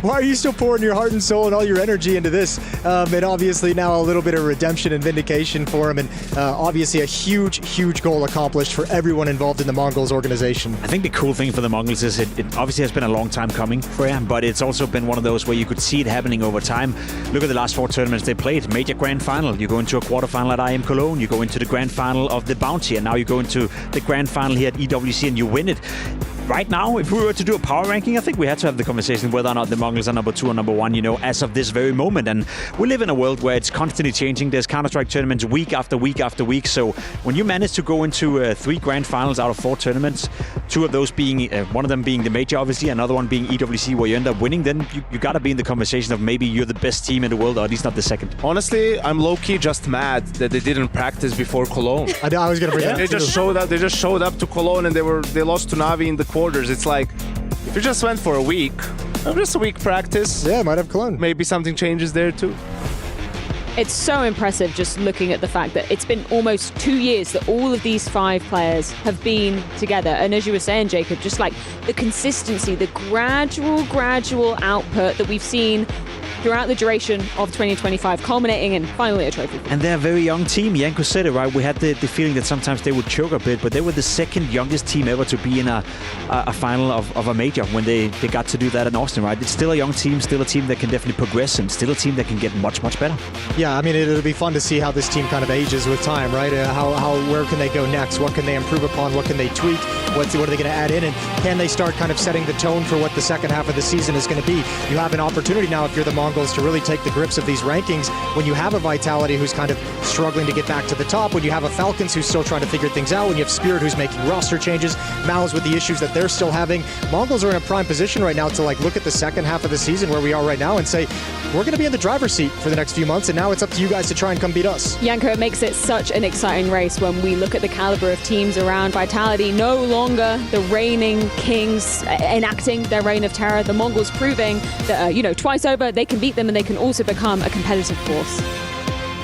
why are you still pouring your heart and soul and all your energy into this? And obviously now a little bit of redemption and vindication for him, and obviously a huge goal accomplished for everyone involved in the Mongolz organization. I think the cool thing for the Mongolz is it obviously has been a long time coming for him, but it's also been one of those where you could see it happening over time. Look at the last 4 tournaments they played. Major grand final. You go into a quarterfinal at IM Cologne, you go into the grand final of the Bounty, and now you go into the grand final here at EWC and you win it. Right now, if we were to do a power ranking, I think we had to have the conversation whether or not the Mongolz are number 2 or number 1, you know, as of this very moment. And we live in a world where it's constantly changing. There's Counter-Strike tournaments week after week after week. So when you manage to go into 3 grand finals out of 4 tournaments, 2 of those being, one of them being the major, obviously, another one being EWC, where you end up winning, then you got to be in the conversation of maybe you're the best team in the world, or at least not the second. Honestly, I'm low-key just mad that they didn't practice before Cologne. I was going to bring that They just showed up. They just showed up to Cologne, and they lost to Navi in the quarters. It's like, if you just went for a week, just a week practice. Yeah, might have Cologne. Maybe something changes there too. It's so impressive just looking at the fact that it's been almost 2 years that all of these 5 players have been together. And as you were saying, Jacob, just like the consistency, the gradual output that we've seen throughout the duration of 2025, culminating in finally a trophy. And they're a very young team. Janko said it, right? We had the feeling that sometimes they would choke a bit, but they were the second youngest team ever to be in a final of a major when they got to do that in Austin, right? It's still a young team, still a team that can definitely progress, and still a team that can get much better. Yeah, I mean, it'll be fun to see how this team kind of ages with time, right? Where can they go next? What can they improve upon? What can they tweak? What are they going to add in? And can they start kind of setting the tone for what the second half of the season is going to be? You have an opportunity now, if you're the Mongolz, to really take the grips of these rankings when you have a Vitality who's kind of struggling to get back to the top, when you have a Falcons who's still trying to figure things out, when you have Spirit who's making roster changes, Malice with the issues that they're still having. Mongolz are in a prime position right now to like look at the second half of the season where we are right now and say, we're going to be in the driver's seat for the next few months, and now it's up to you guys to try and come beat us. Janko, it makes it such an exciting race when we look at the caliber of teams around Vitality. No longer the reigning kings enacting their reign of terror. The Mongolz proving that, twice over, they can beat them and they can also become a competitive force.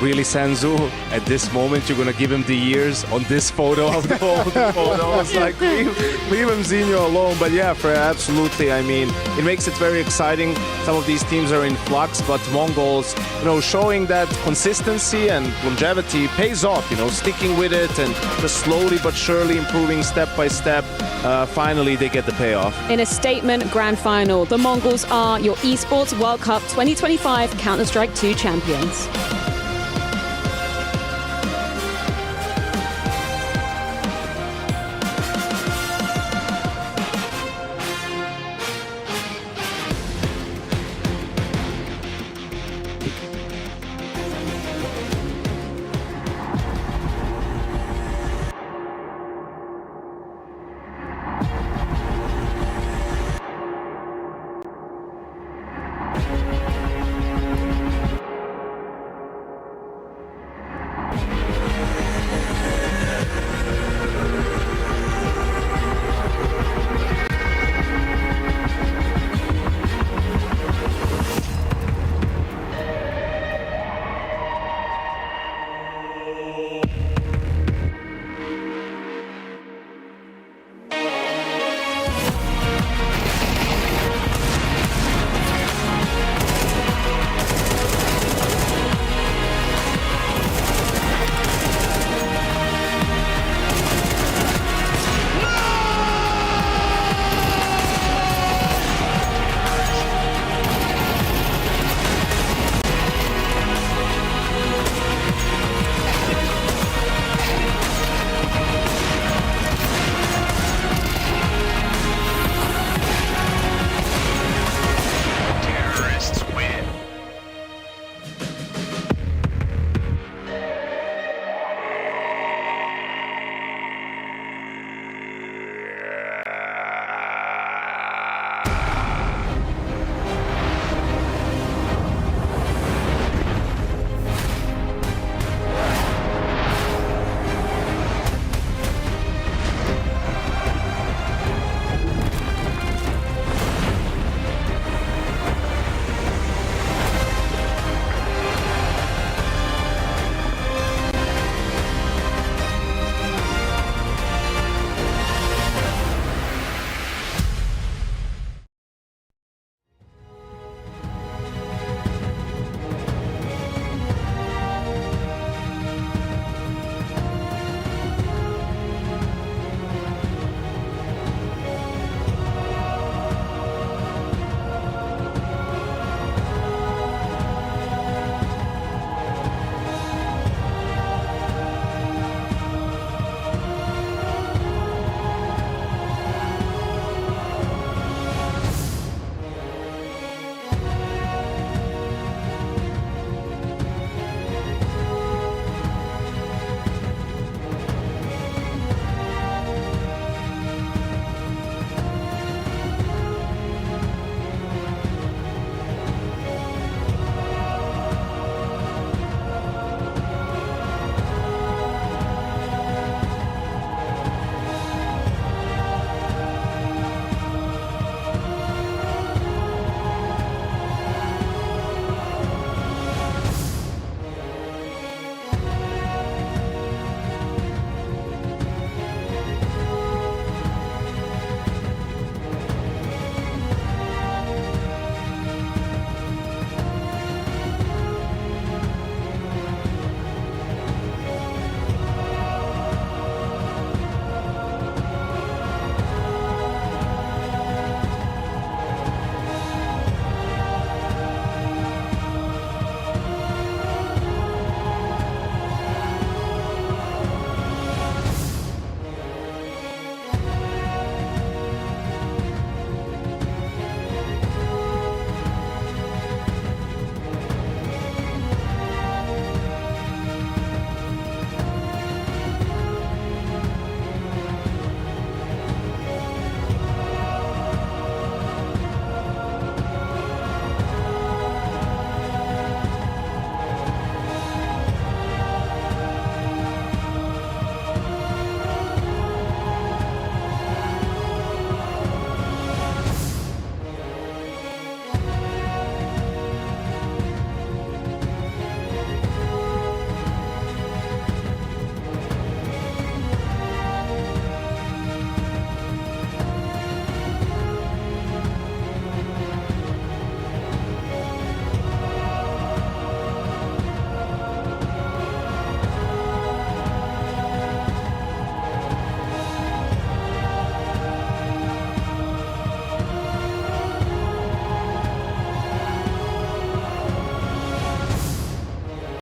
Really, Senzu, at this moment, you're going to give him the years on this photo of the old photo. It's like, leave him Zinho alone. But yeah, absolutely. I mean, it makes it very exciting. Some of these teams are in flux, but Mongolz, showing that consistency and longevity pays off, sticking with it and just slowly but surely improving step by step. Finally, they get the payoff. In a statement grand final, the Mongolz are your Esports World Cup 2025 Counter-Strike 2 champions.